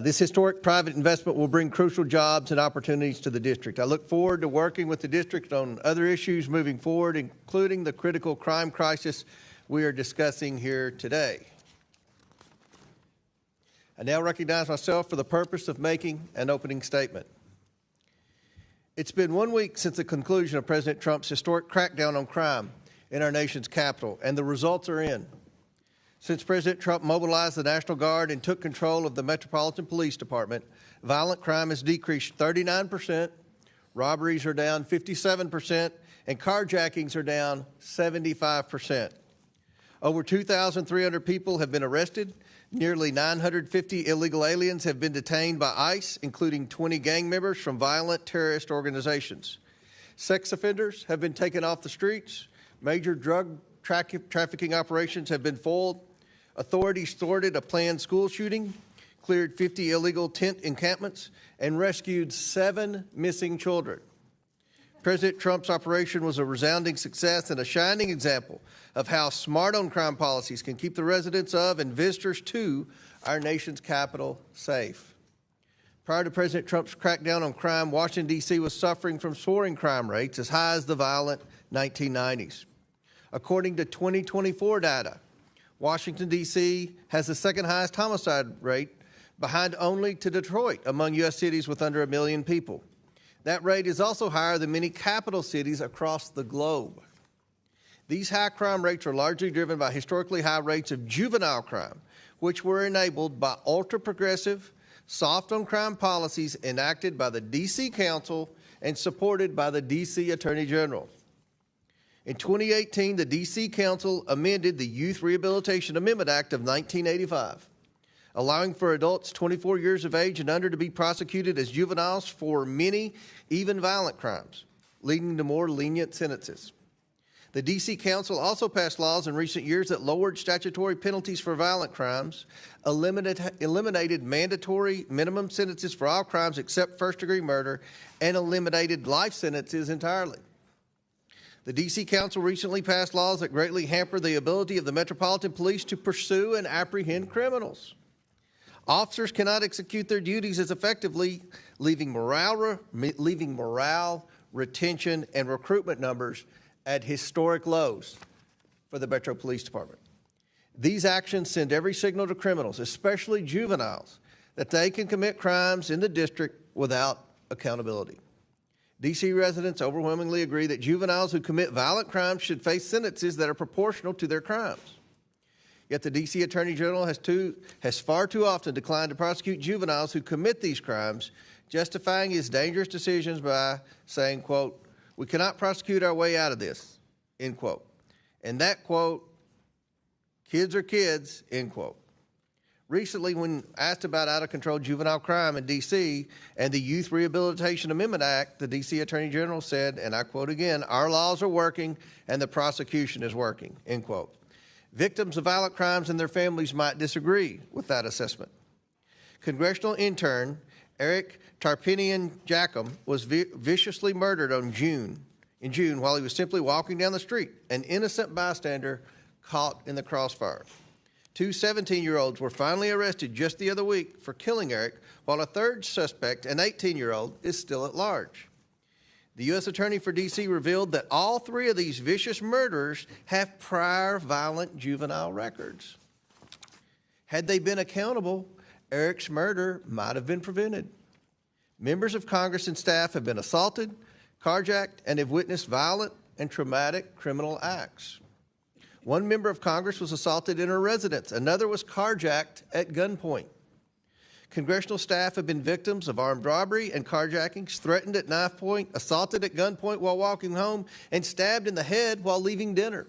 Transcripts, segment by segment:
This historic private investment will bring crucial jobs and opportunities to the district. I look forward to working with the district on other issues moving forward, including the critical crime crisis we are discussing here today. I now recognize myself for the purpose of making an opening statement. It's been 1 week since the conclusion of President Trump's historic crackdown on crime in our nation's capital, and the results are in. Since President Trump mobilized the National Guard and took control of the Metropolitan Police Department, violent crime has decreased 39%, robberies are down 57%, and carjackings are down 75%. Over 2,300 people have been arrested. Nearly 950 illegal aliens have been detained by ICE, including 20 gang members from violent terrorist organizations. Sex offenders have been taken off the streets. Major drug trafficking operations have been foiled. Authorities thwarted a planned school shooting, cleared 50 illegal tent encampments, and rescued 7 missing children. President Trump's operation was a resounding success and a shining example of how smart on crime policies can keep the residents of and visitors to our nation's capital safe. Prior to President Trump's crackdown on crime, Washington, D.C. was suffering from soaring crime rates as high as the violent 1990s. According to 2024 data, Washington, D.C. has the second highest homicide rate, behind only to Detroit among U.S. cities with under 1 million people. That rate is also higher than many capital cities across the globe. These high crime rates are largely driven by historically high rates of juvenile crime, which were enabled by ultra-progressive, soft-on-crime policies enacted by the D.C. Council and supported by the D.C. Attorney General. In 2018, the D.C. Council amended the Youth Rehabilitation Amendment Act of 1985, allowing for adults 24 years of age and under to be prosecuted as juveniles for many, even violent crimes, leading to more lenient sentences. The D.C. Council also passed laws in recent years that lowered statutory penalties for violent crimes, eliminated mandatory minimum sentences for all crimes except first-degree murder, and eliminated life sentences entirely. The D.C. Council recently passed laws that greatly hamper the ability of the Metropolitan Police to pursue and apprehend criminals. Officers cannot execute their duties as effectively, leaving morale, retention, and recruitment numbers at historic lows for the Metro Police Department. These actions send every signal to criminals, especially juveniles, that they can commit crimes in the district without accountability. D.C. residents overwhelmingly agree that juveniles who commit violent crimes should face sentences that are proportional to their crimes. Yet the D.C. Attorney General has far too often declined to prosecute juveniles who commit these crimes, justifying his dangerous decisions by saying, quote, "We cannot prosecute our way out of this," end quote. And that quote, "Kids are kids," end quote. Recently, when asked about out-of-control juvenile crime in D.C. and the Youth Rehabilitation Amendment Act, the D.C. Attorney General said, and I quote again, "Our laws are working and the prosecution is working," end quote. Victims of violent crimes and their families might disagree with that assessment. Congressional intern Eric Tarpinian-Jackum was viciously murdered in June while he was simply walking down the street, an innocent bystander caught in the crossfire. 2 17-year-olds were finally arrested just the other week for killing Eric, while a third suspect, an 18-year-old, is still at large. The U.S. Attorney for D.C. revealed that all 3 of these vicious murderers have prior violent juvenile records. Had they been accountable, Eric's murder might have been prevented. Members of Congress and staff have been assaulted, carjacked, and have witnessed violent and traumatic criminal acts. One member of Congress was assaulted in her residence. Another was carjacked at gunpoint. Congressional staff have been victims of armed robbery and carjackings, threatened at knife point, assaulted at gunpoint while walking home, and stabbed in the head while leaving dinner.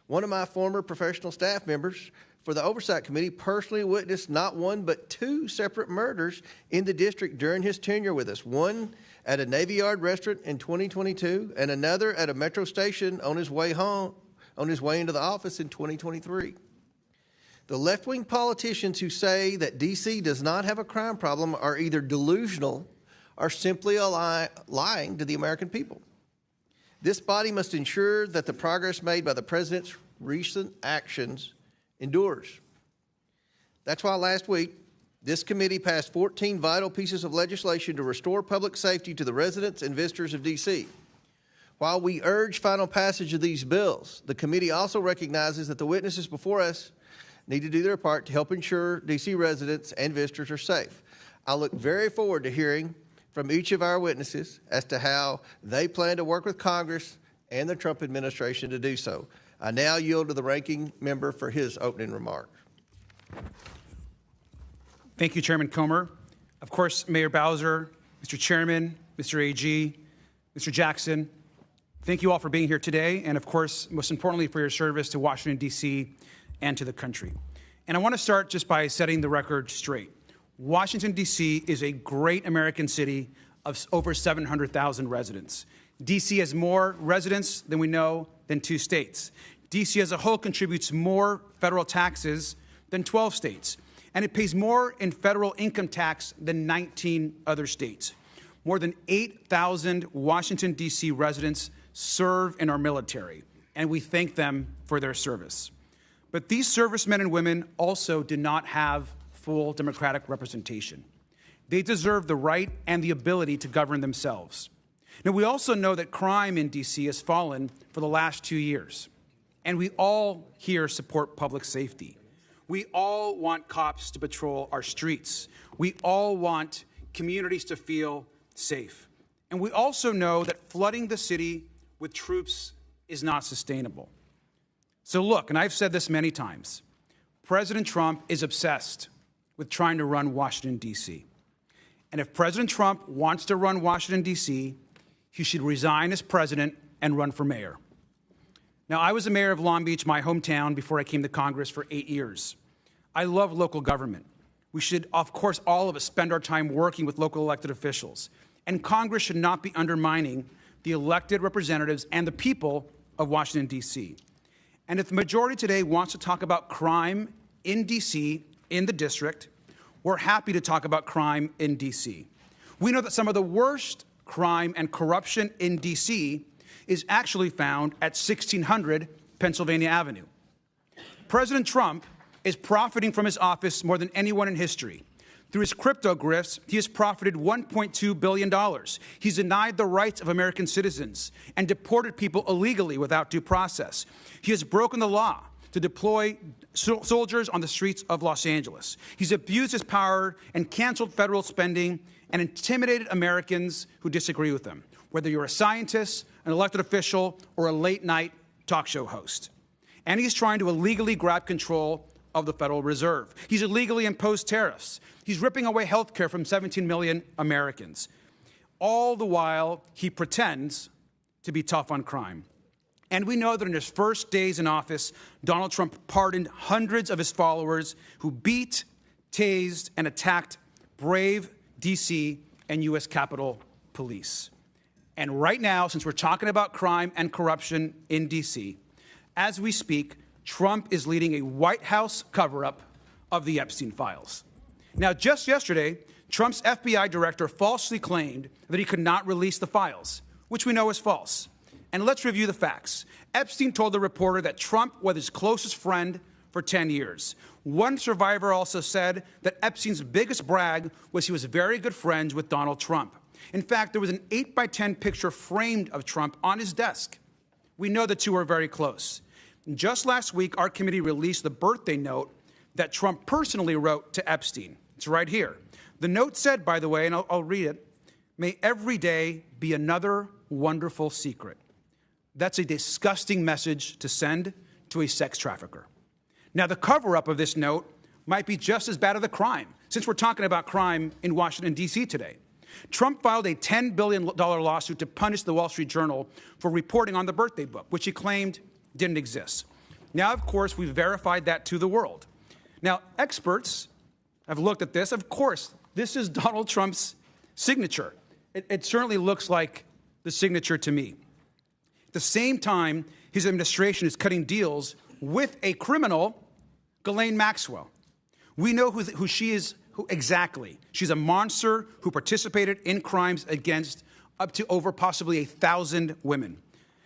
One of my former professional staff members for the Oversight Committee personally witnessed not 1 but 2 separate murders in the district during his tenure with us. One at a Navy Yard restaurant in 2022 and another at a metro station on his way into the office in 2023. The left-wing politicians who say that D.C. does not have a crime problem are either delusional or simply lying to the American people. This body must ensure that the progress made by the president's recent actions endures. That's why last week, this committee passed 14 vital pieces of legislation to restore public safety to the residents and visitors of D.C. While we urge final passage of these bills, the committee also recognizes that the witnesses before us need to do their part to help ensure D.C. residents and visitors are safe. I look very forward to hearing from each of our witnesses as to how they plan to work with Congress and the Trump administration to do so. I now yield to the ranking member for his opening remarks. Thank you, Chairman Comer. Of course, Mayor Bowser, Mr. Chairman, Mr. AG, Mr. Jackson, thank you all for being here today, and of course, most importantly, for your service to Washington, D.C. and to the country. And I want to start just by setting the record straight. Washington, D.C. is a great American city of over 700,000 residents. D.C. has more residents than we know than 2 states. D.C. as a whole contributes more federal taxes than 12 states. And it pays more in federal income tax than 19 other states. More than 8,000 Washington, D.C. residents serve in our military, and we thank them for their service. But these servicemen and women also do not have full democratic representation. They deserve the right and the ability to govern themselves. Now, we also know that crime in D.C. has fallen for the last 2 years, and we all here support public safety. We all want cops to patrol our streets. We all want communities to feel safe. And we also know that flooding the city with troops is not sustainable. So look, and I've said this many times, President Trump is obsessed with trying to run Washington, D.C. And if President Trump wants to run Washington, D.C., he should resign as president and run for mayor. Now, I was the mayor of Long Beach, my hometown, before I came to Congress for 8 years. I love local government. We should, of course, all of us spend our time working with local elected officials. And Congress should not be undermining the elected representatives and the people of Washington, D.C. And if the majority today wants to talk about crime in D.C., in the district, we're happy to talk about crime in D.C. We know that some of the worst crime and corruption in D.C. is actually found at 1600 Pennsylvania Avenue. President Trump is profiting from his office more than anyone in history. Through his crypto grifts, he has profited $1.2 billion. He's denied the rights of American citizens and deported people illegally without due process. He has broken the law to deploy soldiers on the streets of Los Angeles. He's abused his power and canceled federal spending and intimidated Americans who disagree with him, whether you're a scientist, an elected official, or a late-night talk show host. And he's trying to illegally grab control of the Federal Reserve. He's illegally imposed tariffs. He's ripping away health care from 17 million Americans. All the while, he pretends to be tough on crime. And we know that in his first days in office, Donald Trump pardoned hundreds of his followers who beat, tased, and attacked brave D.C. and U.S. Capitol Police. And right now, since we're talking about crime and corruption in D.C., as we speak, Trump is leading a White House cover-up of the Epstein files. Now, just yesterday, Trump's FBI director falsely claimed that he could not release the files, which we know is false. And let's review the facts. Epstein told the reporter that Trump was his closest friend for 10 years. One survivor also said that Epstein's biggest brag was he was very good friends with Donald Trump. In fact, there was an 8x10 picture framed of Trump on his desk. We know the two are very close. Just last week, our committee released the birthday note that Trump personally wrote to Epstein. It's right here. The note said, by the way, and I'll read it, "May every day be another wonderful secret." That's a disgusting message to send to a sex trafficker. Now, the cover-up of this note might be just as bad as the crime, since we're talking about crime in Washington, D.C. today. Trump filed a $10 billion lawsuit to punish the Wall Street Journal for reporting on the birthday book, which he claimed didn't exist. Now, of course, we've verified that to the world. Now, experts have looked at this. Of course, this is Donald Trump's signature. It certainly looks like the signature to me. At the same time, his administration is cutting deals with a criminal, Ghislaine Maxwell. We know who she is exactly. She's a monster who participated in crimes against up to over possibly 1,000 women.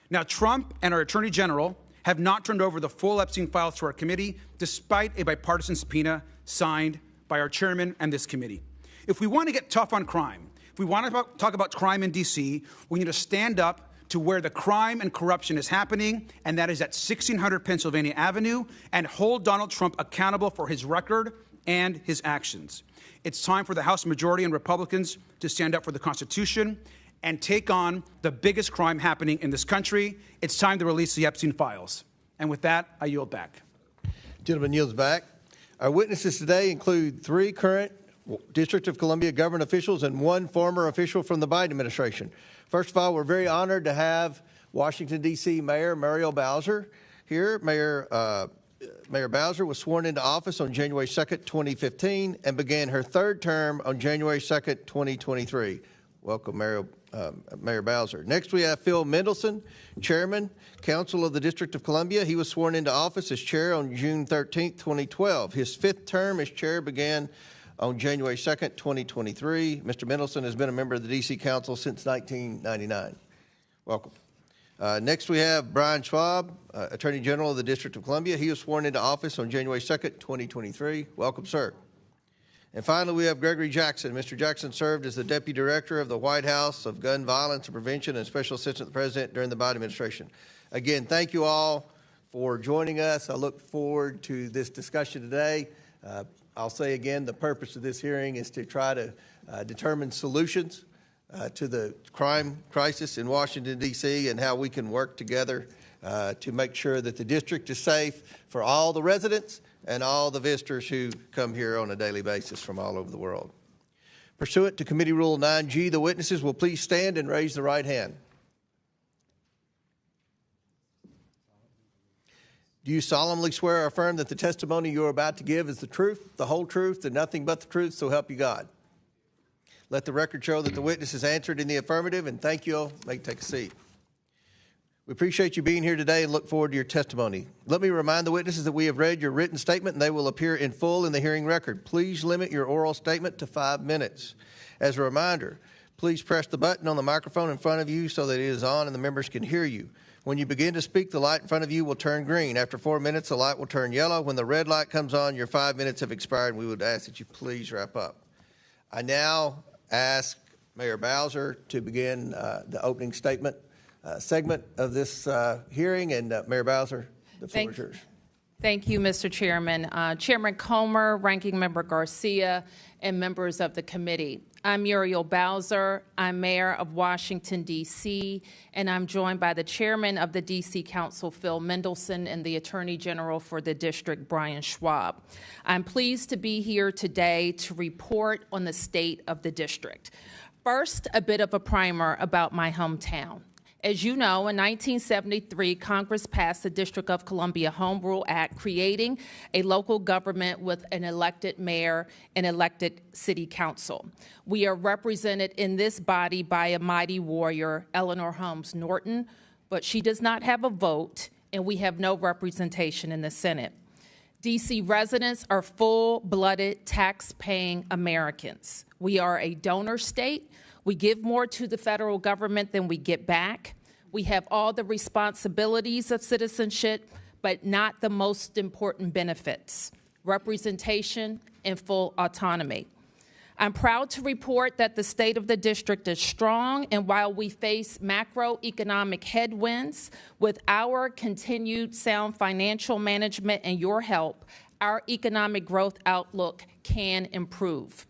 Now, Trump and our Attorney General have not turned over the full Epstein files to our committee, despite a bipartisan subpoena signed by our chairman and this committee. If we want to get tough on crime, if we want to talk about crime in D.C., we need to stand up to where the crime and corruption is happening, and that is at 1600 Pennsylvania Avenue, and hold Donald Trump accountable for his record and his actions. It's time for the House majority and Republicans to stand up for the Constitution and take on the biggest crime happening in this country. It's time to release the Epstein files. And with that, I yield back. Gentleman yields back. Our witnesses today include 3 current District of Columbia government officials and 1 former official from the Biden administration. First of all, we're very honored to have Washington, D.C. Mayor Muriel Bowser here. Mayor Bowser was sworn into office on January 2nd, 2015, and began her 3rd term on January 2nd, 2023. Welcome, Mayor Bowser. Next, we have Phil Mendelson, Chairman, Council of the District of Columbia. He was sworn into office as chair on June 13th, 2012. His 5th term as chair began on January 2nd, 2023. Mr. Mendelson has been a member of the D.C. Council since 1999. Welcome. Next, we have Brian Schwab, Attorney General of the District of Columbia. He was sworn into office on January 2nd, 2023. Welcome, sir. And finally, we have Gregory Jackson. Mr. Jackson served as the Deputy Director of the White House of Gun Violence and Prevention and Special Assistant to the President during the Biden administration. Again, thank you all for joining us. I look forward to this discussion today. I'll say again, the purpose of this hearing is to try to determine solutions to the crime crisis in Washington, D.C., and how we can work together to make sure that the district is safe for all the residents and all the visitors who come here on a daily basis from all over the world. Pursuant to Committee Rule 9G, the witnesses will please stand and raise the right hand. Do you solemnly swear or affirm that the testimony you are about to give is the truth, the whole truth, and nothing but the truth, so help you God? Let the record show that the witness has answered in the affirmative, and thank you all. You may take a seat. We appreciate you being here today and look forward to your testimony. Let me remind the witnesses that we have read your written statement and they will appear in full in the hearing record. Please limit your oral statement to 5 minutes. As a reminder, please press the button on the microphone in front of you so that it is on and the members can hear you. When you begin to speak, the light in front of you will turn green. After 4 minutes, the light will turn yellow. When the red light comes on, your 5 minutes have expired, and we would ask that you please wrap up. I now ask Mayor Bowser to begin the opening statement segment of this hearing. And Mayor Bowser, the floor is yours. Thank you, Mr. Chairman. Chairman Comer, Ranking Member Garcia, and members of the committee. I'm Muriel Bowser. I'm Mayor of Washington, D.C., and I'm joined by the Chairman of the D.C. Council, Phil Mendelson, and the Attorney General for the district, Brian Schwab. I'm pleased to be here today to report on the state of the district. First, a bit of a primer about my hometown. As you know, in 1973, Congress passed the District of Columbia Home Rule Act, creating a local government with an elected mayor and elected city council. We are represented in this body by a mighty warrior, Eleanor Holmes Norton, but she does not have a vote, and we have no representation in the Senate. D.C. residents are full-blooded, tax-paying Americans. We are a donor state. We give more to the federal government than we get back. We have all the responsibilities of citizenship, but not the most important benefits: representation and full autonomy. I'm proud to report that the state of the district is strong, and while we face macroeconomic headwinds, with our continued sound financial management and your help, our economic growth outlook can improve.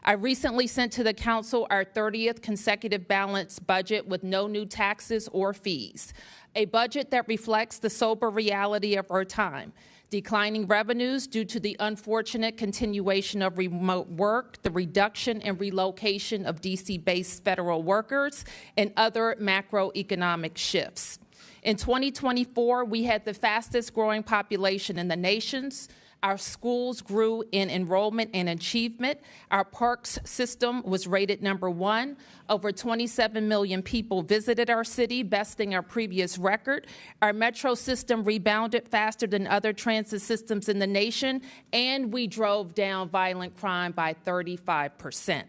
I recently sent to the Council our 30th consecutive balanced budget with no new taxes or fees, a budget that reflects the sober reality of our time: declining revenues due to the unfortunate continuation of remote work, the reduction and relocation of D.C.-based federal workers, and other macroeconomic shifts. In 2024, we had the fastest growing population in the nations. Our schools grew in enrollment and achievement. Our parks system was rated #1. Over 27 million people visited our city, besting our previous record. Our metro system rebounded faster than other transit systems in the nation, and we drove down violent crime by 35%.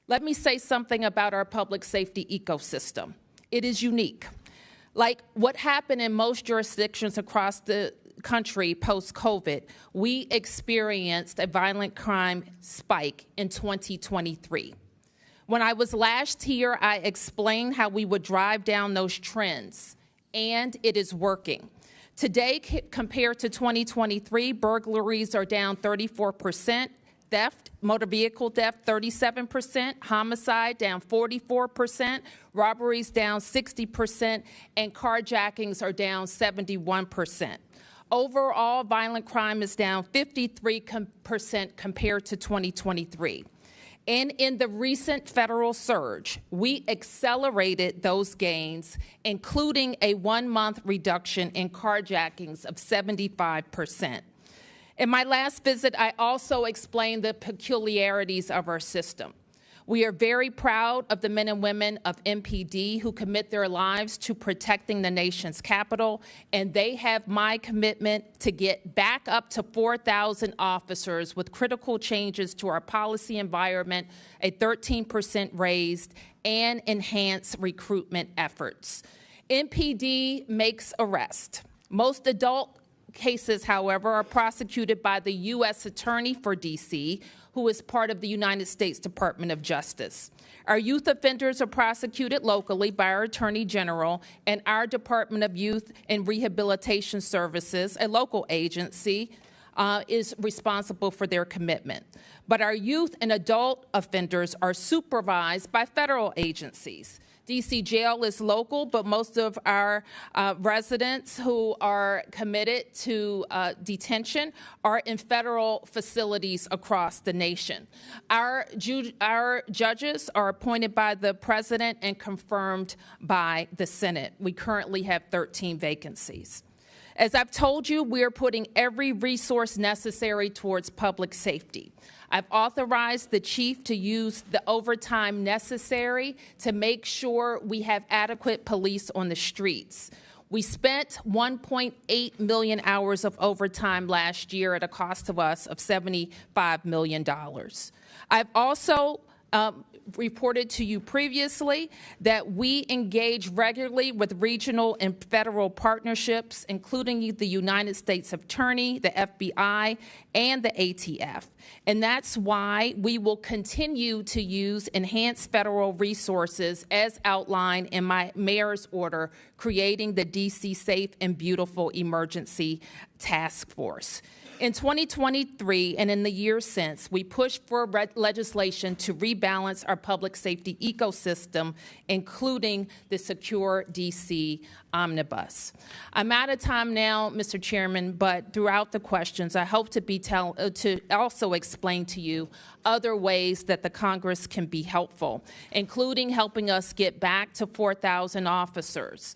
Let me say something about our public safety ecosystem. It is unique. Like what happened in most jurisdictions across the country post-COVID, we experienced a violent crime spike in 2023. When I was last here, I explained how we would drive down those trends, and it is working. Today, compared to 2023, burglaries are down 34%, theft, motor vehicle theft, 37%, homicide down 44%, robberies down 60%, and carjackings are down 71%. Overall, violent crime is down 53% compared to 2023. And in the recent federal surge, we accelerated those gains, including a 1-month reduction in carjackings of 75%. In my last visit, I also explained the peculiarities of our system. We are very proud of the men and women of MPD who commit their lives to protecting the nation's capital, and they have my commitment to get back up to 4,000 officers with critical changes to our policy environment, a 13% raise, and enhanced recruitment efforts. MPD makes arrests. Most adult cases, however, are prosecuted by the U.S. Attorney for D.C., who is part of the United States Department of Justice. Our youth offenders are prosecuted locally by our Attorney General, and our Department of Youth and Rehabilitation Services, a local agency, is responsible for their commitment. But our youth and adult offenders are supervised by federal agencies. D.C. Jail is local, but most of our residents who are committed to detention are in federal facilities across the nation. Our judges are appointed by the president and confirmed by the Senate. We currently have 13 vacancies. As I've told you, we are putting every resource necessary towards public safety. I've authorized the chief to use the overtime necessary to make sure we have adequate police on the streets. We spent 1.8 million hours of overtime last year at a cost to us of $75 million. I've also reported to you previously that we engage regularly with regional and federal partnerships, including the United States Attorney, the FBI, and the ATF. And that's why we will continue to use enhanced federal resources as outlined in my mayor's order, creating the DC Safe and Beautiful Emergency Task Force. In 2023 and in the years since, we pushed for legislation to rebalance our public safety ecosystem, including the Secure DC Omnibus. I'm out of time now, Mr. Chairman, but throughout the questions, I hope to also explain to you other ways that the Congress can be helpful, including helping us get back to 4,000 officers,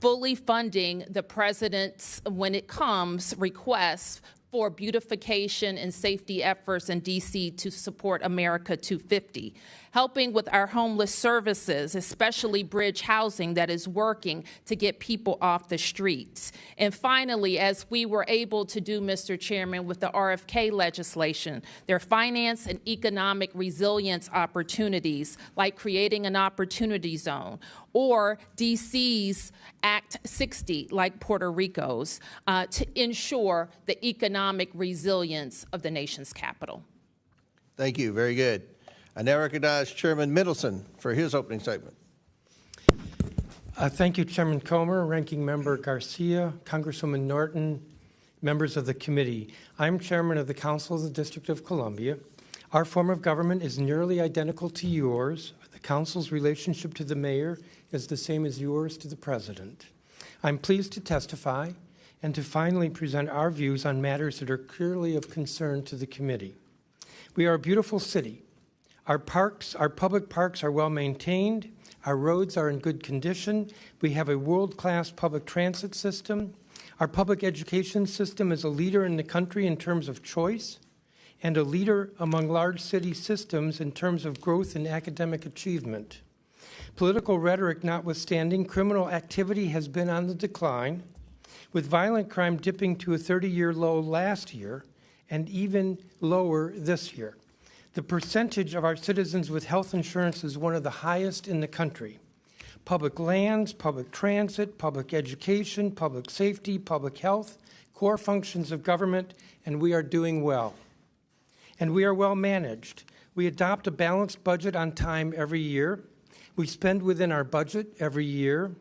fully funding the president's, when it comes, requests for beautification and safety efforts in D.C. to support America 250, helping with our homeless services, especially bridge housing that is working to get people off the streets. And finally, as we were able to do, Mr. Chairman, with the RFK legislation, their finance and economic resilience opportunities, like creating an opportunity zone, or D.C.'s Act 60, like Puerto Rico's, to ensure the economic resilience of the nation's capital. Thank you. Very good. I now recognize Chairman Middleton for his opening statement. Thank you, Chairman Comer, Ranking Member Garcia, Congresswoman Norton, members of the committee. I'm Chairman of the Council of the District of Columbia. Our form of government is nearly identical to yours. The Council's relationship to the mayor is the same as yours to the president. I'm pleased to testify and to finally present our views on matters that are clearly of concern to the committee. We are a beautiful city. Our public parks are well maintained. Our roads are in good condition. We have a world-class public transit system. Our public education system is a leader in the country in terms of choice and a leader among large city systems in terms of growth and academic achievement. Political rhetoric notwithstanding, criminal activity has been on the decline, with violent crime dipping to a 30-year low last year and even lower this year. The percentage of our citizens with health insurance is one of the highest in the country. public lands, public transit, public education, public safety, public health, core functions of government, and we are doing well. And we are well managed. We adopt a balanced budget on time every year. We spend within our budget every year.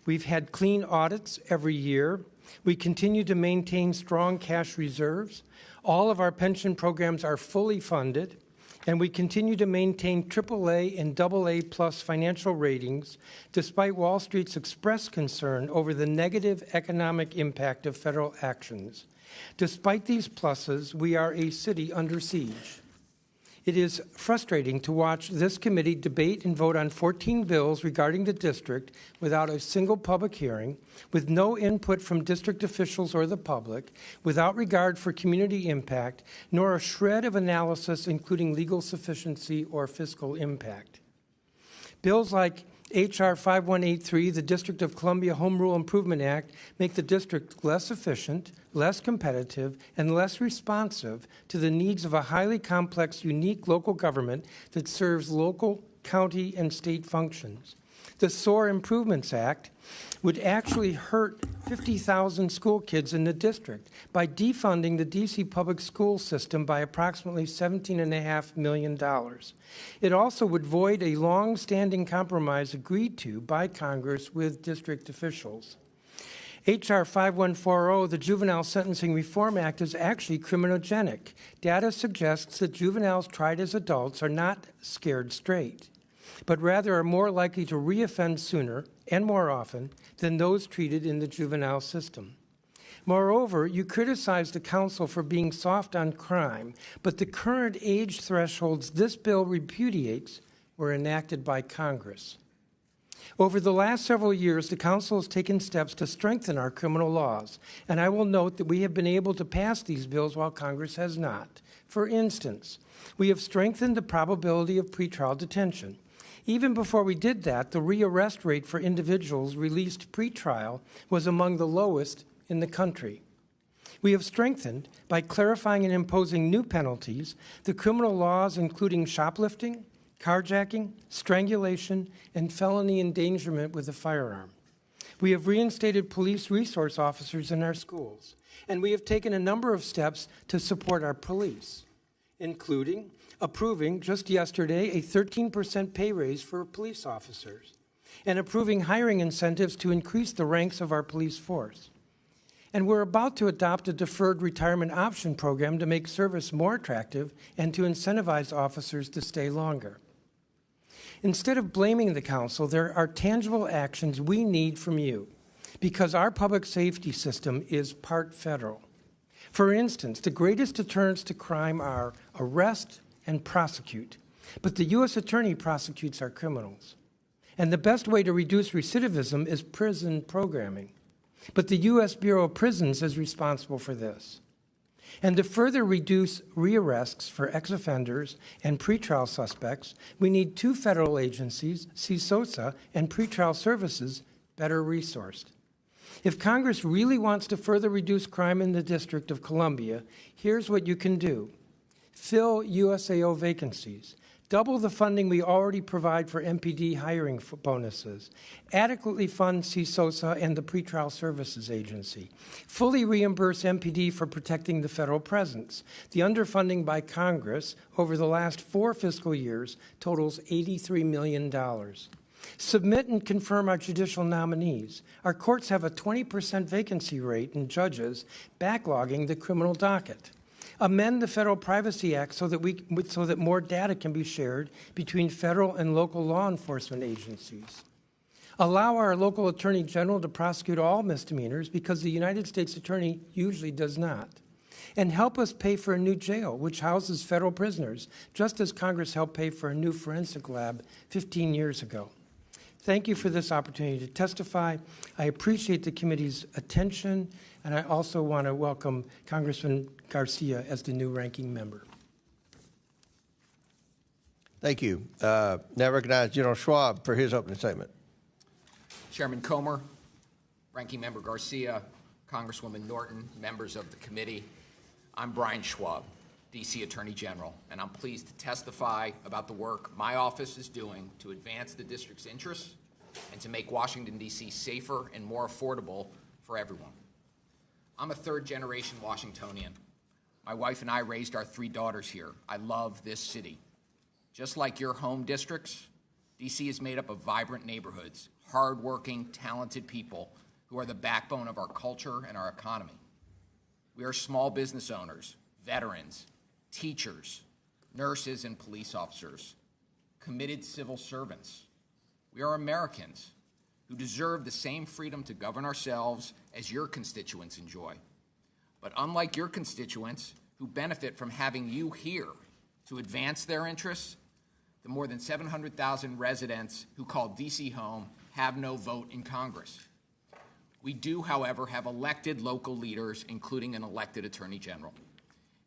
We've had clean audits every year. We continue to maintain strong cash reserves. All of our pension programs are fully funded, and we continue to maintain AAA and AA plus financial ratings despite Wall Street's expressed concern over the negative economic impact of federal actions. Despite these pluses, we are a city under siege. It is frustrating to watch this committee debate and vote on 14 bills regarding the district without a single public hearing, with no input from district officials or the public, without regard for community impact, nor a shred of analysis including legal sufficiency or fiscal impact. Bills like H.R. 5183, the District of Columbia Home Rule Improvement Act, make the district less efficient, less competitive, and less responsive to the needs of a highly complex, unique local government that serves local, county, and state functions. The SOAR Improvements Act would actually hurt 50,000 school kids in the district by defunding the D.C. public school system by approximately $17.5 million. It also would void a long-standing compromise agreed to by Congress with district officials. H.R. 5140, the Juvenile Sentencing Reform Act, is actually criminogenic. Data suggests that juveniles tried as adults are not scared straight, but rather are more likely to reoffend sooner and more often than those treated in the juvenile system. Moreover, you criticize the council for being soft on crime, but the current age thresholds this bill repudiates were enacted by Congress. Over the last several years, the council has taken steps to strengthen our criminal laws, and I will note that we have been able to pass these bills while Congress has not. For instance, we have strengthened the probability of pretrial detention. Even before we did that, the rearrest rate for individuals released pretrial was among the lowest in the country. We have strengthened, by clarifying and imposing new penalties, the criminal laws including shoplifting, carjacking, strangulation, and felony endangerment with a firearm. We have reinstated police resource officers in our schools, and we have taken a number of steps to support our police, including approving just yesterday a 13% pay raise for police officers, and approving hiring incentives to increase the ranks of our police force. And we're about to adopt a deferred retirement option program to make service more attractive and to incentivize officers to stay longer. Instead of blaming the council, there are tangible actions we need from you because our public safety system is part federal. For instance, the greatest deterrents to crime are arrest and prosecute, but the U.S. Attorney prosecutes our criminals. And the best way to reduce recidivism is prison programming, but the U.S. Bureau of Prisons is responsible for this. And to further reduce rearrests for ex-offenders and pretrial suspects, we need two federal agencies, CSOSA and Pretrial Services, better resourced. If Congress really wants to further reduce crime in the District of Columbia, here's what you can do. Fill USAO vacancies. Double the funding we already provide for MPD hiring bonuses. Adequately fund CSOSA and the Pretrial Services Agency. Fully reimburse MPD for protecting the federal presence. The underfunding by Congress over the last 4 fiscal years totals $83 million. Submit and confirm our judicial nominees. Our courts have a 20% vacancy rate in judges, backlogging the criminal docket. Amend the Federal Privacy Act so that more data can be shared between federal and local law enforcement agencies. Allow our local attorney general to prosecute all misdemeanors because the United States attorney usually does not. And help us pay for a new jail, which houses federal prisoners, just as Congress helped pay for a new forensic lab 15 years ago. Thank you for this opportunity to testify. I appreciate the committee's attention, and I also want to welcome Congressman Garcia as the new ranking member. Thank you. Now recognize General Schwab for his opening statement. Chairman Comer, Ranking Member Garcia, Congresswoman Norton, members of the committee, I'm Brian Schwab, D.C. Attorney General, and I'm pleased to testify about the work my office is doing to advance the district's interests and to make Washington, D.C. safer and more affordable for everyone. I'm a third-generation Washingtonian. My wife and I raised our 3 daughters here. I love this city. Just like your home districts, D.C. is made up of vibrant neighborhoods, hardworking, talented people who are the backbone of our culture and our economy. We are small business owners, veterans, teachers, nurses, and police officers, committed civil servants. We are Americans who deserve the same freedom to govern ourselves as your constituents enjoy. But unlike your constituents who benefit from having you here to advance their interests, the more than 700,000 residents who call D.C. home have no vote in Congress. We do, however, have elected local leaders, including an elected Attorney General.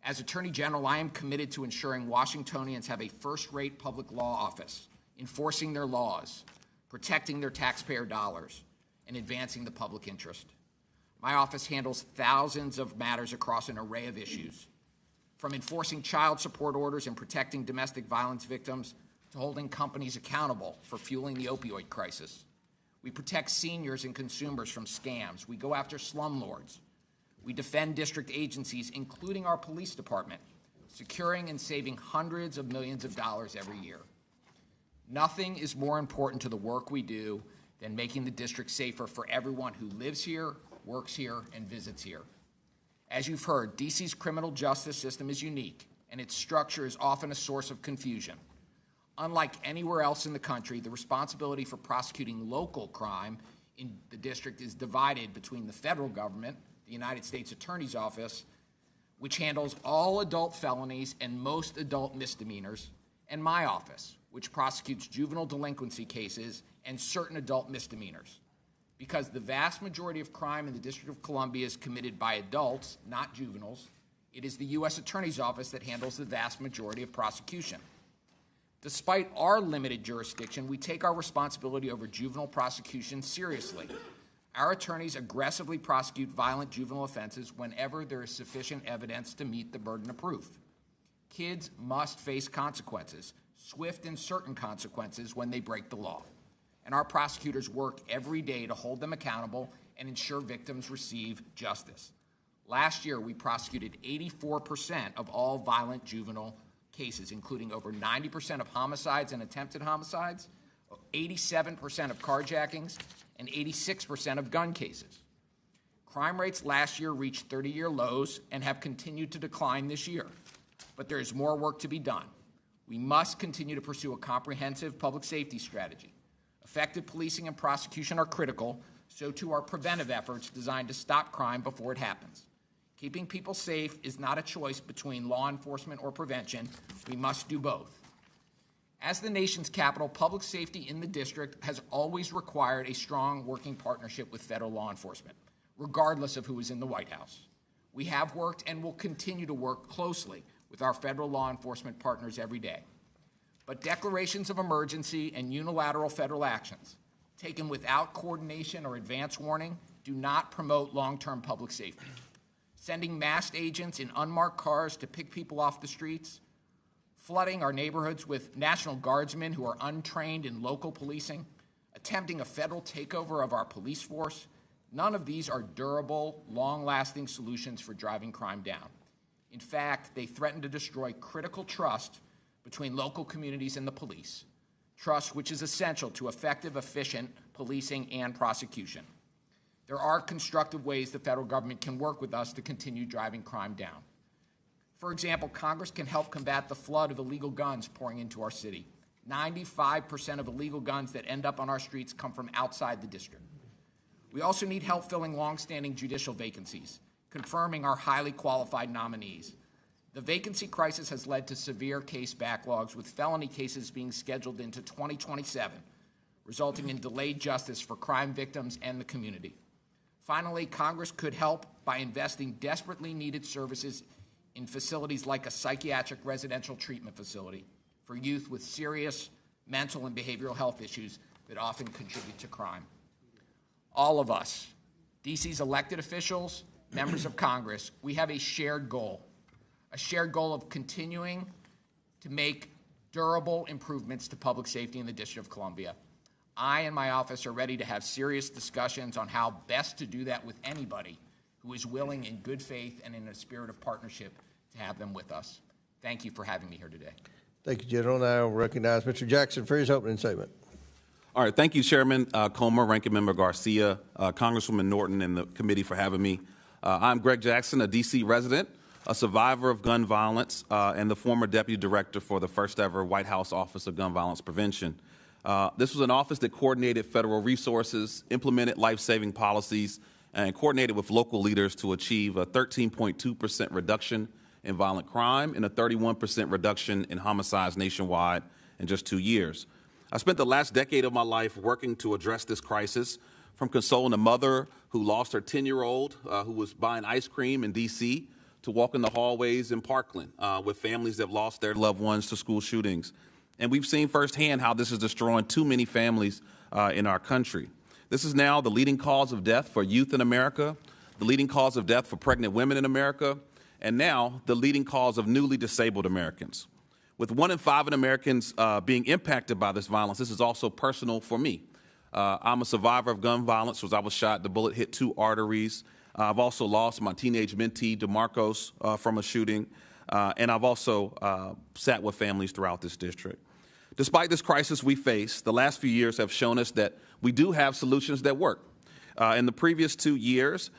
As Attorney General, I am committed to ensuring Washingtonians have a first-rate public law office, enforcing their laws, protecting their taxpayer dollars, and advancing the public interest. My office handles thousands of matters across an array of issues, from enforcing child support orders and protecting domestic violence victims to holding companies accountable for fueling the opioid crisis. We protect seniors and consumers from scams. We go after slumlords. We defend district agencies, including our police department, securing and saving hundreds of millions of dollars every year. Nothing is more important to the work we do than making the district safer for everyone who lives here, works here, and visits here. As you've heard, D.C.'s criminal justice system is unique, and its structure is often a source of confusion. Unlike anywhere else in the country, the responsibility for prosecuting local crime in the district is divided between the federal government, the United States Attorney's Office, which handles all adult felonies and most adult misdemeanors, and my office, which prosecutes juvenile delinquency cases and certain adult misdemeanors. Because the vast majority of crime in the District of Columbia is committed by adults, not juveniles, it is the U.S. Attorney's Office that handles the vast majority of prosecution. Despite our limited jurisdiction, we take our responsibility over juvenile prosecution seriously. Our attorneys aggressively prosecute violent juvenile offenses whenever there is sufficient evidence to meet the burden of proof. Kids must face consequences, swift and certain consequences when they break the law. And our prosecutors work every day to hold them accountable and ensure victims receive justice. Last year, we prosecuted 84% of all violent juvenile cases, including over 90% of homicides and attempted homicides, 87% of carjackings, and 86% of gun cases. Crime rates last year reached 30-year lows and have continued to decline this year. But there is more work to be done. We must continue to pursue a comprehensive public safety strategy. Effective policing and prosecution are critical, so too are preventive efforts designed to stop crime before it happens. Keeping people safe is not a choice between law enforcement or prevention. We must do both. As the nation's capital, public safety in the district has always required a strong working partnership with federal law enforcement, regardless of who is in the White House. We have worked and will continue to work closely with our federal law enforcement partners every day. But declarations of emergency and unilateral federal actions taken without coordination or advance warning do not promote long-term public safety. Sending masked agents in unmarked cars to pick people off the streets, flooding our neighborhoods with National Guardsmen who are untrained in local policing, attempting a federal takeover of our police force, none of these are durable, long-lasting solutions for driving crime down. In fact, they threaten to destroy critical trust between local communities and the police, trust which is essential to effective, efficient policing and prosecution. There are constructive ways the federal government can work with us to continue driving crime down. For example, Congress can help combat the flood of illegal guns pouring into our city. 95% of illegal guns that end up on our streets come from outside the district. We also need help filling longstanding judicial vacancies, confirming our highly qualified nominees. The vacancy crisis has led to severe case backlogs, with felony cases being scheduled into 2027, resulting in delayed justice for crime victims and the community. Finally, Congress could help by investing desperately needed services in facilities like a psychiatric residential treatment facility for youth with serious mental and behavioral health issues that often contribute to crime. All of us, D.C.'s elected officials, members of Congress, we have a shared goal of continuing to make durable improvements to public safety in the District of Columbia. I and my office are ready to have serious discussions on how best to do that with anybody who is willing in good faith and in a spirit of partnership to have them with us. Thank you for having me here today. Thank you, General. Now I'll recognize Mr. Jackson for his opening statement. All right. Thank you, Chairman Comer, Ranking Member Garcia, Congresswoman Norton, and the committee for having me. I'm Greg Jackson, a D.C. resident, a survivor of gun violence, and the former deputy director for the first ever White House Office of Gun Violence Prevention. This was an office that coordinated federal resources, implemented life-saving policies, and coordinated with local leaders to achieve a 13.2% reduction in violent crime and a 31% reduction in homicides nationwide in just 2 years. I spent the last decade of my life working to address this crisis, from consoling a mother who lost her 10-year-old who was buying ice cream in D.C. to walking the hallways in Parkland with families that have lost their loved ones to school shootings. And we've seen firsthand how this is destroying too many families in our country. This is now the leading cause of death for youth in America, the leading cause of death for pregnant women in America, and now the leading cause of newly disabled Americans. With 1 in 5 Americans being impacted by this violence, this is also personal for me. I'm a survivor of gun violence. I was shot, the bullet hit 2 arteries. I've also lost my teenage mentee, DeMarcos, from a shooting. And I've also sat with families throughout this district. Despite this crisis we face, the last few years have shown us that we do have solutions that work. In the previous 2 years,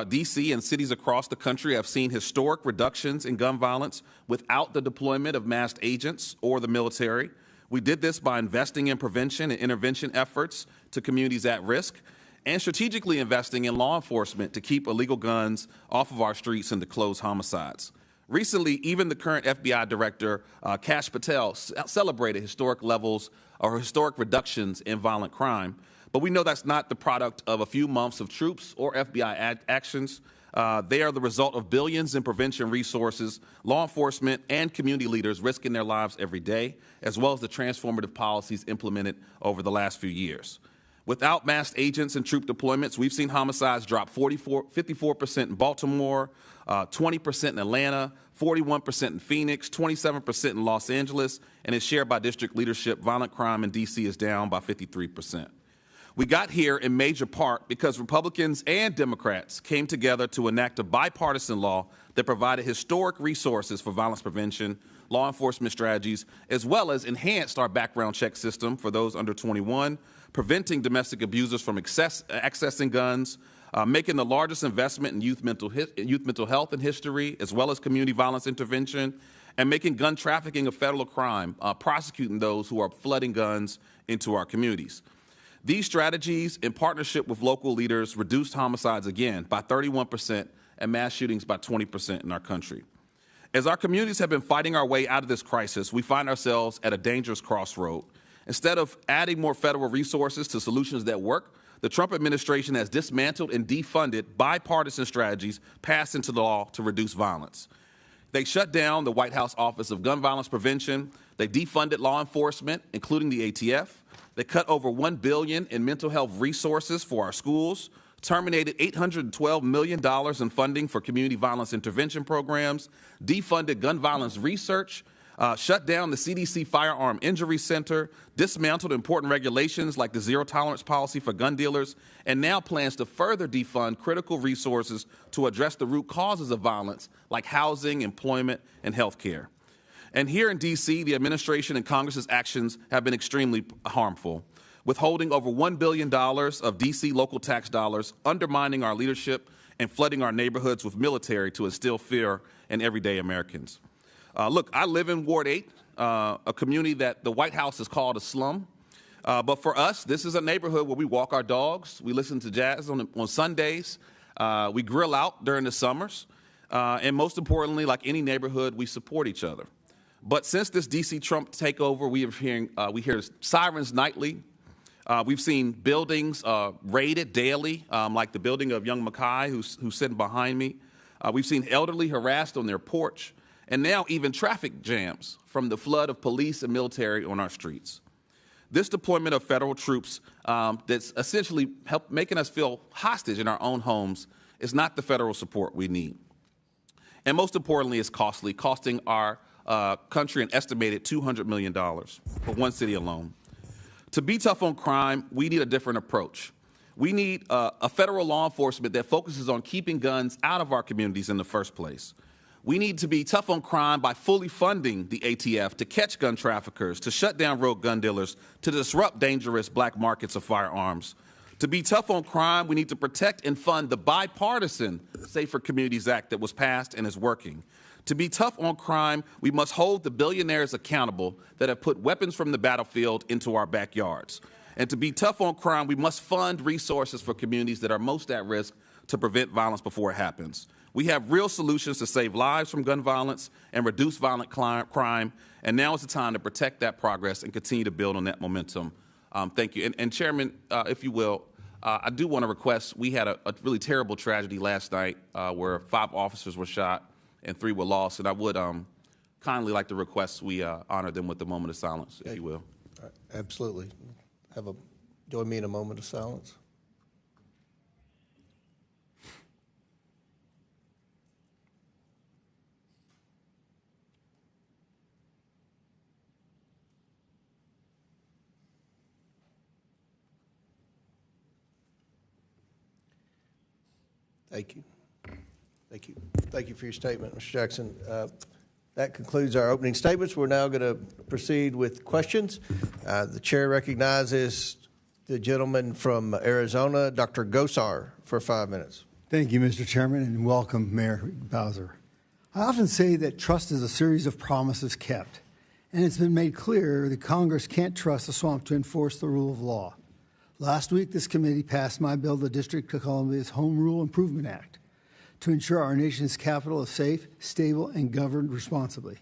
D.C. and cities across the country have seen historic reductions in gun violence without the deployment of masked agents or the military. We did this by investing in prevention and intervention efforts to communities at risk and strategically investing in law enforcement to keep illegal guns off of our streets and to close homicides. Recently, even the current FBI director, Kash Patel, celebrated historic levels or historic reductions in violent crime. But we know that's not the product of a few months of troops or FBI actions. They are the result of billions in prevention resources, law enforcement, and community leaders risking their lives every day, as well as the transformative policies implemented over the last few years. Without masked agents and troop deployments, we've seen homicides drop 54% in Baltimore, 20% in Atlanta, 41% in Phoenix, 27% in Los Angeles, and as shared by district leadership, violent crime in D.C. is down by 53%. We got here in major part because Republicans and Democrats came together to enact a bipartisan law that provided historic resources for violence prevention, law enforcement strategies, as well as enhanced our background check system for those under 21, preventing domestic abusers from accessing guns, making the largest investment in youth mental health in history, as well as community violence intervention, and making gun trafficking a federal crime, prosecuting those who are flooding guns into our communities. These strategies, in partnership with local leaders, reduced homicides again by 31% and mass shootings by 20% in our country. As our communities have been fighting our way out of this crisis, we find ourselves at a dangerous crossroad. Instead of adding more federal resources to solutions that work, the Trump administration has dismantled and defunded bipartisan strategies passed into law to reduce violence. They shut down the White House Office of Gun Violence Prevention. They defunded law enforcement, including the ATF. They cut over $1 billion in mental health resources for our schools, terminated $812 million in funding for community violence intervention programs, defunded gun violence research, shut down the CDC Firearm Injury Center, dismantled important regulations like the zero tolerance policy for gun dealers, and now plans to further defund critical resources to address the root causes of violence like housing, employment, and health care. And here in D.C., the administration and Congress's actions have been extremely harmful, withholding over $1 billion of D.C. local tax dollars, undermining our leadership, and flooding our neighborhoods with military to instill fear in everyday Americans. Look, I live in Ward 8, a community that the White House has called a slum. But for us, this is a neighborhood where we walk our dogs, we listen to jazz on Sundays, we grill out during the summers, and most importantly, like any neighborhood, we support each other. But since this D.C. Trump takeover, we hear sirens nightly. We've seen buildings raided daily, like the building of young Mackay, who's sitting behind me. We've seen elderly harassed on their porch, and now even traffic jams from the flood of police and military on our streets. This deployment of federal troops that's essentially making us feel hostage in our own homes is not the federal support we need. And most importantly, it's costly, costing our country an estimated $200 million for one city alone. To be tough on crime, we need a different approach. We need a federal law enforcement that focuses on keeping guns out of our communities in the first place. We need to be tough on crime by fully funding the ATF to catch gun traffickers, to shut down rogue gun dealers, to disrupt dangerous black markets of firearms. To be tough on crime, we need to protect and fund the bipartisan Safer Communities Act that was passed and is working. To be tough on crime, we must hold the billionaires accountable that have put weapons from the battlefield into our backyards. And to be tough on crime, we must fund resources for communities that are most at risk to prevent violence before it happens. We have real solutions to save lives from gun violence and reduce violent crime, and now is the time to protect that progress and continue to build on that momentum. Thank you. And Chairman, if you will, I do want to request, we had a really terrible tragedy last night where 5 officers were shot and 3 were lost, and I would kindly like to request we honor them with a moment of silence, if you will. Absolutely. Join me in a moment of silence. Thank you. Thank you. Thank you for your statement, Mr. Jackson. That concludes our opening statements. We're now going to proceed with questions. The chair recognizes the gentleman from Arizona, Dr. Gosar, for 5 minutes. Thank you, Mr. Chairman, and welcome, Mayor Bowser. I often say that trust is a series of promises kept, and it's been made clear that Congress can't trust the swamp to enforce the rule of law. Last week, this committee passed my bill, the District of Columbia's Home Rule Improvement Act, to ensure our nation's capital is safe, stable, and governed responsibly.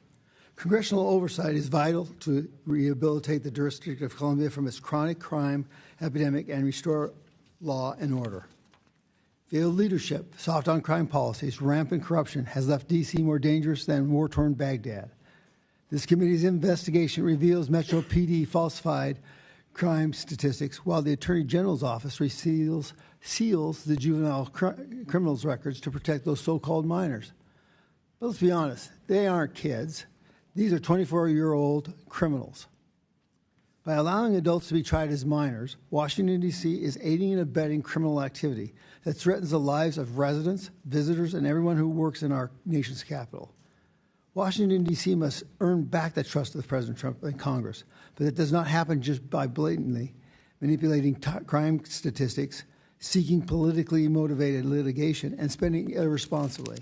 Congressional oversight is vital to rehabilitate the District of Columbia from its chronic crime epidemic and restore law and order. Failed leadership, soft on crime policies, rampant corruption has left D.C. more dangerous than war-torn Baghdad. This committee's investigation reveals Metro PD falsified crime statistics, while the Attorney General's office seals the juvenile criminals records to protect those so-called minors. But let's be honest, they aren't kids. These are 24-year-old criminals. By allowing adults to be tried as minors, Washington, D.C. is aiding and abetting criminal activity that threatens the lives of residents, visitors, and everyone who works in our nation's capital. Washington, D.C. must earn back the trust of President Trump and Congress, but it does not happen just by blatantly manipulating crime statistics, seeking politically motivated litigation, and spending irresponsibly.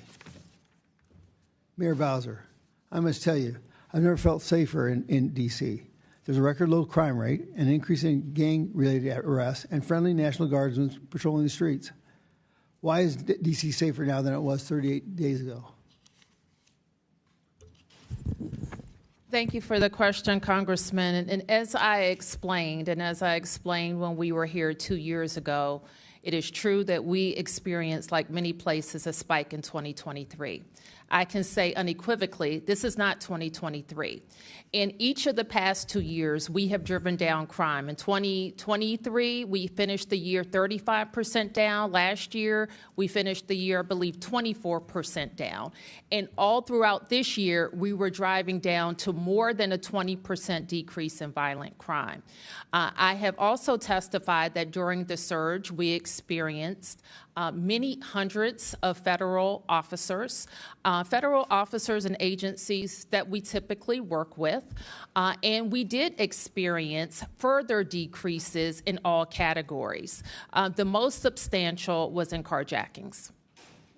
Mayor Bowser, I must tell you, I've never felt safer in D.C. There's a record low crime rate, an increase in gang-related arrests, and friendly National Guardsmen patrolling the streets. Why is D.C. safer now than it was 38 days ago? Thank you for the question, Congressman. And as I explained when we were here 2 years ago, it is true that we experienced, like many places, a spike in 2023. I can say unequivocally, this is not 2023. In each of the past 2 years, we have driven down crime. In 2023, we finished the year 35% down. Last year, we finished the year, I believe, 24% down. And all throughout this year, we were driving down to more than a 20% decrease in violent crime. I have also testified that during the surge, we experienced many hundreds of federal officers and agencies that we typically work with, and we did experience further decreases in all categories. The most substantial was in carjackings.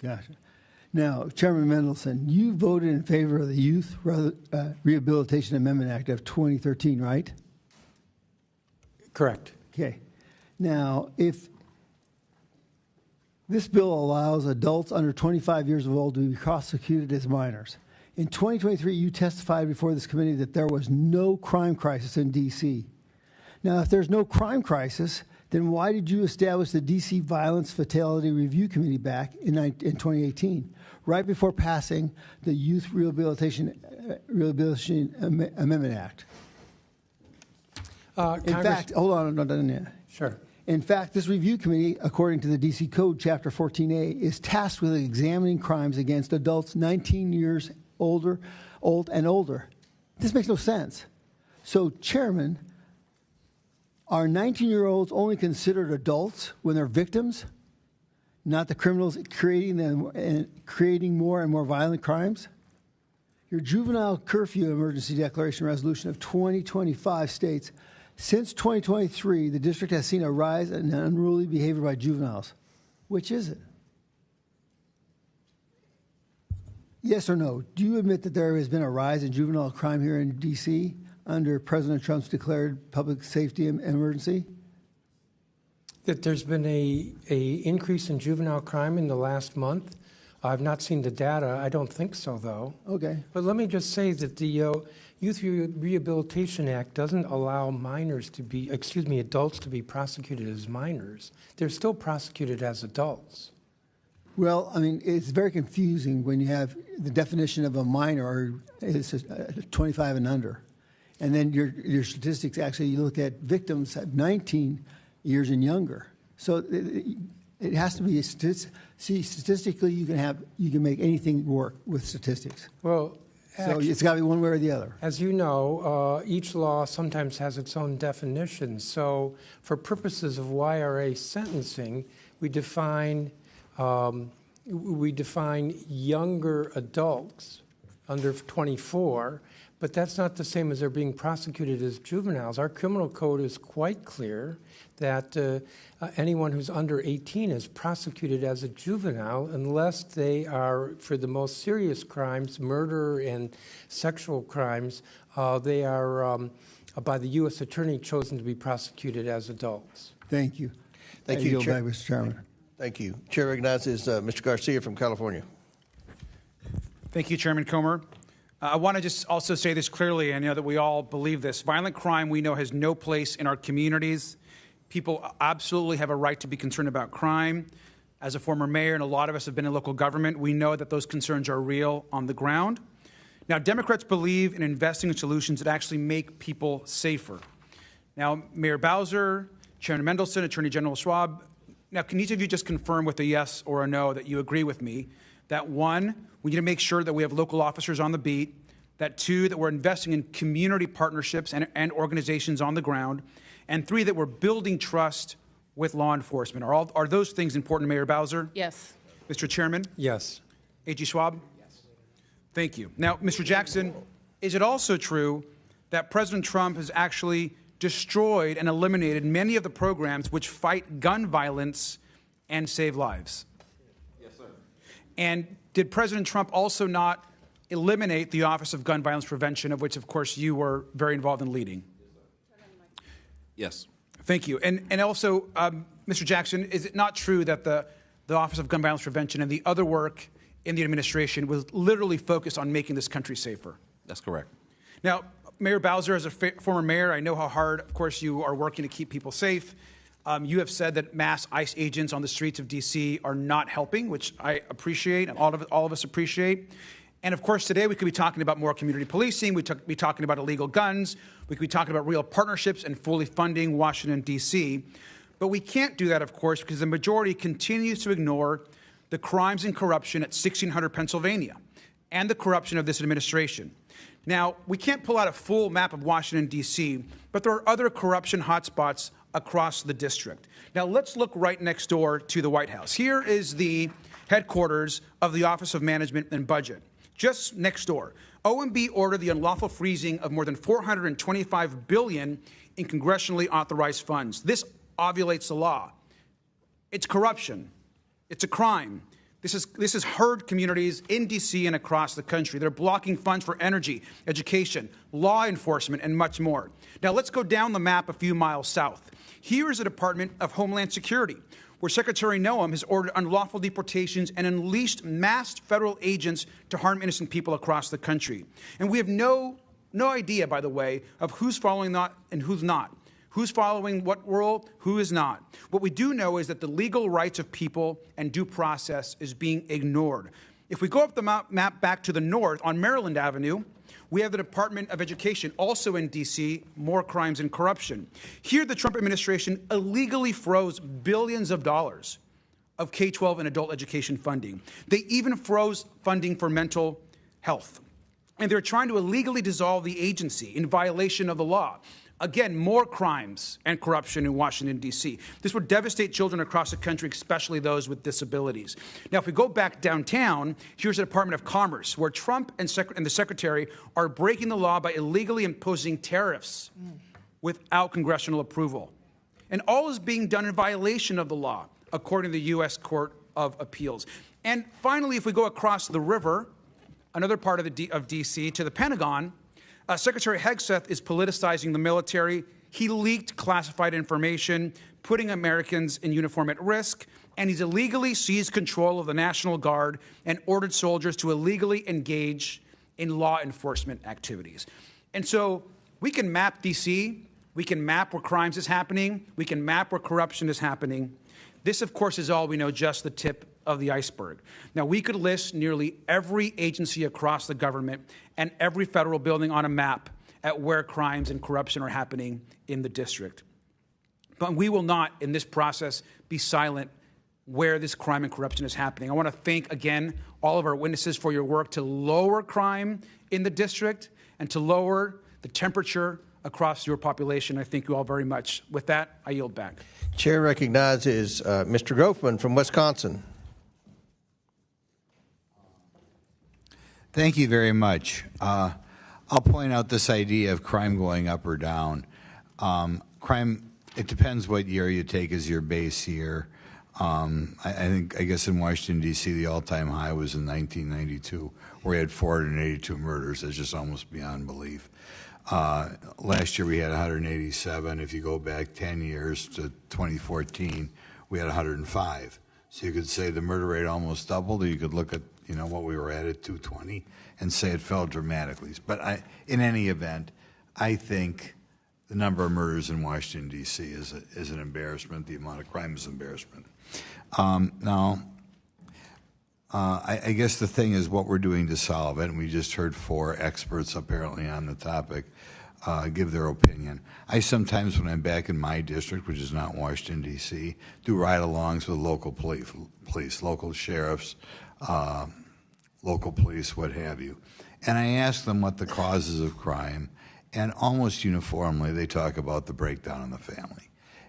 Gotcha. Now, Chairman Mendelson, you voted in favor of the Youth Rehabilitation Amendment Act of 2013, right? Correct. Okay. Now, if this bill allows adults under 25 years old to be prosecuted as minors. In 2023, you testified before this committee that there was no crime crisis in D.C. Now, if there's no crime crisis, then why did you establish the D.C. Violence Fatality Review Committee back in 2018, right before passing the Youth Rehabilitation Amendment Act? In fact, hold on, I'm not done yet. Sure. In fact, this review committee, according to the D.C. Code, Chapter 14A, is tasked with examining crimes against adults 19 years old and older. This makes no sense. So, Chairman, Are 19-year-olds only considered adults when they're victims, not the criminals creating them and creating more and more violent crimes? Your juvenile curfew emergency declaration resolution of 2025 states, since 2023, the district has seen a rise in unruly behavior by juveniles. Which is it? Yes or no? Do you admit that there has been a rise in juvenile crime here in D.C. under President Trump's declared public safety emergency? That there's been a increase in juvenile crime in the last month? I've not seen the data. I don't think so, though. Okay. But let me just say that the Youth Rehabilitation Act doesn't allow adults to be prosecuted as minors. They're still prosecuted as adults. Well, I mean, it's very confusing when you have the definition of a minor is 25 and under. And then your statistics actually, you look at victims at 19 years and younger. So it has to be statistically you can make anything work with statistics. Well, so it's got to be one way or the other. As you know, each law sometimes has its own definition. So for purposes of YRA sentencing, we define younger adults under 24, but that's not the same as they're being prosecuted as juveniles. Our criminal code is quite clear that anyone who's under 18 is prosecuted as a juvenile unless they are, for the most serious crimes, murder and sexual crimes, they are, by the U.S. Attorney, chosen to be prosecuted as adults. Thank you. Thank you, Chair. Back, Mr. Chairman. Thank you. Chair recognizes Mr. Garcia from California. Thank you, Chairman Comer. I want to just also say this clearly, and I know that we all believe this. Violent crime, we know, has no place in our communities. People absolutely have a right to be concerned about crime. As a former mayor, and a lot of us have been in local government, we know that those concerns are real on the ground. Now, Democrats believe in investing in solutions that actually make people safer. Now, Mayor Bowser, Chairman Mendelson, Attorney General Schwab, now, can each of you just confirm with a yes or a no that you agree with me that, one, we need to make sure that we have local officers on the beat, that, two, that we're investing in community partnerships and organizations on the ground, and three, that we're building trust with law enforcement. Are those things important, Mayor Bowser? Yes. Mr. Chairman? Yes. A.G. Schwab? Yes. Thank you. Now, Mr. Jackson, is it also true that President Trump has actually destroyed and eliminated many of the programs which fight gun violence and save lives? Yes, sir. And did President Trump also not eliminate the Office of Gun Violence Prevention, of which, of course, you were very involved in leading? Yes. Thank you. And also, Mr. Jackson, is it not true that the Office of Gun Violence Prevention and the other work in the administration was literally focused on making this country safer? That's correct. Now, Mayor Bowser, as a former mayor, I know how hard, of course, you are working to keep people safe. You have said that mass ICE agents on the streets of D.C. are not helping, which I appreciate, and all of us appreciate. And, of course, today we could be talking about more community policing. We could be talking about illegal guns. We could be talking about real partnerships and fully funding Washington, D.C. But we can't do that, of course, because the majority continues to ignore the crimes and corruption at 1600 Pennsylvania and the corruption of this administration. Now, we can't pull out a full map of Washington, D.C., but there are other corruption hotspots across the district. Now, let's look right next door to the White House. Here is the headquarters of the Office of Management and Budget. Just next door, OMB ordered the unlawful freezing of more than $425 billion in congressionally authorized funds. This obviates the law. It's corruption. It's a crime. This has hurt communities in D.C. and across the country. They're blocking funds for energy, education, law enforcement, and much more. Now, let's go down the map a few miles south. Here is the Department of Homeland Security, where Secretary Noam has ordered unlawful deportations and unleashed masked federal agents to harm innocent people across the country. And we have no idea, by the way, of who's following that and who's not. Who's following what rule, who is not. What we do know is that the legal rights of people and due process is being ignored. If we go up the map back to the north on Maryland Avenue, we have the Department of Education, also in D.C., more crimes and corruption. Here, the Trump administration illegally froze billions of dollars of K-12 and adult education funding. They even froze funding for mental health. And they're trying to illegally dissolve the agency in violation of the law. Again, more crimes and corruption in Washington, D.C. This would devastate children across the country, especially those with disabilities. Now, if we go back downtown, here's the Department of Commerce, where Trump and the Secretary are breaking the law by illegally imposing tariffs without congressional approval. And all is being done in violation of the law, according to the U.S. Court of Appeals. And finally, if we go across the river, another part of D.C., to the Pentagon, Secretary Hegseth is politicizing the military. He leaked classified information, putting Americans in uniform at risk, and he's illegally seized control of the National Guard and ordered soldiers to illegally engage in law enforcement activities. And so we can map D.C., we can map where crimes is happening, we can map where corruption is happening. This, of course, is all we know, just the tip of the iceberg. Now, we could list nearly every agency across the government and every federal building on a map at where crimes and corruption are happening in the district. But we will not, in this process, be silent where this crime and corruption is happening. I want to thank, again, all of our witnesses for your work to lower crime in the district and to lower the temperature across your population. I thank you all very much. With that, I yield back. Chair recognizes Mr. Grofman from Wisconsin. Thank you very much. I'll point out this idea of crime going up or down. Crime, it depends what year you take as your base year. I guess in Washington, D.C., the all-time high was in 1992, where we had 482 murders. That's just almost beyond belief. Last year we had 187. If you go back 10 years to 2014, we had 105. So you could say the murder rate almost doubled, or you could look at what we were at 220 and say it fell dramatically. But in any event, I think the number of murders in Washington, D.C. is an embarrassment. The amount of crime is an embarrassment. I guess the thing is what we're doing to solve it, and we just heard 4 experts apparently on the topic give their opinion. I sometimes, when I'm back in my district, which is not Washington, D.C., do ride-alongs with local police, local sheriffs, local police, what have you. And I ask them what the causes of crime, and almost uniformly they talk about the breakdown in the family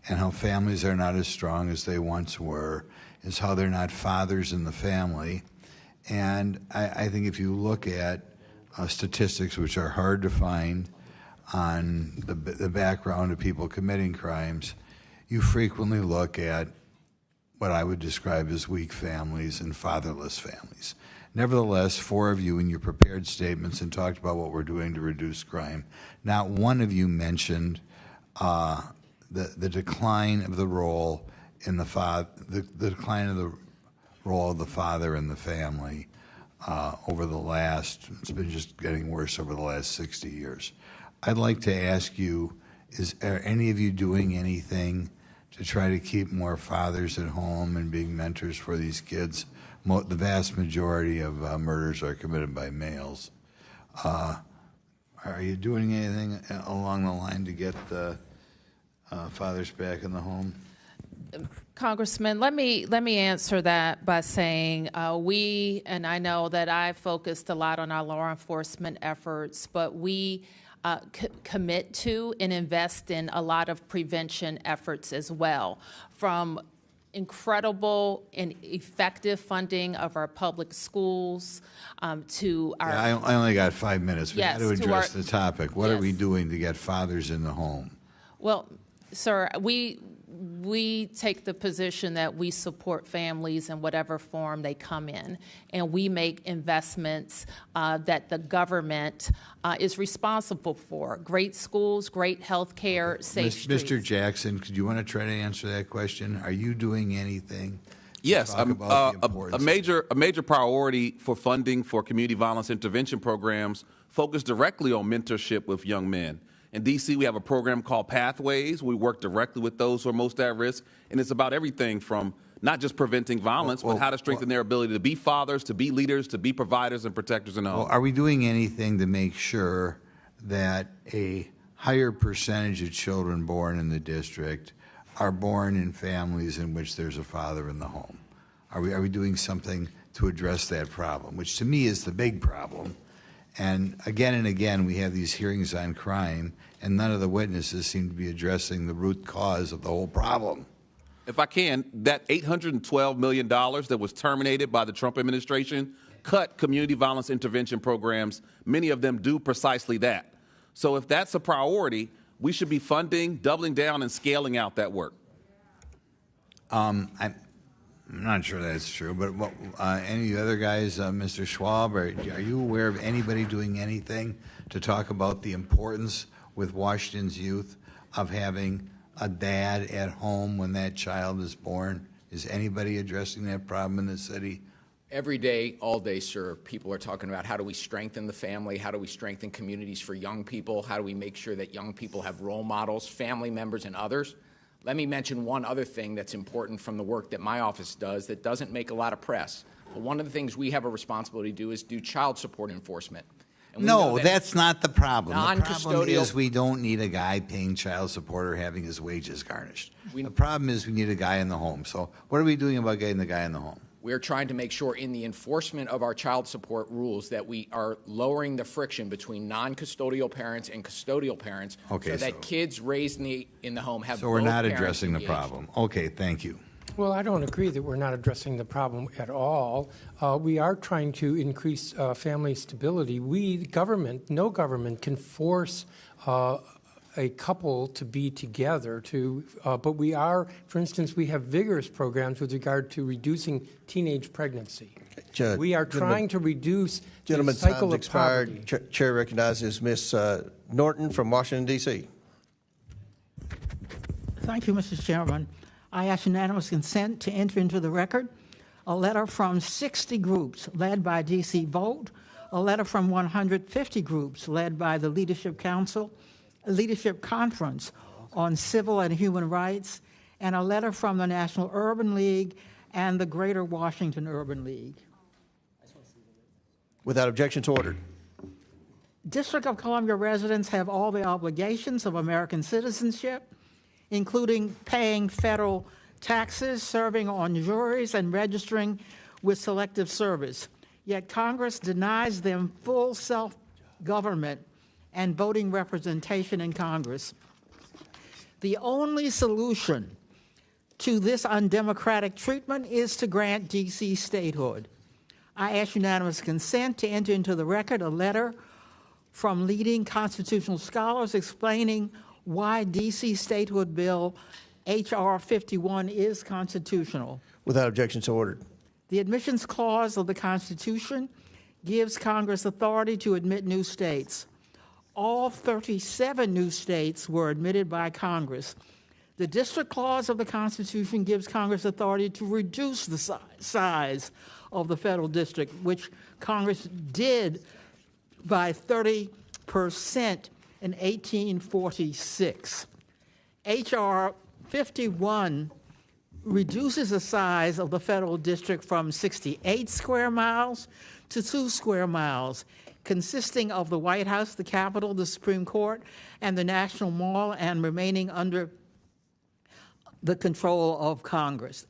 and how families are not as strong as they once were, is how they're not fathers in the family. And I think if you look at statistics, which are hard to find on the background of people committing crimes, you frequently look at what I would describe as weak families and fatherless families. Nevertheless, 4 of you in your prepared statements and talked about what we're doing to reduce crime, not one of you mentioned the decline of the role in the decline of the role of the father in the family over the last, it's been just getting worse over the last 60 years. I'd like to ask you, are any of you doing anything to try to keep more fathers at home and being mentors for these kids? The vast majority of murders are committed by males. Are you doing anything along the line to get the fathers back in the home? Congressman, let me answer that by saying and I know that I've focused a lot on our law enforcement efforts, but we commit to and invest in a lot of prevention efforts as well, from incredible and effective funding of our public schools to our... Yeah, I only got 5 minutes. We got to address the topic. What yes. are we doing to get fathers in the home? Well, sir, we take the position that we support families in whatever form they come in, and we make investments that the government is responsible for. Great schools, great health care, safe streets. Mr. Jackson, could you want to try to answer that question? Are you doing anything? Yes, a major priority for funding for community violence intervention programs focus directly on mentorship with young men. In D.C., we have a program called Pathways. We work directly with those who are most at risk, and it's about everything from not just preventing violence, but how to strengthen their ability to be fathers, to be leaders, to be providers and protectors in the home. Well, are we doing anything to make sure that a higher percentage of children born in the district are born in families in which there's a father in the home? Are we doing something to address that problem, which to me is the big problem? And again, we have these hearings on crime, and none of the witnesses seem to be addressing the root cause of the whole problem. If I can, that $812 million that was terminated by the Trump administration cut community violence intervention programs. Many of them do precisely that. So if that's a priority, we should be funding, doubling down, and scaling out that work. I'm not sure that's true, but any of the other guys, Mr. Schwab, are you aware of anybody doing anything to talk about the importance with Washington's youth of having a dad at home when that child is born? Is anybody addressing that problem in the city? Every day, all day, sir, people are talking about how do we strengthen the family, how do we strengthen communities for young people, how do we make sure that young people have role models, family members, and others. Let me mention one other thing that's important from the work that my office does that doesn't make a lot of press. But one of the things we have a responsibility to do is do child support enforcement. And No, that's not the problem. The problem Non-custodial- is we don't need a guy paying child support or having his wages garnished. The problem is we need a guy in the home. So what are we doing about getting the guy in the home? We're trying to make sure in the enforcement of our child support rules that we are lowering the friction between non-custodial parents and custodial parents so that kids raised in the home have So we're both not parents addressing the engaged. problem. Okay, thank you. Well, I don't agree that we're not addressing the problem at all. We are trying to increase family stability. We, the government, no government can force a couple to be together. But we are, for instance, we have vigorous programs with regard to reducing teenage pregnancy. We are trying to reduce the cycle of poverty. Chair recognizes Ms. Norton from Washington, D.C. Thank you, Mr. Chairman. I ask unanimous consent to enter into the record a letter from 60 groups led by D.C. Vote, a letter from 150 groups led by the Leadership Conference on Civil and Human Rights, and a letter from the National Urban League and the Greater Washington Urban League. Without objection, to ordered. District of Columbia residents have all the obligations of American citizenship, including paying federal taxes, serving on juries, and registering with Selective Service. Yet Congress denies them full self-government and voting representation in Congress. The only solution to this undemocratic treatment is to grant D.C. statehood. I ask unanimous consent to enter into the record a letter from leading constitutional scholars explaining why D.C. statehood bill H.R. 51 is constitutional. Without objection, so ordered. The admissions clause of the Constitution gives Congress authority to admit new states. All 37 new states were admitted by Congress. The district clause of the Constitution gives Congress authority to reduce the size of the federal district, which Congress did by 30% in 1846. H.R. 51 reduces the size of the federal district from 68 square miles to 2 square miles, consisting of the White House, the Capitol, the Supreme Court, and the National Mall, and remaining under the control of Congress,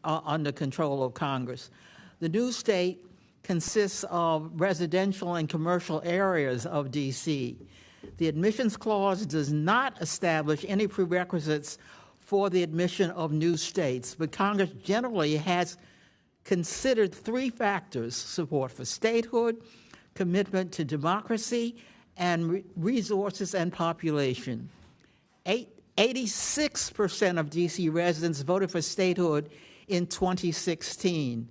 under control of Congress. The new state consists of residential and commercial areas of D.C. The admissions clause does not establish any prerequisites for the admission of new states, but Congress generally has considered 3 factors: support for statehood, commitment to democracy, and resources and population. 86% of D.C. residents voted for statehood in 2016.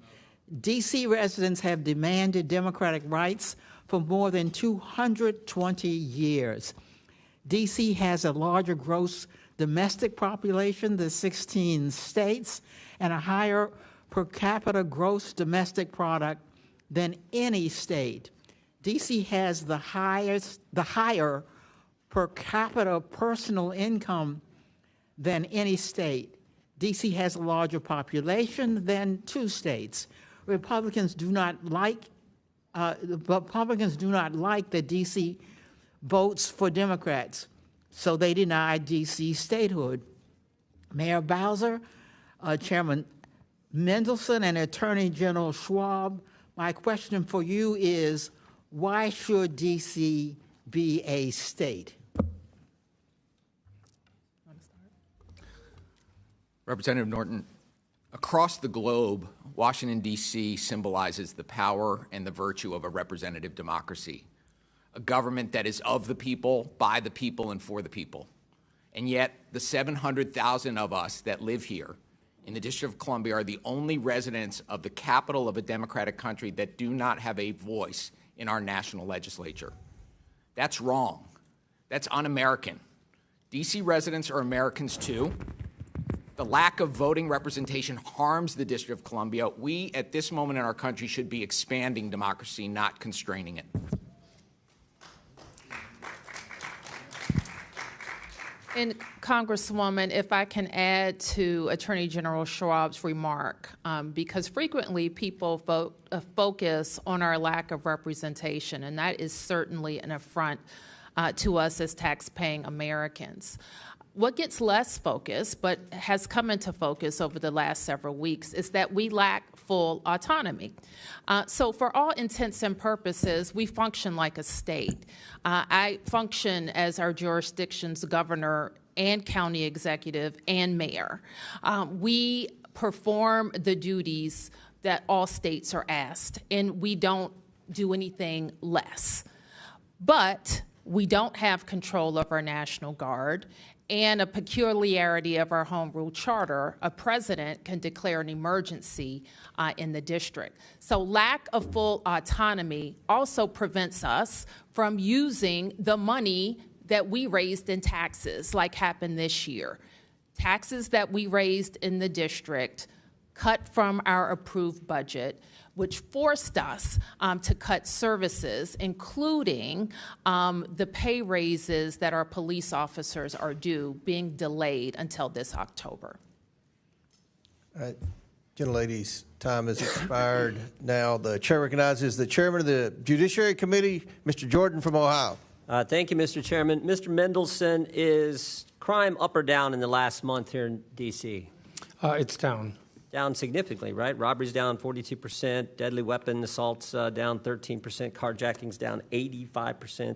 D.C. residents have demanded democratic rights for more than 220 years. D.C. has a larger gross domestic population than 16 states and a higher per capita gross domestic product than any state. D.C. has the higher per capita personal income than any state. D.C. has a larger population than 2 states. Republicans do not like that D.C. votes for Democrats, so they deny D.C. statehood. Mayor Bowser, Chairman Mendelson, and Attorney General Schwab, my question for you is, Why should D.C. be a state? Representative Norton, across the globe, Washington, D.C. symbolizes the power and the virtue of a representative democracy, a government that is of the people, by the people, and for the people. And yet, the 700,000 of us that live here in the District of Columbia are the only residents of the capital of a democratic country that do not have a voice in our national legislature. That's wrong. That's un-American. D.C. residents are Americans too. The lack of voting representation harms the District of Columbia. We, at this moment in our country, should be expanding democracy, not constraining it. And Congresswoman, if I can add to Attorney General Schwab's remark, because frequently people focus on our lack of representation, and that is certainly an affront to us as tax-paying Americans. What gets less focus, but has come into focus over the last several weeks, is that we lack full autonomy. So for all intents and purposes, we function like a state. I function as our jurisdiction's governor and county executive and mayor. We perform the duties that all states are asked, and we don't do anything less. But we don't have control of our National Guard, and a peculiarity of our home rule charter, a president can declare an emergency in the district. So lack of full autonomy also prevents us from using the money that we raised in taxes, like happened this year. Taxes that we raised in the district cut from our approved budget, which forced us to cut services, including the pay raises that our police officers are due, being delayed until this October. All right. Gentlelady's time has expired. Now the chair recognizes the chairman of the Judiciary Committee, Mr. Jordan from Ohio. Thank you, Mr. Chairman. Mr. Mendelson, is crime up or down in the last month here in D.C.? It's down. Down significantly, right? Robberies down 42%, deadly weapon assaults down 13%, carjackings down 85%,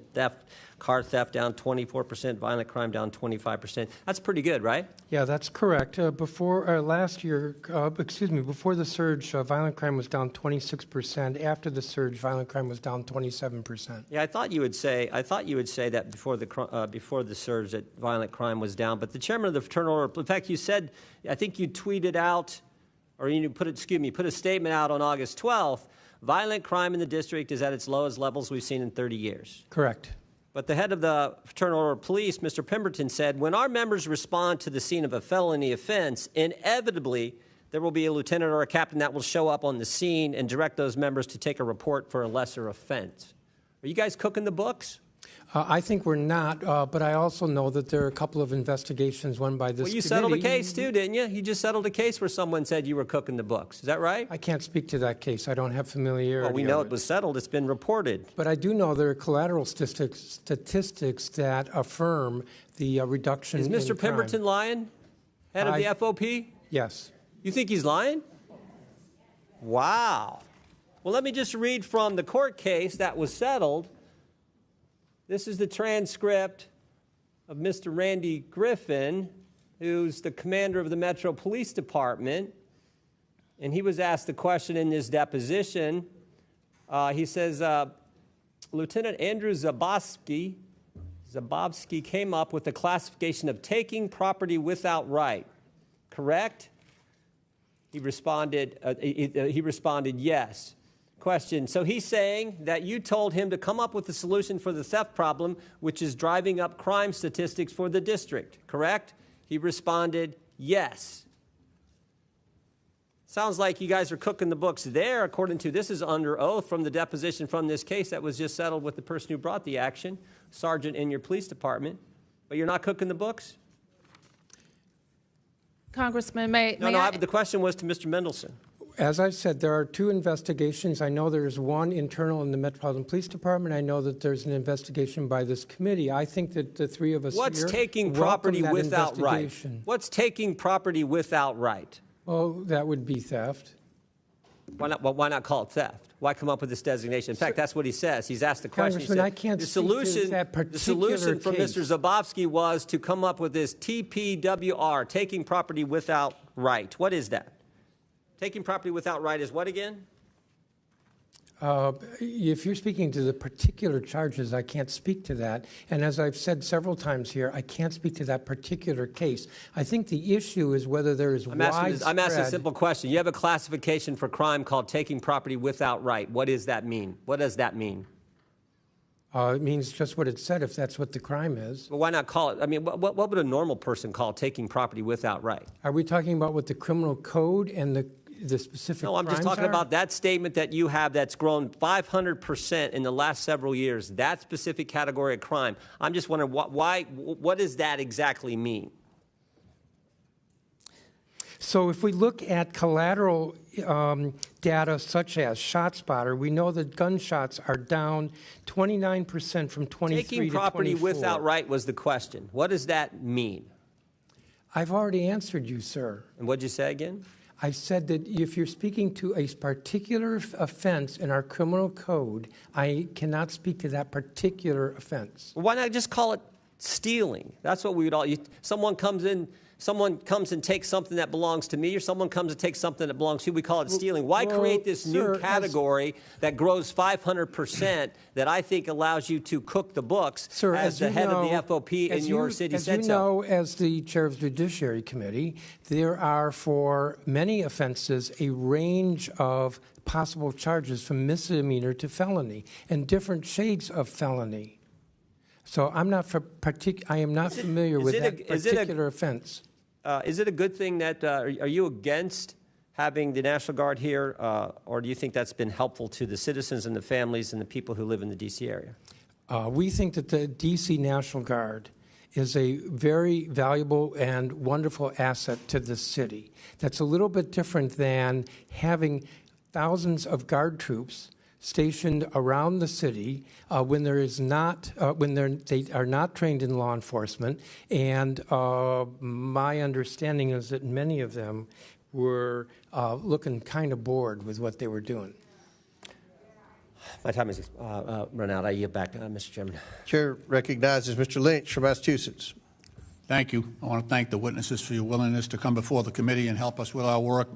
car theft down 24%, violent crime down 25%. That's pretty good, right? Yeah, that's correct. Before last year, before the surge, violent crime was down 26%. After the surge, violent crime was down 27%. Yeah, I thought you would say that before the surge that violent crime was down. But the chairman of the Fraternal Order, in fact, you said, I think you tweeted out, or you put a statement out on August 12th, violent crime in the district is at its lowest levels we've seen in 30 years. Correct. But the head of the Fraternal Order of Police, Mr. Pemberton, said, when our members respond to the scene of a felony offense, inevitably there will be a lieutenant or a captain that will show up on the scene and direct those members to take a report for a lesser offense. Are you guys cooking the books? I think we're not, but I also know that there are a couple of investigations run by this Well, you committee. settled a case too, didn't you? You just settled a case where someone said you were cooking the books. Is that right? I can't speak to that case. I don't have familiarity. Well, we know it was settled. It's been reported. But I do know there are collateral statistics that affirm the reduction in crime. Is Mr. Pemberton lying? Head of the FOP? Yes. You think he's lying? Wow. Well, let me just read from the court case that was settled. This is the transcript of Mr. Randy Griffin, who's the commander of the Metro Police Department. And he was asked the question in his deposition. He says, Lieutenant Andrew Zabowski came up with the classification of taking property without right. Correct? He responded yes. Question, so he's saying that you told him to come up with a solution for the theft problem, which is driving up crime statistics for the district, correct? He responded, yes. Sounds like you guys are cooking the books there, according to, this is under oath from the deposition from this case that was just settled with the person who brought the action, sergeant in your police department, but you're not cooking the books? Congressman, the question was to Mr. Mendelson. As I said, there are two investigations. I know there's one internal in the Metropolitan Police Department. I know that there's an investigation by this committee. I think that the three of us What's here taking property welcome that without right? investigation. What's taking property without right? Oh, that would be theft. Why not call it theft? Why come up with this designation? In fact, that's what he says. He's asked the question. Congressman, I can't the speak to solution, that the solution from case. Mr. Zabowski was to come up with this TPWR, taking property without right. What is that? Taking property without right is what again? If you're speaking to the particular charges, I can't speak to that. And as I've said several times here, I can't speak to that particular case. I think the issue is whether there is widespread... I'm asking a simple question. You have a classification for crime called taking property without right. What does that mean? What does that mean? It means just what it said, if that's what the crime is. Well, why not call it? I mean, what would a normal person call taking property without right? Are we talking about what the criminal code and the specific No, I'm just crimes talking are? about that statement that you have that's grown 500% in the last several years, that specific category of crime. I'm just wondering, what does that exactly mean? So if we look at collateral data such as ShotSpotter, we know that gunshots are down 29% from 23 Taking to property 24. without right was the question. What does that mean? I've already answered you, sir. And what'd you say again? I said that if you're speaking to a particular offense in our criminal code, I cannot speak to that particular offense. Well, why not just call it stealing? That's what we would all... someone comes and takes something that belongs to me, or someone comes and takes something that belongs to you, we call it stealing. Why create this new category that grows 500% that I think allows you to cook the books as the head of the FOP in your city said so? As you know, as the chair of the Judiciary Committee, there are for many offenses a range of possible charges from misdemeanor to felony and different shades of felony. So I am not familiar with that particular offense. Is it a good thing that, are you against having the National Guard here, or do you think that's been helpful to the citizens and the families and the people who live in the D.C. area? We think that the D.C. National Guard is a very valuable and wonderful asset to the city. That's a little bit different than having thousands of Guard troops stationed around the city when they are not trained in law enforcement, and my understanding is that many of them were looking kind of bored with what they were doing. My time is run out. I yield back, Mr. Chairman. Chair recognizes Mr. Lynch from Massachusetts. Thank you. I want to thank the witnesses for your willingness to come before the committee and help us with our work.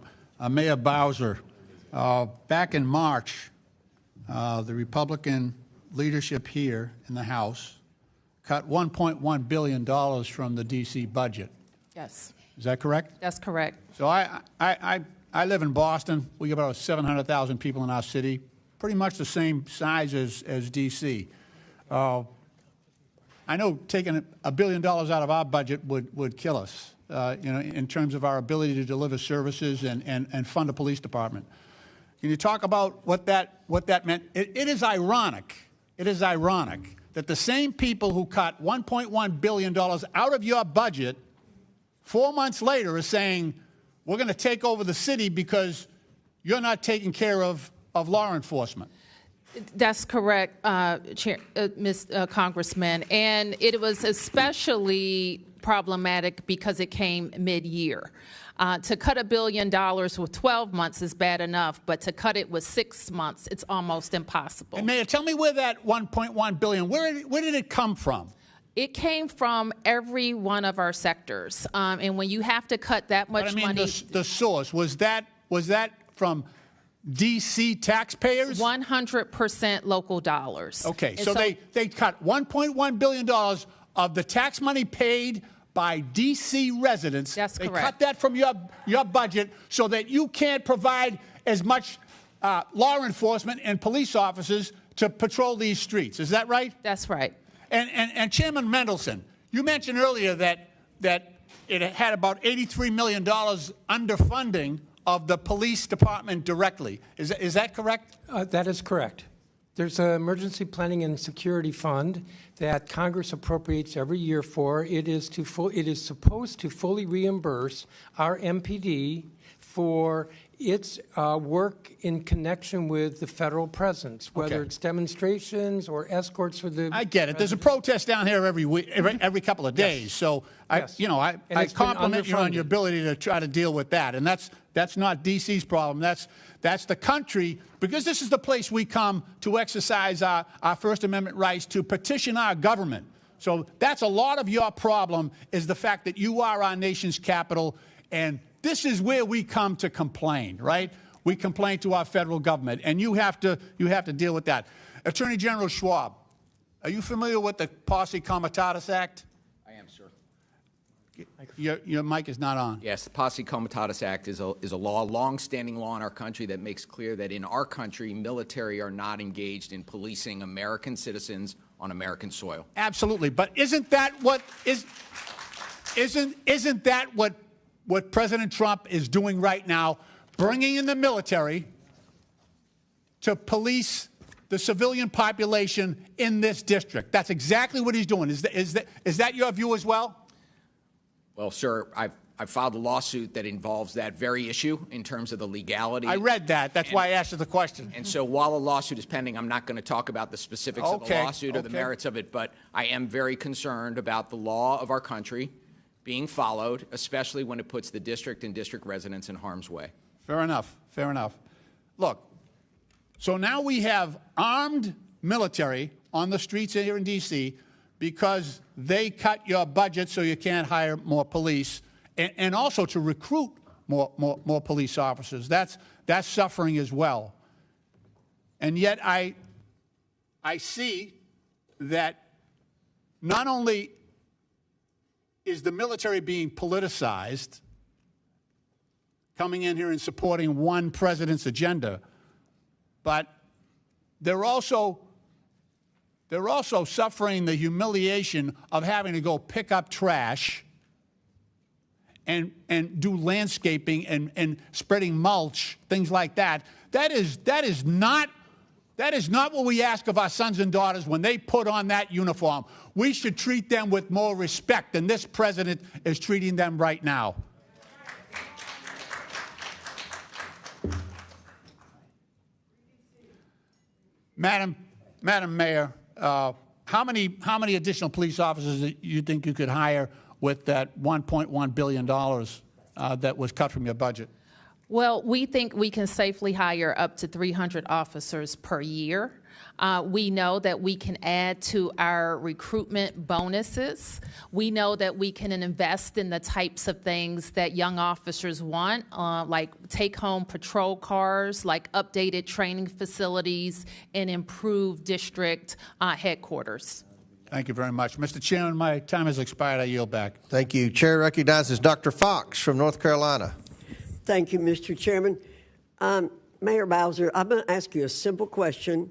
Mayor Bowser, back in March, the Republican leadership here in the House cut $1.1 billion from the D.C. budget. Yes. Is that correct? That's correct. So I live in Boston. We have about 700,000 people in our city, pretty much the same size as D.C. I know taking $1 billion out of our budget would kill us, in terms of our ability to deliver services and fund a police department. Can you talk about what that meant? It is ironic. It is ironic that the same people who cut $1.1 billion out of your budget 4 months later are saying, we're going to take over the city because you're not taking care of law enforcement. That's correct, Congressman. And it was especially problematic because it came mid-year. To cut $1 billion with 12 months is bad enough, but to cut it with 6 months, it's almost impossible. And Mayor, tell me where that $1.1 billion, where did it come from? It came from every one of our sectors. And when you have to cut that much money... the source, was that from D.C. taxpayers? 100% local dollars. Okay, so they cut $1.1 billion of the tax money paid by D.C. residents. That's correct. They cut that from your budget so that you can't provide as much law enforcement and police officers to patrol these streets. Is that right? That's right. And Chairman Mendelson, you mentioned earlier that it had about $83 million underfunding of the police department directly. Is that correct? That is correct. There's an emergency planning and security fund that Congress appropriates every year for. It is supposed to fully reimburse our MPD for It's work in connection with the federal presence, whether Okay. it's demonstrations or escorts for the. I get it. There's a protest down here every week, every couple of days. So Yes. I And it's been compliment you on your underfunded. ability to try to deal with that. And that's not DC's problem. That's the country, because this is the place we come to exercise our First Amendment rights, to petition our government. So that's a lot of your problem, is the fact that you are our nation's capital, and this is where we come to complain, right? We complain to our federal government, and you have to deal with that. Attorney General Schwab, are you familiar with the Posse Comitatus Act? I am, sir. Your mic is not on. Yes, the Posse Comitatus Act is a law, long-standing law in our country, that makes clear that in our country, military are not engaged in policing American citizens on American soil. Absolutely, but isn't that what President Trump is doing right now, bringing in the military to police the civilian population in this district? That's exactly what he's doing. Is that your view as well? Well, sir, I've filed a lawsuit that involves that very issue in terms of the legality. I read that. That's why I asked you the question. And so while a lawsuit is pending, I'm not going to talk about the specifics of the lawsuit or the merits of it, but I am very concerned about the law of our country being followed, especially when it puts the district and district residents in harm's way. Fair enough. Fair enough. Look, so now we have armed military on the streets here in D.C. because they cut your budget so you can't hire more police, and also to recruit more police officers. That's suffering as well. And yet I see that not only is the military being politicized, coming in here and supporting one president's agenda, but they're also suffering the humiliation of having to go pick up trash and do landscaping and spreading mulch, things like that. That is not what we ask of our sons and daughters when they put on that uniform. We should treat them with more respect than this president is treating them right now. Madam Mayor, how many additional police officers do you think you could hire with that $1.1 billion that was cut from your budget? Well, we think we can safely hire up to 300 officers per year. We know that we can add to our recruitment bonuses. We know that we can invest in the types of things that young officers want, like take-home patrol cars, like updated training facilities, and improved district headquarters. Thank you very much. Mr. Chairman, my time has expired. I yield back. Thank you. Chair recognizes Dr. Fox from North Carolina. Thank you, Mr. Chairman. Mayor Bowser, I'm going to ask you a simple question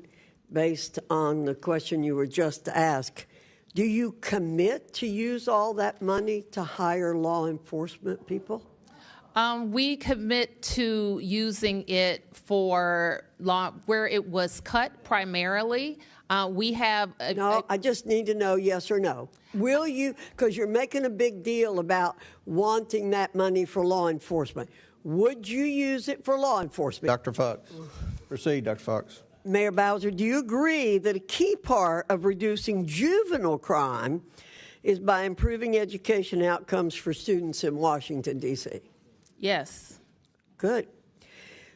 based on the question you were just asked. Do you commit to use all that money to hire law enforcement people? We commit to using it for law where it was cut primarily. We have I just need to know yes or no. Will you, because you're making a big deal about wanting that money for law enforcement. Would you use it for law enforcement? Dr. Fox. Proceed, Dr. Fox. Mayor Bowser, do you agree that a key part of reducing juvenile crime is by improving education outcomes for students in Washington, D.C.? Yes. Good.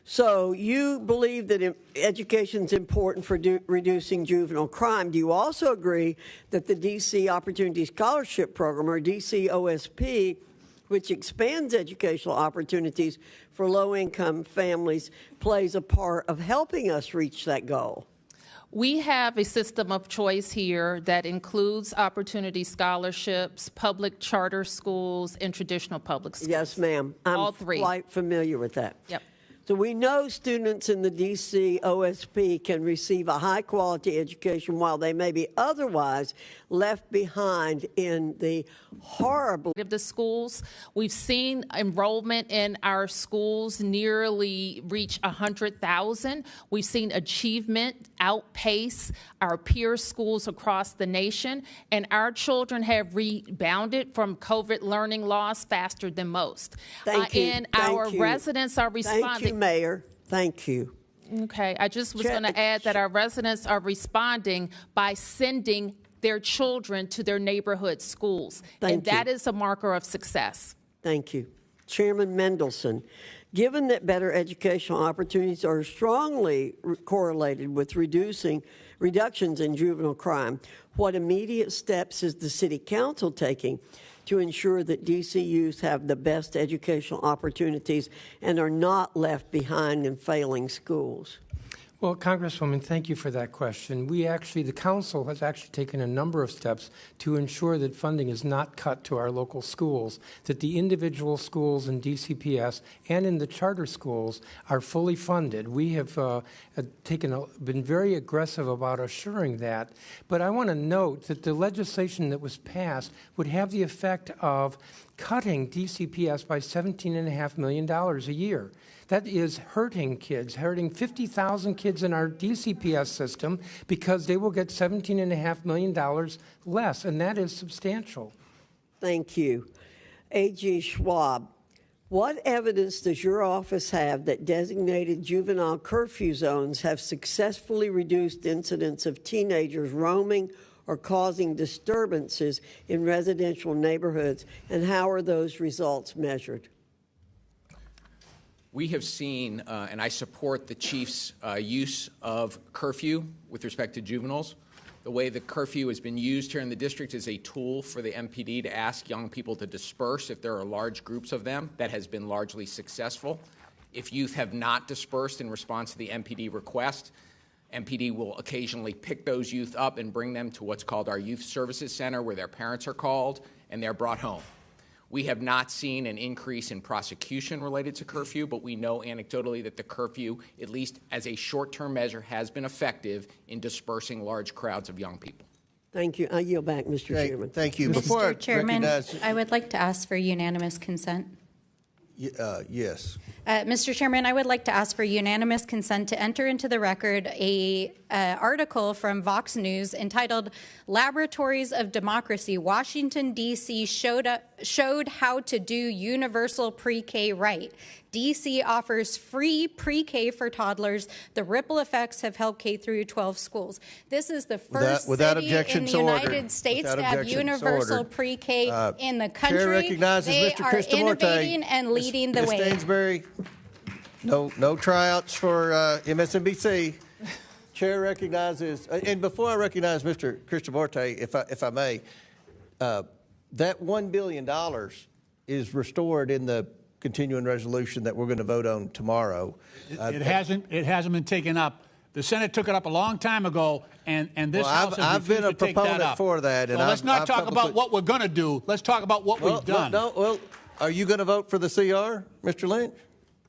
So you believe that education is important for reducing juvenile crime. Do you also agree that the D.C. Opportunity Scholarship Program, or D.C. OSP, which expands educational opportunities for low-income families, plays a part of helping us reach that goal? We have a system of choice here that includes opportunity scholarships, public charter schools, and traditional public schools. Yes, ma'am. I'm quite familiar with that. Yep. So we know students in the D.C. OSP can receive a high-quality education while they may be otherwise left behind in the horrible of the schools. We've seen enrollment in our schools nearly reach 100,000. We've seen achievement outpace our peer schools across the nation, and our children have rebounded from COVID learning loss faster than most. Thank you. And our residents are responding. you, Mayor. Thank you. Okay, I just was going to add that our residents are responding by sending their children to their neighborhood schools. And that is a marker of success. Thank you. Chairman Mendelson, given that better educational opportunities are strongly correlated with reductions in juvenile crime, what immediate steps is the City Council taking to ensure that D.C. youth have the best educational opportunities and are not left behind in failing schools? Well, Congresswoman, thank you for that question. The council has actually taken a number of steps to ensure that funding is not cut to our local schools, that the individual schools in DCPS and in the charter schools are fully funded. We have been very aggressive about assuring that. But I want to note that the legislation that was passed would have the effect of cutting DCPS by $17.5 million a year. That is hurting kids, hurting 50,000 kids in our DCPS system because they will get $17.5 million less, and that is substantial. Thank you. A.G. Schwab, what evidence does your office have that designated juvenile curfew zones have successfully reduced incidents of teenagers roaming or causing disturbances in residential neighborhoods, and how are those results measured? We have seen, and I support the chief's use of curfew with respect to juveniles. The way the curfew has been used here in the district is a tool for the MPD to ask young people to disperse if there are large groups of them. That has been largely successful. If youth have not dispersed in response to the MPD request, MPD will occasionally pick those youth up and bring them to what's called our Youth Services Center, where their parents are called and they're brought home. We have not seen an increase in prosecution related to curfew, but we know anecdotally that the curfew, at least as a short-term measure, has been effective in dispersing large crowds of young people. Thank you. I yield back, Mr. Chairman. Thank you. Mr. Chairman, I would like to ask for unanimous consent. Yes. Mr. Chairman, I would like to ask for unanimous consent to enter into the record a article from Vox News entitled "Laboratories of Democracy: Washington, D.C. showed how to do universal pre-K right. D.C. offers free pre-K for toddlers. The ripple effects have helped K through 12 schools." This is the first city in the United States to have universal pre-K in the country. Chair recognizes they Mr. are Christomorte. innovating and leading the Ms. way. Stansbury, no tryouts for MSNBC. Chair recognizes, and before I recognize Mr. Christomorte, if I may, that $1 billion is restored in the continuing resolution that we're going to vote on tomorrow. It hasn't been taken up. The Senate took it up a long time ago, and this House has I've been a refused to take that proponent up. for that. And so let's not talk about what we're going to do. Let's talk about what we've done. Are you going to vote for the CR, Mr. Lynch?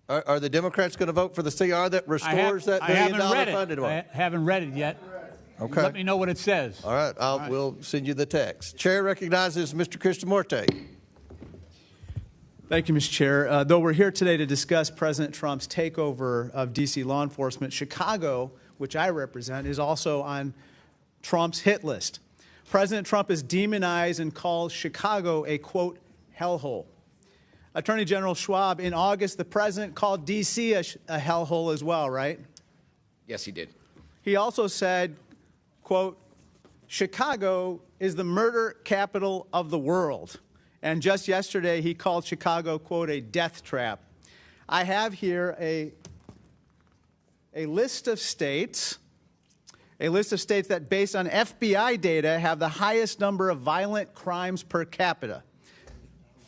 Are the Democrats going to vote for the CR that restores that $1 billion funded one? I haven't read it yet. Okay. Let me know what it says. All right. We'll send you the text. Chair recognizes Mr. Christomorte. Thank you, Mr. Chair. Though we're here today to discuss President Trump's takeover of D.C. law enforcement, Chicago, which I represent, is also on Trump's hit list. President Trump has demonized and called Chicago a, quote, hellhole. Attorney General Schwab, in August, the president called D.C. a hellhole as well, right? Yes, he did. He also said, quote, Chicago is the murder capital of the world. And just yesterday, he called Chicago, quote, a death trap. I have here a list of states that, based on FBI data, have the highest number of violent crimes per capita.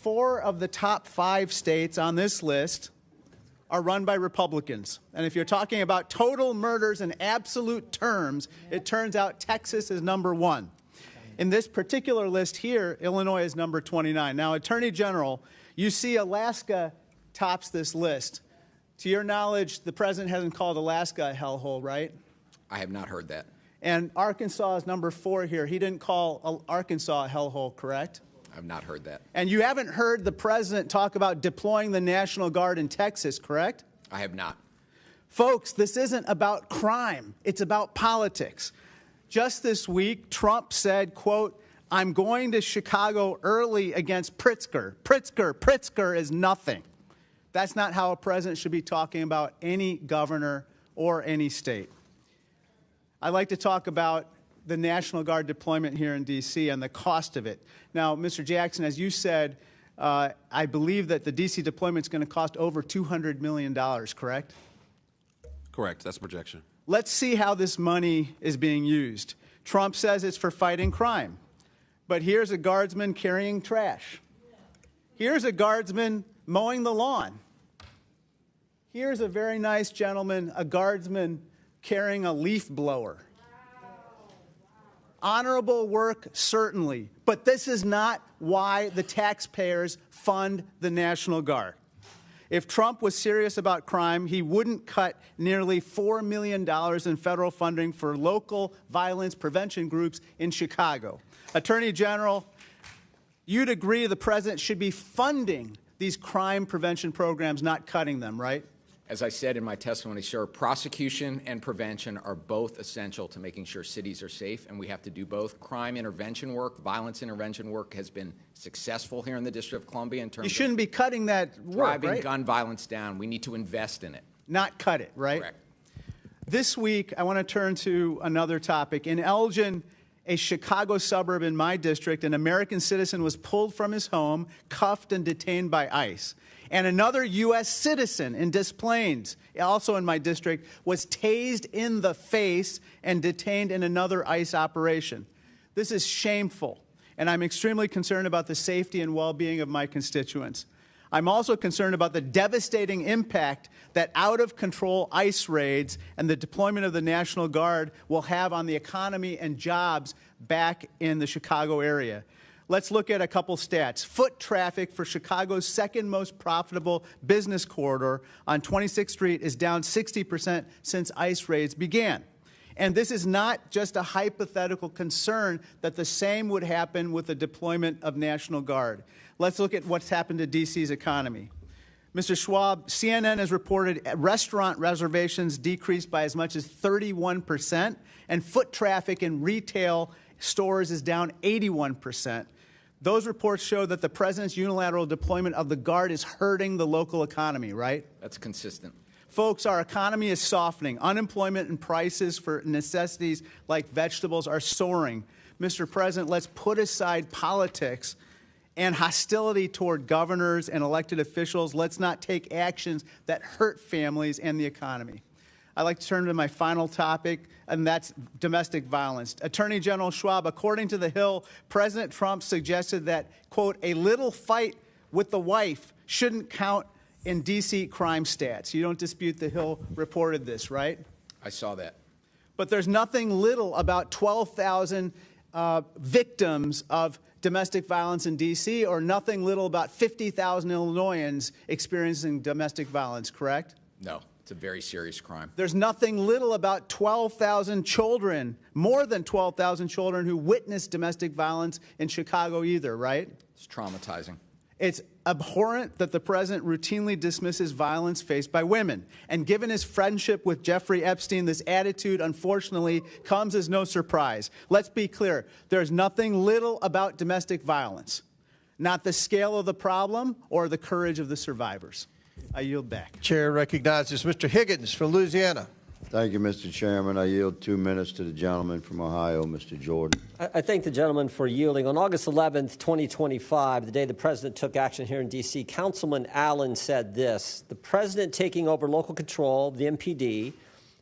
4 of the top 5 states on this list are run by Republicans. And if you're talking about total murders in absolute terms, it turns out Texas is number 1. In this particular list here, Illinois is number 29. Now, Attorney General, you see Alaska tops this list. To your knowledge, the president hasn't called Alaska a hellhole, right? I have not heard that. And Arkansas is number 4 here. He didn't call Arkansas a hellhole, correct? I have not heard that. And you haven't heard the president talk about deploying the National Guard in Texas, correct? I have not. Folks, this isn't about crime. It's about politics. Just this week, Trump said, quote, I'm going to Chicago early against Pritzker. Pritzker is nothing. That's not how a president should be talking about any governor or any state. I'd like to talk about the National Guard deployment here in D.C. and the cost of it. Now, Mr. Jackson, as you said, I believe that the D.C. deployment is going to cost over $200 million, correct? Correct. That's projection. Let's see how this money is being used. Trump says it's for fighting crime. But here's a guardsman carrying trash. Here's a guardsman mowing the lawn. Here's a very nice gentleman, a guardsman carrying a leaf blower. Honorable work, certainly, but this is not why the taxpayers fund the National Guard. If Trump was serious about crime, he wouldn't cut nearly $4 million in federal funding for local violence prevention groups in Chicago. Attorney General, you'd agree the president should be funding these crime prevention programs, not cutting them, right? As I said in my testimony, sir, prosecution and prevention are both essential to making sure cities are safe, and we have to do both. Crime intervention work, violence intervention work has been successful here in the District of Columbia in terms You shouldn't be cutting that of work, driving right? gun violence down. We need to invest in it. Not cut it, right? Correct. This week, I want to turn to another topic. In Elgin, a Chicago suburb in my district, an American citizen was pulled from his home, cuffed, and detained by ICE. And another U.S. citizen in Des Plaines, also in my district, was tased in the face and detained in another ICE operation. This is shameful, and I'm extremely concerned about the safety and well-being of my constituents. I'm also concerned about the devastating impact that out-of-control ICE raids and the deployment of the National Guard will have on the economy and jobs back in the Chicago area. Let's look at a couple stats. Foot traffic for Chicago's second most profitable business corridor on 26th Street is down 60% since ICE raids began. And this is not just a hypothetical concern that the same would happen with the deployment of National Guard. Let's look at what's happened to D.C.'s economy. Mr. Schwab, CNN has reported restaurant reservations decreased by as much as 31%, and foot traffic in retail stores is down 81%. Those reports show that the president's unilateral deployment of the Guard is hurting the local economy, right? That's consistent. Folks, our economy is softening. Unemployment and prices for necessities like vegetables are soaring. Mr. President, let's put aside politics and hostility toward governors and elected officials. Let's not take actions that hurt families and the economy. I'd like to turn to my final topic, and that's domestic violence. Attorney General Schwab, according to The Hill, President Trump suggested that, quote, a little fight with the wife shouldn't count in D.C. crime stats. You don't dispute The Hill reported this, right? I saw that. But there's nothing little about 12,000 victims of domestic violence in D.C. or nothing little about 50,000 Illinoisans experiencing domestic violence, correct? No. It's a very serious crime. There's nothing little about 12,000 children, more than 12,000 children who witnessed domestic violence in Chicago either, right? It's traumatizing. It's abhorrent that the president routinely dismisses violence faced by women. And given his friendship with Jeffrey Epstein, this attitude, unfortunately, comes as no surprise. Let's be clear. There's nothing little about domestic violence, not the scale of the problem or the courage of the survivors. I yield back. Chair recognizes Mr. Higgins from Louisiana. Thank you, Mr. Chairman. I yield 2 minutes to the gentleman from Ohio, Mr. Jordan. I thank the gentleman for yielding. On August 11th, 2025, the day the president took action here in D.C., Councilman Allen said this: the president taking over local control, the MPD,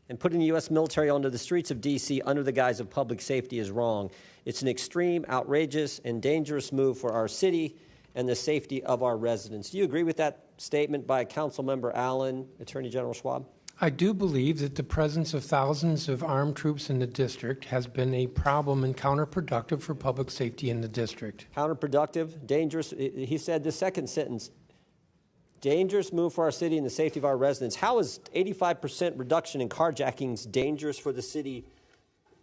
and putting the U.S. military onto the streets of D.C. under the guise of public safety is wrong. It's an extreme, outrageous, and dangerous move for our city and the safety of our residents. Do you agree with that statement by Councilmember Allen, Attorney General Schwab? I do believe that the presence of thousands of armed troops in the district has been a problem and counterproductive for public safety in the district. Counterproductive, dangerous. He said the second sentence, dangerous move for our city and the safety of our residents. How is 85% reduction in carjackings dangerous for the city?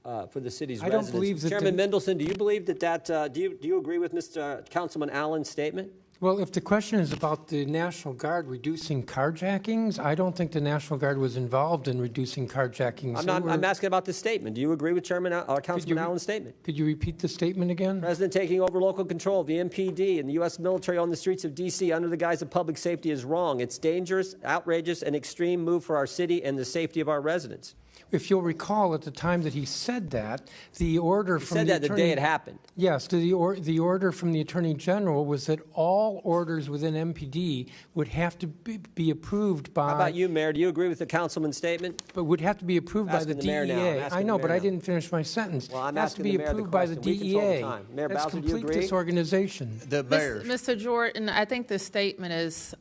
For the city's residents. Believe that Chairman Mendelson, do you believe that do you agree with Mr. Councilman Allen's statement? Well, if the question is about the National Guard reducing carjackings, I don't think the National Guard was involved in reducing carjackings. I'm asking about this statement. Do you agree with Councilman Allen's statement? Could you repeat the statement again? President taking over local control of the MPD and the U.S. military on the streets of D.C. under the guise of public safety is wrong. It's dangerous, outrageous, and extreme move for our city and the safety of our residents. If you'll recall, at the time that he said that, the order from the attorney, the day it happened. Yes, the order from the Attorney General was that all orders within MPD would have to be approved by. How about you, Mayor? Do you agree with the councilman's statement? But would have to be approved by the DEA. I know, but I didn't finish my sentence. Well, I'm has to be approved by the DEA. Mayor That's Bowser, complete do you agree? disorganization. The mayor. Mr. Jordan, I think this statement is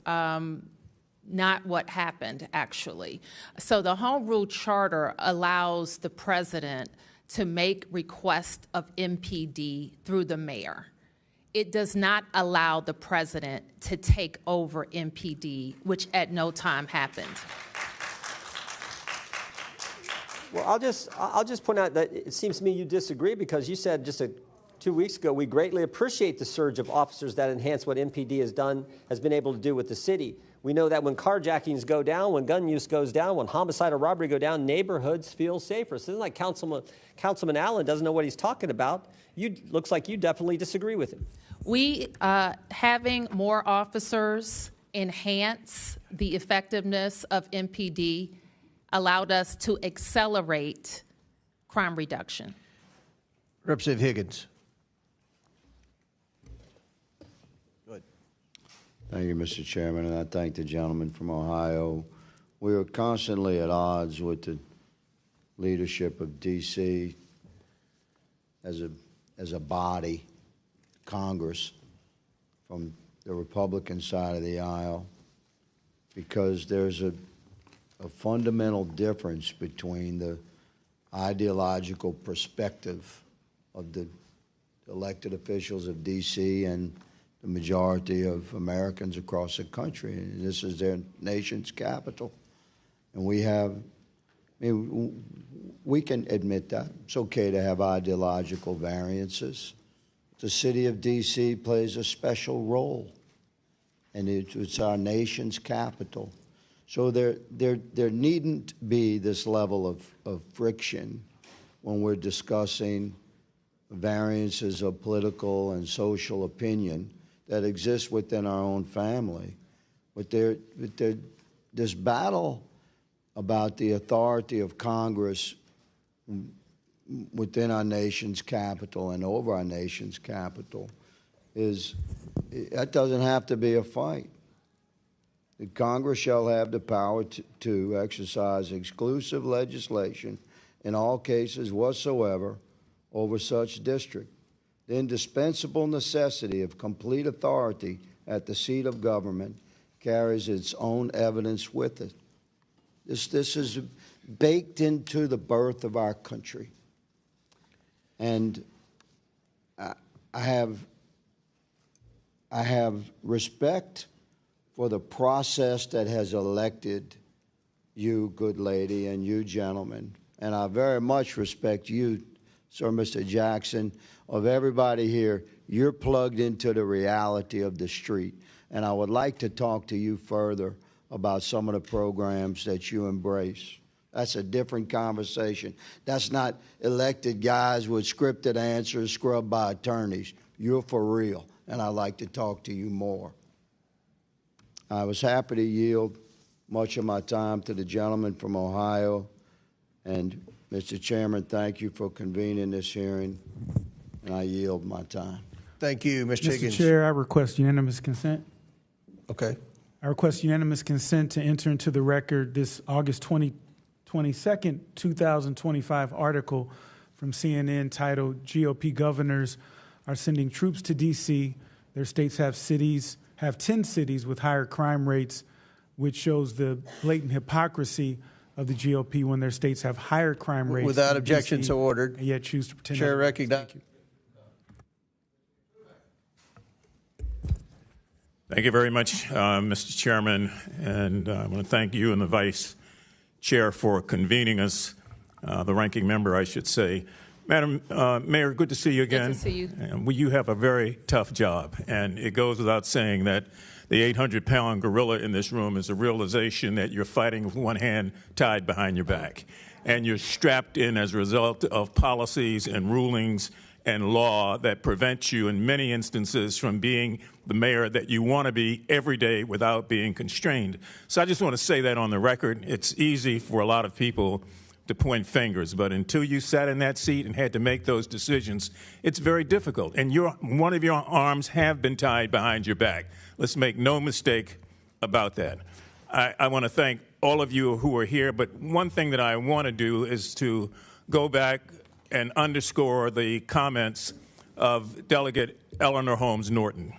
not what happened, actually. So the Home Rule Charter allows the president to make requests of MPD through the mayor. It does not allow the president to take over MPD, which at no time happened. Well, I'll just point out that it seems to me you disagree, because you said just 2 weeks ago, we greatly appreciate the surge of officers that enhance what MPD has been able to do with the city. We know that when carjackings go down, when gun use goes down, when homicide or robbery go down, neighborhoods feel safer. So it's like Councilman Allen doesn't know what he's talking about. Looks like you definitely disagree with him. We, having more officers enhance the effectiveness of MPD allowed us to accelerate crime reduction. Representative Higgins. Thank you, Mr. Chairman, and I thank the gentleman from Ohio. We are constantly at odds with the leadership of D.C. as a body, Congress, from the Republican side of the aisle, because there's a fundamental difference between the ideological perspective of the elected officials of D.C. and the majority of Americans across the country. And this is their nation's capital. And we can admit that. It's okay to have ideological variances. The city of D.C. plays a special role, and it's our nation's capital. So there needn't be this level of friction when we're discussing variances of political and social opinion that exist within our own family. But this battle about the authority of Congress within our nation's capital and over our nation's capital that doesn't have to be a fight. The Congress shall have the power to exercise exclusive legislation in all cases whatsoever over such district. The indispensable necessity of complete authority at the seat of government carries its own evidence with it. This is baked into the birth of our country. And I have respect for the process that has elected you, good lady, and you, gentlemen. And I very much respect you, Sir Mr. Jackson. Of everybody here, you're plugged into the reality of the street. And I would like to talk to you further about some of the programs that you embrace. That's a different conversation. That's not elected guys with scripted answers scrubbed by attorneys. You're for real, and I'd like to talk to you more. I was happy to yield much of my time to the gentleman from Ohio. And, Mr. Chairman, thank you for convening this hearing, and I yield my time. Thank you, Mr. Higgins. Mr. Chair, I request unanimous consent. Okay. I request unanimous consent to enter into the record this August 22nd, 2025 article from CNN titled "GOP Governors Are Sending Troops to D.C. Their states have 10 cities with higher crime rates," which shows the blatant hypocrisy of the GOP when their states have higher crime rates. Without objection, so ordered. And yet choose to pretend. Chair recognizes. Thank you very much, Mr. Chairman, and I want to thank you and the Vice Chair for convening us, the ranking member, I should say. Madam Mayor, good to see you again. Good to see you. Well, you have a very tough job, and it goes without saying that the 800-pound gorilla in this room is the realization that you're fighting with one hand tied behind your back, and you're strapped in as a result of policies and rulings and law that prevent you in many instances from being the mayor that you want to be every day without being constrained. So I just want to say that on the record. It's easy for a lot of people to point fingers, but until you sat in that seat and had to make those decisions, it's very difficult. And one of your arms have been tied behind your back. Let's make no mistake about that. I want to thank all of you who are here, but one thing that I want to do is to go back and underscore the comments of Delegate Eleanor Holmes Norton.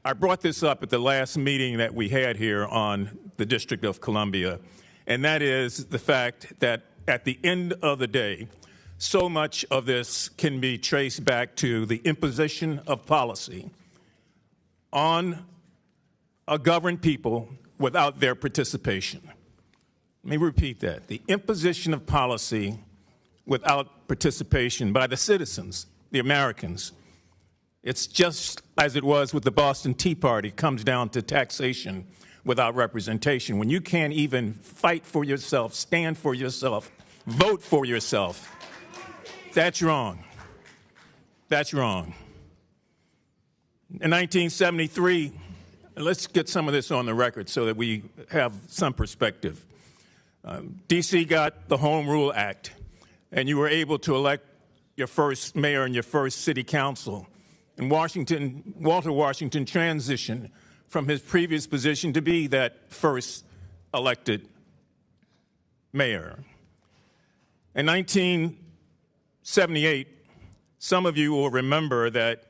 I brought this up at the last meeting that we had here on the District of Columbia, and that is the fact that at the end of the day, so much of this can be traced back to the imposition of policy on a governed people without their participation. Let me repeat that. The imposition of policy without participation by the citizens, the Americans. It's just as it was with the Boston Tea Party, comes down to taxation without representation. When you can't even fight for yourself, stand for yourself, vote for yourself, that's wrong. That's wrong. In 1973, let's get some of this on the record so that we have some perspective. D.C. got the Home Rule Act, and you were able to elect your first mayor and your first city council. And Walter Washington transitioned from his previous position to be that first elected mayor. In 1978, some of you will remember that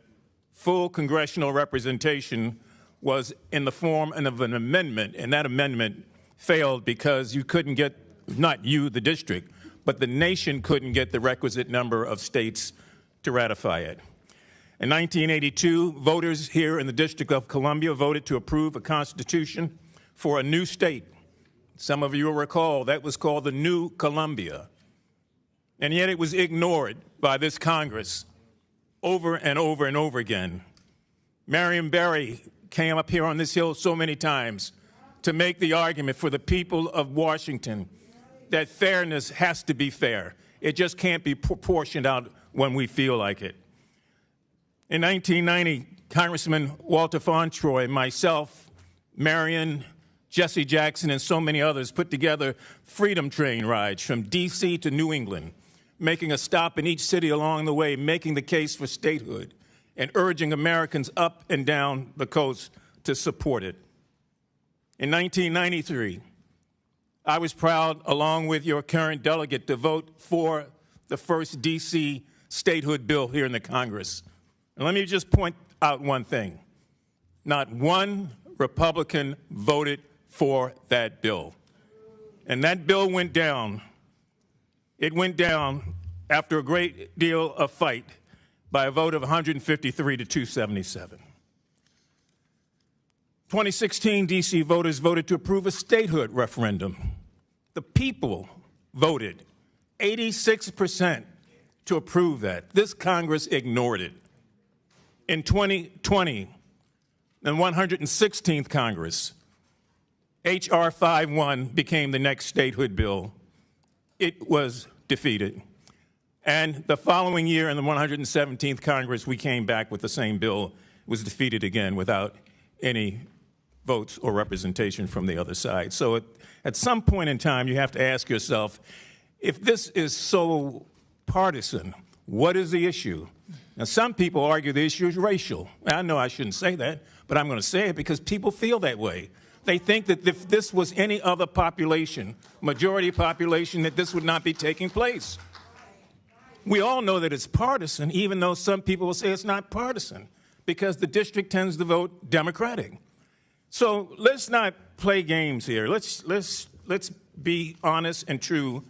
full congressional representation was in the form of an amendment, and that amendment failed because you couldn't get, not you, the district, but the nation couldn't get the requisite number of states to ratify it. In 1982, voters here in the District of Columbia voted to approve a constitution for a new state. Some of you will recall that was called the New Columbia. And yet it was ignored by this Congress over and over and over again. Marion Barry came up here on this hill so many times to make the argument for the people of Washington that fairness has to be fair. It just can't be proportioned out when we feel like it. In 1990, Congressman Walter Fauntroy, myself, Marion, Jesse Jackson, and so many others put together freedom train rides from D.C. to New England, making a stop in each city along the way, making the case for statehood, and urging Americans up and down the coast to support it. In 1993, I was proud, along with your current delegate, to vote for the first D.C. statehood bill here in the Congress. And let me just point out one thing. Not one Republican voted for that bill. And that bill went down. It went down after a great deal of fight by a vote of 153 to 277. 2016, D.C. voters voted to approve a statehood referendum. The people voted 86% to approve that. This Congress ignored it. In 2020, the 116th Congress, H.R. 5-1 became the next statehood bill. It was defeated. And the following year, in the 117th Congress, we came back with the same bill. It was defeated again without any votes or representation from the other side. So at some point in time, you have to ask yourself, if this is so partisan, what is the issue? Now, some people argue the issue is racial. I know I shouldn't say that, but I'm going to say it because people feel that way. They think that if this was any other population, majority population, that this would not be taking place. We all know that it's partisan, even though some people will say it's not partisan, because the district tends to vote Democratic. So let's not play games here. Let's be honest and true.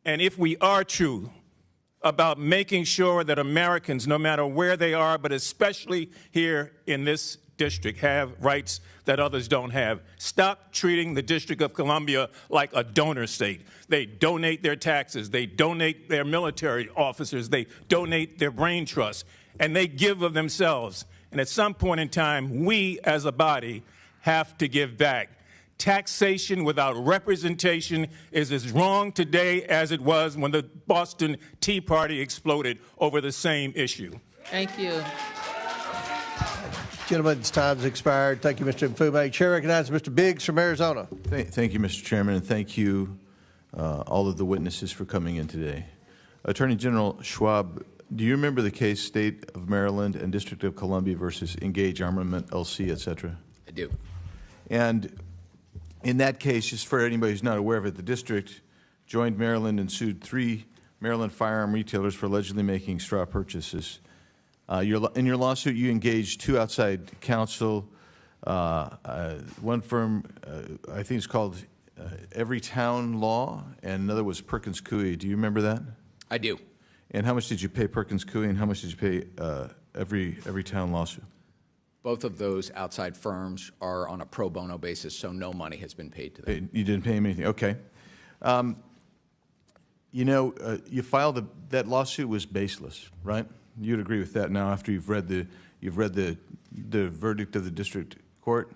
And if we are true about making sure that Americans, no matter where they are, but especially here in this district have rights that others don't have. Stop treating the District of Columbia like a donor state. They donate their taxes. They donate their military officers. They donate their brain trust. And they give of themselves. And at some point in time, we as a body have to give back. Taxation without representation is as wrong today as it was when the Boston Tea Party exploded over the same issue. Thank you. Gentlemen's time's expired. Thank you, Mr. Mfume. Chair recognizes Mr. Biggs from Arizona. Thank you, Mr. Chairman, and thank you, all of the witnesses, for coming in today. Attorney General Schwab, do you remember the case State of Maryland and District of Columbia versus Engage Armament, LC, et cetera? I do. And in that case, just for anybody who's not aware of it, the district joined Maryland and sued 3 Maryland firearm retailers for allegedly making straw purchases. In your lawsuit, you engaged 2 outside counsel, one firm, I think it's called Every Town Law, and another was Perkins Coie. Do you remember that? I do. And how much did you pay Perkins Coie, and how much did you pay Every Town lawsuit? Both of those outside firms are on a pro bono basis, so no money has been paid to them. You didn't pay him anything. Okay. You filed that lawsuit was baseless, right? You'd agree with that now after you've read the verdict of the district court,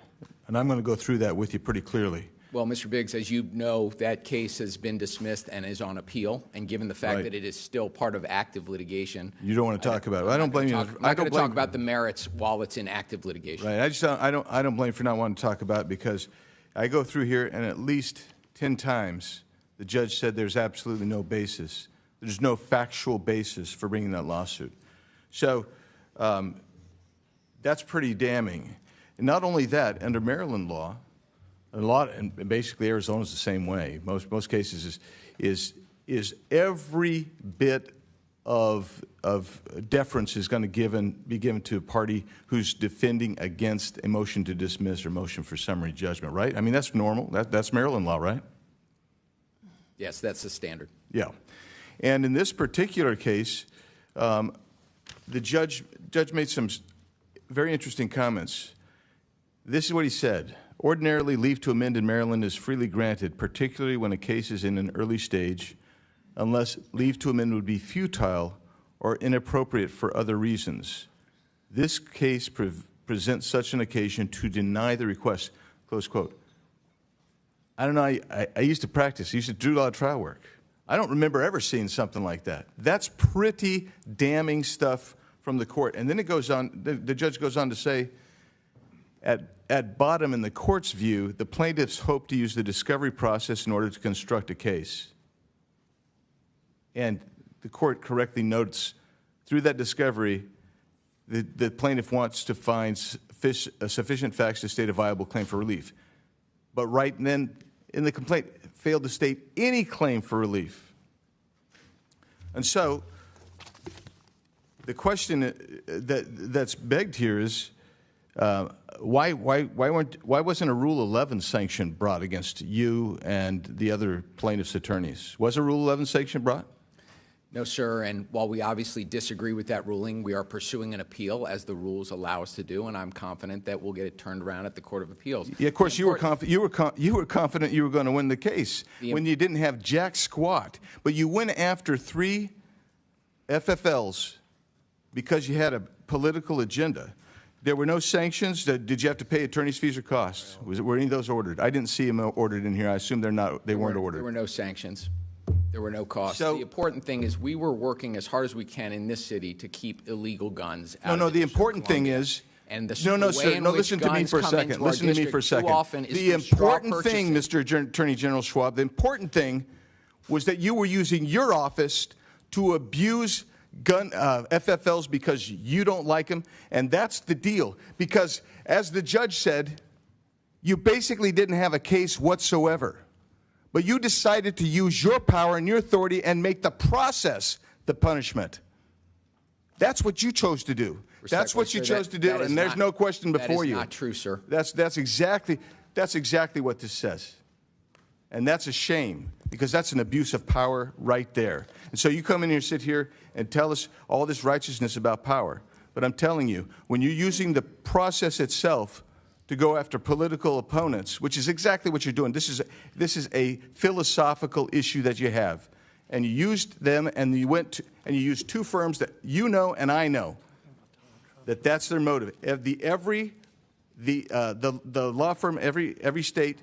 and I'm going to go through that with you pretty clearly. Well, Mr. Biggs, as you know, that case has been dismissed and is on appeal, and given the fact that it is still part of active litigation, you don't want to talk about it. I don't blame you. I'm not going to talk about the merits while it's in active litigation. Right. I don't blame you for not wanting to talk about it, because I go through here and at least 10 times the judge said there's absolutely no basis. There's no factual basis for bringing that lawsuit. So that's pretty damning. And not only that, under Maryland law, and basically Arizona's the same way. Most cases is every bit of deference is going to be given to a party who's defending against a motion to dismiss or motion for summary judgment, right? I mean, that's normal. That's Maryland law, right? Yes, that's the standard. Yeah. And in this particular case, the judge made some very interesting comments. This is what he said. Ordinarily, leave to amend in Maryland is freely granted, particularly when a case is in an early stage, unless leave to amend would be futile or inappropriate for other reasons. This case presents such an occasion to deny the request, close quote. I don't know, I used to practice. I used to do a lot of trial work. I don't remember ever seeing something like that. That's pretty damning stuff from the court. And then it goes on, the judge goes on to say, at bottom, in the court's view, the plaintiffs hope to use the discovery process in order to construct a case. And the court correctly notes, through that discovery, the plaintiff wants to find sufficient facts to state a viable claim for relief. But right then, in the complaint, failed to state any claim for relief. And so, the question that's begged here is, why wasn't a Rule 11 sanction brought against you and the other plaintiffs' attorneys? Was a Rule 11 sanction brought? No, sir. And while we obviously disagree with that ruling, we are pursuing an appeal as the rules allow us to do, and I'm confident that we'll get it turned around at the Court of Appeals. Yeah, of course, you were confident you were going to win the case when you didn't have jack squat, but you went after 3 FFLs because you had a political agenda. There were no sanctions. Did you have to pay attorney's fees or costs? Were any of those ordered? I didn't see them ordered in here. I assume they weren't ordered. There were no sanctions. There were no costs. So, the important thing is we were working as hard as we can in this city to keep illegal guns out. No, the important thing is. And sir. No, listen to me for a second. Listen to me for a second. The important thing, Mr. Attorney General Schwab, the important thing was that you were using your office to abuse gun FFLs because you don't like them, and that's the deal. Because as the judge said, you basically didn't have a case whatsoever. But you decided to use your power and your authority and make the process the punishment. That's what you chose to do. That's what you chose to do, and there's no question before you. That is not true, sir. That's exactly what this says. And that's a shame, because that's an abuse of power right there. And so you come in here, sit here, and tell us all this righteousness about power. But I'm telling you, when you're using the process itself to go after political opponents, which is exactly what you're doing. This is a philosophical issue that you have. And you used them, and you used two firms that you know and I know that that's their motive. The law firm, every state,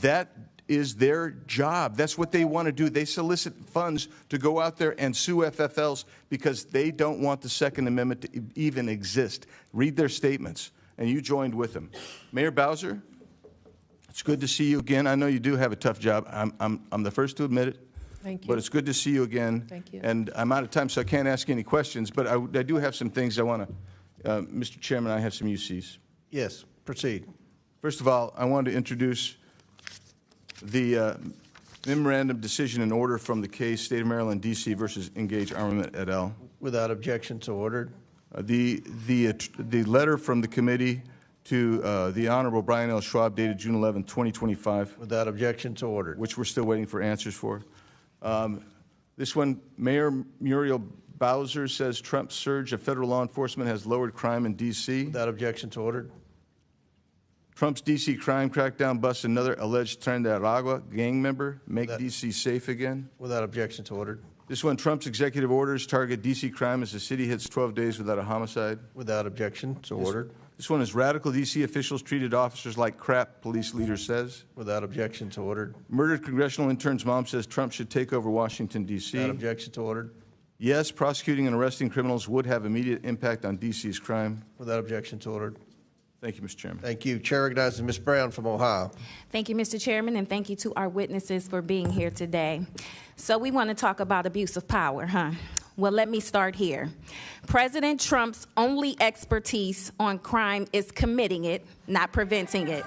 that is their job. That's what they want to do. They solicit funds to go out there and sue FFLs because they don't want the Second Amendment to even exist. Read their statements, and you joined with them. Mayor Bowser, it's good to see you again. I know you do have a tough job. I'm the first to admit it. Thank you. But it's good to see you again. Thank you. And I'm out of time, so I can't ask any questions. But I do have some things I want to, Mr. Chairman, I have some UCs. Yes, proceed. First of all, I wanted to introduce the memorandum decision and order from the case State of Maryland, D.C. versus Engage Armament et al. Without objection, so ordered. The letter from the committee to the Honorable Brian L. Schwab dated June 11, 2025. Without objection, so ordered. Which we're still waiting for answers for. This one, Mayor Muriel Bowser says Trump's surge of federal law enforcement has lowered crime in D.C. Without objection, so ordered. Trump's D.C. crime crackdown busts another alleged Tren de Aragua gang member. Make D.C. safe again. Without objection, so ordered. This one, Trump's executive orders target D.C. crime as the city hits 12 days without a homicide. Without objection, so ordered. This one is radical D.C. officials treated officers like crap, police leader says. Without objection, so ordered. Murdered congressional intern's mom says Trump should take over Washington, D.C. Without objection, so ordered. Yes, prosecuting and arresting criminals would have immediate impact on D.C.'s crime. Without objection, so ordered. Thank you, Mr. Chairman. Thank you. Chair recognizes Ms. Brown from Ohio. Thank you, Mr. Chairman, and thank you to our witnesses for being here today. So we want to talk about abuse of power, huh? Well, let me start here. President Trump's only expertise on crime is committing it, not preventing it,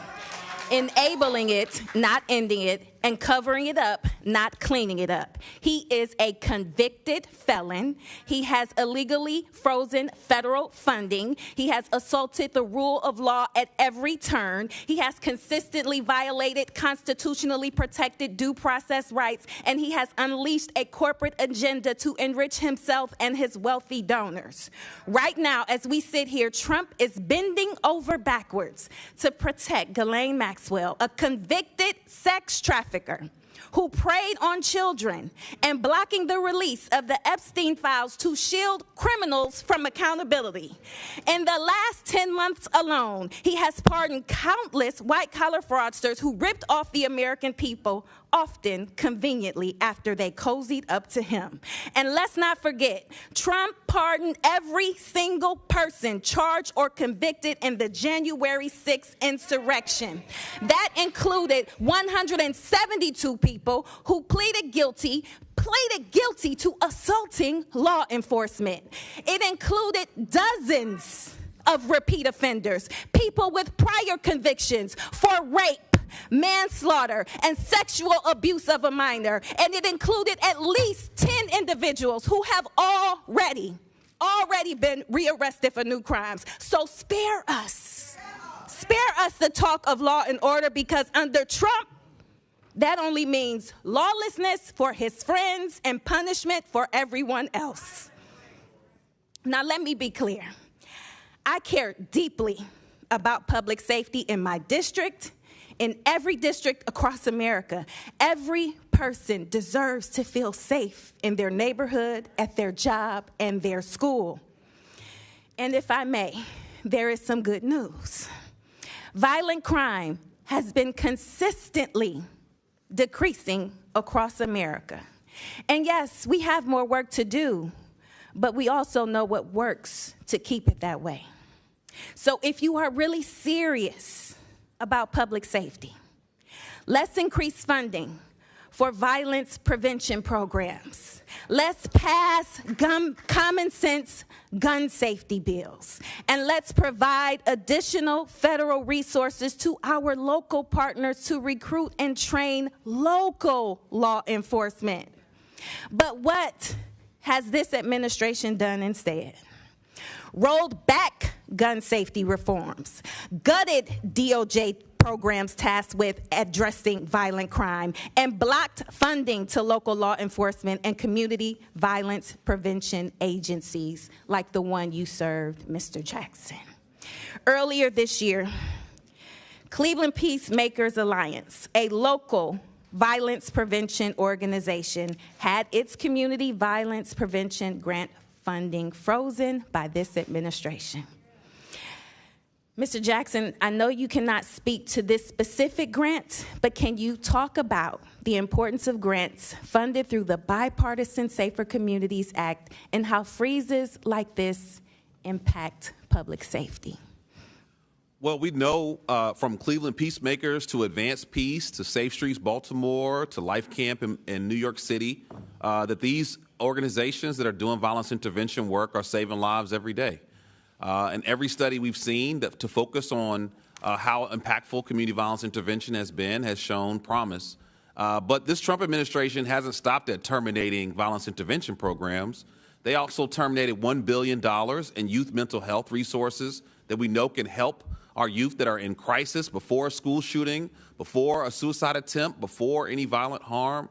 enabling it, not ending it, and covering it up, not cleaning it up. He is a convicted felon. He has illegally frozen federal funding. He has assaulted the rule of law at every turn. He has consistently violated constitutionally protected due process rights, and he has unleashed a corporate agenda to enrich himself and his wealthy donors. Right now, as we sit here, Trump is bending over backwards to protect Ghislaine Maxwell, a convicted sex trafficker who preyed on children, and blocking the release of the Epstein files to shield criminals from accountability. In the last 10 months alone, he has pardoned countless white-collar fraudsters who ripped off the American people, often conveniently after they cozied up to him. And let's not forget, Trump pardoned every single person charged or convicted in the January 6th insurrection. That included 172 people who pleaded guilty to assaulting law enforcement. It included dozens of repeat offenders, people with prior convictions for rape, manslaughter, and sexual abuse of a minor. And it included at least 10 individuals who have already been rearrested for new crimes. So spare us the talk of law and order, because under Trump, that only means lawlessness for his friends and punishment for everyone else. Now, let me be clear. I care deeply about public safety in my district, in every district across America. Every person deserves to feel safe in their neighborhood, at their job, and their school. And if I may, there is some good news. Violent crime has been consistently decreasing across America. And yes, we have more work to do, but we also know what works to keep it that way. So if you are really serious about public safety, let's increase funding for violence prevention programs. Let's pass common sense gun safety bills. And let's provide additional federal resources to our local partners to recruit and train local law enforcement. But what has this administration done instead? Rolled back gun safety reforms, gutted DOJ programs tasked with addressing violent crime and blocked funding to local law enforcement and community violence prevention agencies like the one you served, Mr. Jackson. Earlier this year, Cleveland Peacemakers Alliance, a local violence prevention organization, had its community violence prevention grant funding frozen by this administration. Mr. Jackson, I know you cannot speak to this specific grant, but can you talk about the importance of grants funded through the Bipartisan Safer Communities Act and how freezes like this impact public safety? Well, we know from Cleveland Peacemakers to Advance Peace to Safe Streets Baltimore to Life Camp in New York City that these organizations that are doing violence intervention work are saving lives every day. And every study we've seen to focus on how impactful community violence intervention has been has shown promise. But this Trump administration hasn't stopped at terminating violence intervention programs. They also terminated $1 billion in youth mental health resources that we know can help our youth that are in crisis before a school shooting, before a suicide attempt, before any violent harm.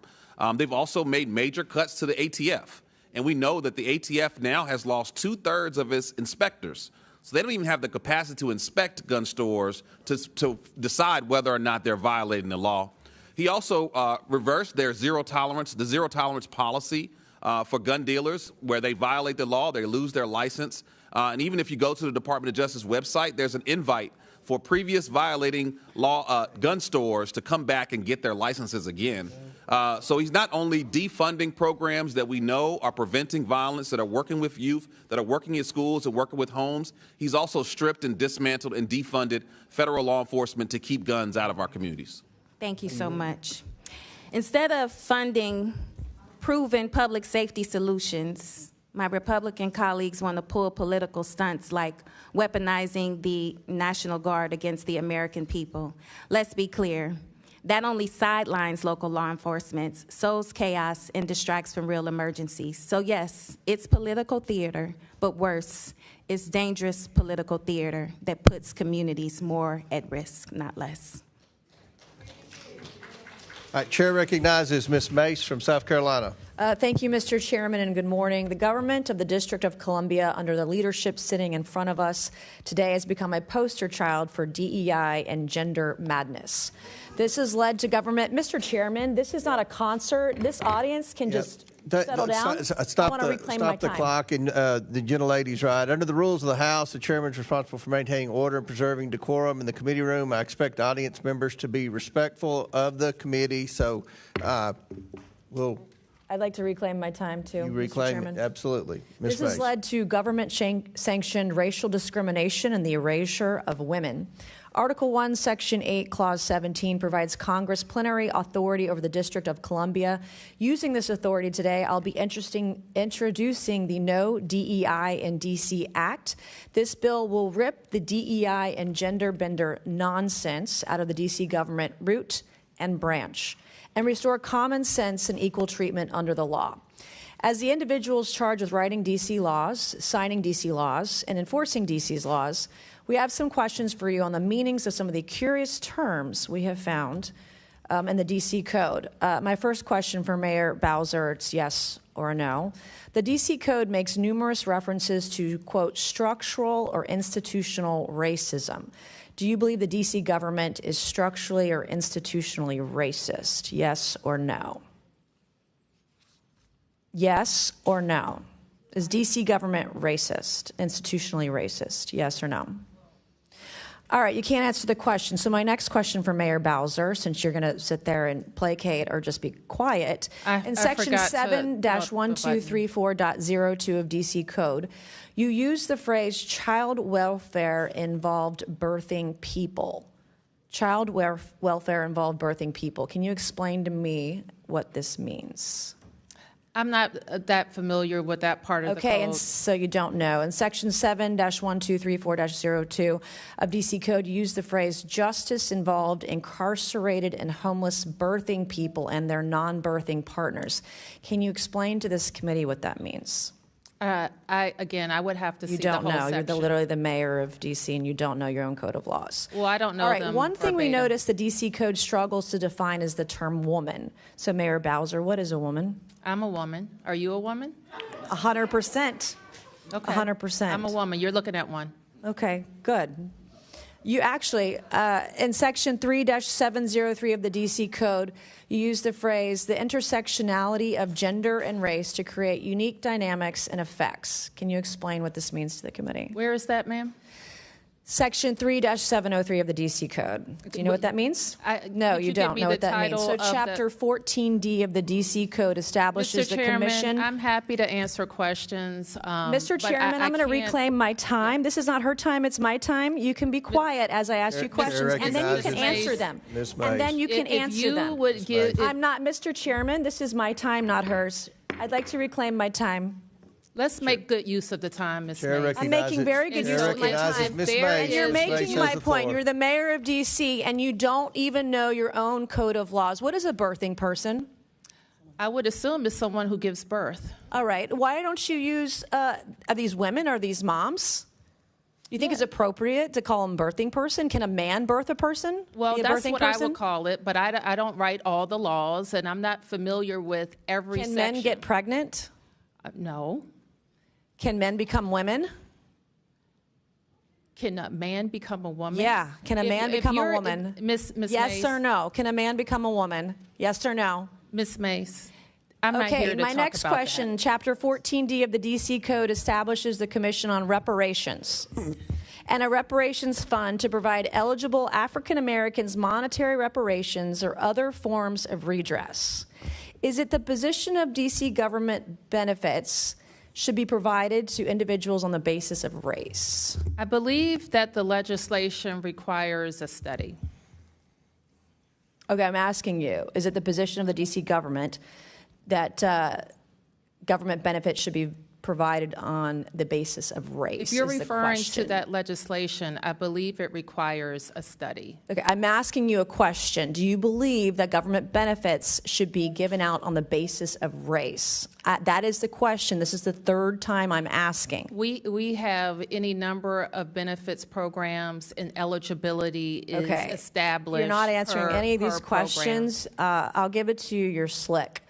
They've also made major cuts to the ATF. And we know that the ATF now has lost 2/3 of its inspectors. So they don't even have the capacity to inspect gun stores to decide whether or not they're violating the law. He also reversed their zero tolerance policy for gun dealers, where they violate the law, they lose their license. And even if you go to the Department of Justice website, there's an invite for previous violating law gun stores to come back and get their licenses again. So he's not only defunding programs that we know are preventing violence, that are working with youth, that are working in schools and working with homes, he's also stripped and dismantled and defunded federal law enforcement to keep guns out of our communities. Thank you so much. Instead of funding proven public safety solutions, my Republican colleagues want to pull political stunts like weaponizing the National Guard against the American people. Let's be clear. That only sidelines local law enforcement, sows chaos, and distracts from real emergencies. So yes, it's political theater, but worse, it's dangerous political theater that puts communities more at risk, not less. All right, Chair recognizes Ms. Mace from South Carolina. Thank you, Mr. Chairman, and good morning. The government of the District of Columbia, under the leadership sitting in front of us today, has become a poster child for DEI and gender madness. This has led to government. Mr. Chairman, this is not a concert. This audience can just settle down. I want to reclaim my time. Stop the clock, and the gentlelady's right. Under the rules of the House, the chairman is responsible for maintaining order and preserving decorum in the committee room. I expect audience members to be respectful of the committee, so I'd like to reclaim my time, too, You Mr. reclaim Chairman. it, absolutely. Ms. This has Mace. led to government-sanctioned racial discrimination and the erasure of women. Article 1, Section 8, Clause 17 provides Congress plenary authority over the District of Columbia. Using this authority today, I'll be introducing the No DEI in D.C. Act. This bill will rip the DEI and gender bender nonsense out of the D.C. government root and branch and restore common sense and equal treatment under the law. As the individuals charged with writing D.C. laws, signing D.C. laws, and enforcing D.C.'s laws, we have some questions for you on the meanings of some of the curious terms we have found in the D.C. Code. My first question for Mayor Bowser, it's yes or no. The D.C. Code makes numerous references to, quote, structural or institutional racism. Do you believe the D.C. government is structurally or institutionally racist? Yes or no? Yes or no? Is D.C. government racist, institutionally racist? Yes or no? All right, you can't answer the question. So my next question for Mayor Bowser, since you're going to sit there and placate or just be quiet, in Section 7-1234.02 of D.C. Code, you use the phrase child welfare involved birthing people. Child welfare involved birthing people. Can you explain to me what this means? I'm not that familiar with that part of the code. Okay, and so you don't know. In Section 7-1234-02 of D.C. Code, you use the phrase justice involved incarcerated and homeless birthing people and their non-birthing partners. Can you explain to this committee what that means? I would have to see You the don't whole know. section. You're literally the mayor of D.C. and you don't know your own code of laws. Well, I don't know All right, them one thing we verbatim. noticed the D.C. code struggles to define is the term woman. So, Mayor Bowser, what is a woman? I'm a woman. Are you a woman? 100%. Okay. 100%. I'm a woman. You're looking at one. Okay, good. You actually, in Section 3-703 of the D.C. Code, you use the phrase, the intersectionality of gender and race to create unique dynamics and effects. Can you explain what this means to the committee? Where is that, ma'am? Section 3-703 of the D.C. Code. Do you know what that means? No, could you you give don't me know the what that means. title So of the- Chapter 14D of the D.C. Code establishes Mr. the Chairman, commission. I'm happy to answer questions. Mr. Chairman, I'm going to reclaim my time. This is not her time, it's my time. You can be quiet as I ask you questions, and then you can answer them. Ms. And then you can If answer you them. would give- I'm not, Mr. Chairman, this is my time, not hers. I'd like to reclaim my time. Let's make good use of the time, Ms. Chair Mays. I'm making very good use of my time. Ms. There Mays. And you're is- Ms. Mays making has my the point. floor. You're the mayor of D.C., and you don't even know your own code of laws. What is a birthing person? I would assume it's someone who gives birth. All right. Why don't you use, are these women? Are these moms? You think it's appropriate to call them birthing person? Can a man birth a person? Well, Be a that's birthing what person? I would call it, but I don't write all the laws, and I'm not familiar with every Can section. men get pregnant? No. Can men become women? Can a man become a woman? Yeah. Can a man become a woman? Miss Yes Mays, or no? Can a man become a woman? Yes or no? Miss Mays, I'm not here Okay, to my talk next about question, Chapter 14D of the D.C. Code establishes the Commission on Reparations and a reparations fund to provide eligible African Americans monetary reparations or other forms of redress. Is it the position of D.C. government benefits should be provided to individuals on the basis of race? I believe that the legislation requires a study. Okay, I'm asking you, is it the position of the D.C. government that government benefits should be provided on the basis of race? If you're is the referring to question. that legislation, I believe it requires a study. Okay, I'm asking you a question. Do you believe that government benefits should be given out on the basis of race? That is the question. This is the third time I'm asking. We have any number of benefits programs, and eligibility is established. You're not answering any of these per program. questions. I'll give it to you. You're slick.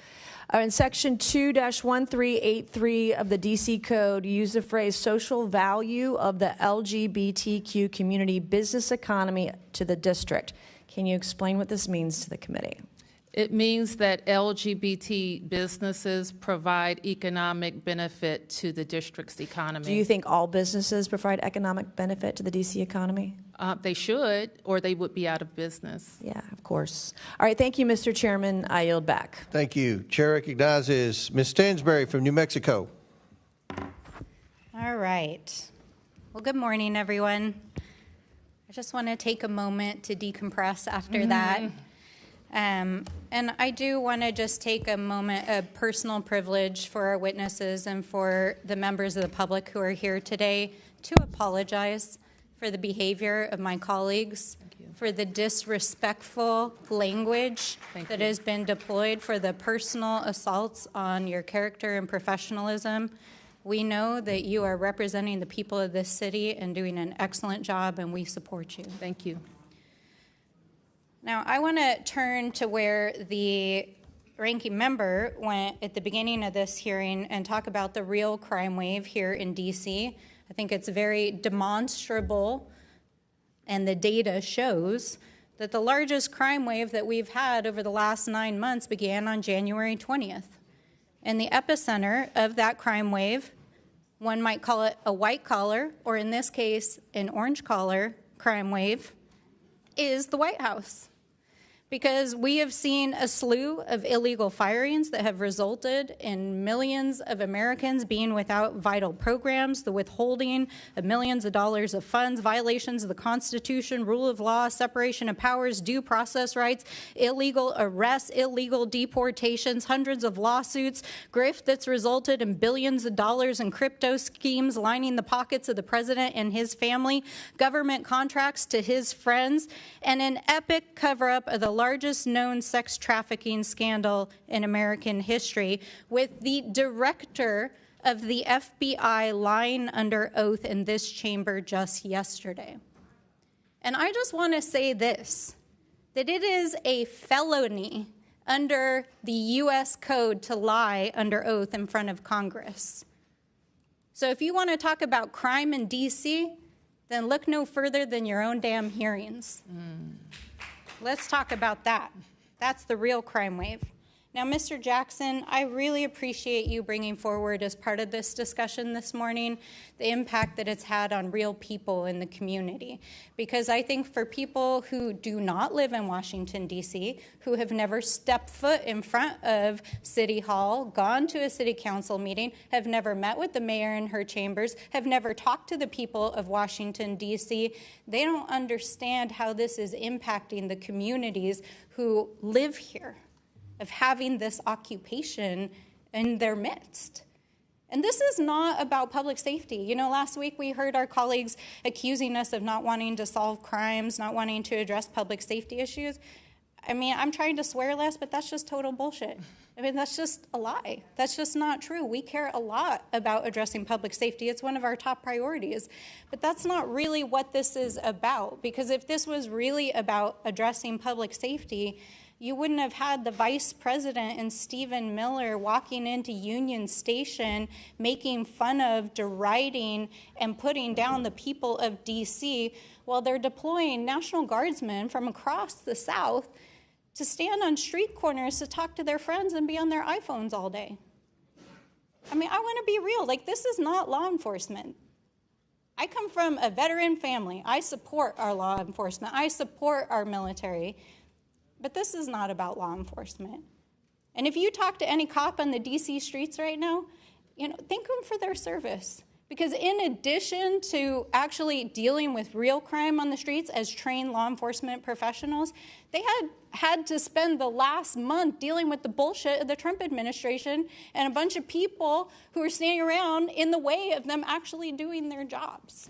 In Section 2-1383 of the D.C. Code, you use the phrase social value of the LGBTQ community business economy to the district. Can you explain what this means to the committee? It means that LGBT businesses provide economic benefit to the district's economy. Do you think all businesses provide economic benefit to the D.C. economy? They should, or they would be out of business. Yeah, of course. All right, thank you, Mr. Chairman. I yield back. Thank you. Chair recognizes Ms. Stansberry from New Mexico. All right. Well, good morning, everyone. I just want to take a moment to decompress after that. And I do want to just take a moment of personal privilege for our witnesses and for the members of the public who are here today to apologize for the behavior of my colleagues, for the disrespectful language that has been deployed, for the personal assaults on your character and professionalism. We know that you are representing the people of this city and doing an excellent job, and we support you. Thank you. Now, I want to turn to where the ranking member went at the beginning of this hearing and talk about the real crime wave here in D.C. I think it's very demonstrable, and the data shows that the largest crime wave that we've had over the last 9 months began on January 20th. And the epicenter of that crime wave, one might call it a white collar, or in this case, an orange collar crime wave, is the White House. Because we have seen a slew of illegal firings that have resulted in millions of Americans being without vital programs, the withholding of millions of dollars of funds, violations of the Constitution, rule of law, separation of powers, due process rights, illegal arrests, illegal deportations, hundreds of lawsuits, grift that's resulted in billions of dollars in crypto schemes lining the pockets of the president and his family, government contracts to his friends, and an epic cover-up of the largest known sex trafficking scandal in American history, with the director of the FBI lying under oath in this chamber just yesterday. And I just want to say this, that it is a felony under the U.S. Code to lie under oath in front of Congress. So if you want to talk about crime in D.C., then look no further than your own damn hearings. Let's talk about that. That's the real crime wave. Now, Mr. Jackson, I really appreciate you bringing forward as part of this discussion this morning the impact that it's had on real people in the community. Because I think for people who do not live in Washington, D.C., who have never stepped foot in front of City Hall, gone to a city council meeting, have never met with the mayor in her chambers, have never talked to the people of Washington, D.C., they don't understand how this is impacting the communities who live here, of having this occupation in their midst. And this is not about public safety. You know, last week we heard our colleagues accusing us of not wanting to solve crimes, not wanting to address public safety issues. I mean, I'm trying to swear less, but that's just total bullshit. I mean, that's just a lie. That's just not true. We care a lot about addressing public safety. It's one of our top priorities. But that's not really what this is about, because if this was really about addressing public safety, you wouldn't have had the vice president and Stephen Miller walking into Union Station, making fun of, deriding, and putting down the people of D.C. while they're deploying National Guardsmen from across the South to stand on street corners to talk to their friends and be on their iPhones all day. I mean, I want to be real. Like, this is not law enforcement. I come from a veteran family. I support our law enforcement. I support our military. But this is not about law enforcement. And if you talk to any cop on the D.C. streets right now, you know, thank them for their service. Because in addition to actually dealing with real crime on the streets as trained law enforcement professionals, they had to spend the last month dealing with the bullshit of the Trump administration and a bunch of people who are standing around in the way of them actually doing their jobs.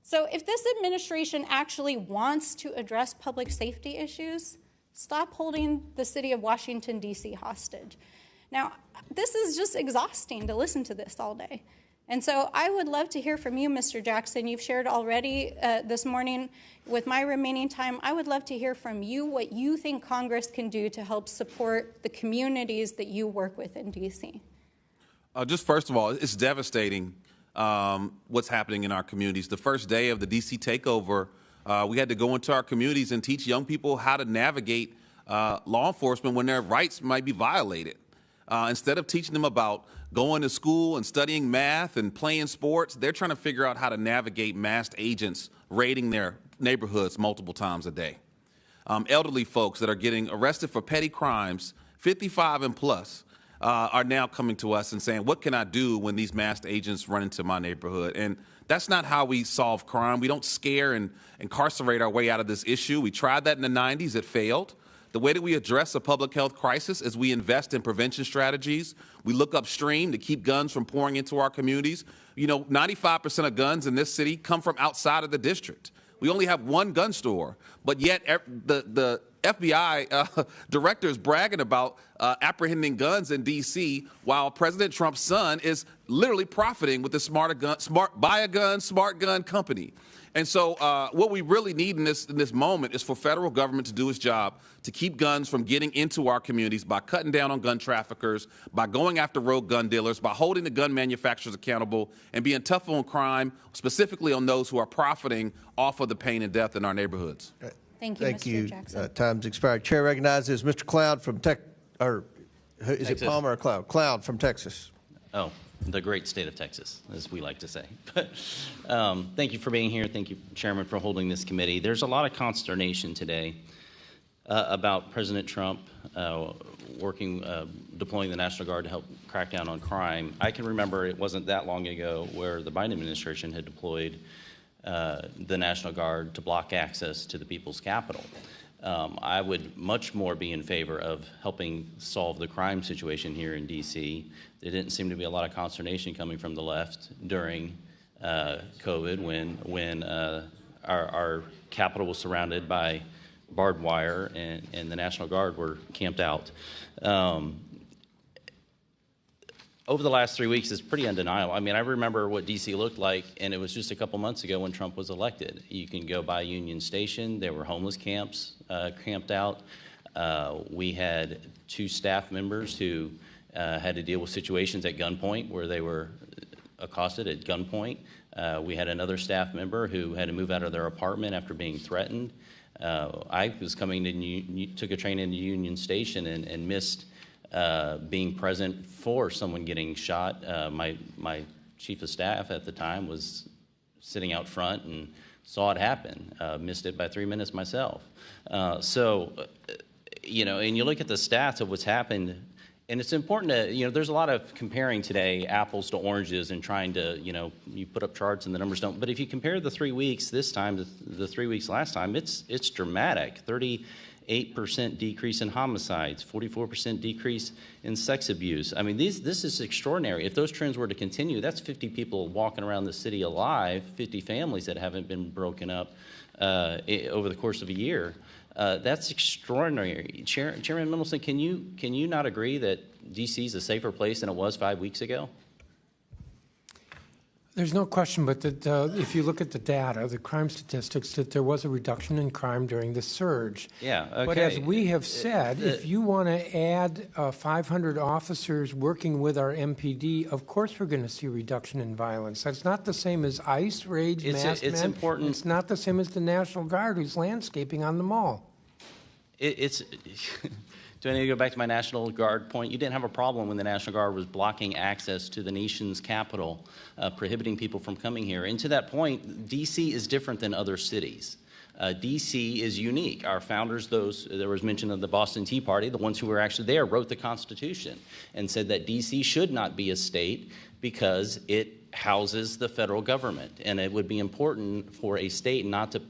So if this administration actually wants to address public safety issues, stop holding the city of Washington, D.C. hostage. Now, this is just exhausting to listen to this all day. And so I would love to hear from you, Mr. Jackson. You've shared already this morning. With my remaining time, I would love to hear from you what you think Congress can do to help support the communities that you work with in D.C. Just first of all, it's devastating what's happening in our communities. The first day of the D.C. takeover, we had to go into our communities and teach young people how to navigate law enforcement when their rights might be violated. Instead of teaching them about going to school and studying math and playing sports, they're trying to figure out how to navigate masked agents raiding their neighborhoods multiple times a day. Elderly folks that are getting arrested for petty crimes, 55 and plus, are now coming to us and saying, what can I do when these masked agents run into my neighborhood? And that's not how we solve crime. We don't scare and incarcerate our way out of this issue. We tried that in the 90s. It failed. The way that we address a public health crisis is we invest in prevention strategies. We look upstream to keep guns from pouring into our communities. You know, 95% of guns in this city come from outside of the district. We only have one gun store, but yet the FBI director is bragging about apprehending guns in D.C. while President Trump's son is literally profiting with the smart gun company. And so what we really need in this moment is for federal government to do its job to keep guns from getting into our communities by cutting down on gun traffickers, by going after rogue gun dealers, by holding the gun manufacturers accountable, and being tough on crime, specifically on those who are profiting off of the pain and death in our neighborhoods. Thank you, Mr. Jackson. Time's expired. Chair recognizes Mr. Cloud from is it Palmer or Cloud? Cloud from Texas. Oh, the great state of Texas, as we like to say. But thank you for being here. Thank you, Chairman, for holding this committee. There's a lot of consternation today about President Trump deploying the National Guard to help crack down on crime. I can remember it wasn't that long ago where the Biden administration had deployed the National Guard to block access to the people's capital. I would much more be in favor of helping solve the crime situation here in D.C. There didn't seem to be a lot of consternation coming from the left during COVID when our capital was surrounded by barbed wire and the National Guard were camped out. over the last 3 weeks is pretty undeniable. I mean, I remember what D.C. looked like, and it was just a couple months ago when Trump was elected. You can go by Union Station. There were homeless camps camped out. We had 2 staff members who had to deal with situations at gunpoint where they were accosted at gunpoint. We had another staff member who had to move out of their apartment after being threatened. I was took a train into Union Station and missed being present for someone getting shot. My chief of staff at the time was sitting out front and saw it happen. Missed it by 3 minutes myself. You know, and you look at the stats of what's happened, and it's important to, you know, there's a lot of comparing today apples to oranges and trying to, you know, you put up charts and the numbers don't. But if you compare the 3 weeks this time to the 3 weeks last time, it's dramatic. 38% decrease in homicides, 44% decrease in sex abuse. I mean, this is extraordinary. If those trends were to continue, that's 50 people walking around the city alive, 50 families that haven't been broken up over the course of a year. That's extraordinary. Chairman Mendelson, can you not agree that D.C. is a safer place than it was 5 weeks ago? There's no question, but that if you look at the data, the crime statistics, that there was a reduction in crime during the surge. Yeah, okay. But as we have said, if you want to add 500 officers working with our MPD, of course we're going to see a reduction in violence. That's not the same as ICE raids, masked men. Important. It's not the same as the National Guard who's landscaping on the mall. Do I need to go back to my National Guard point? You didn't have a problem when the National Guard was blocking access to the nation's capital, prohibiting people from coming here. And to that point, D.C. is different than other cities. D.C. is unique. Our founders, there was mention of the Boston Tea Party, the ones who were actually there, wrote the Constitution and said that D.C. should not be a state because it houses the federal government. And it would be important for a state not to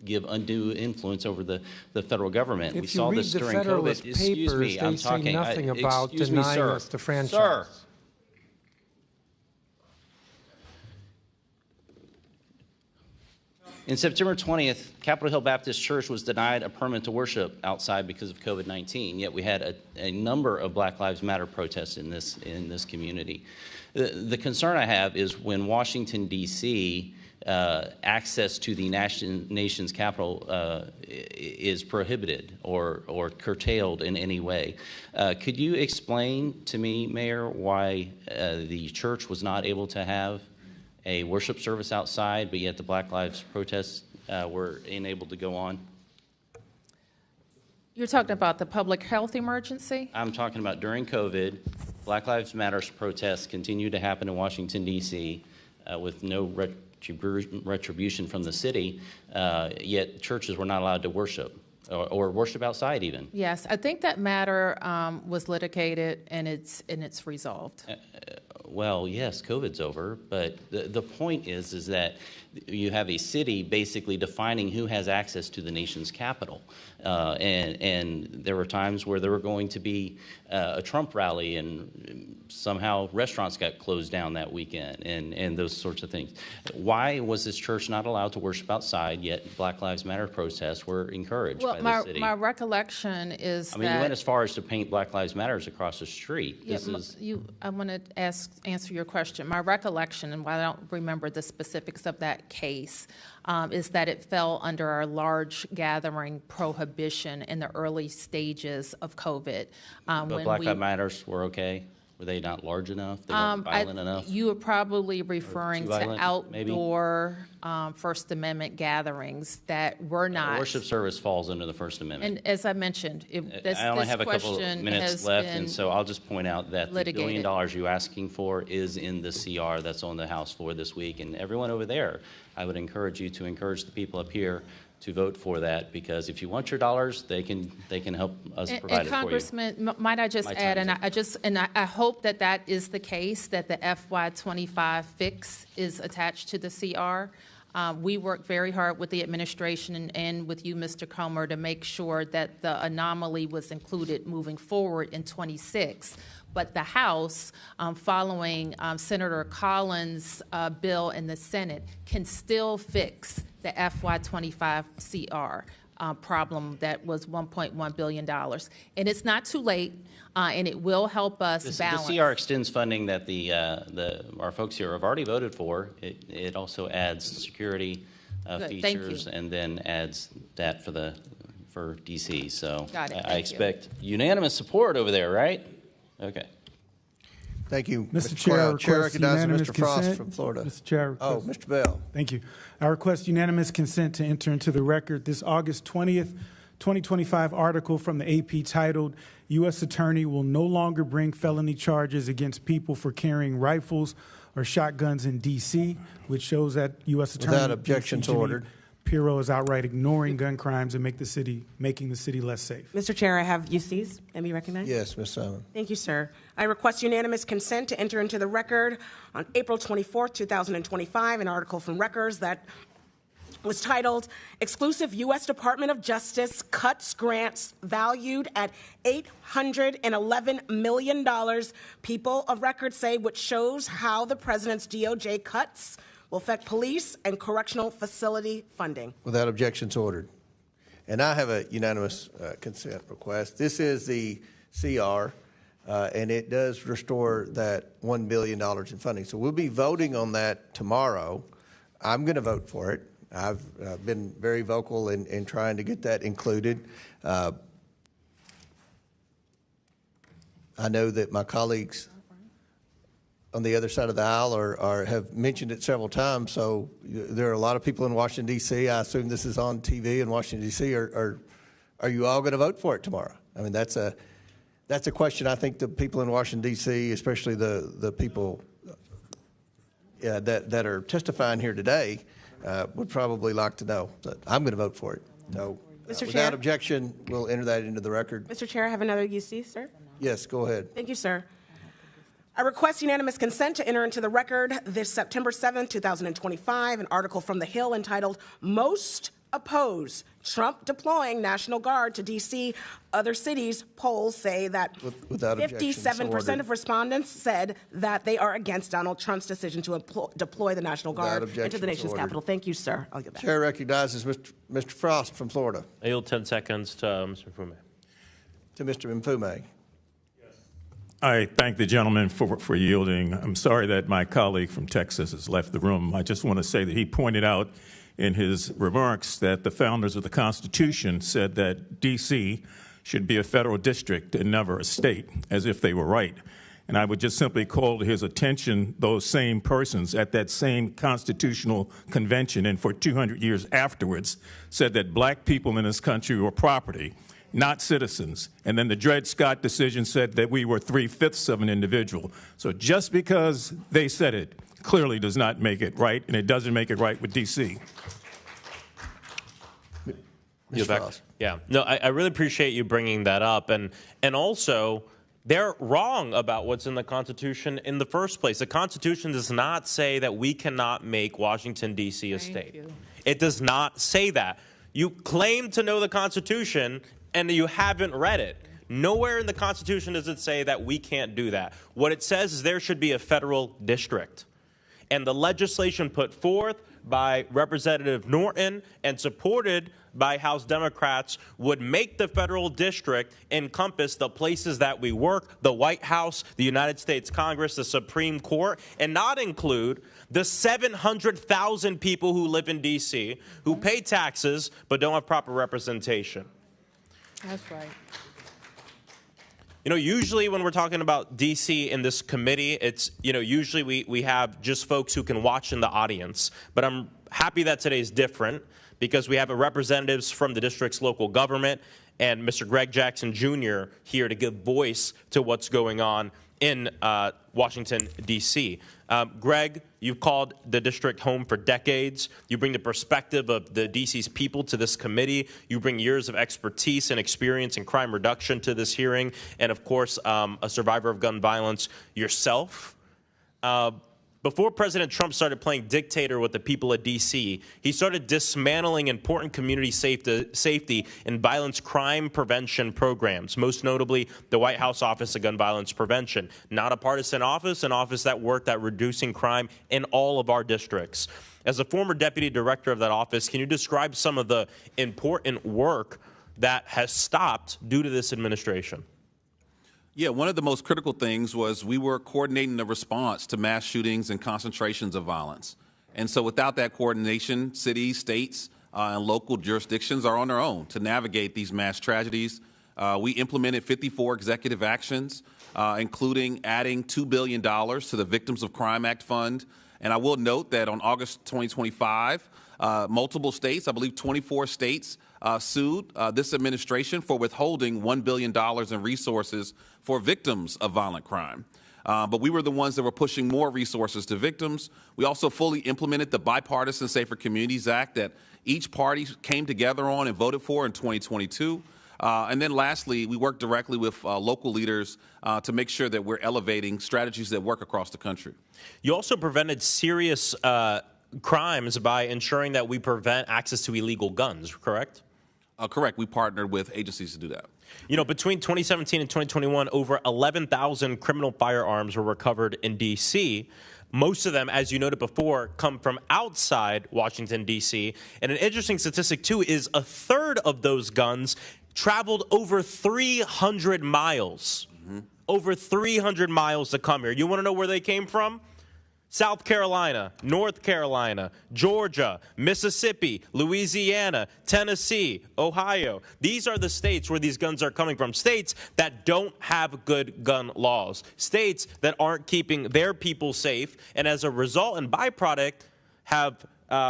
give undue influence over the federal government. If we saw this during COVID. Excuse me, I'm talking. They say nothing about denying us the franchise. Sir. In September 20th, Capitol Hill Baptist Church was denied a permit to worship outside because of COVID-19, yet we had a number of Black Lives Matter protests in this community. The concern I have is when Washington, D.C., access to the nation's capital is prohibited or curtailed in any way. Could you explain to me, Mayor, why the church was not able to have a worship service outside, but yet the Black Lives protests were enabled to go on? You're talking about the public health emergency? I'm talking about during COVID, Black Lives Matter protests continue to happen in Washington, D.C. With no retribution from the city, yet churches were not allowed to worship or worship outside even. Yes, I think that matter was litigated and it's resolved. Well, yes, COVID's over, but the point is that you have a city basically defining who has access to the nation's capital. And there were times where there were going to be a Trump rally and somehow restaurants got closed down that weekend and those sorts of things. Why was this church not allowed to worship outside, yet Black Lives Matter protests were encouraged by the city? My recollection is that... I mean, you went as far as to paint Black Lives Matters across the street. I want to answer your question. My recollection, and while I don't remember the specifics of that case, is that it fell under our large gathering prohibition in the early stages of COVID. But Black Lives Matters were okay? Were they not large enough? They weren't violent enough? You are probably referring to outdoor First Amendment gatherings that were not. Worship service falls under the First Amendment. And as I mentioned, I only have a couple of minutes left, and so I'll just point out that the $1 billion you're asking for is in the CR that's on the House floor this week. And everyone over there, I would encourage you to encourage the people up here to vote for that, because if you want your dollars, they can help us provide it for you. Congressman, might I just add, and I hope that is the case, that the FY25 fix is attached to the CR. We work very hard with the administration and with you, Mr. Comer, to make sure that the anomaly was included moving forward in 26. But the House, following Senator Collins' bill in the Senate, can still fix the FY25 CR. problem that was $1.1 billion. And it's not too late, and it will help us balance. The CR extends funding that our folks here have already voted for. It also adds security features and then adds that for DC. So I expect unanimous support over there, right? Okay. Thank you, Mr. Chair. Chair recognizes unanimous Mr. Frost consent. from Florida. Mr. Chair. Mr. Bell. Thank you. I request unanimous consent to enter into the record this August 20th, 2025 article from the AP titled, U.S. Attorney will no longer bring felony charges against people for carrying rifles or shotguns in D.C., which shows that U.S. Attorney Without objections ordered. Pirro is outright ignoring gun crimes and making the city less safe. Mr. Chair, I have UCs. Let me recognize. Yes, Ms. Simon. Thank you, sir. I request unanimous consent to enter into the record on April 24th, 2025, an article from Records that was titled, Exclusive U.S. Department of Justice Cuts Grants Valued at $811 million. People of Record say, which shows how the president's DOJ cuts will affect police and correctional facility funding. Without objections ordered. And I have a unanimous consent request. This is the CR, and it does restore that $1 billion in funding. So we'll be voting on that tomorrow. I'm going to vote for it. I've been very vocal in trying to get that included. I know that my colleagues on the other side of the aisle have mentioned it several times. So there are a lot of people in Washington, D.C. I assume this is on TV in Washington, D.C. Are you all going to vote for it tomorrow? I mean, that's a question I think the people in Washington, D.C., especially the people that are testifying here today, would probably like to know. But I'm going to vote for it. So Mr. without Chair? objection, we'll enter that into the record. Mr. Chair, I have another UC, sir. Yes, go ahead. Thank you, sir. I request unanimous consent to enter into the record this September 7th, 2025, an article from The Hill entitled, Most Oppose Trump Deploying National Guard to D.C. Other cities. Polls say that 57% of respondents said that they are against Donald Trump's decision to deploy the National Guard into the nation's capital. Thank you, sir. I'll get back. Chair recognizes Mr. Frost from Florida. I yield 10 seconds to Mr. Mfume. To Mr. Mfume. I thank the gentleman for yielding. I'm sorry that my colleague from Texas has left the room. I just want to say that he pointed out in his remarks that the founders of the Constitution said that D.C. should be a federal district and never a state, as if they were right. And I would just simply call to his attention those same persons at that same constitutional convention and for 200 years afterwards said that black people in this country were property, not citizens. And then the Dred Scott decision said that we were 3/5 of an individual. So just because they said it clearly does not make it right, and it doesn't make it right with D.C. Yeah, no, I really appreciate you bringing that up. And also, they're wrong about what's in the Constitution in the first place. The Constitution does not say that we cannot make Washington, D.C. a state. It does not say that. You claim to know the Constitution, and you haven't read it. Nowhere in the Constitution does it say that we can't do that. What it says is there should be a federal district. And the legislation put forth by Representative Norton and supported by House Democrats would make the federal district encompass the places that we work, the White House, the United States Congress, the Supreme Court, and not include the 700,000 people who live in D.C., who pay taxes but don't have proper representation. That's right. You know, usually when we're talking about D.C. in this committee, it's, you know, usually we have just folks who can watch in the audience. But I'm happy that today's different because we have representatives from the district's local government and Mr. Greg Jackson Jr. here to give voice to what's going on in Washington, D.C. Greg, you've called the district home for decades. You bring the perspective of the D.C.'s people to this committee. You bring years of expertise and experience in crime reduction to this hearing. And, of course, a survivor of gun violence yourself. Before President Trump started playing dictator with the people of D.C., he started dismantling important community safety and violence crime prevention programs, most notably the White House Office of Gun Violence Prevention. Not a partisan office, an office that worked at reducing crime in all of our districts. As a former deputy director of that office, can you describe some of the important work that has stopped due to this administration? Yeah, one of the most critical things was we were coordinating the response to mass shootings and concentrations of violence. And so without that coordination, cities, states, and local jurisdictions are on their own to navigate these mass tragedies. We implemented 54 executive actions, including adding $2 billion to the Victims of Crime Act Fund. And I will note that on August 2025, multiple states, I believe 24 states, sued this administration for withholding $1 billion in resources for victims of violent crime. But we were the ones that were pushing more resources to victims. We also fully implemented the Bipartisan Safer Communities Act that each party came together on and voted for in 2022. And then lastly, we work directly with local leaders to make sure that we're elevating strategies that work across the country. You also prevented serious crimes by ensuring that we prevent access to illegal guns, correct? Correct. We partnered with agencies to do that. You know, between 2017 and 2021, over 11,000 criminal firearms were recovered in D.C. Most of them, as you noted before, come from outside Washington, D.C. And an interesting statistic, too, is a third of those guns traveled over 300 miles. Over 300 miles to come here. You want to know where they came from? South Carolina, North Carolina, Georgia, Mississippi, Louisiana, Tennessee, Ohio. These are the states where these guns are coming from. States that don't have good gun laws. States that aren't keeping their people safe, and as a result and byproduct have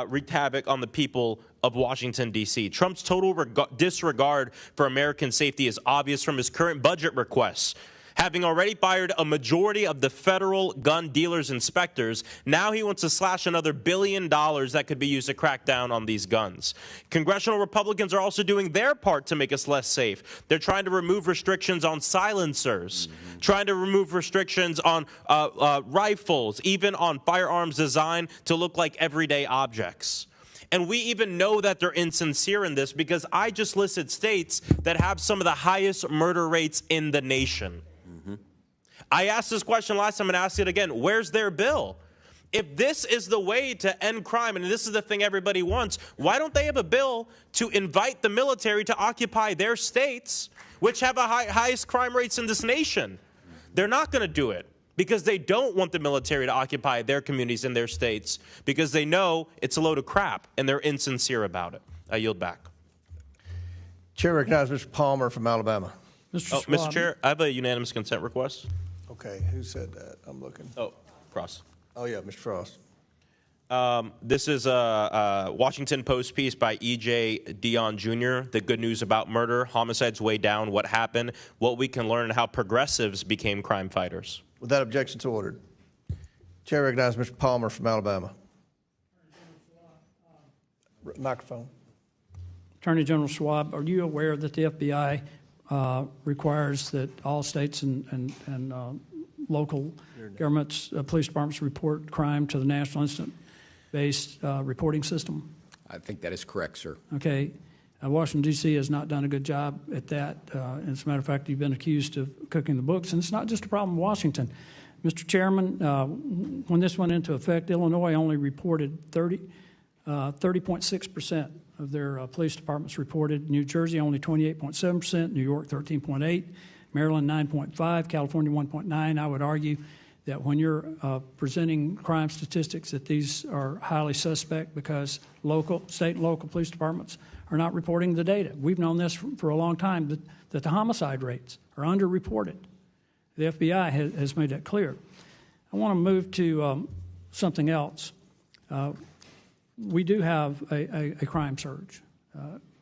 wreaked havoc on the people of Washington, D.C. Trump's total disregard for American safety is obvious from his current budget requests. Having already fired a majority of the federal gun dealers' inspectors, now he wants to slash another $1 billion that could be used to crack down on these guns. Congressional Republicans are also doing their part to make us less safe. They're trying to remove restrictions on silencers, trying to remove restrictions on rifles, even on firearms designed to look like everyday objects. And we even know that they're insincere in this because I just listed states that have some of the highest murder rates in the nation. I asked this question last time and asked it again. Where's their bill? If this is the way to end crime, and this is the thing everybody wants, why don't they have a bill to invite the military to occupy their states, which have the highest crime rates in this nation? They're not going to do it because they don't want the military to occupy their communities in their states because they know it's a load of crap, and they're insincere about it. I yield back. Chair recognizes Mr. Palmer from Alabama. Mr. Chair, I have a unanimous consent request. Okay, who said that? I'm looking. Oh, Frost. Oh, yeah, Mr. Frost. This is a Washington Post piece by E.J. Dion Jr., The Good News About Murder, Homicides Way Down, What Happened, What We Can Learn, and How Progressives Became Crime Fighters. With that, objection to ordered. Chair recognizes Mr. Palmer from Alabama. Microphone. Attorney General Schwab, are you aware that the FBI requires that all states and local governments, police departments report crime to the National Incident-Based Reporting System? I think that is correct, sir. Okay. Washington, D.C. has not done a good job at that. As a matter of fact, you've been accused of cooking the books, and it's not just a problem in Washington. Mr. Chairman, when this went into effect, Illinois only reported 30.6% of their police departments reported. New Jersey only 28.7%, New York 13.8%, Maryland 9.5%, California 1.9%. I would argue that when you're presenting crime statistics that these are highly suspect because state and local police departments are not reporting the data. We've known this for a long time, that the homicide rates are underreported. The FBI has made that clear. I want to move to something else. We do have a crime surge,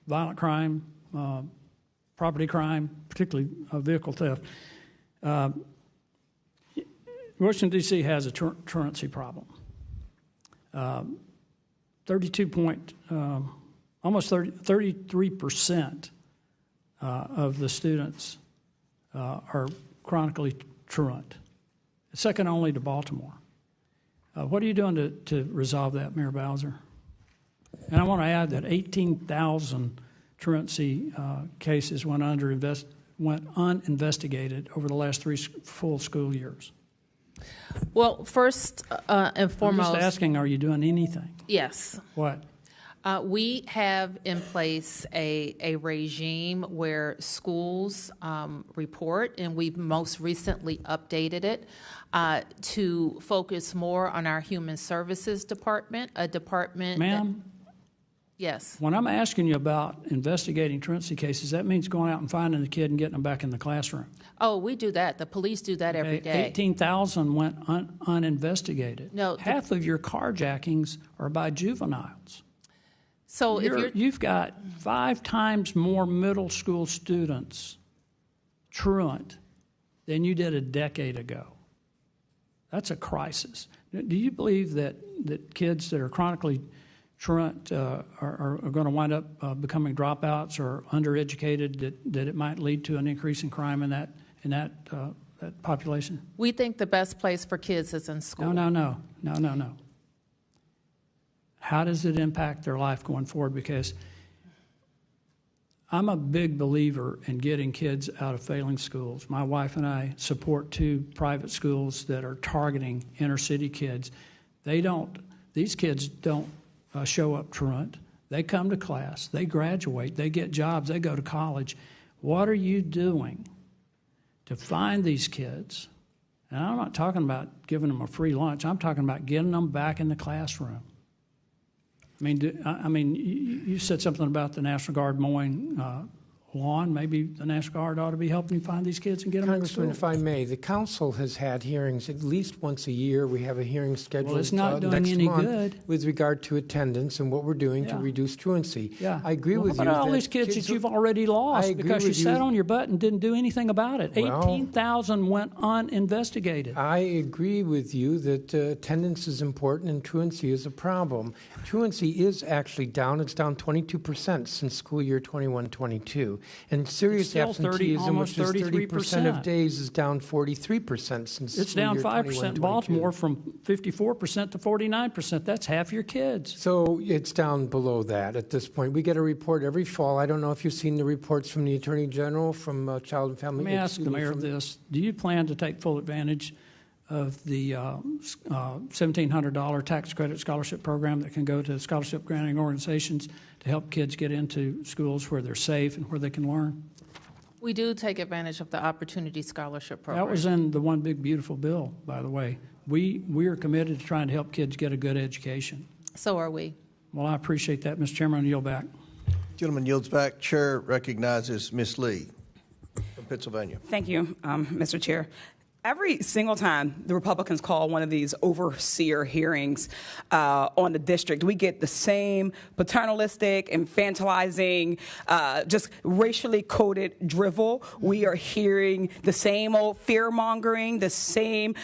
violent crime, property crime, particularly vehicle theft. Washington, D.C. has a truancy problem. Almost 33% of the students are chronically truant, second only to Baltimore. What are you doing to resolve that, Mayor Bowser? And I want to add that 18,000 truancy cases went uninvestigated over the last 3 full school years. Well, first and foremost, I'm just asking, are you doing anything? Yes. What? We have in place a regime where schools report, and we've most recently updated it to focus more on our Human Services Department, a department. Ma'am? Yes. When I'm asking you about investigating truancy cases, that means going out and finding the kid and getting them back in the classroom. Oh, we do that. The police do that every day. 18,000 went uninvestigated. No, half of your carjackings are by juveniles. So you've got 5 times more middle school students truant than you did a decade ago. That's a crisis. Do you believe that kids that are chronically truant are going to wind up becoming dropouts or undereducated, that it might lead to an increase in crime in that population? We think the best place for kids is in school. No. How does it impact their life going forward? Because I'm a big believer in getting kids out of failing schools. My wife and I support 2 private schools that are targeting inner city kids. These kids don't show up truant. They come to class, they graduate, they get jobs, they go to college. What are you doing to find these kids? And I'm not talking about giving them a free lunch. I'm talking about getting them back in the classroom. I mean, you said something about the National Guard mowing lawn. Maybe the National Guard ought to be helping you find these kids and get them in school. Congressman, if I may, the council has had hearings at least once a year. We have a hearing scheduled it's not doing next any month good. with regard to attendance and what we're doing to reduce truancy. Yeah. I agree with you. What about all these kids that you've already lost because you sat on your butt and didn't do anything about it? 18,000 went uninvestigated. I agree with you that attendance is important and truancy is a problem. Truancy is actually down. It's down 22% since school year 21-22. And serious absenteeism, which is 30% of days, is down 43% since it's school down year 5% in Baltimore from 54% to 49%. That's half your kids. So it's down below that at this point. We get a report every fall. I don't know if you've seen the reports from the Attorney General, from Child and Family. Let me ask the mayor this. Do you plan to take full advantage of the $1,700 tax credit scholarship program that can go to scholarship granting organizations to help kids get into schools where they're safe and where they can learn? We do take advantage of the Opportunity Scholarship Program. That was in the One Big Beautiful Bill, by the way. We are committed to trying to help kids get a good education. So are we. Well, I appreciate that, Mr. Chairman. I yield back. Gentleman yields back. Chair recognizes Ms. Lee from Pennsylvania. Thank you, Mr. Chair. Every single time the Republicans call one of these overseer hearings on the district, we get the same paternalistic, infantilizing, just racially coded drivel. We are hearing the same old fear-mongering, the same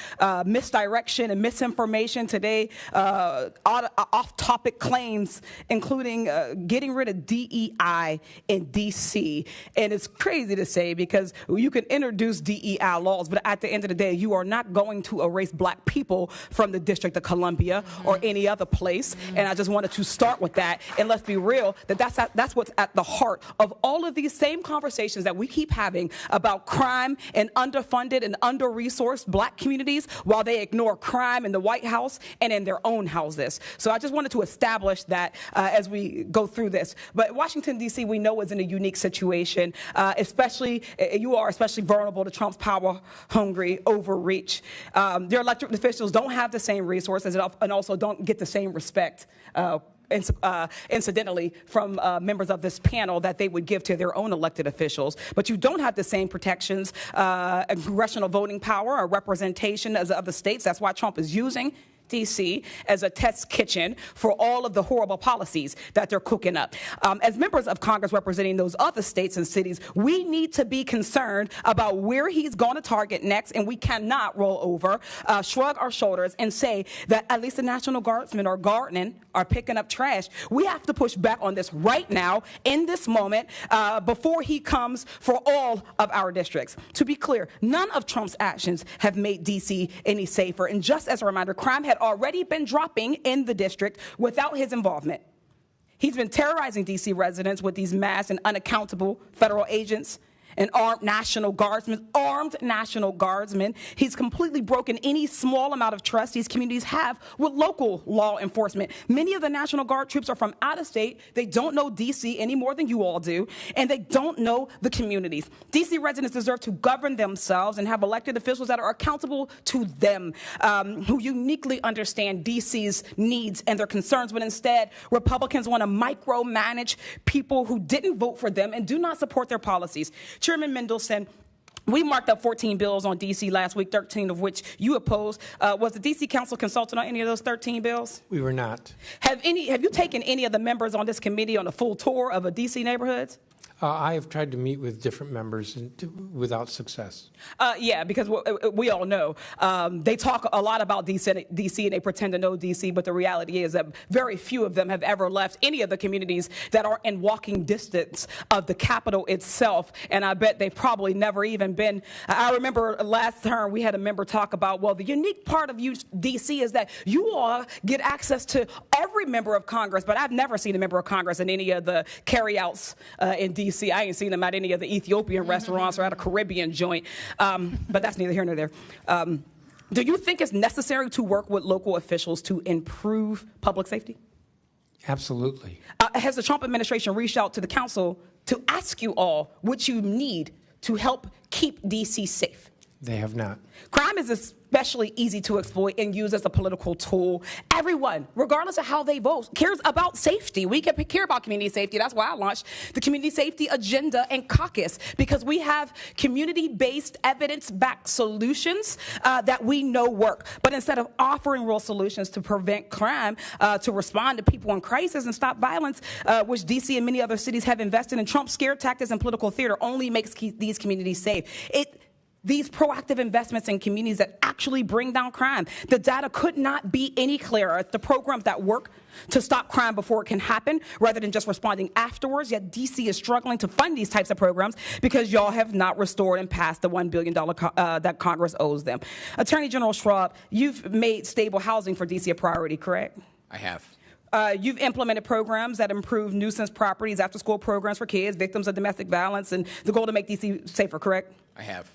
misdirection and misinformation today, off-topic claims, including getting rid of DEI in D.C. And it's crazy to say because you can introduce DEI laws, but at the end of the day, you are not going to erase black people from the District of Columbia or any other place. And I just wanted to start with that. And let's be real, that's what's at the heart of all of these same conversations that we keep having about crime and underfunded and under-resourced black communities while they ignore crime in the White House and in their own houses. So I just wanted to establish that as we go through this. But Washington, D.C., we know is in a unique situation, especially vulnerable to Trump's power-hungry overreach. Their elected officials don't have the same resources and also don't get the same respect, incidentally, from members of this panel that they would give to their own elected officials. But you don't have the same protections, congressional voting power or representation as other states. That's why Trump is using D.C. as a test kitchen for all of the horrible policies that they're cooking up. As members of Congress representing those other states and cities, we need to be concerned about where he's going to target next, and we cannot roll over, shrug our shoulders, and say that at least the National Guardsmen are gardening, are picking up trash. We have to push back on this right now, in this moment, before he comes for all of our districts. To be clear, none of Trump's actions have made D.C. any safer. And just as a reminder, crime had had already been dropping in the district without his involvement. He's been terrorizing D.C. residents with these mass and unaccountable federal agents and armed National Guardsmen. He's completely broken any small amount of trust these communities have with local law enforcement. Many of the National Guard troops are from out of state. They don't know D.C. any more than you all do, and they don't know the communities. D.C. residents deserve to govern themselves and have elected officials that are accountable to them, who uniquely understand D.C.'s needs and their concerns, but instead, Republicans want to micromanage people who didn't vote for them and do not support their policies. Chairman Mendelson, we marked up 14 bills on D.C. last week, 13 of which you opposed. Was the D.C. Council consulted on any of those 13 bills? We were not. Have you taken any of the members on this committee on a full tour of D.C. neighborhoods? I have tried to meet with different members without success. Yeah, because we all know they talk a lot about D.C. and they pretend to know D.C., but the reality is that very few of them have ever left any of the communities that are in walking distance of the Capitol itself, and I bet they've probably never even been. I remember last term we had a member talk about, well, the unique part of D.C. is that you all get access to every member of Congress, but I've never seen a member of Congress in any of the carryouts in D.C. I ain't seen them at any of the Ethiopian restaurants or at a Caribbean joint, but that's neither here nor there. Do you think it's necessary to work with local officials to improve public safety? Absolutely. Has the Trump administration reached out to the council to ask you all what you need to help keep D.C. safe? They have not. Crime is especially easy to exploit and use as a political tool. Everyone, regardless of how they vote, cares about safety. We care about community safety. That's why I launched the Community Safety Agenda and Caucus, because we have community-based, evidence-backed solutions that we know work. But instead of offering real solutions to prevent crime, to respond to people in crisis and stop violence, which D.C. and many other cities have invested in, Trump's scare tactics and political theater only makes these communities safe. These proactive investments in communities that actually bring down crime. The data could not be any clearer. It's the programs that work to stop crime before it can happen rather than just responding afterwards. Yet D.C. is struggling to fund these types of programs because y'all have not restored and passed the $1 billion that Congress owes them. Attorney General Schwab, you've made stable housing for D.C. a priority, correct? I have. You've implemented programs that improve nuisance properties, after-school programs for kids, victims of domestic violence, and the goal to make D.C. safer, correct? I have.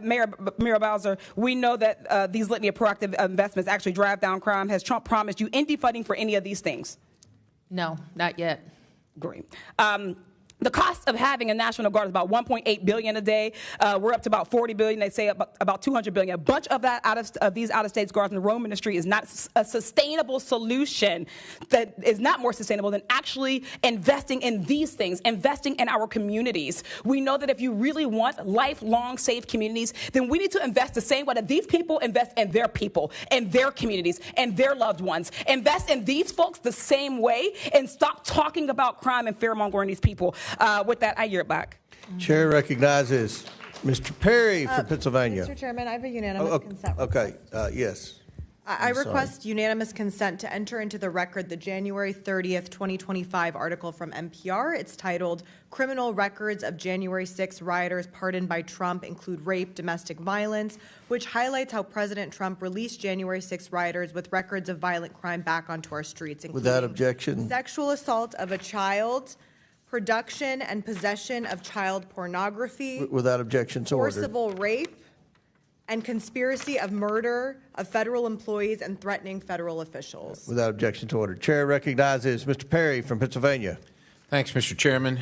Mayor Muriel Bowser, we know that these litany of proactive investments actually drive down crime. Has Trump promised you any funding for any of these things? No, not yet. Great. The cost of having a National Guard is about $1.8 billion a day. We're up to about $40 billion. They say about $200 billion. A bunch of that these out-of-state guards in the Roman industry is not a sustainable solution. That is not more sustainable than actually investing in these things, investing in our communities. We know that if you really want lifelong safe communities, then we need to invest the same way that these people invest in their people, and their communities, and their loved ones. Invest in these folks the same way, and stop talking about crime and fear-mongering these people. With that, I yield back. Chair recognizes Mr. Perry from Pennsylvania. Mr. Chairman, I have a unanimous consent request. Okay, yes. I request unanimous consent to enter into the record the January 30th, 2025 article from NPR. It's titled, Criminal Records of January 6 Rioters Pardoned by Trump Include Rape, Domestic Violence, which highlights how President Trump released January 6 rioters with records of violent crime back onto our streets, including Without objection. Sexual assault of a child, production and possession of child pornography, Without objection to order. forcible rape, and conspiracy of murder of federal employees and threatening federal officials. Without objection to order. Chair recognizes Mr. Perry from Pennsylvania. Thanks, Mr. Chairman.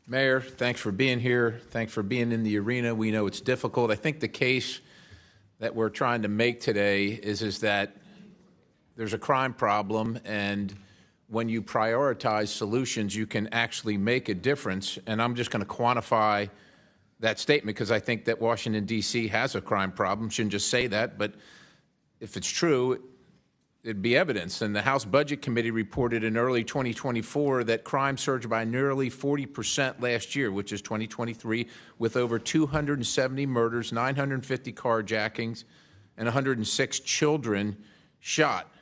Mayor, thanks for being here. Thanks for being in the arena. We know it's difficult. I think the case that we're trying to make today is that there's a crime problem, and when you prioritize solutions, you can actually make a difference. And I'm just going to quantify that statement because I think that Washington, D.C. has a crime problem. Shouldn't just say that, but if it's true, it'd be evidence. And the House Budget Committee reported in early 2024 that crime surged by nearly 40% last year, which is 2023, with over 270 murders, 950 carjackings, and 106 children shot,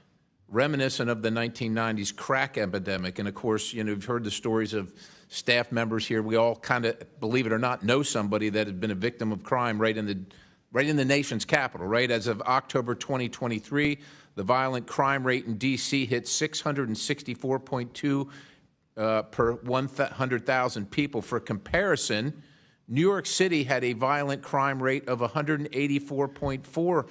reminiscent of the 1990s crack epidemic. And of course, you've heard the stories of staff members here. We all kind of, believe it or not, know somebody that has been a victim of crime right in the nation's capital, right? As of October 2023, The violent crime rate in D.C. hit 664.2 per 100,000 people. For comparison, New York City had a violent crime rate of 184.4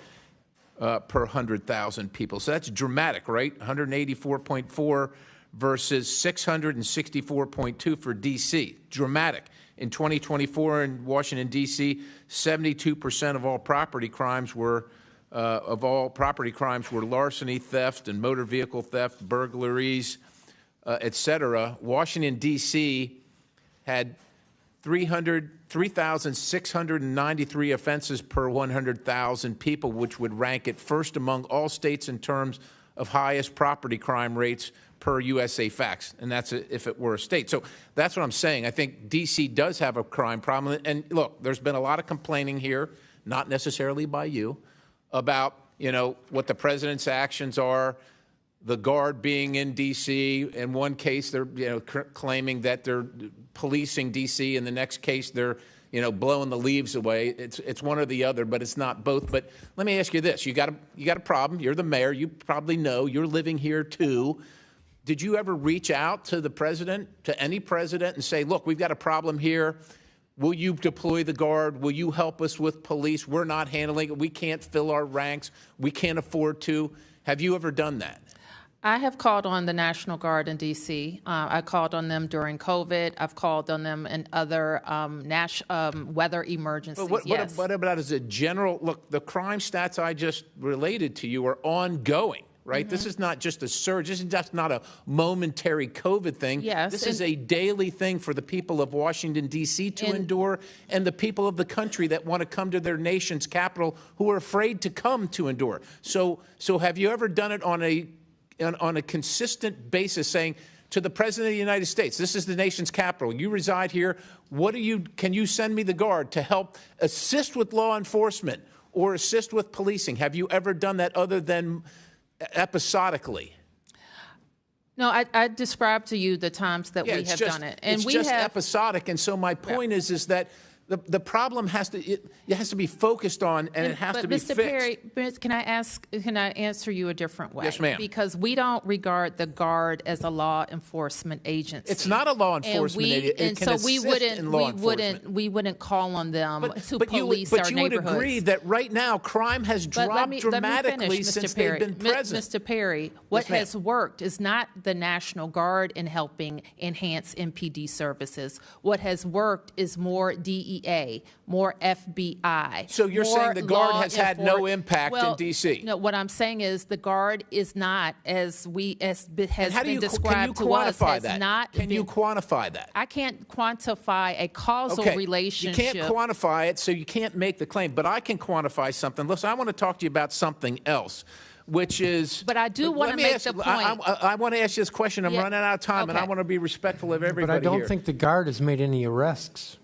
per 100,000 people. So that's dramatic, right? 184.4 versus 664.2 for D.C. Dramatic. In 2024 in Washington, D.C., 72% of all property crimes were larceny, theft, and motor vehicle theft, burglaries, etc. Washington, D.C. had 3,693 offenses per 100,000 people, which would rank it first among all states in terms of highest property crime rates per USA Facts, and that's if it were a state. So that's what I'm saying. I think D.C. does have a crime problem. And look, there's been a lot of complaining here, not necessarily by you, about, what the president's actions are, the Guard being in D.C. In one case, they're, claiming that they're policing D.C. In the next case, they're, blowing the leaves away. It's one or the other, but it's not both. But let me ask you this. You got a problem. You're the mayor. You probably know. You're living here, too. Did you ever reach out to the president, to any president, and say, look, we've got a problem here. Will you deploy the Guard? Will you help us with police? We're not handling it. We can't fill our ranks. We can't afford to. Have you ever done that? I have called on the National Guard in D.C. I called on them during COVID. I've called on them in other weather emergencies. But what about as a general, look, the crime stats I just related to you are ongoing. Right? Mm-hmm. This is not just a surge. This is just not a momentary COVID thing. Yes, this is a daily thing for the people of Washington, D.C. to endure, and the people of the country that want to come to their nation's capital who are afraid to come to endure. So have you ever done it on a consistent basis, saying to the President of the United States, this is the nation's capital, you reside here, can you send me the Guard to help assist with law enforcement or assist with policing? Have you ever done that other than episodically? No, I described to you the times that we have done it, and it's just episodic. And so my point is that the problem has to be focused on, and it has to be fixed. Mr. Perry, can I answer you a different way? Yes, ma'am. Because we don't regard the Guard as a law enforcement agency. It's not a law enforcement agency. And so we wouldn't call on them to police our neighborhoods. But you would agree that right now crime has dropped dramatically since they've been present. Mr. Perry, what has worked is not the National Guard in helping enhance MPD services. What has worked is more DEA, more FBI. So you're saying the Guard has had no impact in D.C.? No, what I'm saying is the Guard is not, as has been described to us, has not. Can you quantify that? I can't quantify a causal relationship. You can't quantify it, so you can't make the claim. But I can quantify something. Listen, I want to talk to you about something else, which is... But I do want to make the point. I want to ask you this question. I'm running out of time, and I want to be respectful of everybody here. But I don't think the Guard has made any arrests.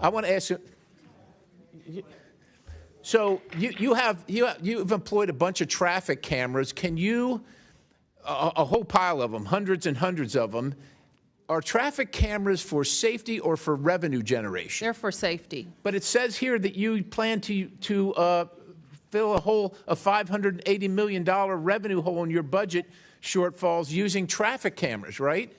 I want to ask you. So you've employed a bunch of traffic cameras. Can you, a whole pile of them, hundreds and hundreds of them, are traffic cameras for safety or for revenue generation? They're for safety. But it says here that you plan to fill a $580 million revenue hole in your budget shortfalls using traffic cameras, right?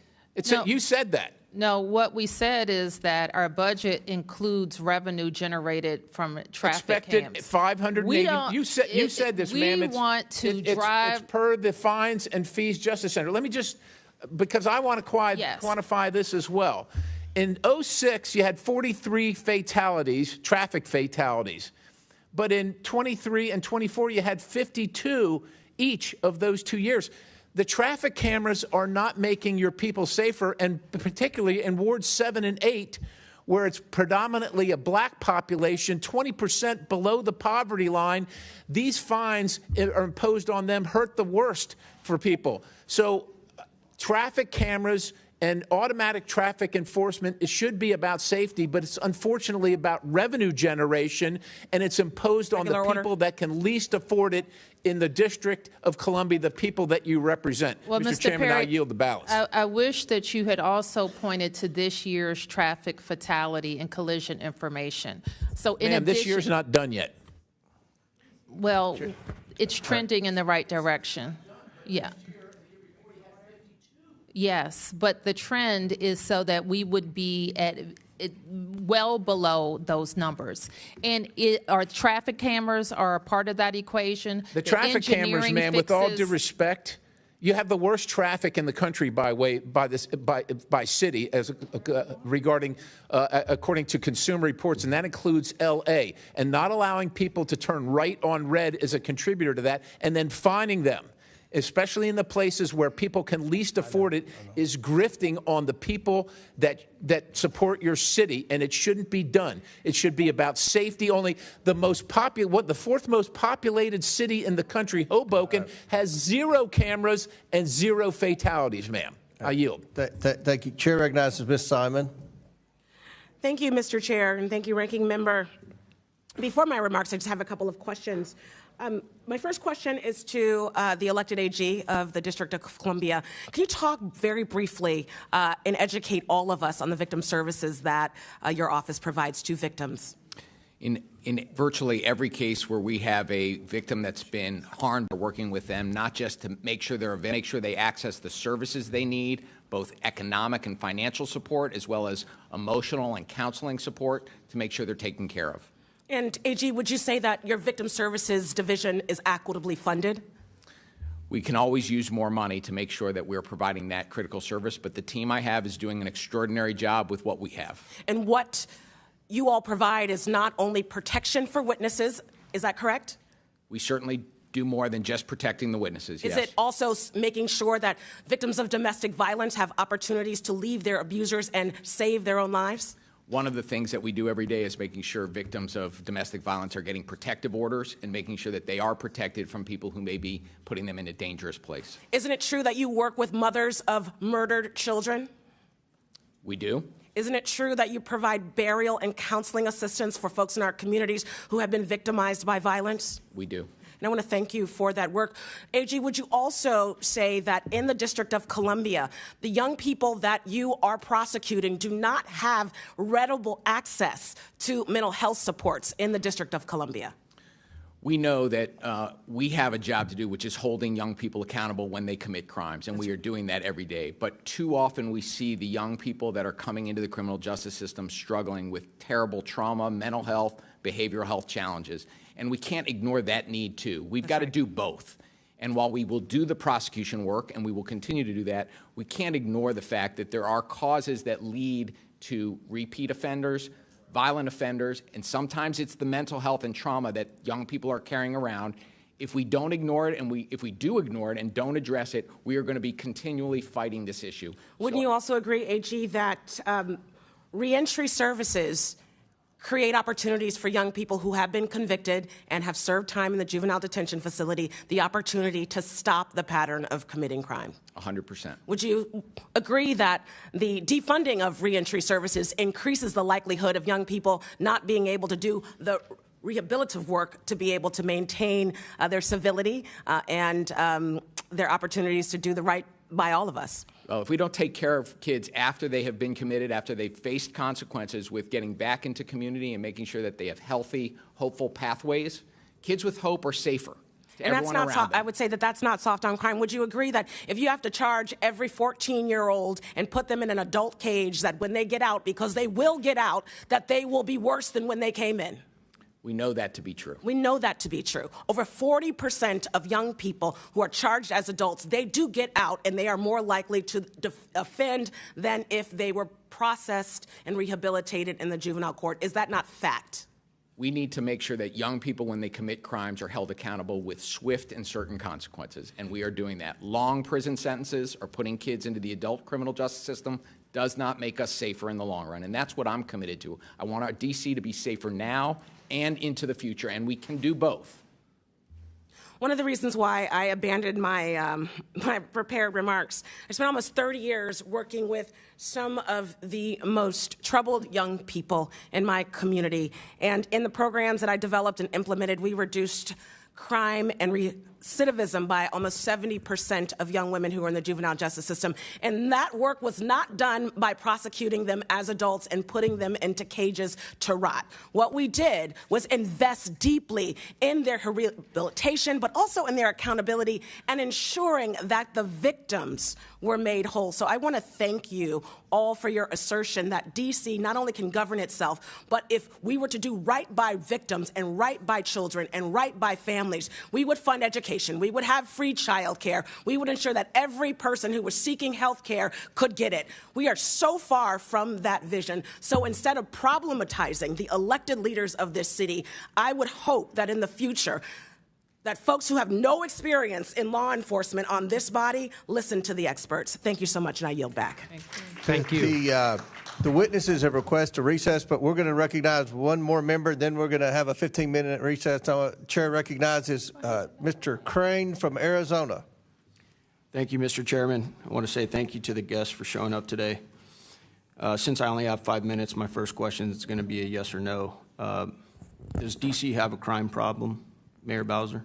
You said that. No, what we said is that our budget includes revenue generated from traffic cams. Expected 580. You said this, ma'am. We want to drive. It's per the Fines and Fees Justice Center. Let me just, because I want to quantify this as well. In 2006, you had 43 fatalities, traffic fatalities. But in 23 and 24, you had 52 each of those 2 years. The traffic cameras are not making your people safer, and particularly in Wards 7 and 8, where it's predominantly a black population, 20% below the poverty line, these fines are imposed on them hurt the worst for people. So traffic cameras and automatic traffic enforcement, it should be about safety, but it's unfortunately about revenue generation, and it's imposed on the people that can least afford it in the District of Columbia, the people that you represent. Well, Mr. Chairman, Perry, I yield the balance. I wish that you had also pointed to this year's traffic fatality and collision information. So in addition, this year's not done yet. Well, It's trending in the right direction. Yeah. Yes, but the trend is so that we would be at well below those numbers. And our traffic cameras are a part of that equation. The traffic cameras, ma'am, with all due respect, you have the worst traffic in the country by city as regarding according to Consumer Reports, and that includes L.A. And not allowing people to turn right on red is a contributor to that, and then fining them, especially in the places where people can least afford it, is grifting on the people that support your city, and it shouldn't be done. It should be about safety only. The fourth most populated city in the country, Hoboken, has 0 cameras and 0 fatalities, ma'am. I yield. Thank you. Chair recognizes Ms. Simon. Thank you, Mr. Chair, and thank you, Ranking Member. Before my remarks, I just have a couple of questions. My first question is to the elected AG of the District of Columbia. Can you talk very briefly and educate all of us on the victim services that your office provides to victims? In virtually every case where we have a victim that's been harmed, we're working with them not just to make sure they access the services they need, both economic and financial support, as well as emotional and counseling support to make sure they're taken care of. And AG, would you say that your Victim Services Division is equitably funded? We can always use more money to make sure that we're providing that critical service, but the team I have is doing an extraordinary job with what we have. And what you all provide is not only protection for witnesses, is that correct? We certainly do more than just protecting the witnesses, yes. Is it also making sure that victims of domestic violence have opportunities to leave their abusers and save their own lives? One of the things that we do every day is making sure victims of domestic violence are getting protective orders and making sure that they are protected from people who may be putting them in a dangerous place. Isn't it true that you work with mothers of murdered children? We do. Isn't it true that you provide burial and counseling assistance for folks in our communities who have been victimized by violence? We do. And I want to thank you for that work. AG, would you also say that in the District of Columbia, the young people that you are prosecuting do not have readable access to mental health supports in the District of Columbia? We know that we have a job to do, which is holding young people accountable when they commit crimes, and we are doing that every day. But too often we see the young people that are coming into the criminal justice system struggling with terrible trauma, mental health, behavioral health challenges. And we can't ignore that need, too. We've got to do both. And while we will do the prosecution work, and we will continue to do that, we can't ignore the fact that there are causes that lead to repeat offenders, violent offenders, and sometimes it's the mental health and trauma that young people are carrying around. If we don't ignore it, and if we do ignore it and don't address it, we are going to be continually fighting this issue. Wouldn't you also agree, AG, that reentry services create opportunities for young people who have been convicted and have served time in the juvenile detention facility, the opportunity to stop the pattern of committing crime? 100%. Would you agree that the defunding of reentry services increases the likelihood of young people not being able to do the rehabilitative work to be able to maintain their civility and their opportunities to do the right by all of us? Well, if we don't take care of kids after they have been committed, after they've faced consequences with getting back into community and making sure that they have healthy, hopeful pathways, kids with hope are safer. And that's not soft. I would say that that's not soft on crime. Would you agree that if you have to charge every 14-year-old and put them in an adult cage, that when they get out, because they will get out, that they will be worse than when they came in? We know that to be true. We know that to be true. Over 40% of young people who are charged as adults, they do get out and they are more likely to offend than if they were processed and rehabilitated in the juvenile court. Is that not fact? We need to make sure that young people, when they commit crimes, are held accountable with swift and certain consequences, and we are doing that. Long prison sentences or putting kids into the adult criminal justice system does not make us safer in the long run, and that's what I'm committed to. I want our D.C. to be safer now and into the future, and we can do both. One of the reasons why I abandoned my my prepared remarks, I spent almost 30 years working with some of the most troubled young people in my community. And in the programs that I developed and implemented, we reduced crime and recidivism by almost 70% of young women who are in the juvenile justice system. And that work was not done by prosecuting them as adults and putting them into cages to rot. What we did was invest deeply in their rehabilitation, but also in their accountability and ensuring that the victims were made whole. So I want to thank you all for your assertion that D.C. not only can govern itself, but if we were to do right by victims and right by children and right by families, we would fund education, we would have free child care, we would ensure that every person who was seeking health care could get it. We are so far from that vision. So instead of problematizing the elected leaders of this city, I would hope that in the future, that folks who have no experience in law enforcement on this body listen to the experts. Thank you so much, and I yield back. Thank you. The witnesses have requested a recess, but we're going to recognize one more member, then we're going to have a 15-minute recess. Chair recognizes Mr. Crane from Arizona. Thank you, Mr. Chairman. I want to say thank you to the guests for showing up today. Since I only have 5 minutes, my first question is going to be a yes or no. Does D.C. have a crime problem, Mayor Bowser?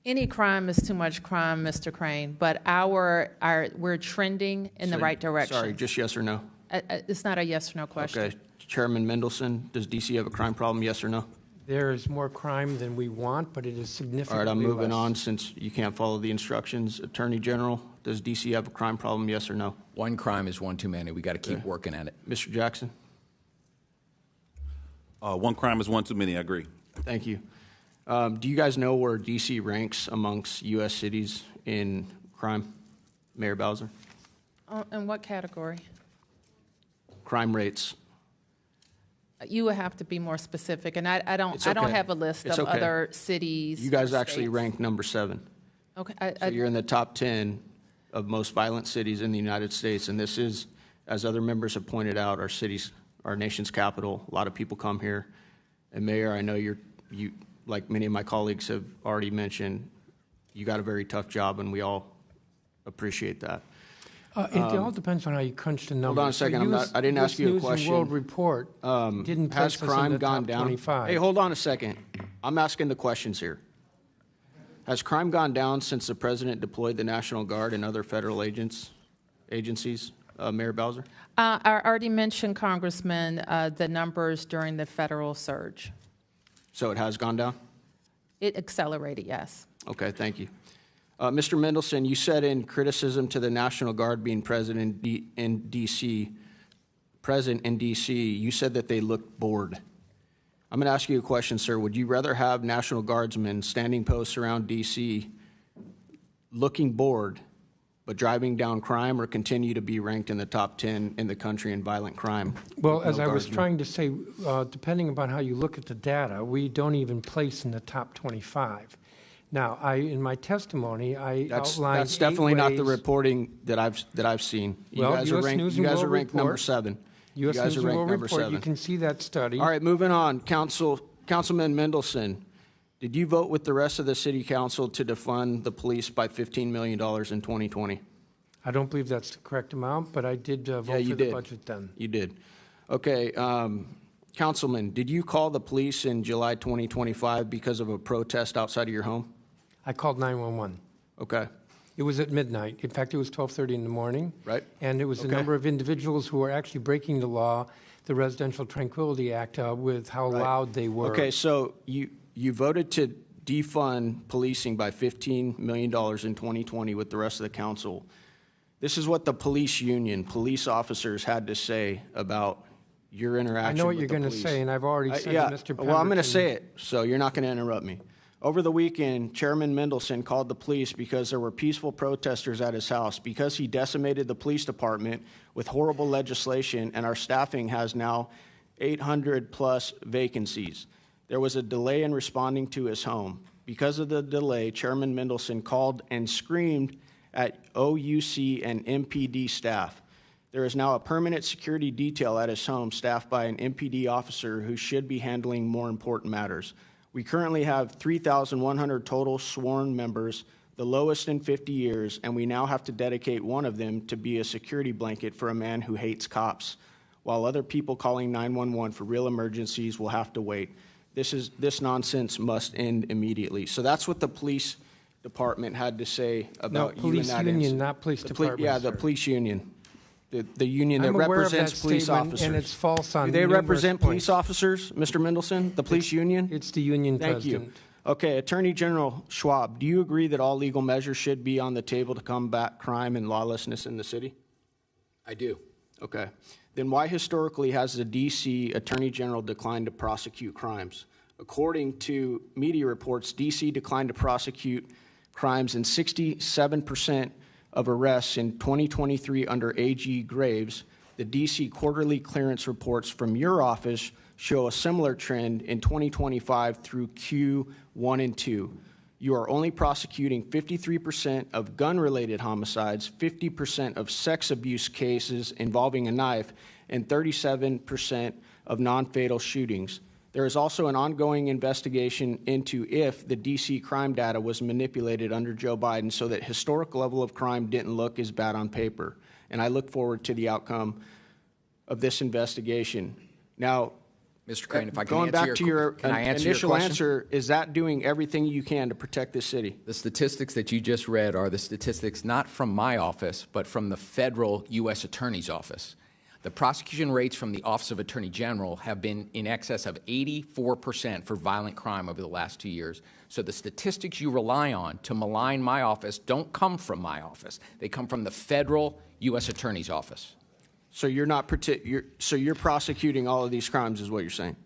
Any crime is too much crime, Mr. Crane, but we're trending in the right direction. Sorry, just yes or no? It's not a yes or no question. Okay. Chairman Mendelson, does D.C. have a crime problem, yes or no? There is more crime than we want, but it is significantly All right, I'm moving less. on since you can't follow the instructions. Attorney General, does D.C. have a crime problem, yes or no? One crime is one too many. We got to keep working at it. Mr. Jackson? One crime is one too many. I agree. Thank you. Do you guys know where D.C. ranks amongst U.S. cities in crime, Mayor Bowser? In what category? Crime rates. You would have to be more specific, and I don't It's I don't okay. have a list It's of okay. other cities. You guys or actually states. rank number 7. Okay. So you're in the top 10 of most violent cities in the United States, and this is, as other members have pointed out, our city's, our nation's capital. A lot of people come here. And Mayor, I know you, like many of my colleagues have already mentioned, you got a very tough job, and we all appreciate that. It all depends on how you crunch the numbers. Hold on a second. I didn't ask you a News question. And World Report didn't Has place us in crime the gone top down? 25. Hey, hold on a second. I'm asking the questions here. Has crime gone down since the president deployed the National Guard and other federal agencies, Mayor Bowser? I already mentioned, Congressman, the numbers during the federal surge. So it has gone down? It accelerated, yes. Okay, thank you. Mr. Mendelson, you said in criticism to the National Guard being present in D.C., you said that they looked bored. I'm going to ask you a question, sir. Would you rather have National Guardsmen standing posts around D.C. looking bored but driving down crime, or continue to be ranked in the top 10 in the country in violent crime? Well, with as no I was guardsmen? trying to say, depending upon how you look at the data, we don't even place in the top 25. Now, in my testimony, I outlined That's definitely not the ways- reporting that I've seen. You Well, guys are US ranked, News you and guys are World ranked number Report. 7. You U.S. guys News are and ranked World number Report, 7. you can see that study. All right, moving on. Councilman Mendelson, did you vote with the rest of the city council to defund the police by $15 million in 2020? I don't believe that's the correct amount, but I did vote Yeah, you for the did. budget then. You did. Okay, Councilman, did you call the police in July 2025 because of a protest outside of your home? I called 911. Okay. It was at midnight. In fact, it was 12:30 in the morning. Right. And it was a Okay. number of individuals who were actually breaking the law, the Residential Tranquility Act, with how Right. loud they were. Okay, so you voted to defund policing by $15 million in 2020 with the rest of the council. This is what the police union, police officers had to say about your interaction I know what with you're the going to police. say, and I've already said yeah, to Mr. Pemberton. well, I'm going to say it, so you're not going to interrupt me. Over the weekend, Chairman Mendelson called the police because there were peaceful protesters at his house, because he decimated the police department with horrible legislation, and our staffing has now 800-plus vacancies. There was a delay in responding to his home. Because of the delay, Chairman Mendelson called and screamed at OUC and MPD staff. There is now a permanent security detail at his home staffed by an MPD officer who should be handling more important matters. We currently have 3,100 total sworn members, the lowest in 50 years, and we now have to dedicate one of them to be a security blanket for a man who hates cops, while other people calling 911 for real emergencies will have to wait. This nonsense must end immediately. So that's what the police department had to say about you in that union, incident. not police department. Yeah, the sir. police union. The union that I'm aware of represents that police statement, officers. and it's false on Do they numerous represent points. police officers, Mr. Mendelson? The police union? It's the union Thank president. you. Okay, Attorney General Schwab, do you agree that all legal measures should be on the table to combat crime and lawlessness in the city? I do. Okay. Then why historically has the D.C. Attorney General declined to prosecute crimes? According to media reports, D.C. declined to prosecute crimes in 67% of arrests in 2023 under A.G. Graves. The D.C. quarterly clearance reports from your office show a similar trend in 2025 through Q1 and 2. You are only prosecuting 53% of gun-related homicides, 50% of sex abuse cases involving a knife, and 37% of non-fatal shootings. There is also an ongoing investigation into if the D.C. crime data was manipulated under Joe Biden so that historic level of crime didn't look as bad on paper. And I look forward to the outcome of this investigation. Now, Mr. Crane, if I can going answer back to your initial question? answer, is that doing everything you can to protect this city? The statistics that you just read are the statistics not from my office, but from the federal U.S. Attorney's Office. The prosecution rates from the Office of Attorney General have been in excess of 84% for violent crime over the last 2 years. So the statistics you rely on to malign my office don't come from my office. They come from the federal U.S. Attorney's Office. So you're prosecuting all of these crimes, is what you're saying?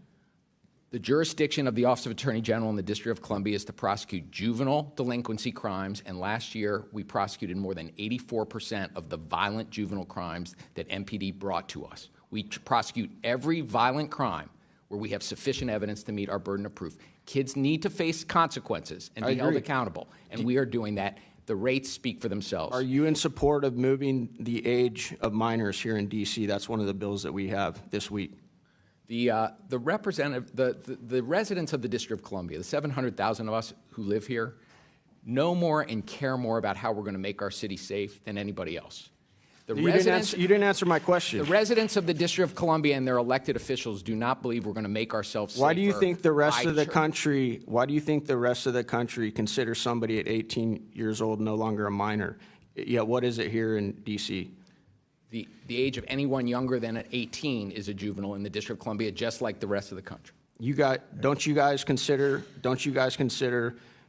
The jurisdiction of the Office of Attorney General in the District of Columbia is to prosecute juvenile delinquency crimes, and last year we prosecuted more than 84% of the violent juvenile crimes that MPD brought to us. We prosecute every violent crime where we have sufficient evidence to meet our burden of proof. Kids need to face consequences and be held accountable, and we are doing that. The rates speak for themselves. Are you in support of moving the age of minors here in D.C.? That's one of the bills that we have this week. The residents of the District of Columbia, the 700,000 of us who live here, know more and care more about how we're going to make our city safe than anybody else. You didn't answer my question. The residents of the District of Columbia and their elected officials do not believe we're going to make ourselves safer. Why do you think the rest of the country? Why do you think the rest of the country considers somebody at 18 years old no longer a minor? Yet, what is it here in D.C.? The age of anyone younger than 18 is a juvenile in the District of Columbia, just like the rest of the country. Don't you guys consider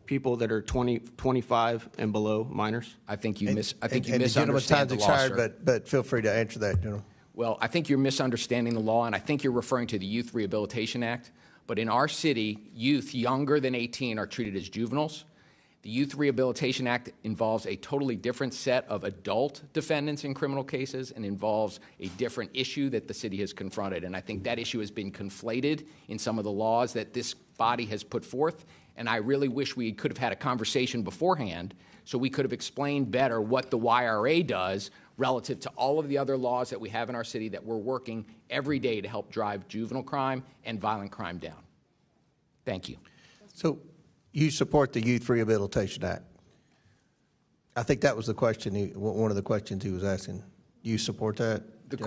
people that are 20, 25 and below minors? I think you misunderstand the gentleman's time's the law, expired, sir. but feel free to answer that, General. Well, I think you're misunderstanding the law, and I think you're referring to the Youth Rehabilitation Act. But in our city, youth younger than 18 are treated as juveniles. The Youth Rehabilitation Act involves a totally different set of adult defendants in criminal cases and involves a different issue that the city has confronted. And I think that issue has been conflated in some of the laws that this body has put forth. And I really wish we could have had a conversation beforehand so we could have explained better what the YRA does relative to all of the other laws that we have in our city that we're working every day to help drive juvenile crime and violent crime down. Thank you. So you support the Youth Rehabilitation Act? I think that was the question. One of the questions he was asking. You support that? The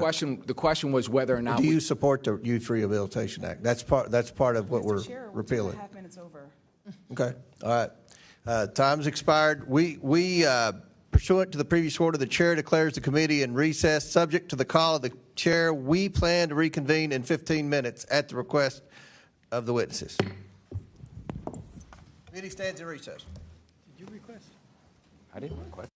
question was whether or not. Do you support the Youth Rehabilitation Act? That's part of what we're repealing. 2.5 minutes over. Okay. All right. Time's expired. We pursuant to the previous order, the chair declares the committee in recess. Subject to the call of the chair, we plan to reconvene in 15 minutes at the request of the witnesses. Committee stands in recess. Did you request? I didn't request.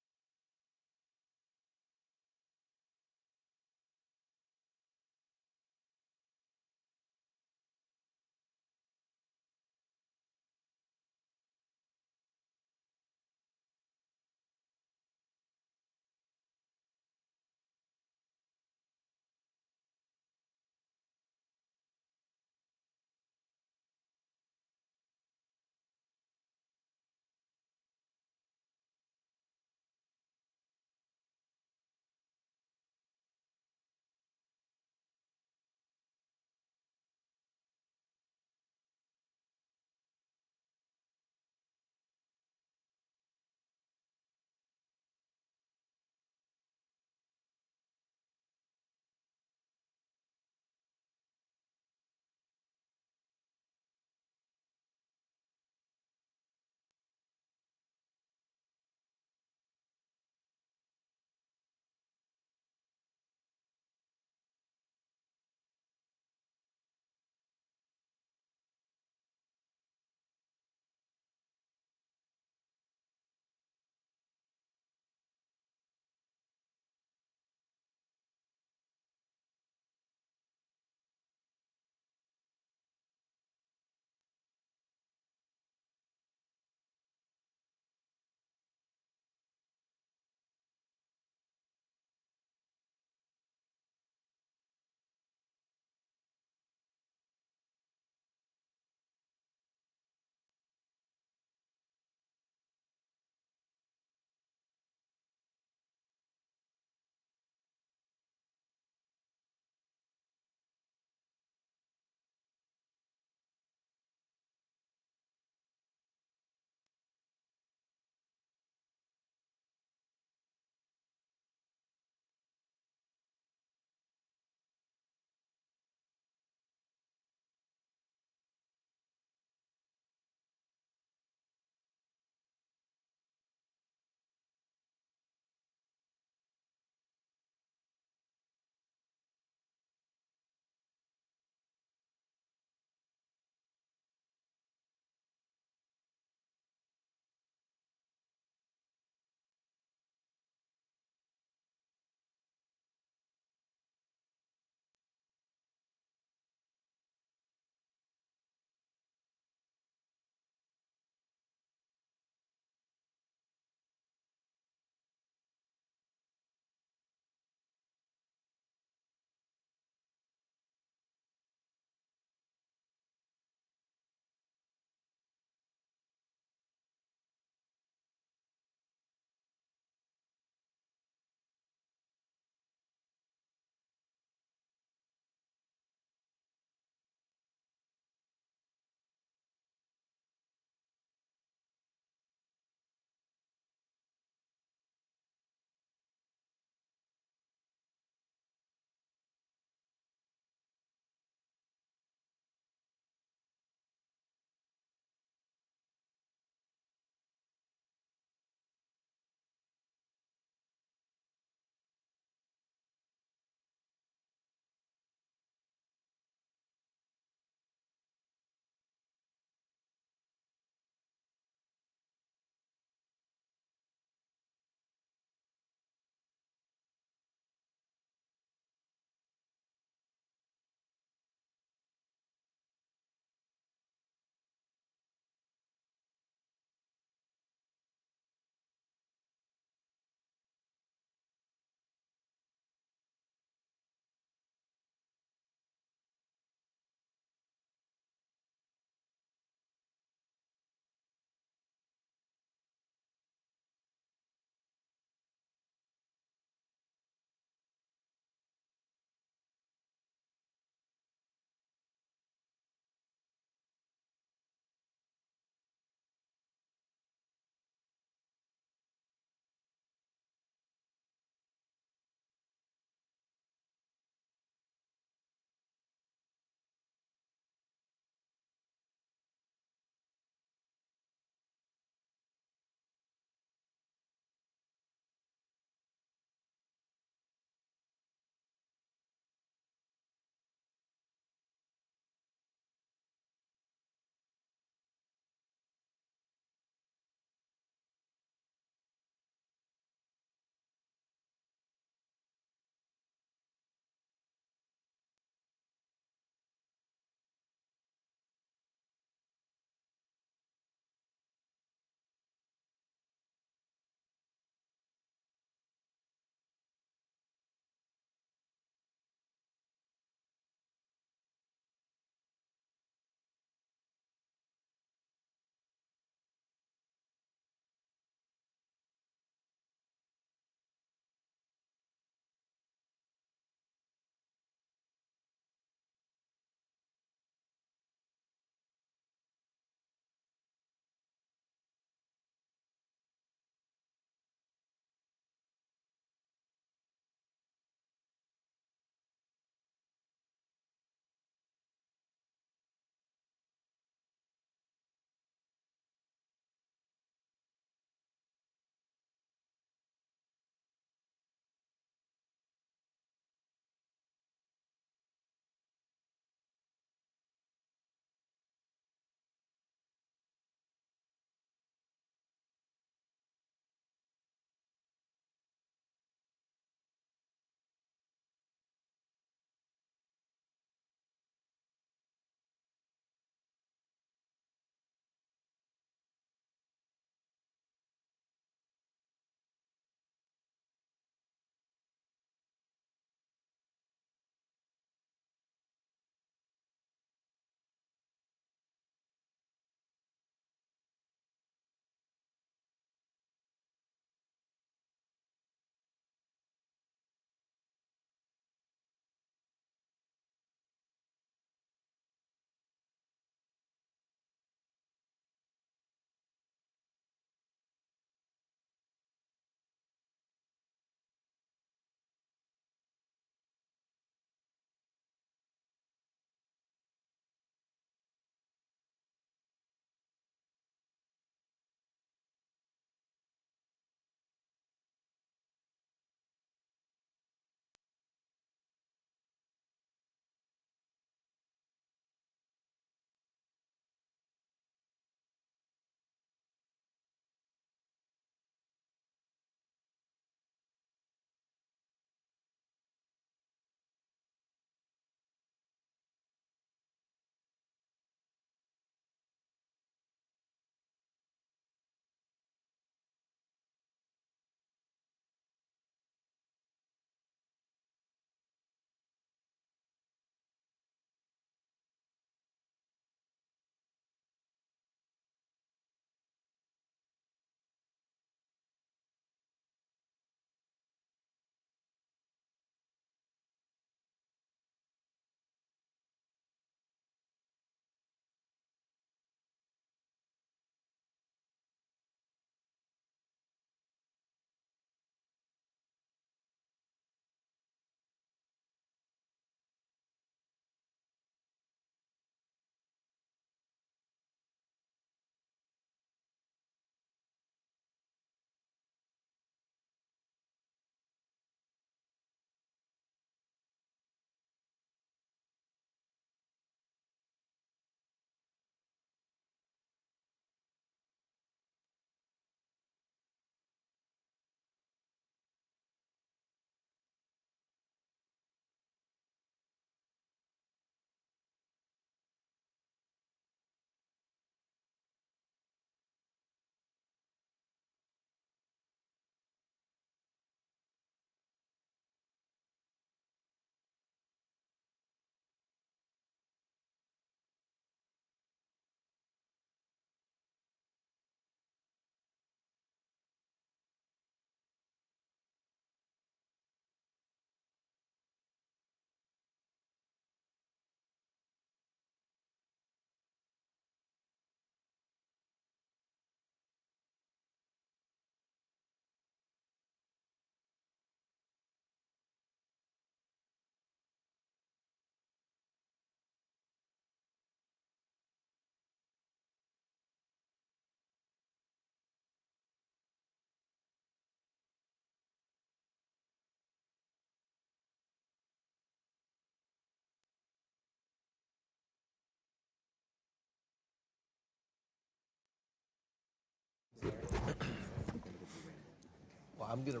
I'm gonna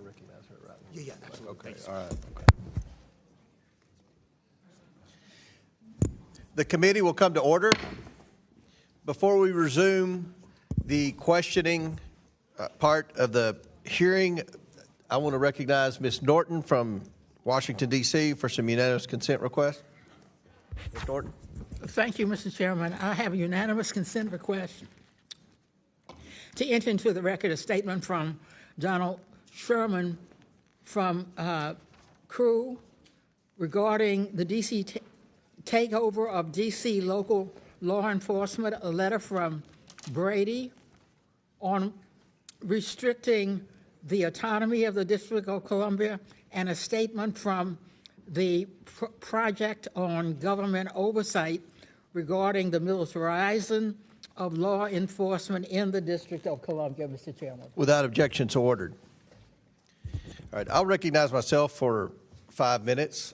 recognize her right now. Yeah, absolutely. Okay, Thanks. all right. Okay. The committee will come to order. Before we resume the questioning part of the hearing, I want to recognize Ms. Norton from Washington, D.C. for some unanimous consent requests. Ms. Norton. Thank you, Mr. Chairman. I have a unanimous consent request to enter into the record a statement from Donald Sherman from Crew regarding the D.C. takeover of D.C. local law enforcement, a letter from Brady on restricting the autonomy of the District of Columbia, and a statement from the Project on Government Oversight regarding the militarization of law enforcement in the District of Columbia, Mr. Chairman. Without objection, so ordered. All right, I'll recognize myself for 5 minutes.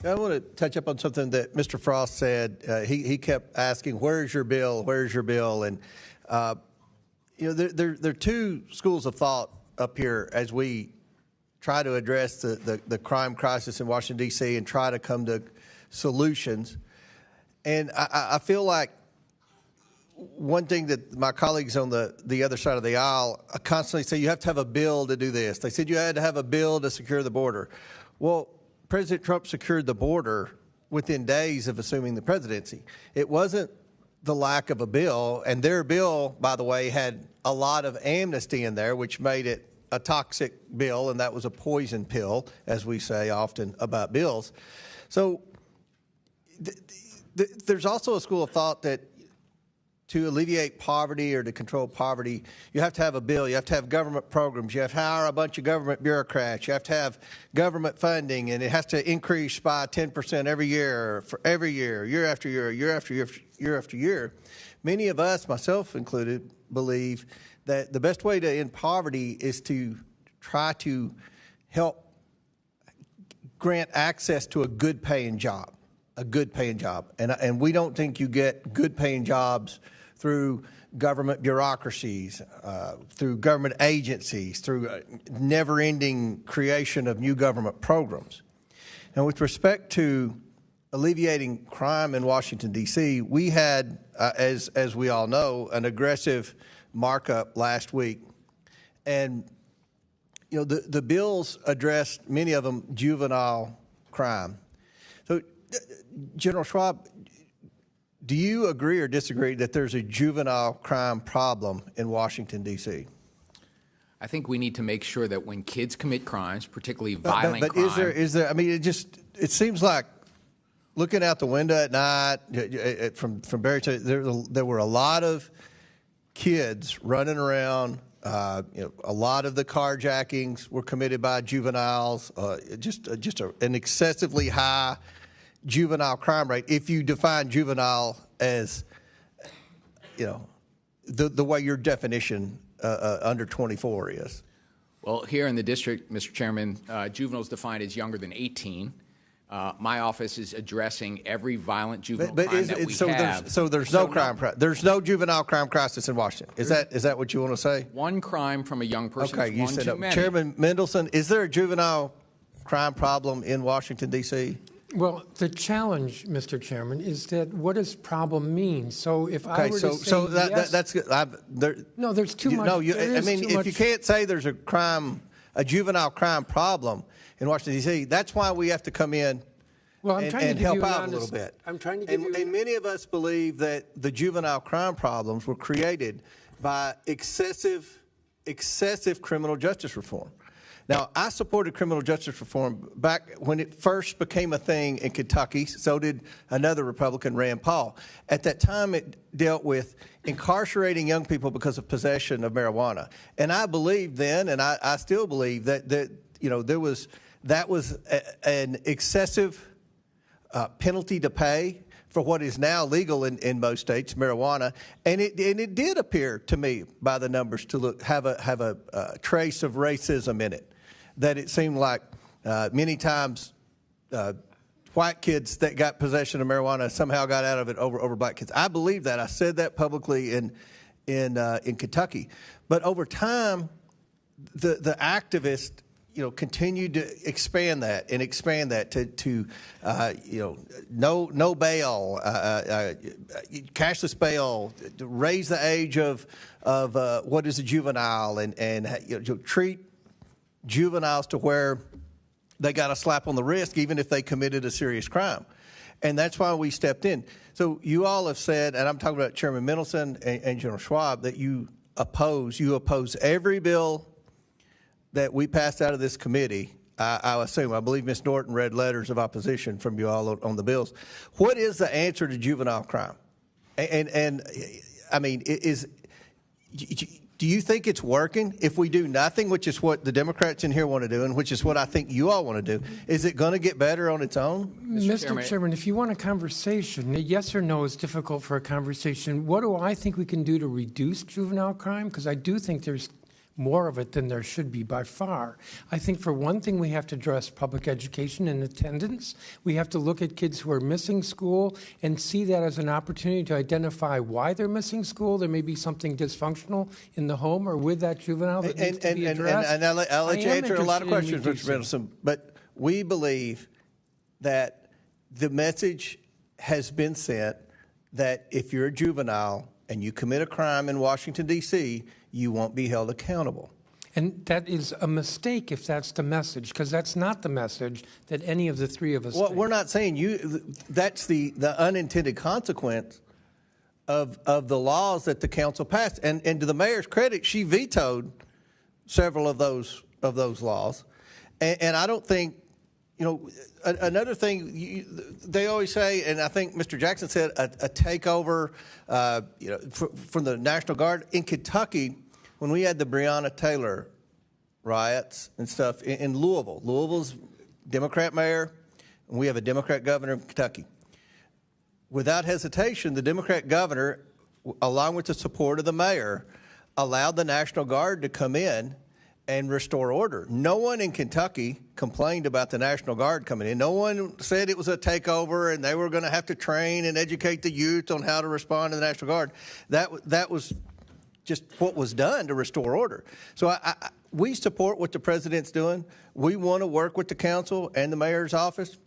I want to touch up on something that Mr. Frost said. He kept asking, "Where's your bill? Where's your bill?" And there are two schools of thought up here as we try to address the crime crisis in Washington, D.C. and try to come to solutions. And I feel like one thing that my colleagues on the other side of the aisle constantly say, you have to have a bill to do this. They said you had to have a bill to secure the border. Well, President Trump secured the border within days of assuming the presidency. It wasn't the lack of a bill, and their bill, by the way, had a lot of amnesty in there, which made it a toxic bill, and that was a poison pill, as we say often about bills. So there's also a school of thought that to alleviate poverty or to control poverty, you have to have a bill, you have to have government programs, you have to hire a bunch of government bureaucrats, you have to have government funding, and it has to increase by 10% every year, for every year, year after year, year after year, year after year. Many of us, myself included, believe that the best way to end poverty is to try to help grant access to a good paying job, And we don't think you get good paying jobs through government bureaucracies, through government agencies, through never-ending creation of new government programs. And with respect to alleviating crime in Washington, D.C., we had, as we all know, an aggressive markup last week. And, the bills addressed, many of them, juvenile crime. So, General Schwab, do you agree or disagree that there's a juvenile crime problem in Washington, D.C.? I think we need to make sure that when kids commit crimes, particularly violent but crime. is there? I mean, it seems like looking out the window at night from Barry, there were a lot of kids running around. A lot of the carjackings were committed by juveniles. An excessively high juvenile crime rate, if you define juvenile as, the way your definition under 24 is. Well, here in the district, Mr. Chairman, juveniles defined as younger than 18. My office is addressing every violent juvenile crime that we have. There's no crime. There's no juvenile crime crisis in Washington. Is that what you want to say? One crime from a young person. Okay, you said that. Chairman Mendelson, is there a juvenile crime problem in Washington, D.C.? Well, the challenge, Mr. Chairman, is that what does problem mean? So if I were to say yes, that's good. No, there's too much. No, if you can't say there's a juvenile crime problem in Washington, D.C., that's why we have to come in and help out a little bit. I'm trying to give you... And many of us believe that the juvenile crime problems were created by excessive criminal justice reform. Now, I supported criminal justice reform back when it first became a thing in Kentucky. So did another Republican, Rand Paul. At that time, it dealt with incarcerating young people because of possession of marijuana. And I believed then, and I still believe that that was an excessive penalty to pay for what is now legal in most states, marijuana, and it did appear to me by the numbers to have a trace of racism in it. That it seemed like many times white kids that got possession of marijuana somehow got out of it over black kids. I believe that. I said that publicly in Kentucky. But over time, the activists, continued to expand that to no bail, cashless bail, to raise the age of what is a juvenile, and treat juveniles to where they got a slap on the wrist even if they committed a serious crime. And that's why we stepped in. So you all have said, and I'm talking about Chairman Mendelson and General Schwab, that you oppose every bill that we passed out of this committee. I believe Ms. Norton read letters of opposition from you all on the bills. What is the answer to juvenile crime? And I mean, do you think it's working? If we do nothing, which is what the Democrats in here want to do, and which is what I think you all want to do, is it going to get better on its own? Mr. Chairman, if you want a conversation, yes or no is difficult for a conversation. What do I think we can do to reduce juvenile crime? Because I do think there's more of it than there should be by far. I think for one thing, we have to address public education and attendance. We have to look at kids who are missing school and see that as an opportunity to identify why they're missing school. There may be something dysfunctional in the home or with that juvenile that needs to be addressed. And I'll let you answer a lot of questions, Mr. Mendelson, but we believe that the message has been sent that if you're a juvenile and you commit a crime in Washington, D.C., you won't be held accountable. And that is a mistake if that's the message, because that's not the message that any of the three of us Well, take. we're not saying that's the unintended consequence of the laws that the council passed. And to the mayor's credit, she vetoed several of those laws. And I don't think, another thing they always say, and I think Mr. Jackson said, a takeover, from the National Guard in Kentucky. When we had the Breonna Taylor riots and stuff in Louisville, Louisville's Democrat mayor, and we have a Democrat governor in Kentucky. Without hesitation, the Democrat governor, along with the support of the mayor, allowed the National Guard to come in and restore order. No one in Kentucky complained about the National Guard coming in. No one said it was a takeover and they were going to have to train and educate the youth on how to respond to the National Guard. That was just what was done to restore order. So we support what the president's doing. We want to work with the council and the mayor's office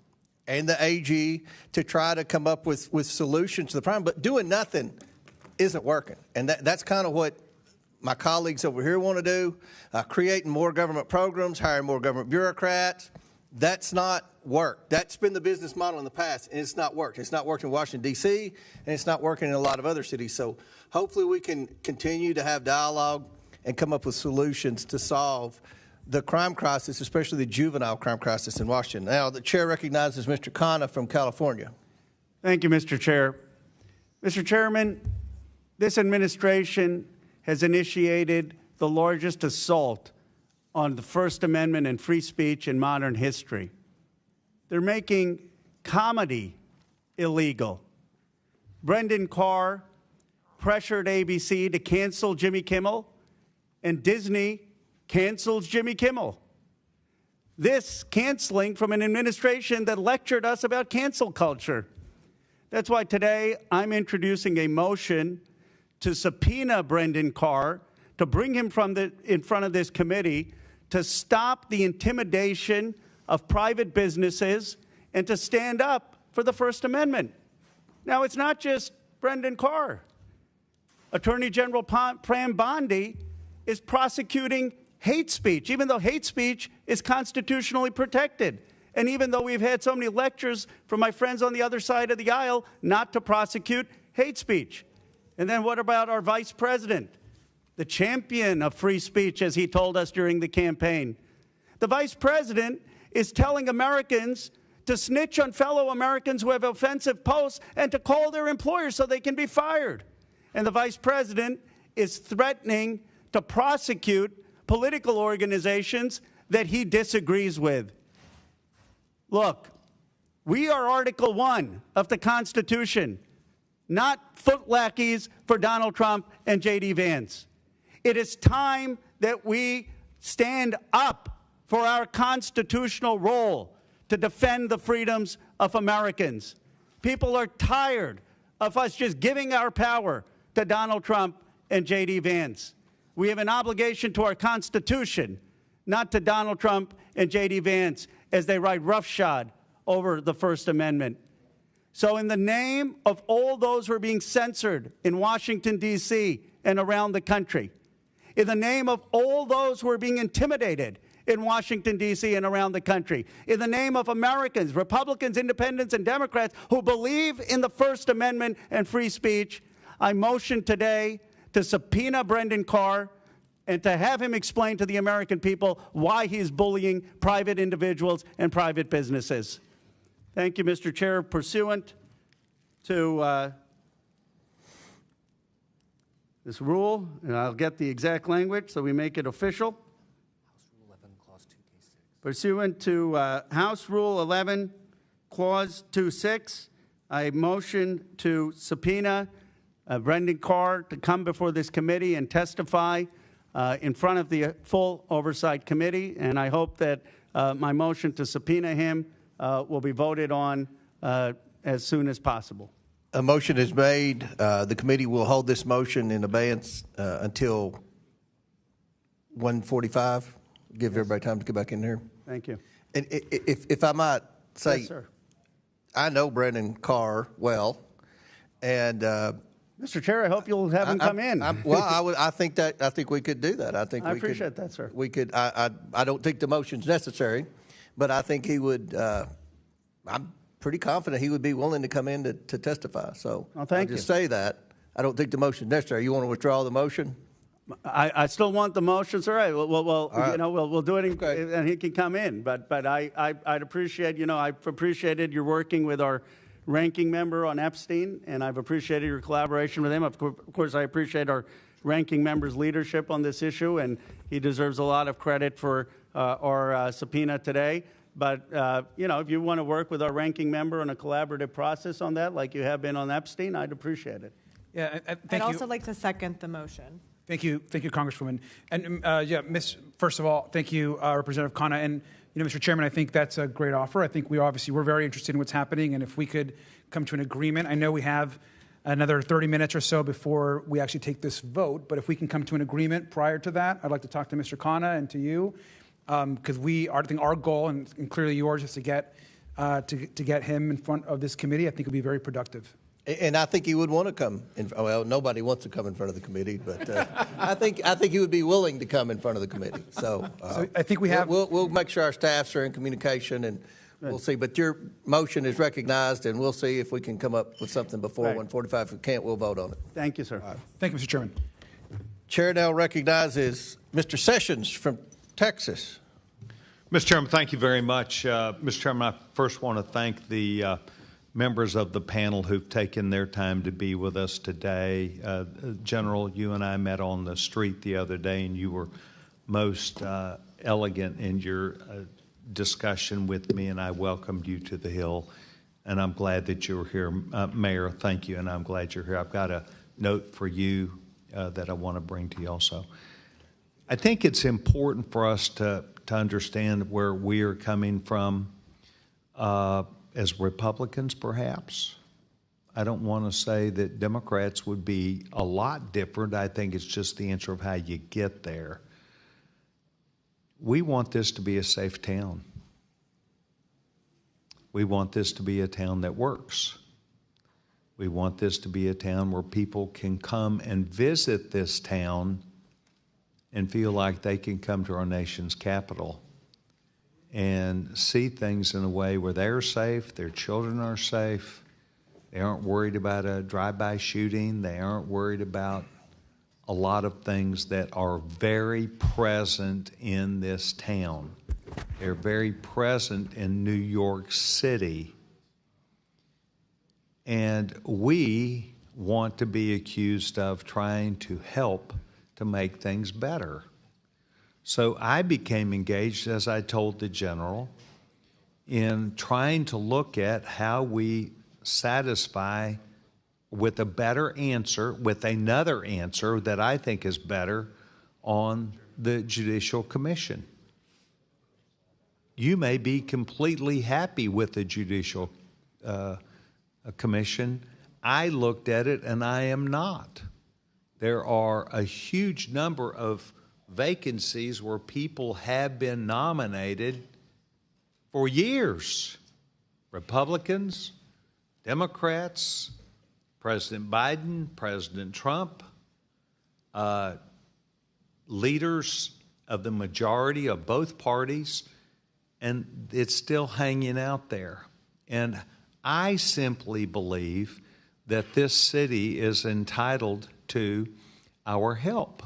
and the AG to try to come up with solutions to the problem. But doing nothing isn't working. And that's kind of what my colleagues over here want to do, creating more government programs, hiring more government bureaucrats. That's not worked. That's been the business model in the past, and it's not worked. It's not worked in Washington, D.C., and it's not working in a lot of other cities. So hopefully we can continue to have dialogue and come up with solutions to solve the crime crisis, especially the juvenile crime crisis in Washington. Now, the chair recognizes Mr. Khanna from California. Thank you, Mr. Chair. Mr. Chairman, this administration has initiated the largest assault on the First Amendment and free speech in modern history. They're making comedy illegal. Brendan Carr pressured ABC to cancel Jimmy Kimmel, and Disney cancels Jimmy Kimmel. This canceling from an administration that lectured us about cancel culture. That's why today I'm introducing a motion to subpoena Brendan Carr, to bring him in front of this committee, to stop the intimidation of private businesses and to stand up for the First Amendment. Now, it's not just Brendan Carr. Attorney General Pram Bondi is prosecuting hate speech, even though hate speech is constitutionally protected. And even though we've had so many lectures from my friends on the other side of the aisle not to prosecute hate speech. And then what about our vice president, the champion of free speech, as he told us during the campaign? The vice president is telling Americans to snitch on fellow Americans who have offensive posts and to call their employers so they can be fired. And the vice president is threatening to prosecute political organizations that he disagrees with. Look, we are Article 1 of the Constitution, not footlackeys for Donald Trump and J.D. Vance. It is time that we stand up for our constitutional role to defend the freedoms of Americans. People are tired of us just giving our power to Donald Trump and J.D. Vance. We have an obligation to our Constitution, not to Donald Trump and J.D. Vance as they ride roughshod over the First Amendment. So in the name of all those who are being censored in Washington, D.C. and around the country, in the name of all those who are being intimidated in Washington, D.C. and around the country, in the name of Americans, Republicans, Independents, and Democrats who believe in the First Amendment and free speech, I motion today to subpoena Brendan Carr and to have him explain to the American people why he is bullying private individuals and private businesses. Thank you, Mr. Chair. Pursuant to this rule, and I'll get the exact language so we make it official. Pursuant to House Rule 11, Clause 2.6, I motion to subpoena Brendan Carr to come before this committee and testify in front of the full Oversight Committee, and I hope that my motion to subpoena him will be voted on as soon as possible. A motion is made. The committee will hold this motion in abeyance until 1:45. Give everybody time to get back in there. Thank you. And if I might say, yes, sir. I know Brendan Carr well, and Mr. Chair, I hope you'll have him come in. I think we could do that. I I appreciate that, sir. We could. I don't think the motion's necessary, but I think he would. I'm pretty confident he would be willing to come in to testify. So thank you. I'll just say that. I don't think the motion's necessary. You want to withdraw the motion? I still want the motion, sir. Well, right. You know, we'll do it, and he can come in. But I'd appreciate, you know, I've appreciated your working with our ranking member on Epstein, and I've appreciated your collaboration with him. Of course, I appreciate our ranking member's leadership on this issue, and he deserves a lot of credit for our subpoena today. But, you know, if you want to work with our ranking member on a collaborative process on that, like you have been on Epstein, I'd appreciate it. Yeah, I'd also like to second the motion. Thank you, Congresswoman. And first of all, thank you, Representative Khanna. And Mr. Chairman, I think that's a great offer. I think we're very interested in what's happening, and if we could come to an agreement, I know we have another 30 minutes or so before we actually take this vote. But if we can come to an agreement prior to that, I'd like to talk to Mr. Khanna and to you, because I think our goal and clearly yours is to get him in front of this committee. I think it would be very productive. And I think he would want to come. Well, nobody wants to come in front of the committee, but I think he would be willing to come in front of the committee. So I think we have. We'll make sure our staffs are in communication, and we'll see. But your motion is recognized, and we'll see if we can come up with something before 1:45. If we can't, we'll vote on it. Thank you, sir. Thank you, Mr. Chairman. Chair now recognizes Mr. Sessions from Texas. Mr. Chairman, thank you very much. Mr. Chairman, I first want to thank the members of the panel who've taken their time to be with us today. General, you and I met on the street the other day, and you were most elegant in your discussion with me, and I welcomed you to the Hill, and I'm glad that you're here. Mayor, thank you, and I'm glad you're here. I've got a note for you that I want to bring to you also. I think it's important for us to understand where we are coming from as Republicans, perhaps. I don't want to say that Democrats would be a lot different. I think it's just the answer of how you get there. We want this to be a safe town. We want this to be a town that works. We want this to be a town where people can come and visit this town and feel like they can come to our nation's capital and see things in a way where they're safe, their children are safe, they aren't worried about a drive-by shooting, they aren't worried about a lot of things that are very present in this town. They're very present in New York City. And we want to be accused of trying to help to make things better. So I became engaged, as I told the general, in trying to look at how we satisfy with a better answer, with another answer that I think is better on the Judicial Commission. You may be completely happy with the Judicial Commission. I looked at it and I am not. there are a huge number of vacancies where people have been nominated for years. Republicans, Democrats, President Biden, President Trump, leaders of the majority of both parties, and it's still hanging out there. And I simply believe that this city is entitled to our help.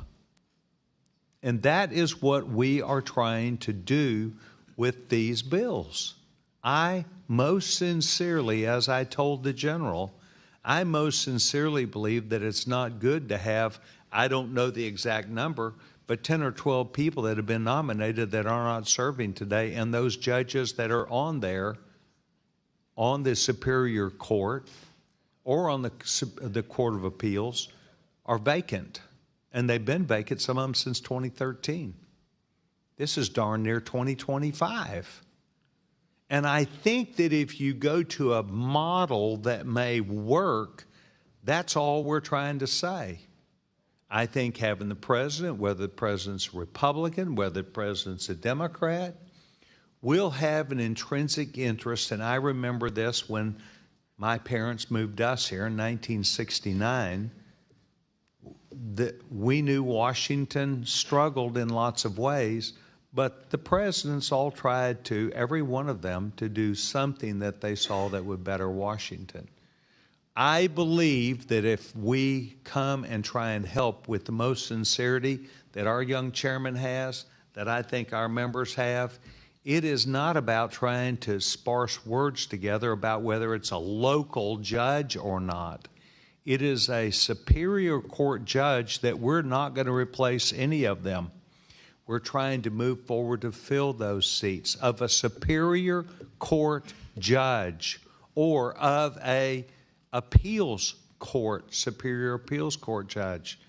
And that is what we are trying to do with these bills. I most sincerely, as I told the general, I most sincerely believe that it's not good to have, I don't know the exact number, but 10 or 12 people that have been nominated that are not serving today, and those judges that are on there on the Superior Court or on the Court of Appeals are vacant. And they've been vacant, some of them since 2013. This is darn near 2025. And I think that if you go to a model that may work, that's all we're trying to say. I think having the president, whether the president's a Republican, whether the president's a Democrat, will have an intrinsic interest. And I remember this when my parents moved us here in 1969, that we knew Washington struggled in lots of ways, but the presidents all tried to, every one of them, to do something that they saw that would better Washington. I believe that if we come and try and help with the most sincerity that our young chairman has, that I think our members have, it is not about trying to sparse words together about whether it's a local judge or not. It is a Superior Court judge that we're not going to replace any of them. We're trying to move forward to fill those seats of a Superior Court judge or of a appeals court, Superior Appeals Court judge.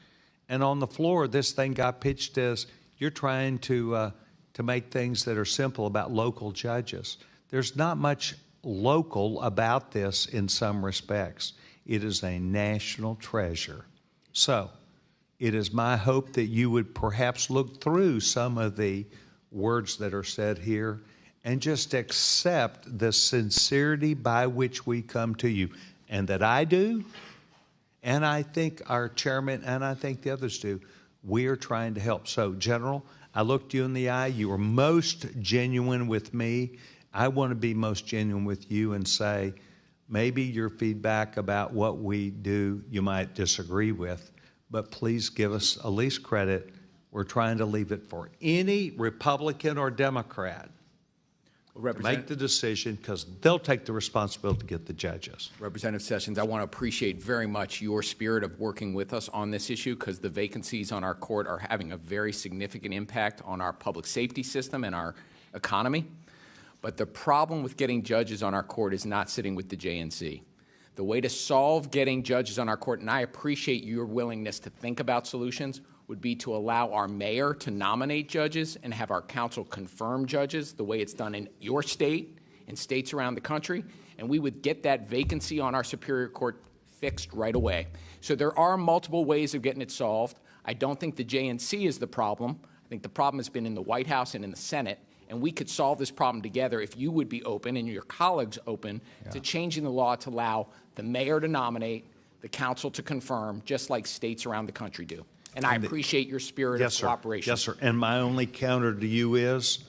And on the floor, this thing got pitched as you're trying to make things that are simple about local judges. There's not much local about this in some respects. It is a national treasure. So it is my hope that you would perhaps look through some of the words that are said here and just accept the sincerity by which we come to you. And that I do, and I think our chairman, and I think the others do, we are trying to help. So, General, I looked you in the eye. You were most genuine with me. I want to be most genuine with you and say, maybe your feedback about what we do you might disagree with, but please give us at least credit. We're trying to leave it for any Republican or Democrat to make the decision, because they'll take the responsibility to get the judges. Representative Sessions, I want to appreciate very much your spirit of working with us on this issue, because the vacancies on our court are having a very significant impact on our public safety system and our economy. But the problem with getting judges on our court is not sitting with the JNC. The way to solve getting judges on our court, and I appreciate your willingness to think about solutions, would be to allow our mayor to nominate judges and have our council confirm judges the way it's done in your state and states around the country, and we would get that vacancy on our Superior Court fixed right away. So there are multiple ways of getting it solved. I don't think the JNC is the problem. I think the problem has been in the White House and in the Senate, and we could solve this problem together if you would be open and your colleagues open to changing the law to allow the mayor to nominate, the council to confirm, just like states around the country do. And I appreciate your spirit of cooperation. Yes, sir. And my only counter to you is,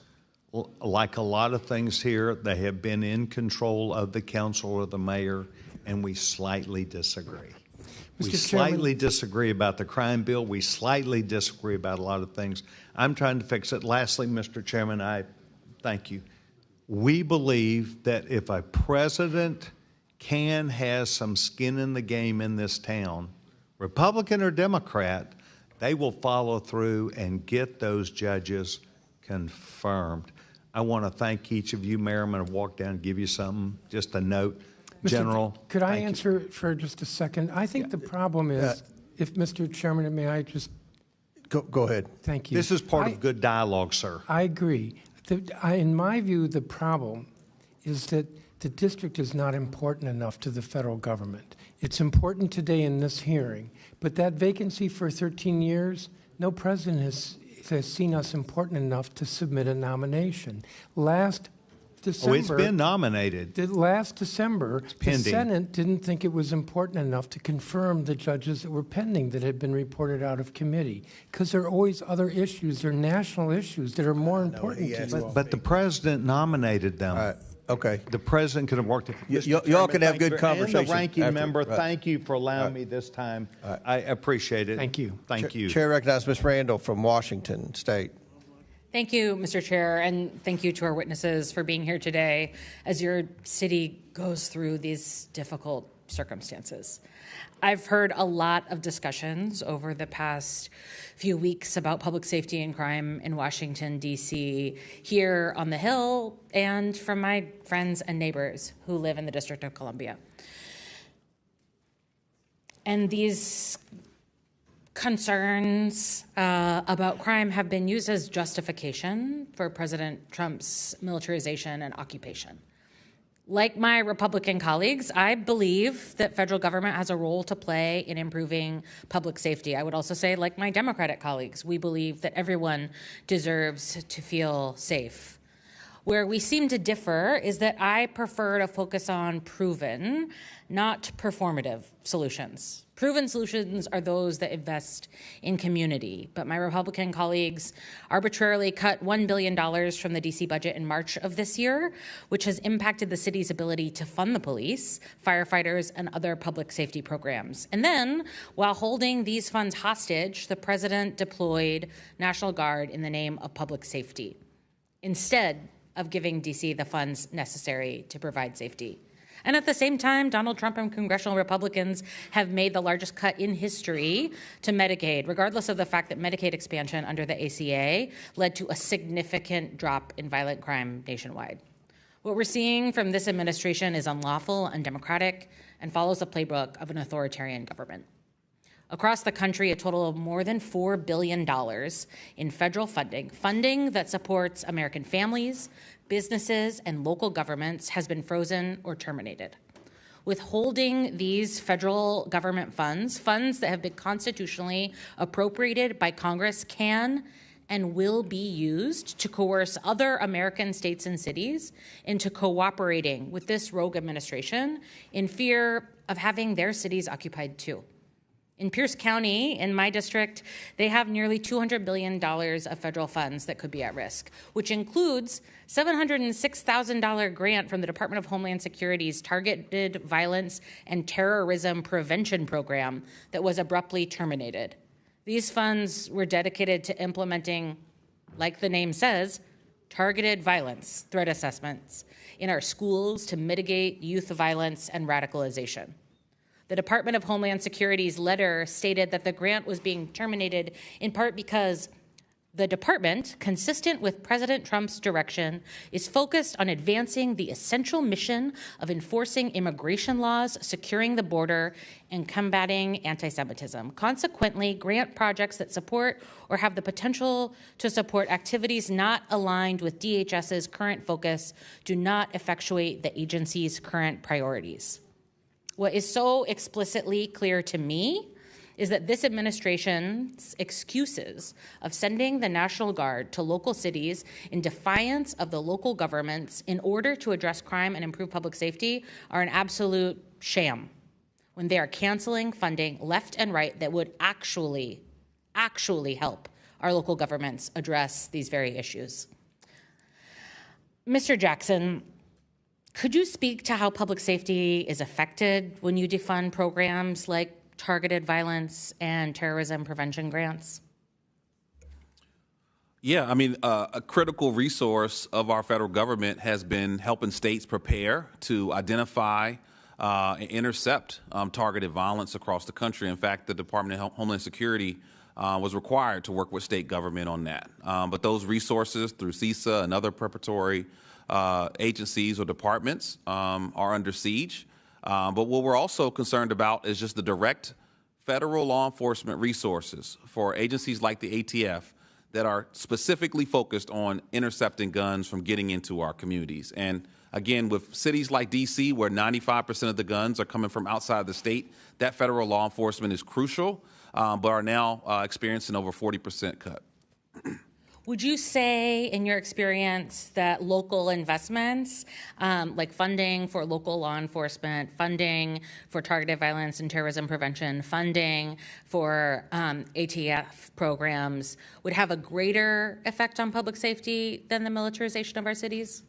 like a lot of things here, they have been in control of the council or the mayor, and we slightly disagree. We slightly disagree about the crime bill. We slightly disagree about a lot of things. I'm trying to fix it. Lastly, Mr. Chairman, I thank you. We believe that if a president has some skin in the game in this town, Republican or Democrat, they will follow through and get those judges confirmed. I want to thank each of you, Mayor. I'm going to walk down and give you something, just a note. General. Could I answer for just a second? I think the problem is, if Mr. Chairman, may I just... Go ahead. Thank you. This is part of good dialogue, sir. I agree. In my view, the problem is that the district is not important enough to the federal government. It's important today in this hearing, but that vacancy for 13 years, no president has seen us important enough to submit a nomination. Last December, it's been nominated. Last December, the pending. Senate didn't think it was important enough to confirm the judges that were pending that had been reported out of committee, because there are always other issues, there are national issues that are more important to you all. But the president nominated them. All right. Okay. The president could have worked it. Y'all can have good conversation. And the ranking after, member, right. thank you for allowing me this time. I appreciate it. Thank you. Thank you. Chair recognizes Ms. Randall from Washington State. Thank you, Mr. Chair, and thank you to our witnesses for being here today as your city goes through these difficult circumstances. I've heard a lot of discussions over the past few weeks about public safety and crime in Washington, D.C., here on the Hill, and from my friends and neighbors who live in the District of Columbia. And these concerns about crime have been used as justification for President Trump's militarization and occupation. Like my Republican colleagues, I believe that federal government has a role to play in improving public safety. I would also say, like my Democratic colleagues, we believe that everyone deserves to feel safe. Where we seem to differ is that I prefer to focus on proven, not performative solutions. Proven solutions are those that invest in community, but my Republican colleagues arbitrarily cut $1 billion from the DC budget in March of this year, which has impacted the city's ability to fund the police, firefighters, and other public safety programs. And then, while holding these funds hostage, the president deployed National Guard in the name of public safety, instead of giving DC the funds necessary to provide safety. And at the same time, Donald Trump and congressional Republicans have made the largest cut in history to Medicaid, regardless of the fact that Medicaid expansion under the ACA led to a significant drop in violent crime nationwide. What we're seeing from this administration is unlawful, undemocratic, and follows the playbook of an authoritarian government. Across the country, a total of more than $4 billion in federal funding that supports American families, businesses, and local governments has been frozen or terminated. Withholding these federal government funds that have been constitutionally appropriated by Congress can and will be used to coerce other American states and cities into cooperating with this rogue administration in fear of having their cities occupied too. In Pierce County, in my district, they have nearly $200 billion of federal funds that could be at risk, which includes $706,000 grant from the Department of Homeland Security's Targeted Violence and Terrorism Prevention Program that was abruptly terminated. These funds were dedicated to implementing, like the name says, targeted violence threat assessments in our schools to mitigate youth violence and radicalization. The Department of Homeland Security's letter stated that the grant was being terminated in part because the department, consistent with President Trump's direction, is focused on advancing the essential mission of enforcing immigration laws, securing the border, and combating anti-Semitism. Consequently, grant projects that support or have the potential to support activities not aligned with DHS's current focus do not effectuate the agency's current priorities. What is so explicitly clear to me is that this administration's excuses of sending the National Guard to local cities in defiance of the local governments in order to address crime and improve public safety are an absolute sham when they are canceling funding left and right that would actually help our local governments address these very issues. Mr. Jackson, could you speak to how public safety is affected when you defund programs like targeted violence and terrorism prevention grants? Yeah, I mean, a critical resource of our federal government has been helping states prepare to identify and intercept targeted violence across the country. In fact, the Department of Homeland Security was required to work with state government on that. But those resources through CISA and other preparatory agencies or departments are under siege. But what we're also concerned about is just the direct federal law enforcement resources for agencies like the ATF that are specifically focused on intercepting guns from getting into our communities. And Again, with cities like D.C., where 95% of the guns are coming from outside the state, that federal law enforcement is crucial, but are now experiencing over 40% cut. Would you say, in your experience, that local investments, like funding for local law enforcement, funding for targeted violence and terrorism prevention, funding for ATF programs, would have a greater effect on public safety than the militarization of our cities?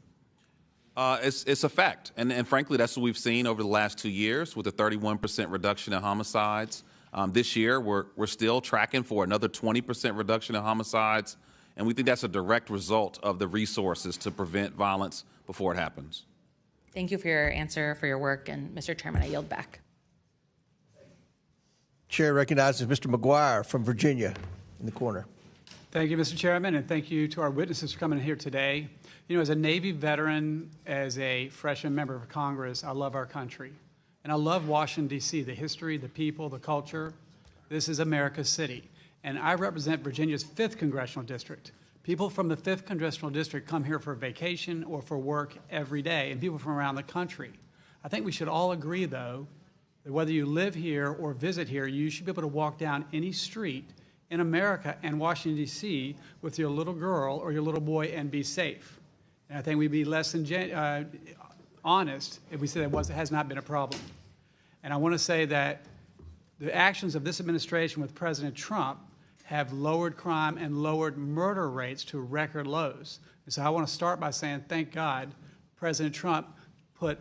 It's a fact. And frankly, that's what we've seen over the last 2 years with a 31% reduction in homicides. This year, we're still tracking for another 20% reduction in homicides. And we think that's a direct result of the resources to prevent violence before it happens. Thank you for your answer, for your work. And Mr. Chairman, I yield back. Chair recognizes Mr. McGuire from Virginia in the corner. Thank you, Mr. Chairman, and thank you to our witnesses for coming here today. You know, as a Navy veteran, as a freshman member of Congress, I love our country. And I love Washington, D.C., the history, the people, the culture. This is America's city. And I represent Virginia's 5th Congressional District. People from the 5th Congressional District come here for vacation or for work every day, and people from around the country. I think we should all agree, though, that whether you live here or visit here, you should be able to walk down any street in America and Washington, D.C. with your little girl or your little boy and be safe. And I think we'd be less than honest if we said that has not been a problem. And I want to say that the actions of this administration with President Trump have lowered crime and lowered murder rates to record lows. And so I want to start by saying, thank God, President Trump put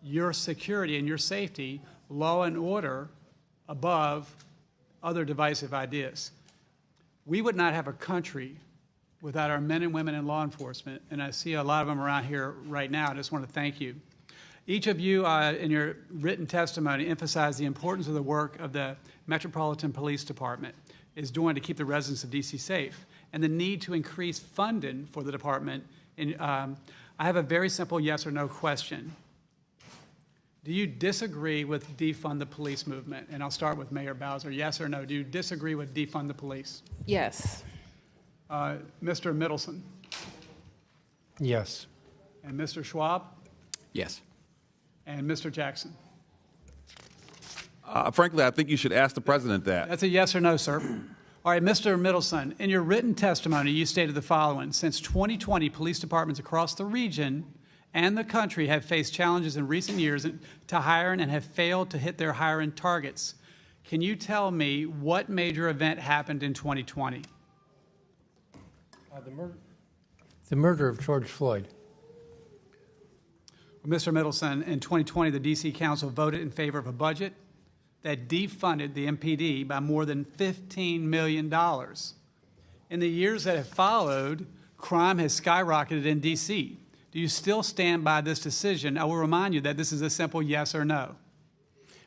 your security and your safety, law and order, above other divisive ideas. We would not have a country without our men and women in law enforcement, and I see a lot of them around here right now. I just want to thank you. Each of you in your written testimony emphasized the importance of the work of the Metropolitan Police Department is doing to keep the residents of D.C. safe, and the need to increase funding for the department. And I have a very simple yes or no question. Do you disagree with defund the police movement? And I'll start with Mayor Bowser. Yes or no? Do you disagree with defund the police? Yes. Mr. Middleton? Yes. And Mr. Schwab? Yes. And Mr. Jackson? Frankly, I think you should ask the president that. That's a yes or no, sir. All right, Mr. Middleton, in your written testimony, you stated the following. Since 2020, police departments across the region and the country have faced challenges in recent years to hiring and have failed to hit their hiring targets. Can you tell me what major event happened in 2020? The murder of George Floyd. Well, Mr. Middleton, in 2020, the D.C. Council voted in favor of a budget that defunded the MPD by more than $15 million. In the years that have followed, crime has skyrocketed in D.C. Do you still stand by this decision? I will remind you that this is a simple yes or no.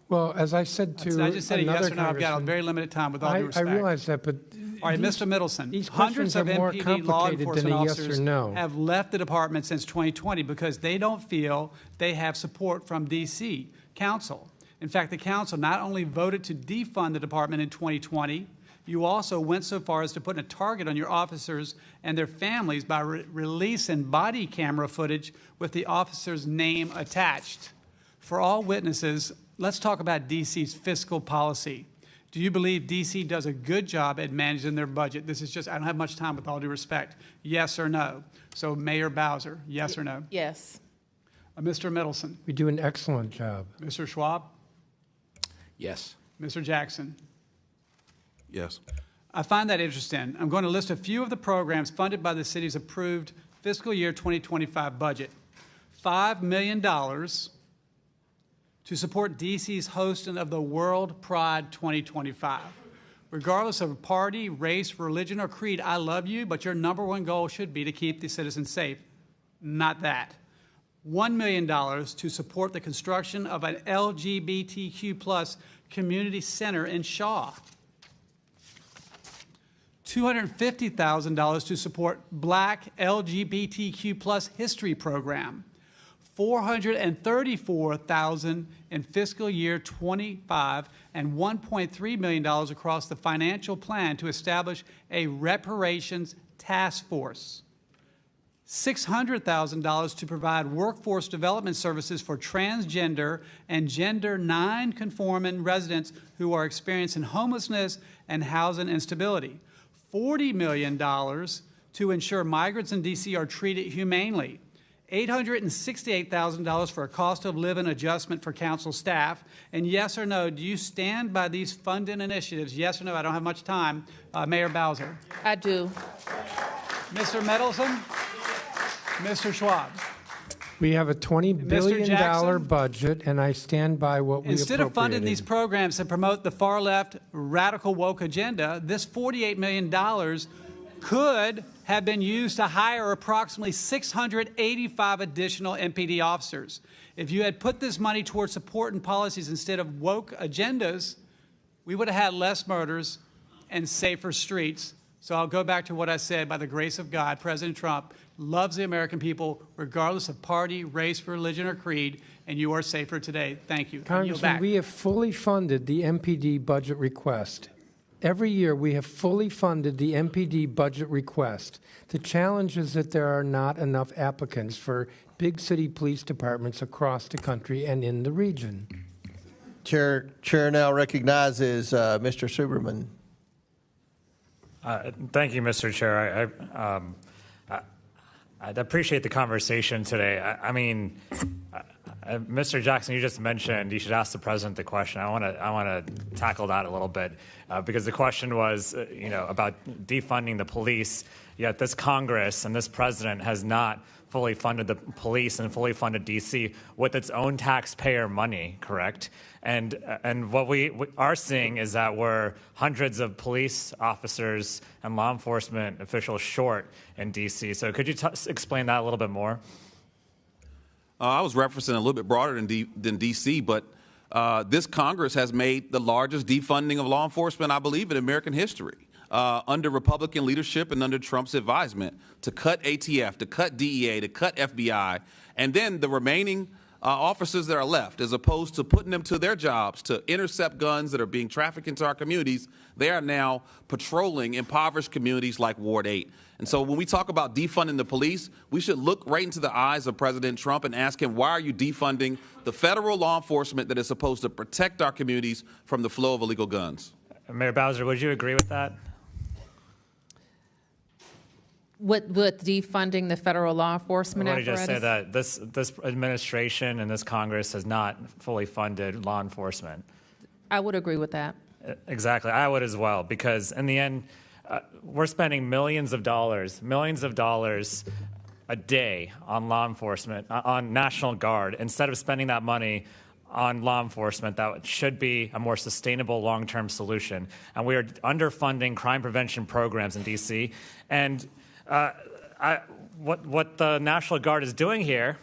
Well, as I said to I just said a yes or no. I've got a very limited time with all due respect. I realize that, but all right, Mr. Middleton, these hundreds of questions are more MPD law complicated enforcement than a yes officers or no. have left the department since 2020 because they don't feel they have support from D.C. Council. In fact, the council not only voted to defund the department in 2020, you also went so far as to put a target on your officers and their families by releasing body camera footage with the officer's name attached. For all witnesses, let's talk about D.C.'s fiscal policy. Do you believe D.C. does a good job at managing their budget? This is just, I don't have much time with all due respect. Yes or no? So Mayor Bowser, yes or no? Yes. Mr. Middleton? We do an excellent job. Mr. Schwab? Yes. Mr. Jackson? Yes. I find that interesting. I'm going to list a few of the programs funded by the city's approved fiscal year 2025 budget. $5 million to support D.C.'s hosting of the World Pride 2025. Regardless of party, race, religion, or creed, I love you, but your number one goal should be to keep the citizens safe. Not that. $1 million to support the construction of an LGBTQ+ community center in Shaw. $250,000 to support Black LGBTQ+ history program. $434,000 in fiscal year 25 and $1.3 million across the financial plan to establish a reparations task force. $600,000 to provide workforce development services for transgender and gender non-conforming residents who are experiencing homelessness and housing instability. $40 million to ensure migrants in D.C. are treated humanely. $868,000 for a cost of living adjustment for council staff. And yes or no, do you stand by these funding initiatives? Yes or no? I don't have much time. Mayor Bowser. I do. Mr. Mendelson. Mr. Schwab. We have a $20 billion Jackson, budget, and I stand by what we instead of funding appropriated. these programs to promote the far-left radical woke agenda, this $48 million could have been used to hire approximately 685 additional MPD officers. If you had put this money towards supporting policies instead of woke agendas, we would have had less murders and safer streets. So I'll go back to what I said. By the grace of God, President Trump loves the American people, regardless of party, race, religion, or creed, and you are safer today. Thank you. Congressman, we have fully funded the MPD budget request. Every year we have fully funded the MPD budget request. The challenge is that there are not enough applicants for big city police departments across the country and in the region. Chair now recognizes Mr. Suberman. Thank you, Mr. Chair. I appreciate the conversation today. Mr. Jackson, you just mentioned you should ask the president the question. I want to tackle that a little bit because the question was, about defunding the police. Yet this Congress and this president has not fully funded the police and fully funded D.C. with its own taxpayer money, correct? And what we are seeing is that we're hundreds of police officers and law enforcement officials short in D.C. So could you explain that a little bit more? I was referencing a little bit broader than D.C., but this Congress has made the largest defunding of law enforcement, I believe, in American history. Under Republican leadership and under Trump's advisement to cut ATF, to cut DEA, to cut FBI, and then the remaining officers that are left, as opposed to putting them to their jobs to intercept guns that are being trafficked into our communities, they are now patrolling impoverished communities like Ward 8. And so when we talk about defunding the police, we should look right into the eyes of President Trump and ask him, why are you defunding the federal law enforcement that is supposed to protect our communities from the flow of illegal guns? Mayor Bowser, would you agree with that? With defunding the federal law enforcement apparatus? Just say that this administration and this Congress has not fully funded law enforcement. I would agree with that. Exactly. I would as well, because in the end, we're spending millions of dollars a day on law enforcement, on National Guard, instead of spending that money on law enforcement. That should be a more sustainable long-term solution. And we are underfunding crime prevention programs in D.C. And what the National Guard is doing here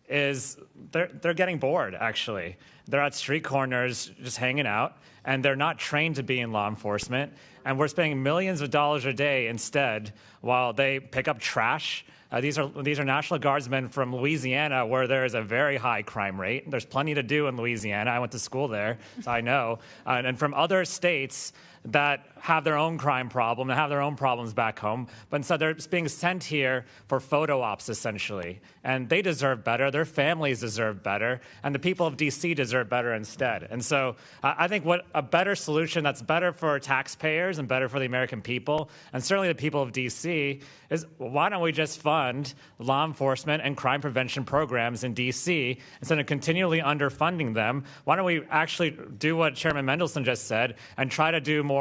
is they're getting bored, actually. They're at street corners just hanging out, and they're not trained to be in law enforcement. And we're spending millions of dollars a day instead while they pick up trash. These are National Guardsmen from Louisiana, where there is a very high crime rate. There's plenty to do in Louisiana. I went to school there, so I know. And from other states that have their own crime problem and have their own problems back home, but instead they're being sent here for photo ops, essentially. And they deserve better, their families deserve better, and the people of D.C. deserve better instead. And so I think what a better solution that's better for taxpayers and better for the American people, and certainly the people of D.C., is why don't we just fund law enforcement and crime prevention programs in D.C. instead of continually underfunding them? Why don't we actually do what Chairman Mendelson just said and try to do more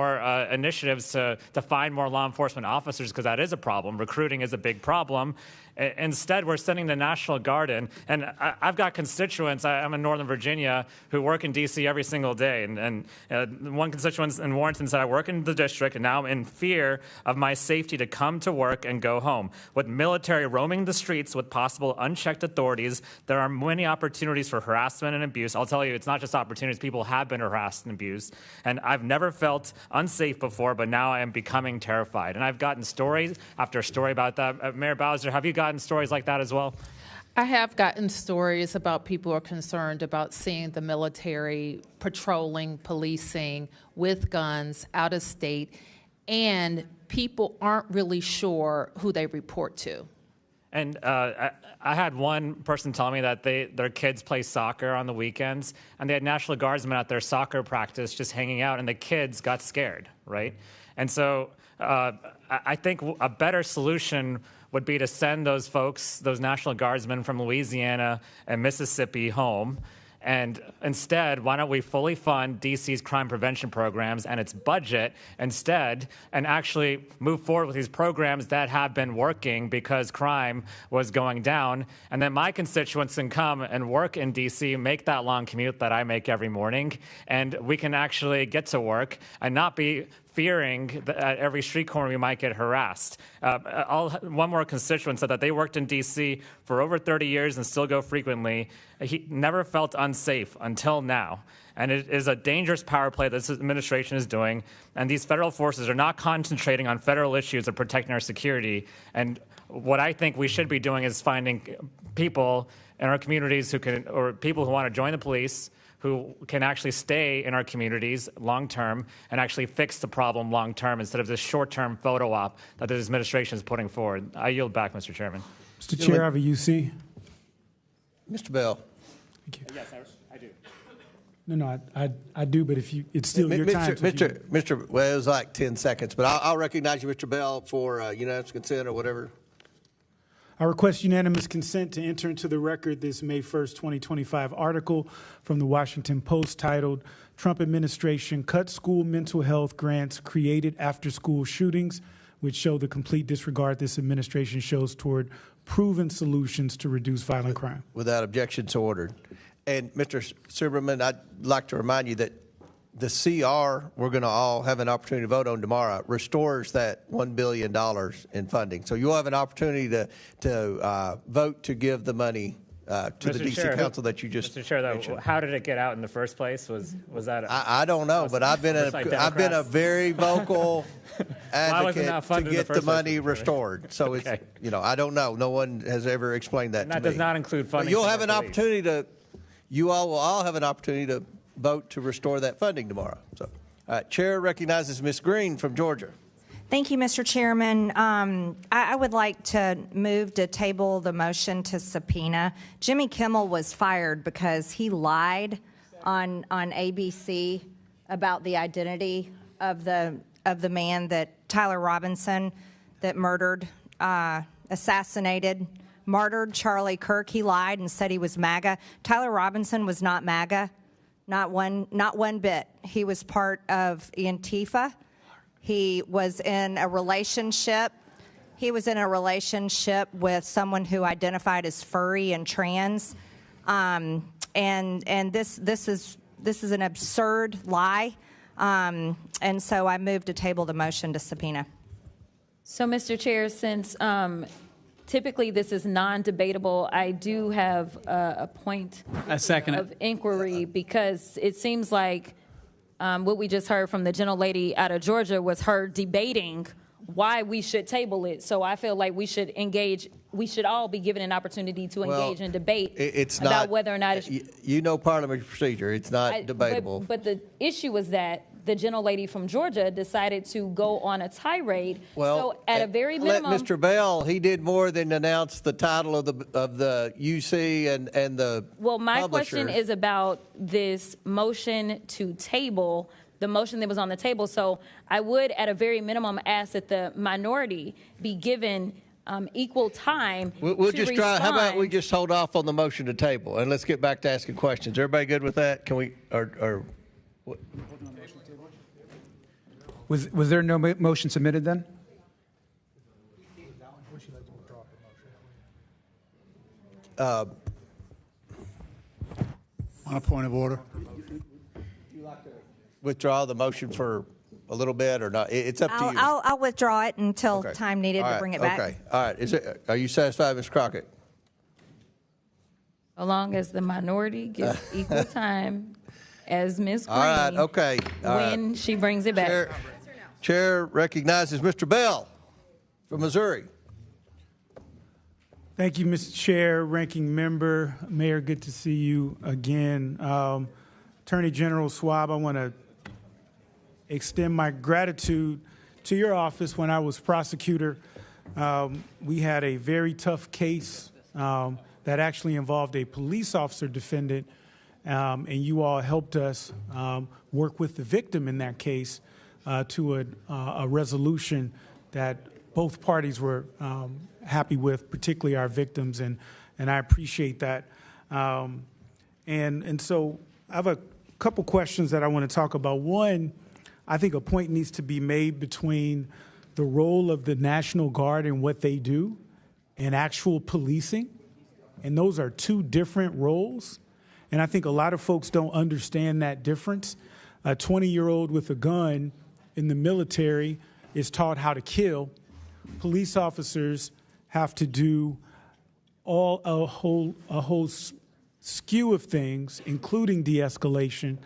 initiatives to find more law enforcement officers, because that is a problem. Recruiting is a big problem. Instead, we're sending the National Guard in. And I've got constituents, I'm in Northern Virginia, who work in D.C. every single day. And one constituent in Warrenton said, I work in the district, and now I'm in fear of my safety to come to work and go home. With military roaming the streets with possible unchecked authorities, there are many opportunities for harassment and abuse. I'll tell you, it's not just opportunities. People have been harassed and abused. And I've never felt unsafe before, but now I am becoming terrified. And I've gotten story after story about that. Mayor Bowser, have you gotten stories like that as well? I have gotten stories about people who are concerned about seeing the military patrolling, policing with guns out of state, and people aren't really sure who they report to. And I had one person tell me that their kids play soccer on the weekends, and they had National Guardsmen at their soccer practice just hanging out, and the kids got scared, right? And so I think a better solution would be to send those folks, those National Guardsmen from Louisiana and Mississippi home. And instead, why don't we fully fund DC's crime prevention programs and its budget instead, and actually move forward with these programs that have been working because crime was going down. And then my constituents can come and work in DC, make that long commute that I make every morning, and we can actually get to work and not be fearing that at every street corner we might get harassed. One more constituent said that they worked in D.C. for over 30 years and still go frequently. He never felt unsafe until now. And it is a dangerous power play that this administration is doing. And these federal forces are not concentrating on federal issues of protecting our security. And what I think we should be doing is finding people in our communities who can, or people who want to join the police, who can actually stay in our communities long-term and actually fix the problem long-term instead of this short-term photo op that this administration is putting forward. I yield back, Mr. Chairman. Mr. Chair, I have a UC. Mr. Bell. Thank you. Yes, I do. No, I do, but it's still your time. Well, it was like 10 seconds, but I'll recognize you, Mr. Bell, for unanimous consent or whatever. I request unanimous consent to enter into the record this May 1st, 2025 article from the Washington Post titled, Trump Administration Cut School Mental Health Grants Created After School Shootings, which show the complete disregard this administration shows toward proven solutions to reduce violent crime. Without objection, so ordered. And Mr. Silberman, I'd like to remind you that the CR we're going to all have an opportunity to vote on tomorrow restores that $1 billion in funding. So you'll have an opportunity to vote to give the money to the D.C. Council that you just Mr. Chair, though, how did it get out in the first place? Was that? I don't know, but I've been a very vocal advocate to get the money restored. So it's I don't know. No one has ever explained that to me. That does not include funding. But you'll have an opportunity to. You all will all have an opportunity to vote to restore that funding tomorrow. So, Chair recognizes Ms. Green from Georgia. Thank you, Mr. Chairman. I would like to move to table the motion to subpoena. Jimmy Kimmel was fired because he lied on ABC about the identity of the man that Tyler Robinson that murdered, martyred Charlie Kirk. He lied and said he was MAGA. Tyler Robinson was not MAGA. Not one bit. He was part of Antifa. He was in a relationship. With someone who identified as furry and trans. And this is an absurd lie. And so I move to table the motion to subpoena. So, Mr. Chair, since typically this is non-debatable, I do have a point of inquiry because it seems like what we just heard from the gentlelady out of Georgia was her debating why we should table it. So I feel like we should engage. We should all be given an opportunity to engage in debate about whether or not it's... parliamentary procedure. It's not debatable. But the issue is that the gentlelady from Georgia decided to go on a tirade. Well, so at a very minimum... Let Mr. Bell, he did more than announce the title of the UC and the Well, my publisher. question is about this motion to table, the motion that was on the table. So I would, at a very minimum, ask that the minority be given equal time We'll to just respond. try. How about we just hold off on the motion to table and let's get back to asking questions. Everybody good with that? Can we what? Was there no motion submitted then? On a point of order. Withdraw the motion for a little bit or not? It's up to you. I'll withdraw it until time needed to bring it back. Okay. All right. Are you satisfied, Ms. Crockett? So long as the minority gets equal time as Ms. Green. All right. Okay. When she brings it back. Chair recognizes Mr. Bell from Missouri. Thank you, Mr. Chair, Ranking Member, Mayor. Good to see you again. Attorney General Schwab, I want to extend my gratitude to your office when I was prosecutor we had a very tough case that actually involved a police officer defendant, and you all helped us work with the victim in that case to a resolution that both parties were happy with, particularly our victims, and I appreciate that. And so I have a couple questions that I want to talk about. One, I think a point needs to be made between the role of the National Guard and what they do and actual policing. And those are two different roles. And I think a lot of folks don't understand that difference. A 20-year-old with a gun in the military is taught how to kill. Police officers have to do a whole skew of things, including de-escalation.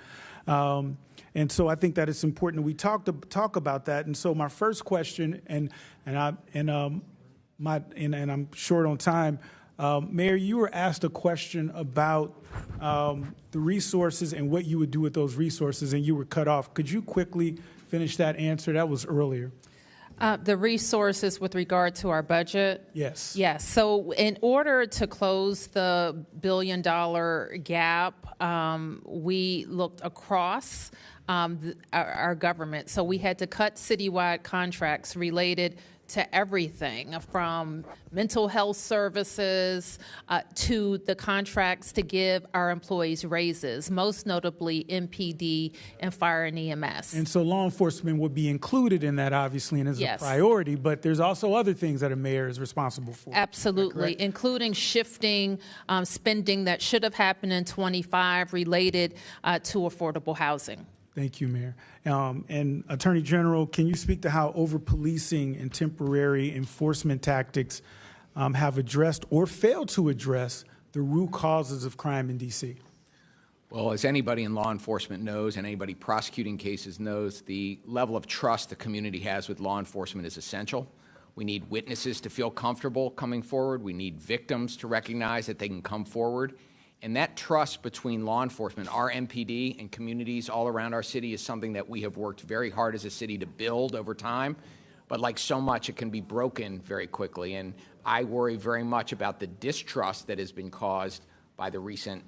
And so I think that it's important that we talk about that. And so my first question, and I'm short on time, Mayor, you were asked a question about the resources and what you would do with those resources, and you were cut off. Could you quickly finish that answer? That was earlier. The resources with regard to our budget? Yes. Yes. So in order to close the $1 billion gap, we looked across our government. So we had to cut citywide contracts related to everything from mental health services to the contracts to give our employees raises, most notably MPD and fire and EMS. And so law enforcement would be included in that, obviously, and is Yes. a priority, but there's also other things that a mayor is responsible for. Absolutely, including shifting spending that should have happened in 25 related to affordable housing. Thank you, Mayor. And Attorney General, can you speak to how over-policing and temporary enforcement tactics have addressed or failed to address the root causes of crime in D.C.? Well, as anybody in law enforcement knows and anybody prosecuting cases knows, the level of trust the community has with law enforcement is essential. We need witnesses to feel comfortable coming forward. We need victims to recognize that they can come forward. And that trust between law enforcement, our MPD, and communities all around our city is something that we have worked very hard as a city to build over time. But like so much, it can be broken very quickly. And I worry very much about the distrust that has been caused by the recent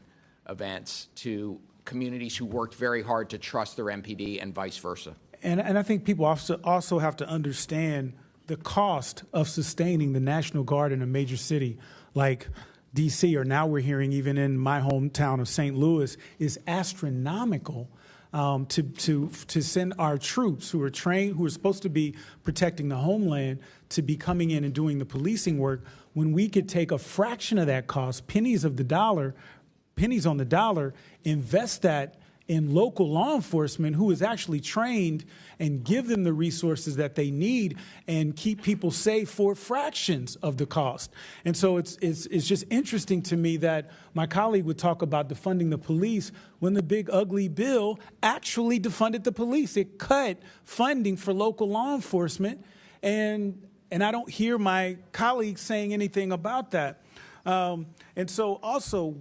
events to communities who worked very hard to trust their MPD and vice versa. And I think people also have to understand the cost of sustaining the National Guard in a major city like D.C., or now we're hearing even in my hometown of St. Louis, is astronomical. To send our troops who are trained, who are supposed to be protecting the homeland, to be coming in and doing the policing work, when we could take a fraction of that cost, pennies on the dollar, invest that in local law enforcement who is actually trained, and give them the resources that they need and keep people safe for fractions of the cost. And so it's just interesting to me that my colleague would talk about defunding the police when the big ugly bill actually defunded the police. It cut funding for local law enforcement, and I don't hear my colleagues saying anything about that. And so also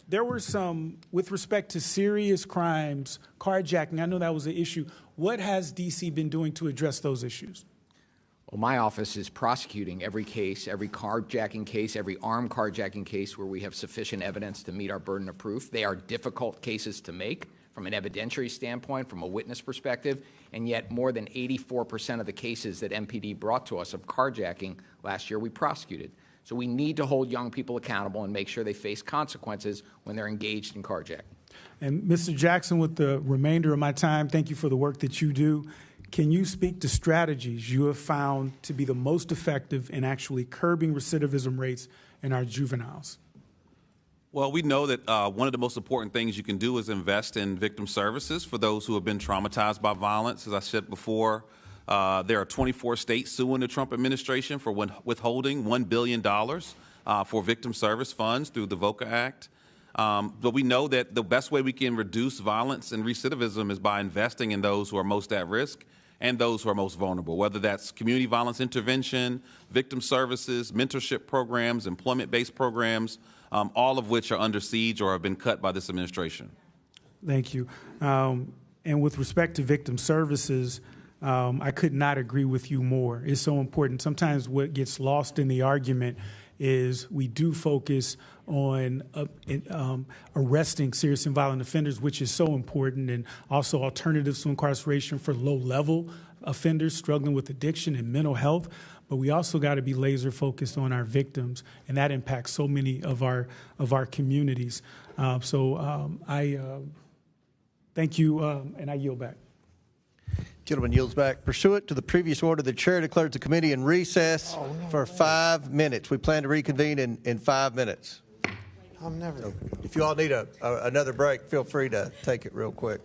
there were some, with respect to serious crimes, carjacking, I know that was an issue. What has D.C. been doing to address those issues? Well, my office is prosecuting every case, every carjacking case, every armed carjacking case where we have sufficient evidence to meet our burden of proof. They are difficult cases to make from an evidentiary standpoint, from a witness perspective, and yet more than 84% of the cases that MPD brought to us of carjacking last year we prosecuted. So we need to hold young people accountable and make sure they face consequences when they're engaged in carjacking. And Mr. Jackson, with the remainder of my time, thank you for the work that you do. Can you speak to strategies you have found to be the most effective in actually curbing recidivism rates in our juveniles? Well, we know that one of the most important things you can do is invest in victim services for those who have been traumatized by violence. As I said before, there are 24 states suing the Trump administration for withholding $1 billion for victim service funds through the VOCA Act. But we know that the best way we can reduce violence and recidivism is by investing in those who are most at risk and those who are most vulnerable, whether that's community violence intervention, victim services, mentorship programs, employment-based programs, all of which are under siege or have been cut by this administration. Thank you. And with respect to victim services, I could not agree with you more. It's so important. Sometimes what gets lost in the argument is we do focus on arresting serious and violent offenders, which is so important, and also alternatives to incarceration for low-level offenders struggling with addiction and mental health. But we also got to be laser focused on our victims, and that impacts so many of our communities. I thank you, and I yield back. Gentleman yields back. Pursuant to the previous order, the chair declares the committee in recess for 5 minutes. We plan to reconvene in 5 minutes. I'm never. So if you all need another break, feel free to take it real quick.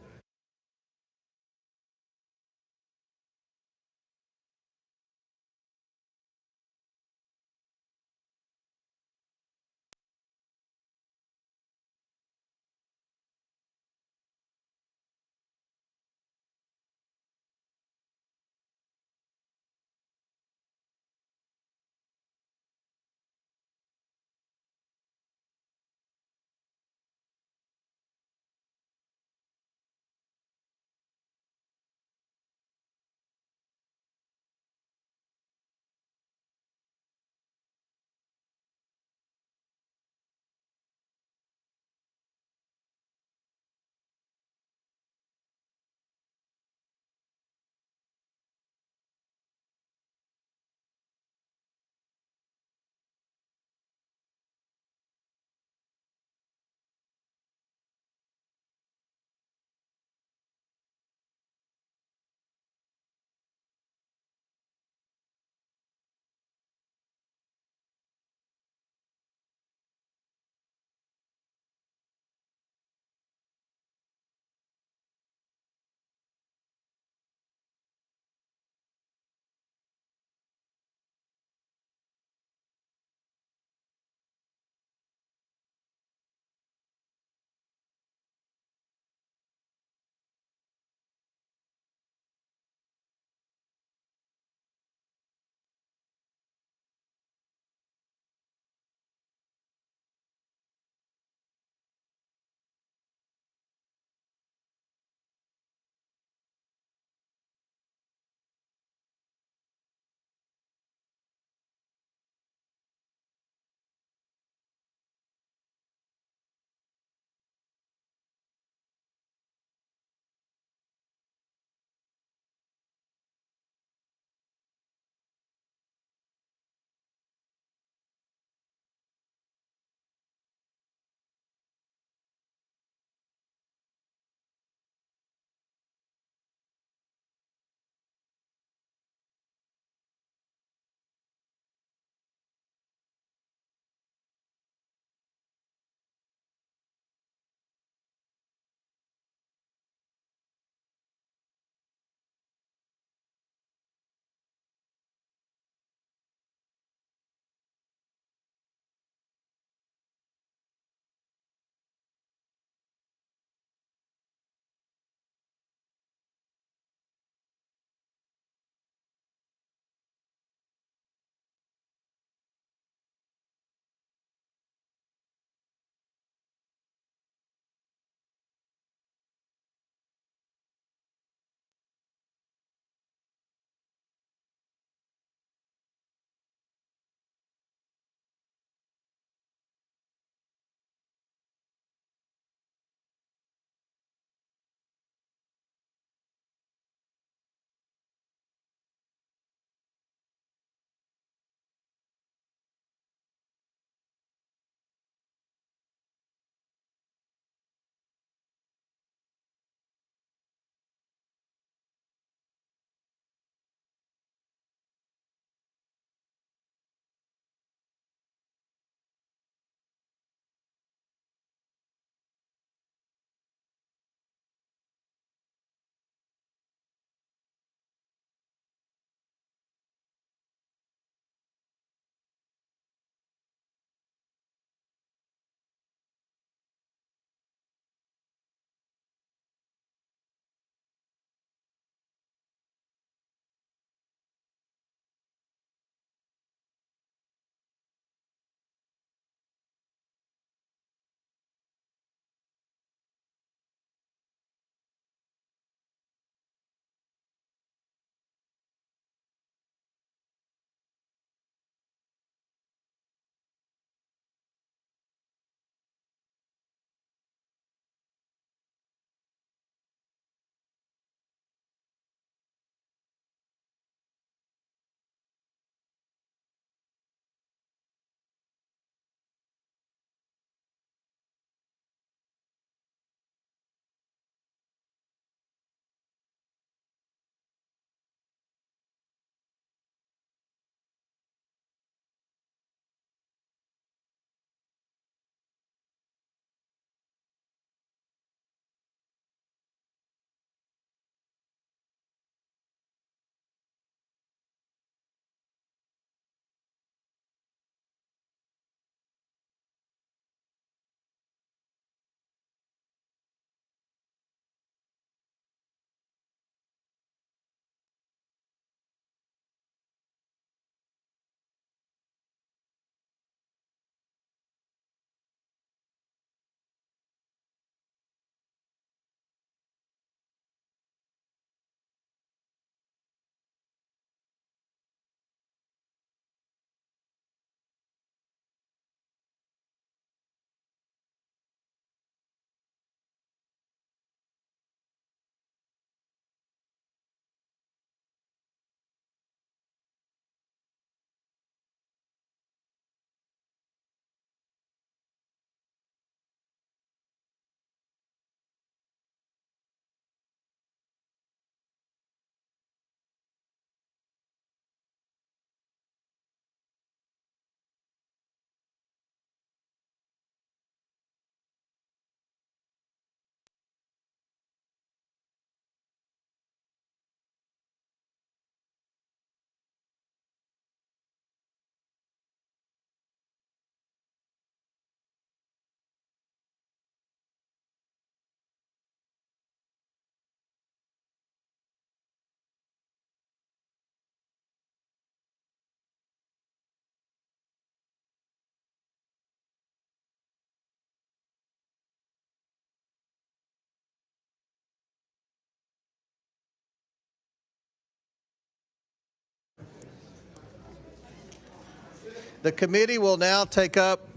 The committee will now take up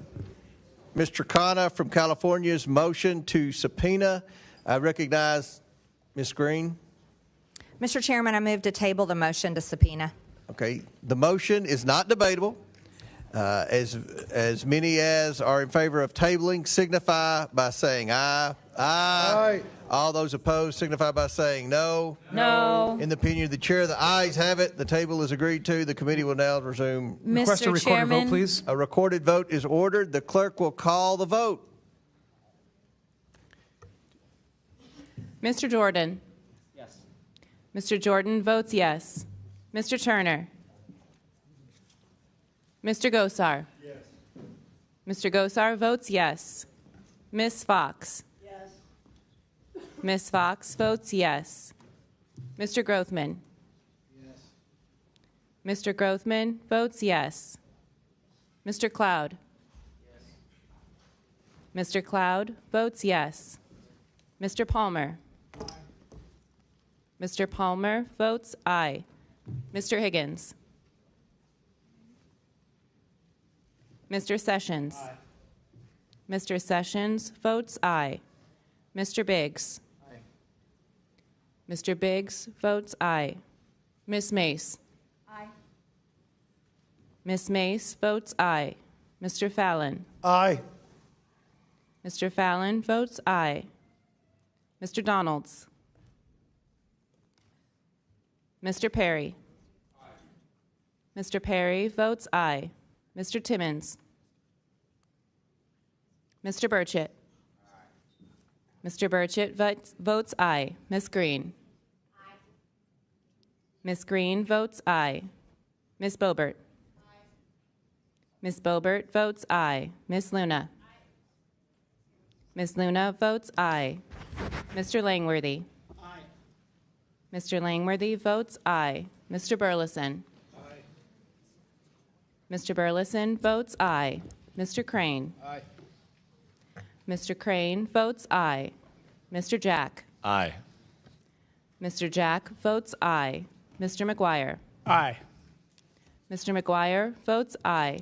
Mr. Khanna from California's motion to subpoena. I recognize Ms. Green. Mr. Chairman, I move to table the motion to subpoena. Okay, the motion is not debatable. As many as are in favor of tabling signify by saying aye. Aye. All those opposed signify by saying no. No. In the opinion of the chair, the ayes have it. The table is agreed to. The committee will now resume. Request a recorded vote, please. A recorded vote is ordered. The clerk will call the vote. Mr. Jordan? Yes. Mr. Jordan votes yes. Mr. Turner? Mr. Gosar? Yes. Mr. Gosar votes yes. Ms. Fox? Yes. Ms. Fox votes yes. Mr. Grothman? Yes. Mr. Grothman votes yes. Mr. Cloud? Yes. Mr. Cloud votes yes. Mr. Palmer? Aye. Mr. Palmer votes aye. Mr. Higgins? Mr. Sessions? Aye. Mr. Sessions votes aye. Mr. Biggs? Aye. Mr. Biggs votes aye. Ms. Mace? Aye. Ms. Mace votes aye. Mr. Fallon? Aye. Mr. Fallon votes aye. Mr. Donalds? Mr. Perry? Aye. Mr. Perry votes aye. Mr. Timmons? Mr. Burchett? Aye. Mr. Burchett votes aye. Ms. Green? Aye. Ms. Green votes aye. Ms. Boebert? Aye. Ms. Boebert votes aye. Ms. Luna? Aye. Ms. Luna votes aye. Mr. Langworthy? Aye. Mr. Langworthy votes aye. Mr. Burleson? Mr. Burleson votes aye. Mr. Crane? Aye. Mr. Crane votes aye. Mr. Jack? Aye. Mr. Jack votes aye. Mr. McGuire? Aye. Mr. McGuire votes aye.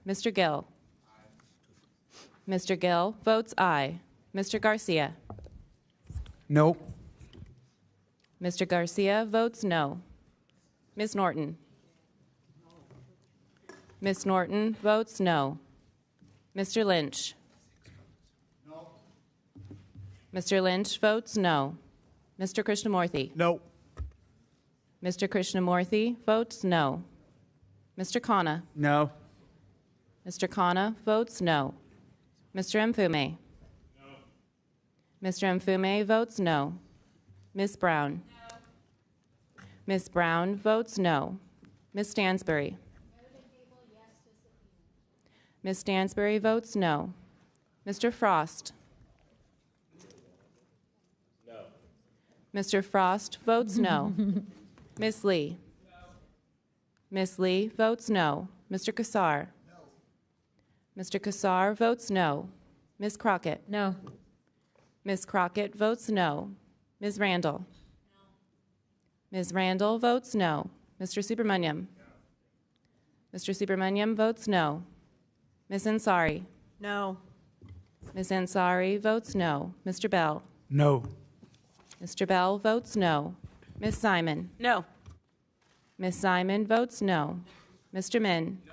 Mr. Gill? Aye. Mr. Gill votes aye. Mr. Garcia? No. Mr. Garcia votes no. Ms. Norton? Ms. Norton votes no. Mr. Lynch? No. Mr. Lynch votes no. Mr. Krishnamurthy? No. Mr. Krishnamurthy votes no. Mr. Khanna? No. Mr. Khanna votes no. Mr. Mfume? No. Mr. Mfume votes no. Ms. Brown? No. Ms. Brown votes no. Ms. Stansbury? Ms. Stansbury votes no. Mr. Frost? No. Mr. Frost votes no. Ms. Lee? No. Ms. Lee votes no. Mr. Kassar? No. Mr. Kassar votes no. Ms. Crockett? No. Ms. Crockett votes no. Ms. Randall? No. Ms. Randall votes no. Mr. Subramaniam? No. Mr. Subramaniam votes no. Ms. Ansari? No. Ms. Ansari votes no. Mr. Bell? No. Mr. Bell votes no. Ms. Simon? No. Ms. Simon votes no. Mr. Min? No.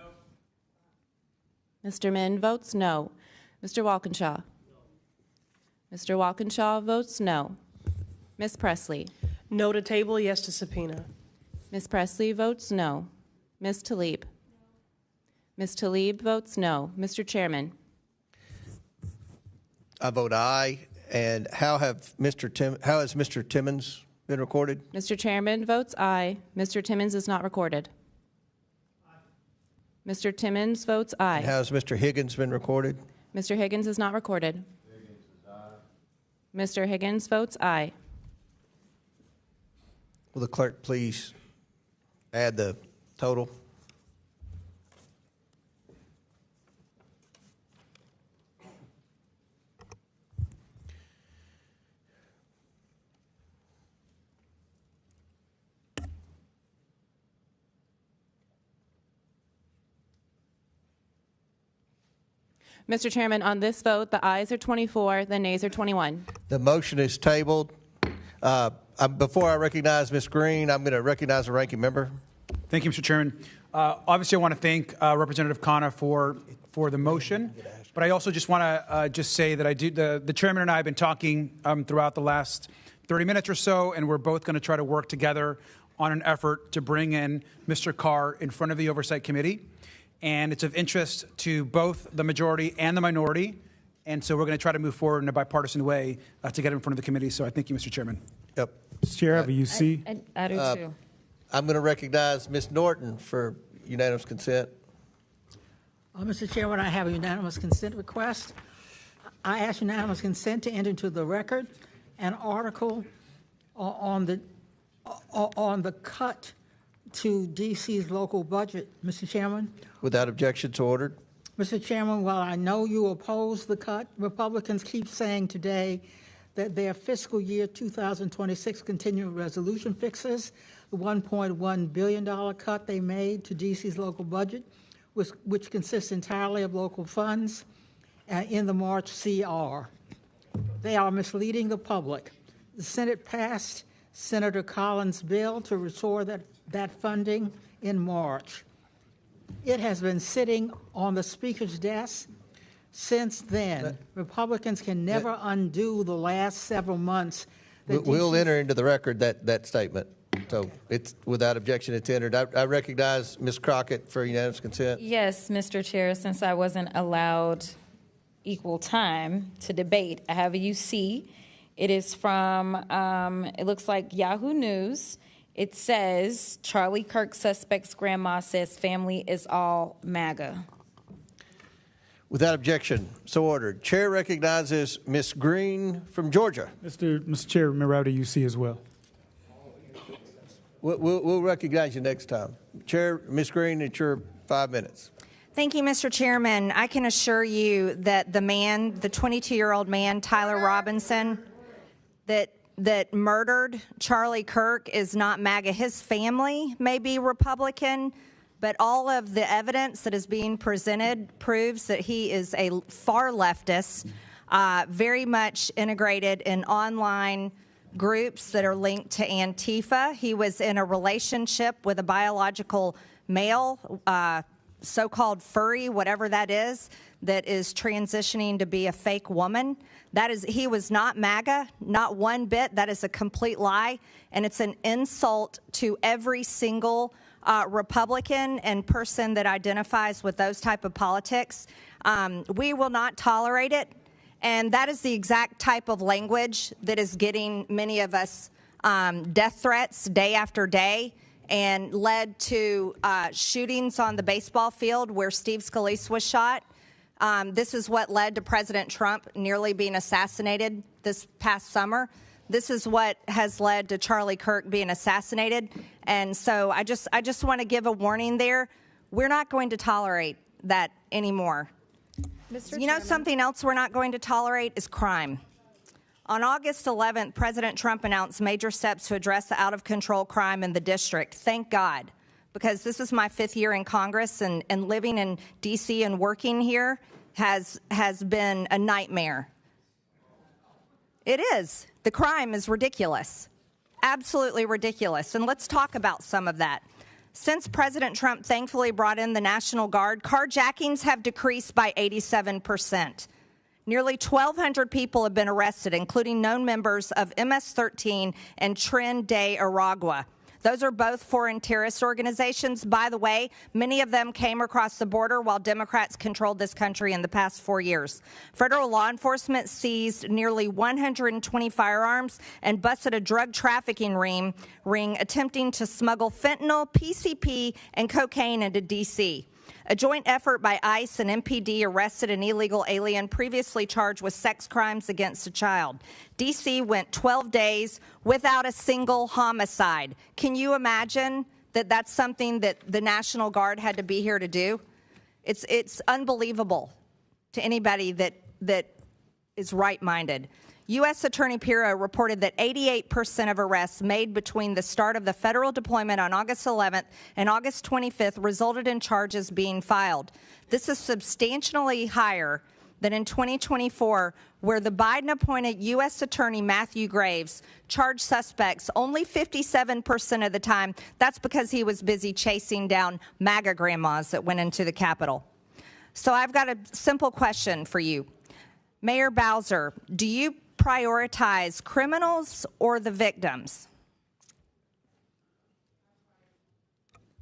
Mr. Min votes no. Mr. Walkinshaw? No. Mr. Walkinshaw votes no. Ms. Presley? No to table, yes to subpoena. Ms. Presley votes no. Ms. Tlaib? Ms. Tlaib votes no. Mr. Chairman? I vote aye. And how has Mr. Timmons been recorded? Mr. Chairman votes aye. Mr. Timmons is not recorded. Aye. Mr. Timmons votes aye. And how has Mr. Higgins been recorded? Mr. Higgins is not recorded. Higgins is aye. Mr. Higgins votes aye. Will the clerk please add the total? Mr. Chairman, on this vote, the ayes are 24, the nays are 21. The motion is tabled. Before I recognize Ms. Green, I'm going to recognize the ranking member. Thank you, Mr. Chairman. Obviously, I want to thank Representative Khanna for the motion, but I also just want to just say that the chairman and I have been talking throughout the last 30 minutes or so, and we're both going to try to work together on an effort to bring in Mr. Carr in front of the Oversight Committee. And it's of interest to both the majority and the minority. And so we're going to try to move forward in a bipartisan way to get in front of the committee. So I thank you, Mr. Chairman. Yep. Mr. Chair, have a UC? I do too. I'm going to recognize Ms. Norton for unanimous consent. Mr. Chairman, I have a unanimous consent request. I ask unanimous consent to enter into the record an article on the cut to D.C.'s local budget, Mr. Chairman. Without objection, so ordered. Mr. Chairman, while I know you oppose the cut, Republicans keep saying today that their fiscal year 2026 continuing resolution fixes the $1.1 billion cut they made to D.C.'s local budget, which consists entirely of local funds in the March CR. They are misleading the public. The Senate passed Senator Collins' bill to restore that funding in March. It has been sitting on the Speaker's desk since then. Republicans can never undo the last several months. We'll enter into the record that statement. So it's without objection, it's entered. I recognize Ms. Crockett for unanimous consent. Yes, Mr. Chair, since I wasn't allowed equal time to debate, I have a UC. It is from, it looks like Yahoo News. It says, Charlie Kirk suspect's grandma says family is all MAGA. Without objection, so ordered. Chair recognizes Ms. Green from Georgia. Mr. Chair, remember I have a UC as well. We'll recognize you next time. Chair, Ms. Green, it's your 5 minutes. Thank you, Mr. Chairman. I can assure you that the 22-year-old man, Tyler Robinson, that murdered Charlie Kirk is not MAGA. His family may be Republican, but all of the evidence that is being presented proves that he is a far leftist, very much integrated in online groups that are linked to Antifa. He was in a relationship with a biological male, so-called furry, whatever that is transitioning to be a fake woman. He was not MAGA, not one bit. That is a complete lie, and it's an insult to every single Republican and person that identifies with those type of politics. We will not tolerate it, and that is the exact type of language that is getting many of us death threats day after day, and led to shootings on the baseball field where Steve Scalise was shot. This is what led to President Trump nearly being assassinated this past summer. This is what has led to Charlie Kirk being assassinated. And so I just want to give a warning there. We're not going to tolerate that anymore. You know, something else we're not going to tolerate is crime. On August 11th, President Trump announced major steps to address the out-of-control crime in the district. Thank God, because this is my 5th year in Congress, and living in D.C. and working here has been a nightmare. It is. The crime is ridiculous, absolutely ridiculous. And let's talk about some of that. Since President Trump thankfully brought in the National Guard, carjackings have decreased by 87%. Nearly 1,200 people have been arrested, including known members of MS-13 and Tren de Aragua. Those are both foreign terrorist organizations. By the way, many of them came across the border while Democrats controlled this country in the past 4 years. Federal law enforcement seized nearly 120 firearms and busted a drug trafficking ring attempting to smuggle fentanyl, PCP, and cocaine into D.C. A joint effort by ICE and MPD arrested an illegal alien previously charged with sex crimes against a child. D.C. went 12 days without a single homicide. Can you imagine that that's something that the National Guard had to be here to do? It's unbelievable to anybody that is right-minded. U.S. Attorney Pirro reported that 88% of arrests made between the start of the federal deployment on August 11th and August 25th resulted in charges being filed. This is substantially higher that in 2024, where the Biden-appointed U.S. Attorney Matthew Graves charged suspects only 57% of the time, that's because he was busy chasing down MAGA grandmas that went into the Capitol. So I've got a simple question for you. Mayor Bowser, do you prioritize criminals or the victims?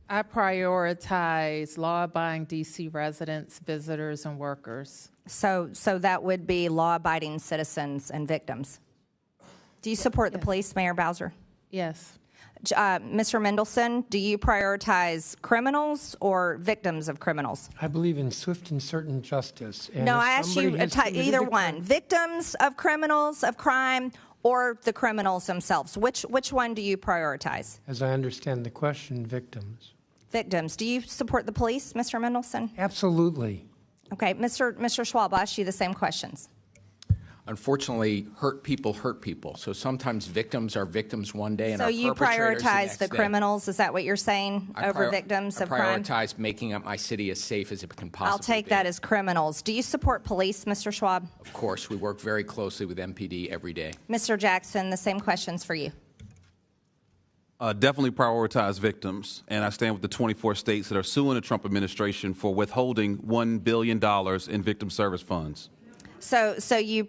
I prioritize law-abiding D.C. residents, visitors, and workers. So that would be law-abiding citizens and victims. Do you support the police, Mayor Bowser? Yes. Mr. Mendelson, do you prioritize criminals or victims of criminals? I believe in swift and certain justice. And No, if I asked you either one. Victims of criminals, of crime, or the criminals themselves. Which one do you prioritize? As I understand the question, victims. Victims. Do you support the police, Mr. Mendelson? Absolutely. Okay, Mr. Schwab, I'll ask you the same questions. Unfortunately, hurt people. So sometimes victims are victims one day and So are you perpetrators prioritize the next day. criminals, is that what you're saying, over victims of crime? I prioritize making up my city as safe as it can possibly I'll take be. that as criminals. Do you support police, Mr. Schwab? Of course, we work very closely with MPD every day. Mr. Jackson, the same questions for you. Definitely prioritize victims, and I stand with the 24 states that are suing the Trump administration for withholding $1 billion in victim service funds. So you're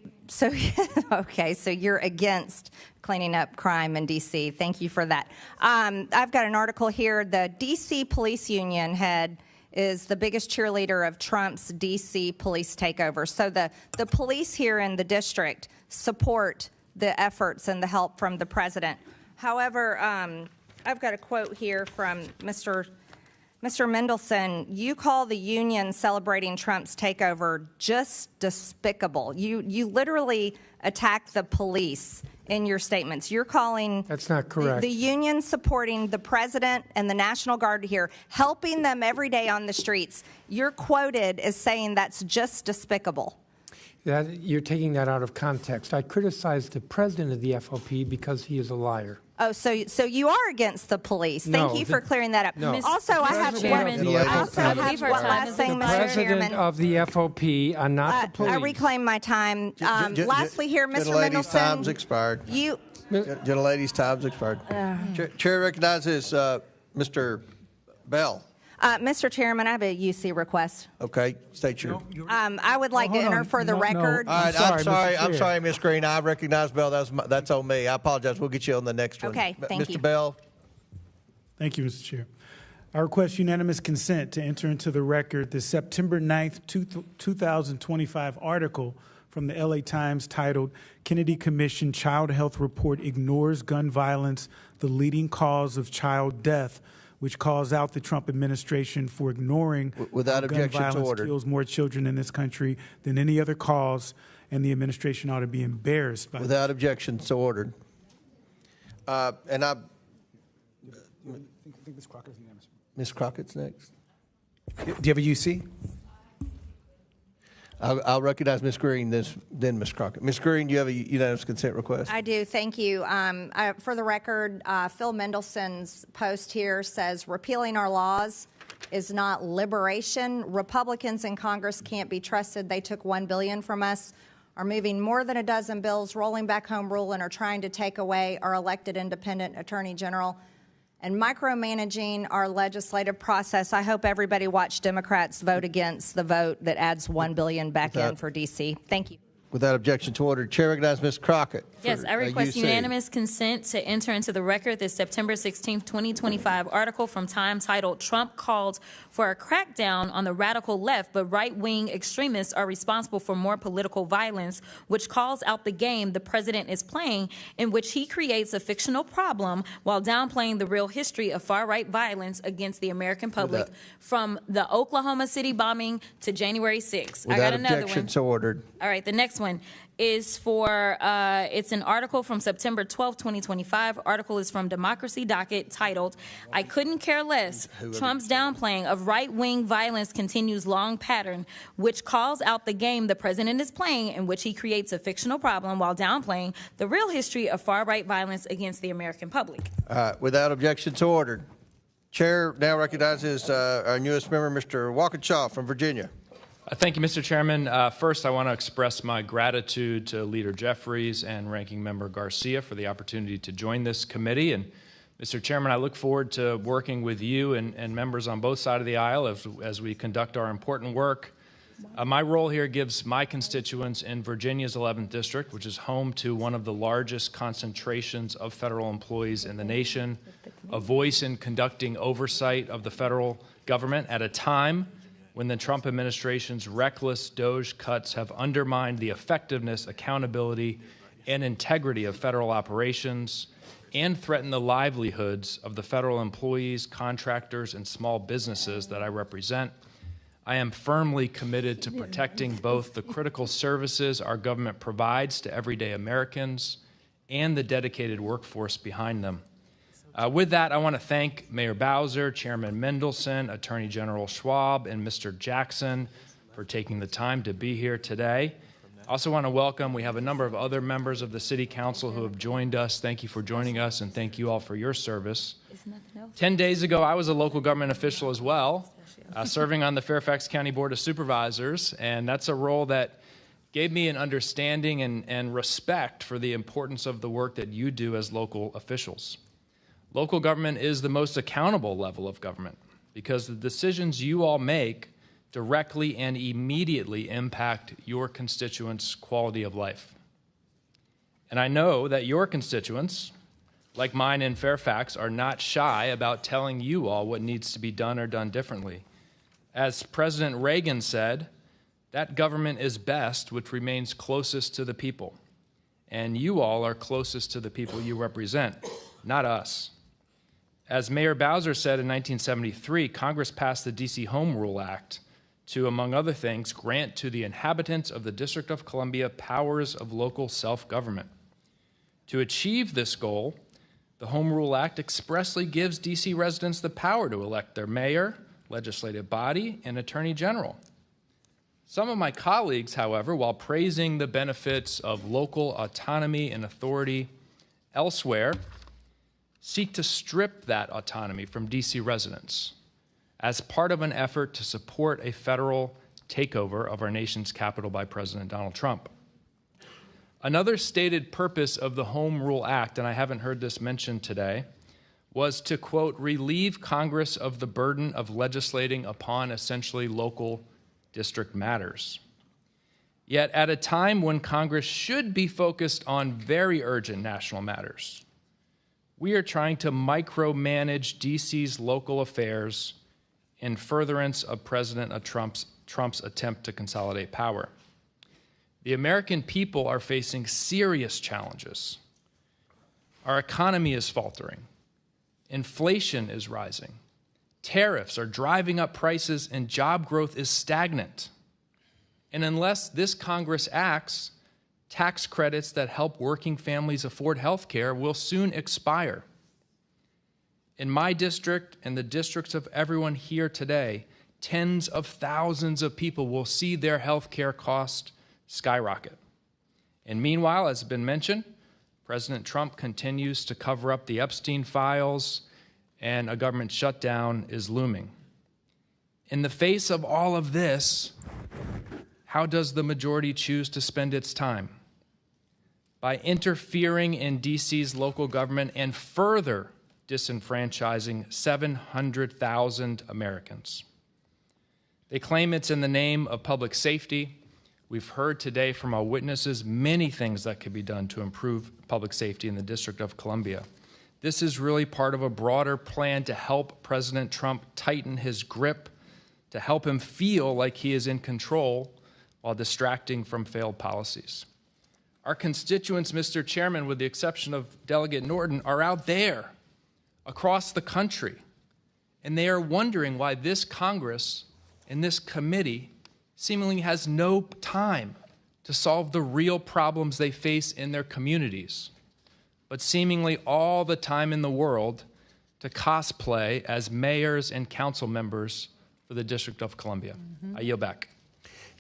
against cleaning up crime in D.C. Thank you for that. I've got an article here. The D.C. Police Union head is the biggest cheerleader of Trump's D.C. police takeover. So the police here in the district support the efforts and the help from the president. However, I've got a quote here from Mr. Mendelson. You call the union celebrating Trump's takeover just despicable. You literally attack the police in your statements. You're calling That's not correct. The union supporting the president and the National Guard here, helping them every day on the streets. You're quoted as saying that's just despicable. You're taking that out of context. I criticized the president of the FOP because he is a liar. Oh, so you are against the police. Thank you for clearing that up. No. Also, I have one last thing, the Mr. president Chairman. of the FOP, not the police. I reclaim my time. Lastly here, Mr. Gentlelady's Mendelson. time's expired. Gentlelady's time's expired. Chair recognizes Mr. Bell. Mr. Chairman, I have a UC request. Okay, state your. I would like to enter for the record. All right, I'm sorry, Ms. Green. I recognize Bell. That's on me. I apologize. We'll get you on the next one. Okay, thank you. Mr. Bell. Thank you, Mr. Chair. I request unanimous consent to enter into the record the September 9th, 2025 article from the LA Times titled Kennedy Commission Child Health Report Ignores Gun Violence, the Leading Cause of Child Death, which calls out the Trump administration for ignoring without gun objection to violence order. kills more children in this country than any other cause, and the administration ought to be embarrassed by Without objection, so ordered. And I think Ms. Crockett's unanimous. Ms. Crockett's next. Do you have a UC? I'll recognize Ms. Green, then Ms. Crockett. Ms. Green, do you have a unanimous consent request? I do. Thank you. For the record, Phil Mendelson's post here says repealing our laws is not liberation. Republicans in Congress can't be trusted. They took $1 billion from us, are moving more than a dozen bills, rolling back home rule, and are trying to take away our elected independent attorney general and micromanaging our legislative process. I hope everybody watched Democrats vote against the vote that adds $1 billion back in for D.C. Thank you. Without objection to order, Chair recognizes Ms. Crockett. Yes, I request unanimous consent to enter into the record the September 16, 2025 article from Time titled Trump Called for a Crackdown on the Radical Left, but Right-Wing Extremists Are Responsible for More Political Violence, which calls out the game the president is playing, in which he creates a fictional problem while downplaying the real history of far-right violence against the American public, from the Oklahoma City bombing to January 6th. I got another objection, one. so ordered. All right, the next one is for, it's an article from September 12, 2025. Article is from Democracy Docket titled, I Couldn't Care Less. Trump's downplaying of right-wing violence continues long pattern, which calls out the game the president is playing, in which he creates a fictional problem while downplaying the real history of far-right violence against the American public. Without objection to order. Chair now recognizes our newest member, Mr. Walkinshaw from Virginia. Thank you, Mr. Chairman. First, I want to express my gratitude to Leader Jeffries and Ranking Member Garcia for the opportunity to join this committee. And Mr. Chairman, I look forward to working with you and members on both sides of the aisle as we conduct our important work. My role here gives my constituents in Virginia's 11th District, which is home to one of the largest concentrations of federal employees in the nation, a voice in conducting oversight of the federal government at a time when the Trump administration's reckless DOGE cuts have undermined the effectiveness, accountability, and integrity of federal operations and threatened the livelihoods of the federal employees, contractors, and small businesses that I represent. I am firmly committed to protecting both the critical services our government provides to everyday Americans and the dedicated workforce behind them. With that, I want to thank Mayor Bowser, Chairman Mendelson, Attorney General Schwab, and Mr. Jackson for taking the time to be here today. I also want to welcome, we have a number of other members of the City Council who have joined us. Thank you for joining us, and thank you all for your service. 10 days ago, I was a local government official as well, serving on the Fairfax County Board of Supervisors, and that's a role that gave me an understanding and respect for the importance of the work that you do as local officials. Local government is the most accountable level of government because the decisions you all make directly and immediately impact your constituents' quality of life. And I know that your constituents, like mine in Fairfax, are not shy about telling you all what needs to be done or done differently. As President Reagan said, that government is best which remains closest to the people. And you all are closest to the people you represent, not us. As Mayor Bowser said in 1973, Congress passed the D.C. Home Rule Act to, among other things, grant to the inhabitants of the District of Columbia powers of local self-government. To achieve this goal, the Home Rule Act expressly gives D.C. residents the power to elect their mayor, legislative body, and attorney general. Some of my colleagues, however, while praising the benefits of local autonomy and authority elsewhere, seek to strip that autonomy from D.C. residents as part of an effort to support a federal takeover of our nation's capital by President Donald Trump. Another stated purpose of the Home Rule Act, and I haven't heard this mentioned today, was to, quote, relieve Congress of the burden of legislating upon essentially local district matters. Yet at a time when Congress should be focused on very urgent national matters, we are trying to micromanage D.C.'s local affairs in furtherance of President Trump's attempt to consolidate power. The American people are facing serious challenges. Our economy is faltering. Inflation is rising. Tariffs are driving up prices, and job growth is stagnant. And unless this Congress acts, tax credits that help working families afford health care will soon expire. In my district and the districts of everyone here today, tens of thousands of people will see their health care costs skyrocket. And meanwhile, as has been mentioned, President Trump continues to cover up the Epstein files, and a government shutdown is looming. In the face of all of this, how does the majority choose to spend its time? By interfering in D.C.'s local government and further disenfranchising 700,000 Americans. They claim it's in the name of public safety. We've heard today from our witnesses many things that could be done to improve public safety in the District of Columbia. This is really part of a broader plan to help President Trump tighten his grip, to help him feel like he is in control while distracting from failed policies. Our constituents, Mr. Chairman, with the exception of Delegate Norton, are out there across the country, and they are wondering why this Congress and this committee seemingly has no time to solve the real problems they face in their communities, but seemingly all the time in the world to cosplay as mayors and council members for the District of Columbia. I yield back.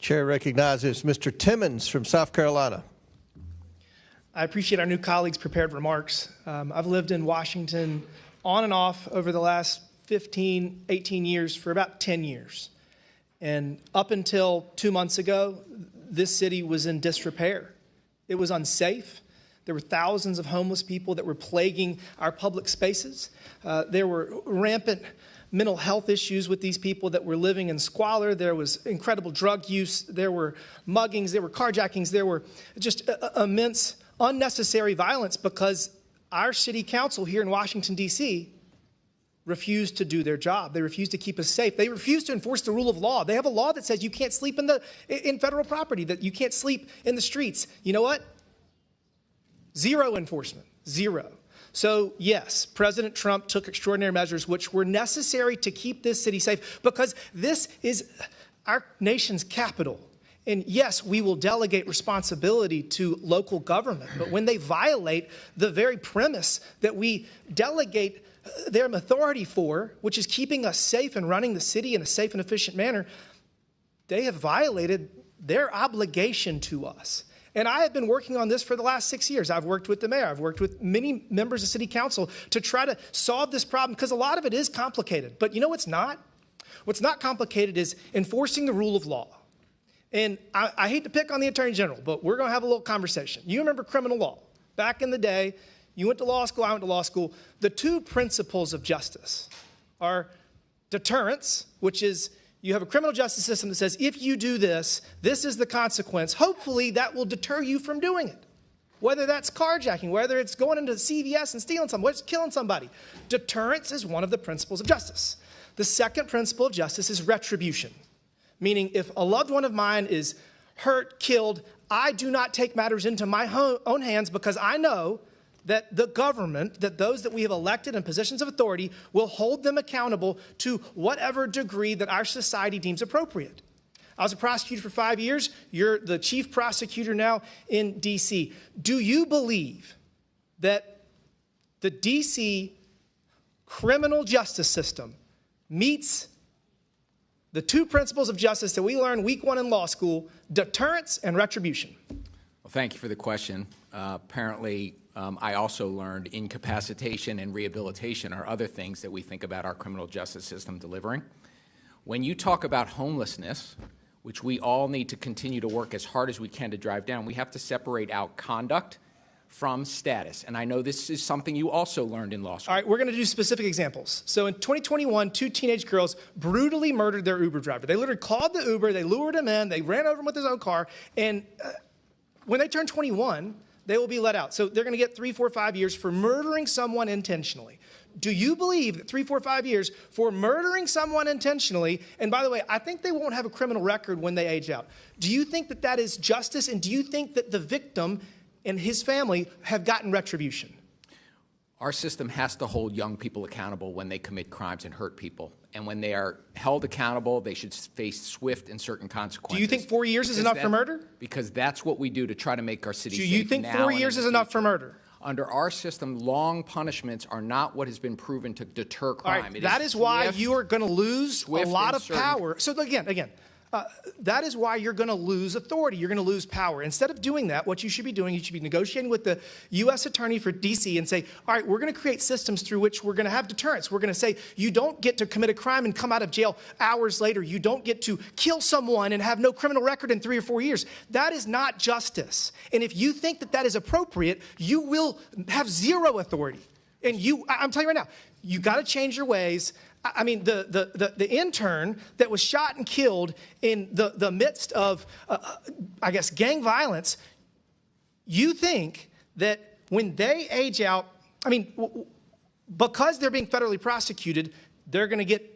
Chair recognizes Mr. Timmons from South Carolina. I appreciate our new colleagues' prepared remarks. I've lived in Washington on and off over the last 15, 18 years for about 10 years. And up until 2 months ago, this city was in disrepair. It was unsafe. There were thousands of homeless people that were plaguing our public spaces. There were rampant mental health issues with these people that were living in squalor. There was incredible drug use. There were muggings. There were carjackings. There were just immense unnecessary violence because our city council here in Washington, D.C. refused to do their job. They refused to keep us safe. They refused to enforce the rule of law. They have a law that says you can't sleep in federal property, that you can't sleep in the streets. You know what? Zero enforcement. Zero. So, yes, President Trump took extraordinary measures which were necessary to keep this city safe because this is our nation's capital. And yes, we will delegate responsibility to local government, but when they violate the very premise that we delegate their authority for, which is keeping us safe and running the city in a safe and efficient manner, they have violated their obligation to us. And I have been working on this for the last 6 years. I've worked with the mayor. I've worked with many members of city council to try to solve this problem because a lot of it is complicated. But you know what's not? What's not complicated is enforcing the rule of law. And I hate to pick on the Attorney General, but we're going to have a little conversation. You remember criminal law. Back in the day, you went to law school, I went to law school. The two principles of justice are deterrence, which is you have a criminal justice system that says if you do this, this is the consequence. Hopefully that will deter you from doing it. Whether that's carjacking, whether it's going into CBS and stealing something, whether it's killing somebody. Deterrence is one of the principles of justice. The second principle of justice is retribution, meaning if a loved one of mine is hurt, killed, I do not take matters into my own hands because I know that the government, that those that we have elected in positions of authority will hold them accountable to whatever degree that our society deems appropriate. I was a prosecutor for 5 years. You're the chief prosecutor now in D.C. Do you believe that the D.C. criminal justice system meets the two principles of justice that we learned week one in law school, deterrence and retribution? Well, thank you for the question. Apparently, I also learned incapacitation and rehabilitation are other things that we think about our criminal justice system delivering. When you talk about homelessness, which we all need to continue to work as hard as we can to drive down, we have to separate out conduct from status. And I know this is something you also learned in law school. All right, we're going to do specific examples. So in 2021, two teenage girls brutally murdered their Uber driver. They literally called the Uber, they lured him in, they ran over him with his own car, and when they turn 21, they will be let out. So they're going to get 3, 4, 5 years for murdering someone intentionally. Do you believe that 3, 4, 5 years for murdering someone intentionally, and by the way, I think they won't have a criminal record when they age out. Do you think that that is justice, and do you think that the victim and his family have gotten retribution? Our system has to hold young people accountable when they commit crimes and hurt people. And when they are held accountable, they should face swift and certain consequences. Do you think 4 years is enough for murder? Because that's what we do to try to make our city safe. Do you think 4 years is enough for murder? Under our system, long punishments are not what has been proven to deter crime. All right, that is why you are going to lose a lot of power. So again, that is why you're going to lose authority. You're going to lose power. Instead of doing that, what you should be doing, you should be negotiating with the U.S. Attorney for D.C. and say, all right, we're going to create systems through which we're going to have deterrence. We're going to say you don't get to commit a crime and come out of jail hours later. You don't get to kill someone and have no criminal record in 3 or 4 years. That is not justice. And if you think that that is appropriate, you will have zero authority. And I'm telling you right now, you got to change your ways. I mean, the intern that was shot and killed in the midst of, I guess, gang violence, you think that when they age out, I mean, because they're being federally prosecuted, they're going to get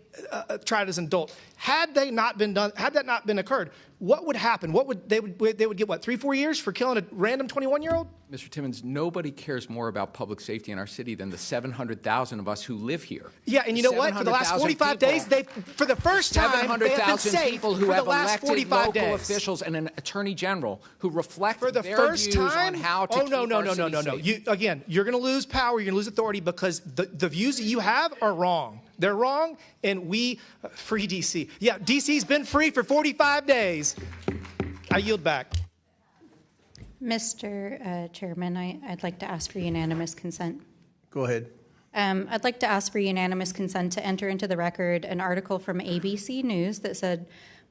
tried as an adult. Had that not been occurred, what would happen? They would get what, 3, 4 years for killing a random 21-year-old? Mr. Timmons, nobody cares more about public safety in our city than the 700,000 of us who live here. Yeah, and you know what? For the last 45 days, for the first time, they have been safe people who for have the last elected 45 local days. officials and an attorney general who reflect For the their first views time? on how to keep our city safe. Again, you're going to lose power. You're going to lose authority because the views that you have are wrong. They're wrong, and we free D.C. Yeah, D.C.'s been free for 45 days. I yield back. Mr. Chairman, I'd like to ask for unanimous consent. Go ahead. I'd like to ask for unanimous consent to enter into the record an article from ABC News that said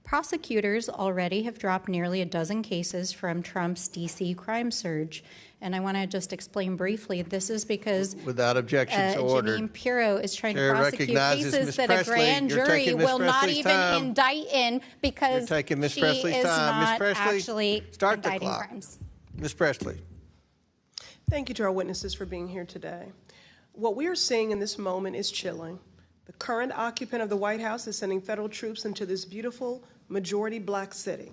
Prosecutors already have dropped nearly a dozen cases from Trump's D.C. crime surge. And I want to just explain briefly, this is because without objection, so ordered. Janine Pirro is trying Chair to prosecute recognizes cases Ms. that Presley. a grand You're jury taking Ms. will not Presley's even time. indict in because You're taking Ms. she Presley's is time. Ms. not Presley, actually start the indicting clock. crimes. Ms. Presley. Thank you to our witnesses for being here today. What we are seeing in this moment is chilling. The current occupant of the White House is sending federal troops into this beautiful, majority black city.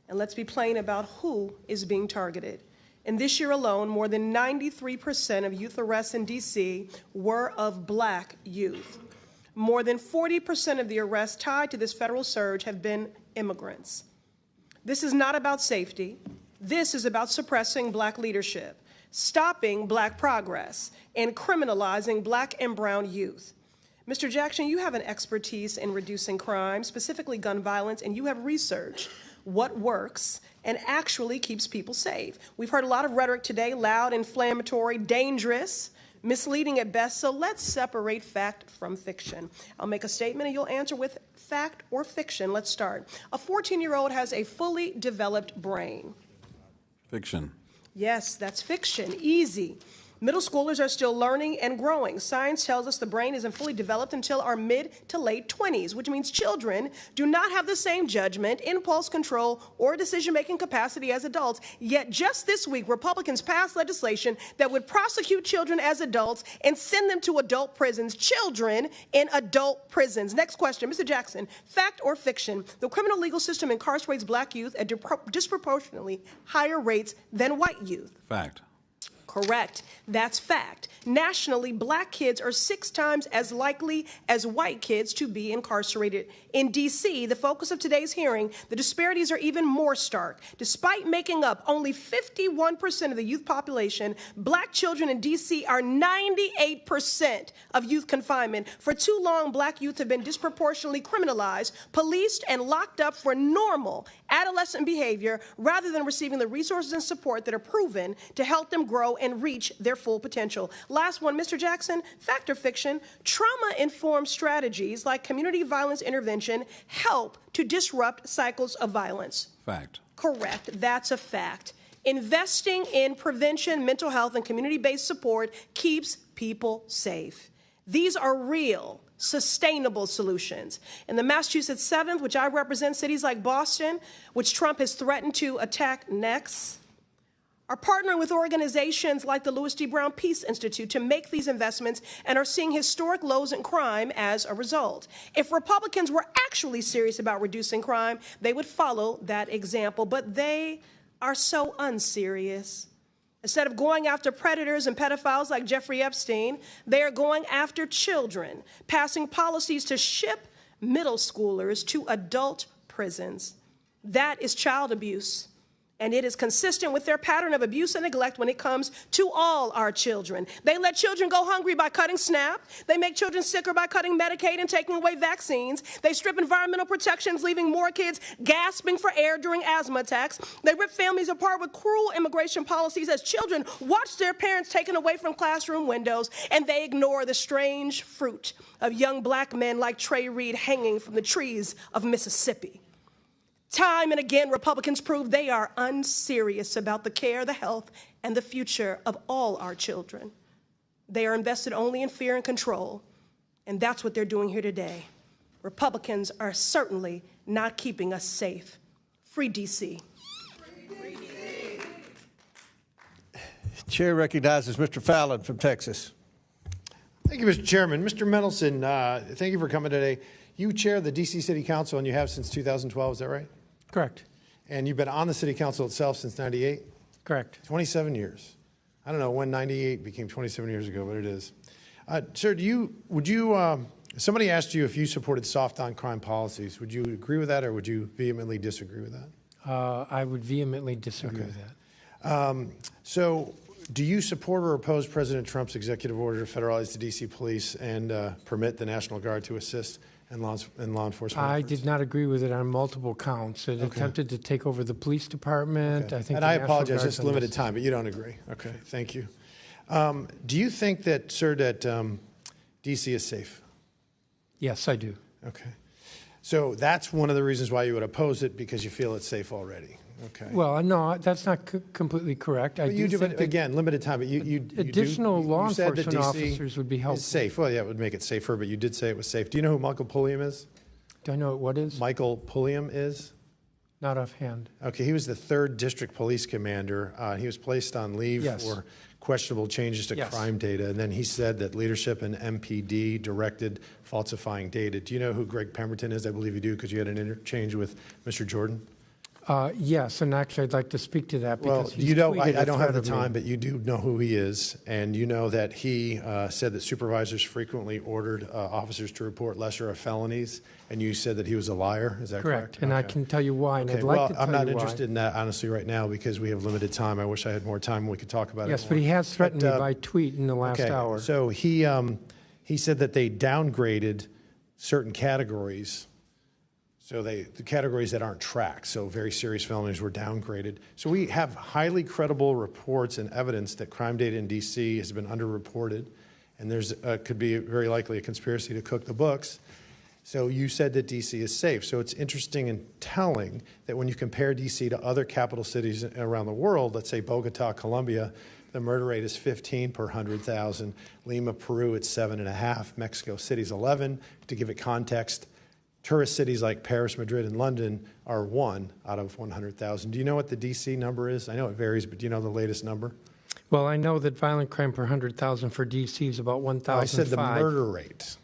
And let's be plain about who is being targeted. In this year alone, more than 93% of youth arrests in D.C. were of black youth. More than 40% of the arrests tied to this federal surge have been immigrants. This is not about safety. This is about suppressing black leadership, stopping black progress, and criminalizing black and brown youth. Mr. Jackson, you have an expertise in reducing crime, specifically gun violence, and you have researched what works and actually keeps people safe. We've heard a lot of rhetoric today, loud, inflammatory, dangerous, misleading at best, so let's separate fact from fiction. I'll make a statement and you'll answer with fact or fiction. Let's start. A 14-year-old has a fully developed brain. Fiction. Yes, that's fiction. Easy. Middle schoolers are still learning and growing. Science tells us the brain isn't fully developed until our mid to late 20s, which means children do not have the same judgment, impulse control, or decision-making capacity as adults. Yet just this week, Republicans passed legislation that would prosecute children as adults and send them to adult prisons. Children in adult prisons. Next question, Mr. Jackson, fact or fiction? The criminal legal system incarcerates black youth at disproportionately higher rates than white youth. Fact. Correct. That's fact. Nationally, black kids are 6 times as likely as white kids to be incarcerated. In D.C., the focus of today's hearing, the disparities are even more stark. Despite making up only 51% of the youth population, black children in D.C. are 98% of youth confinement. For too long, black youth have been disproportionately criminalized, policed, and locked up for normal adolescent behavior rather than receiving the resources and support that are proven to help them grow and reach their full potential. Last one, Mr. Jackson, fact or fiction? Trauma-informed strategies like community violence intervention help to disrupt cycles of violence. Fact. Correct. That's a fact. Investing in prevention, mental health, and community-based support keeps people safe. These are real, sustainable solutions. In the Massachusetts 7th, which I represent, cities like Boston, which Trump has threatened to attack next, are partnering with organizations like the Louis D. Brown Peace Institute to make these investments and are seeing historic lows in crime as a result. If Republicans were actually serious about reducing crime, they would follow that example, but they are so unserious. Instead of going after predators and pedophiles like Jeffrey Epstein, they are going after children, passing policies to ship middle schoolers to adult prisons. That is child abuse. And it is consistent with their pattern of abuse and neglect when it comes to all our children. They let children go hungry by cutting SNAP. They make children sicker by cutting Medicaid and taking away vaccines. They strip environmental protections, leaving more kids gasping for air during asthma attacks. They rip families apart with cruel immigration policies as children watch their parents taken away from classroom windows, and they ignore the strange fruit of young black men like Trey Reed hanging from the trees of Mississippi. Time and again, Republicans prove they are unserious about the care, the health, and the future of all our children. They are invested only in fear and control, and that's what they're doing here today. Republicans are certainly not keeping us safe. Free D.C. Chair recognizes Mr. Fallon from Texas. Thank you, Mr. Chairman. Mr. Mendelson, thank you for coming today. You chair the D.C. City Council, and you have since 2012, is that right? Correct. And you've been on the City Council itself since 98? Correct. 27 years. I don't know when 98 became 27 years ago, but it is. Sir, somebody asked you if you supported soft on crime policies. Would you agree with that, or would you vehemently disagree with that? I would vehemently disagree with that. So do you support or oppose President Trump's executive order to federalize the D.C. police and permit the National Guard to assist in law enforcement I efforts? did not agree with it on multiple counts. It attempted to take over the police department. I think. And I apologize, just limited time, but you don't agree. Okay, thank you. Do you think that, sir, that D.C. is safe? Yes, I do. Okay. So that's one of the reasons why you would oppose it, because you feel it's safe already. Okay. Well, no, that's not completely correct. But you do, but again, limited time. But you additional law you said that enforcement DC officers would be helpful. is safe. Well, yeah, it would make it safer. But you did say it was safe. Do you know who Michael Pulliam is? Do I know what is? Michael Pulliam is? Not offhand. Okay, he was the 3rd District Police Commander. He was placed on leave for questionable changes to crime data, and then he said that leadership in MPD directed falsifying data. Do you know who Greg Pemberton is? I believe you do, because you had an interchange with Mr. Jordan. Yes, and actually I'd like to speak to that. Because you know, I don't have the time, but you do know who he is, and you know that he said that supervisors frequently ordered officers to report lesser felonies, and you said that he was a liar. Is that correct? And I can tell you why, and I'd like to tell I'm not you interested in that, honestly, right now, because we have limited time. I wish I had more time and we could talk about it. Yes, but he has threatened me by tweet in the last hour. So he said that they downgraded certain categories. So the categories that aren't tracked, so very serious felonies were downgraded. So we have highly credible reports and evidence that crime data in D.C. has been underreported, and there's could be very likely a conspiracy to cook the books. So you said that D.C. is safe. So it's interesting and telling that when you compare D.C. to other capital cities around the world, let's say Bogota, Colombia, the murder rate is 15 per 100,000. Lima, Peru, it's 7.5. Mexico City's 11. To give it context, tourist cities like Paris, Madrid, and London are 1 out of 100,000. Do you know what the D.C. number is? I know it varies, but do you know the latest number? Well, I know that violent crime per 100,000 for D.C. is about 1,005. I said the murder rate.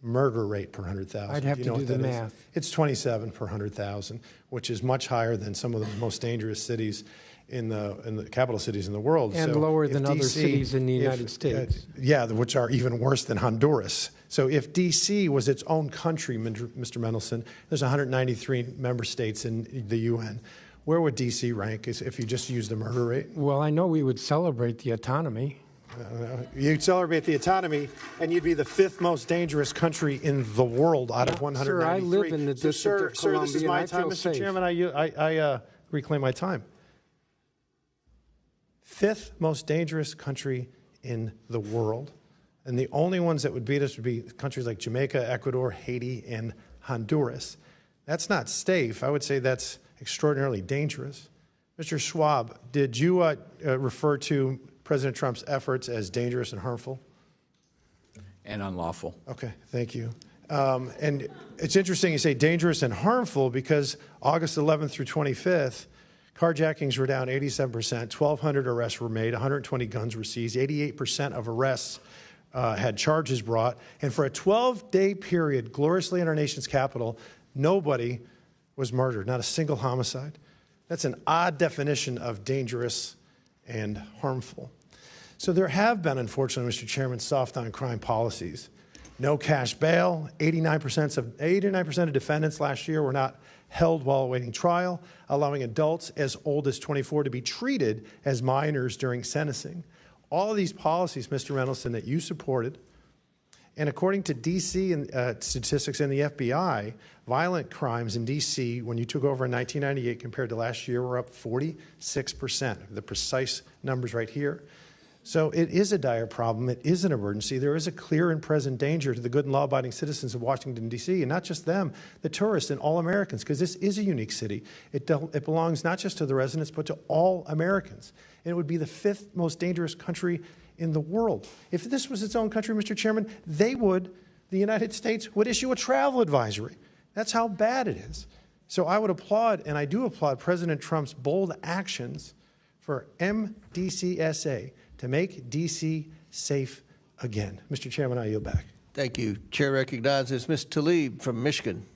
Murder rate per 100,000. I'd have to do the math. It's 27 per 100,000, which is much higher than some of the most dangerous cities in the capital cities in the world. And so lower than other cities in the United States. Which are even worse than Honduras. So if D.C. was its own country, Mr. Mendelson, there's 193 member states in the UN. Where would D.C. rank if you just use the murder rate? Well, I know we would celebrate the autonomy. You'd celebrate the autonomy, and you'd be the 5th most dangerous country in the world out of 193. Sir, I live in the District of Columbia, this is my time, Mr. safe. Chairman. I reclaim my time. 5th most dangerous country in the world. And the only ones that would beat us would be countries like Jamaica, Ecuador, Haiti, and Honduras. That's not safe. I would say that's extraordinarily dangerous. Mr. Schwab, did you refer to President Trump's efforts as dangerous and harmful? And unlawful. Okay, thank you. And it's interesting you say dangerous and harmful, because August 11th through 25th, carjackings were down 87%, 1,200 arrests were made, 120 guns were seized, 88% of arrests had charges brought. And for a 12-day period, gloriously in our nation's capital, nobody was murdered, not a single homicide. That's an odd definition of dangerous and harmful. So there have been, unfortunately, Mr. Chairman, soft on crime policies. No cash bail. 89% of defendants last year were not held while awaiting trial, allowing adults as old as 24 to be treated as minors during sentencing. All of these policies, Mr. Mendelson, that you supported, and according to D.C. and statistics in the FBI, violent crimes in D.C. when you took over in 1998 compared to last year were up 46%. The precise numbers right here. So it is a dire problem. It is an emergency. There is a clear and present danger to the good and law-abiding citizens of Washington, D.C., and not just them, the tourists and all Americans, because this is a unique city. It belongs not just to the residents, but to all Americans. And it would be the 5th most dangerous country in the world. If this was its own country, Mr. Chairman, the United States would issue a travel advisory. That's how bad it is. So I would applaud, and I do applaud, President Trump's bold actions for MDCSA to make D.C. safe again. Mr. Chairman, I yield back. Thank you. Chair recognizes Ms. Tlaib from Michigan.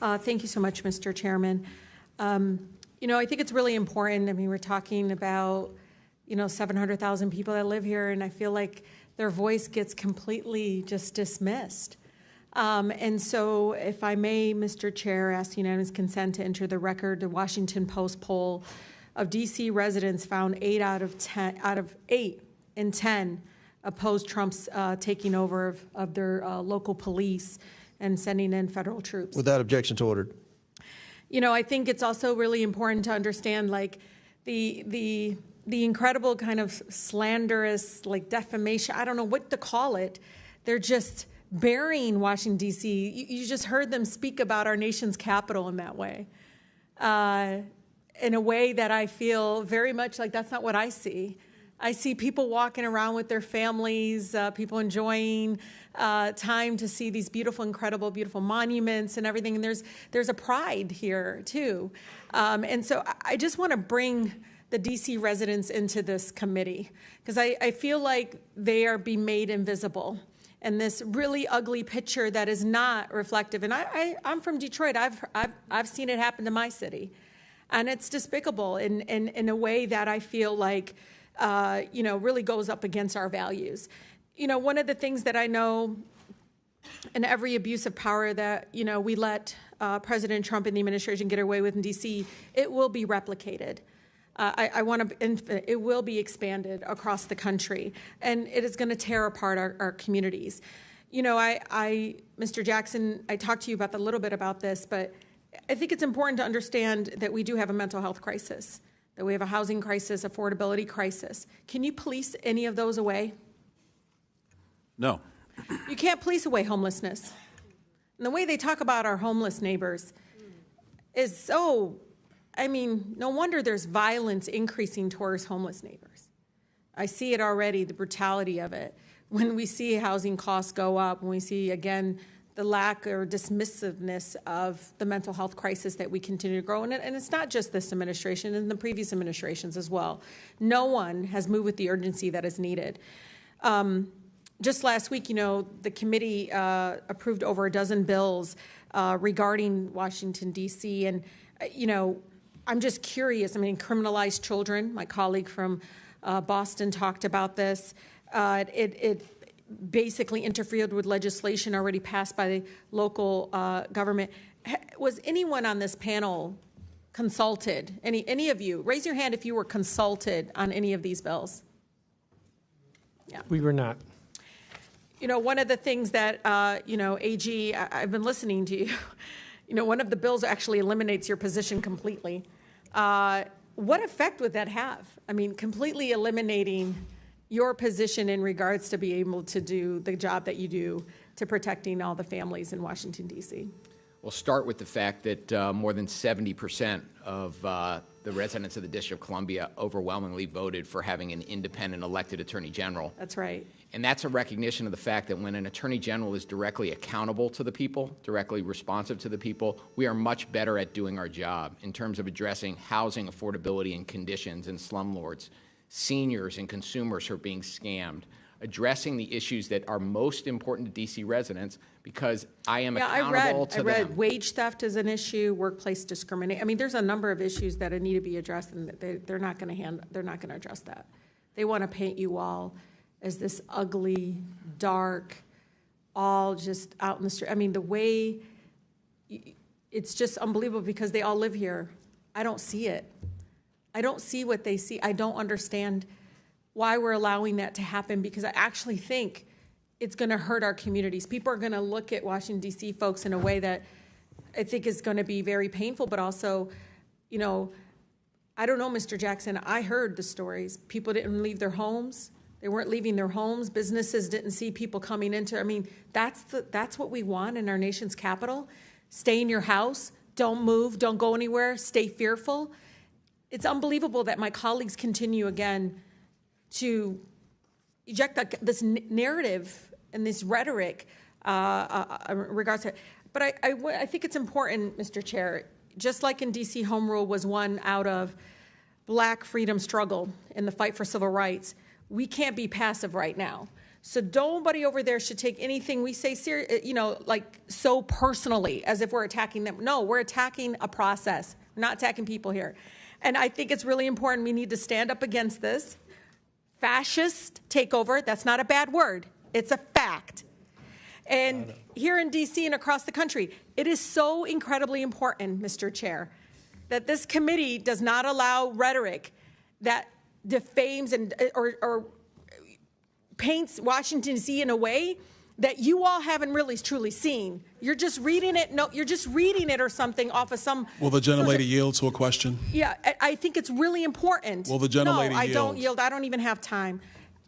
Thank you so much, Mr. Chairman. I think it's really important. I mean, we're talking about, 700,000 people that live here, and I feel like their voice gets completely just dismissed. And so, if I may, Mr. Chair, ask unanimous consent to enter the record the Washington Post poll of D.C. residents found 8 out of 8 in 10 opposed Trump's taking over of their local police and sending in federal troops. Without objections ordered. I think it's also really important to understand, the incredible kind of slanderous, defamation. I don't know what to call it. They're just burying Washington, D.C. You just heard them speak about our nation's capital in that way, in a way that I feel very much like that's not what I see. I see people walking around with their families, people enjoying time to see these beautiful, incredible, beautiful monuments and everything. And there's a pride here, too. And so I just want to bring the D.C. residents into this committee because I feel like they are being made invisible. And this really ugly picture that is not reflective. And I'm from Detroit. I've seen it happen to my city. And it's despicable in a way that I feel like really goes up against our values. One of the things that I know in every abuse of power that, we let President Trump and the administration get away with in D.C., it will be replicated. It will be expanded across the country, and it is going to tear apart our communities. Mr. Jackson, I talked to you about a little bit about this, but I think it's important to understand that we do have a mental health crisis, that we have a housing crisis, affordability crisis. Can you police any of those away? No. You can't police away homelessness. And the way they talk about our homeless neighbors is so, no wonder there's violence increasing towards homeless neighbors. I see it already, the brutality of it. When we see housing costs go up, when we see, again, the lack or dismissiveness of the mental health crisis that we continue to grow. And it's not just this administration, and the previous administrations as well. No one has moved with the urgency that is needed. Just last week, the committee approved over a dozen bills regarding Washington, D.C. And, I'm just curious. Criminalized children. My colleague from Boston talked about this. It basically interfered with legislation already passed by the local government. Was anyone on this panel consulted? Any of you? Raise your hand if you were consulted on any of these bills. Yeah. We were not. One of the things that, AG, I've been listening to you. One of the bills actually eliminates your position completely. What effect would that have? Completely eliminating your position in regards to be able to do the job that you do to protecting all the families in Washington, D.C. We'll start with the fact that more than 70% of the residents of the District of Columbia overwhelmingly voted for having an independent elected attorney general. That's right. And that's a recognition of the fact that when an attorney general is directly accountable to the people, directly responsive to the people, we are much better at doing our job in terms of addressing housing affordability and conditions in slumlords, seniors and consumers who are being scammed, addressing the issues that are most important to D.C. residents because I am accountable to them. I read wage theft is an issue, workplace discrimination. There's a number of issues that need to be addressed, and they're not going to address that. They want to paint you all as this ugly, dark, all just out in the street. The way, it's just unbelievable because they all live here. I don't see it. I don't see what they see. I don't understand why we're allowing that to happen because I actually think it's going to hurt our communities. People are going to look at Washington, D.C. folks in a way that I think is going to be very painful, but also, I don't know, Mr. Jackson, I heard the stories. People didn't leave their homes. They weren't leaving their homes. Businesses didn't see people coming into. That's what we want in our nation's capital. Stay in your house. Don't move. Don't go anywhere. Stay fearful. It's unbelievable that my colleagues continue again to eject this narrative and this rhetoric in regards to it. But I think it's important, Mr. Chair, just like in D.C., home rule was one out of black freedom struggle in the fight for civil rights. We can't be passive right now. So nobody over there should take anything we say so personally as if we're attacking them. No, we're attacking a process. We're not attacking people here. And I think it's really important. We need to stand up against this fascist takeover. That's not a bad word. It's a fact. And here in D.C. and across the country, it is so incredibly important, Mr. Chair, that this committee does not allow rhetoric that defames or paints Washington, D.C. in a way that you all haven't really truly seen. You're just reading it. No, you're just reading it or something off of some. Will the gentlelady yield to a question? Yeah, I think it's really important. Will the gentlelady yield? No, I don't yield. I don't even have time.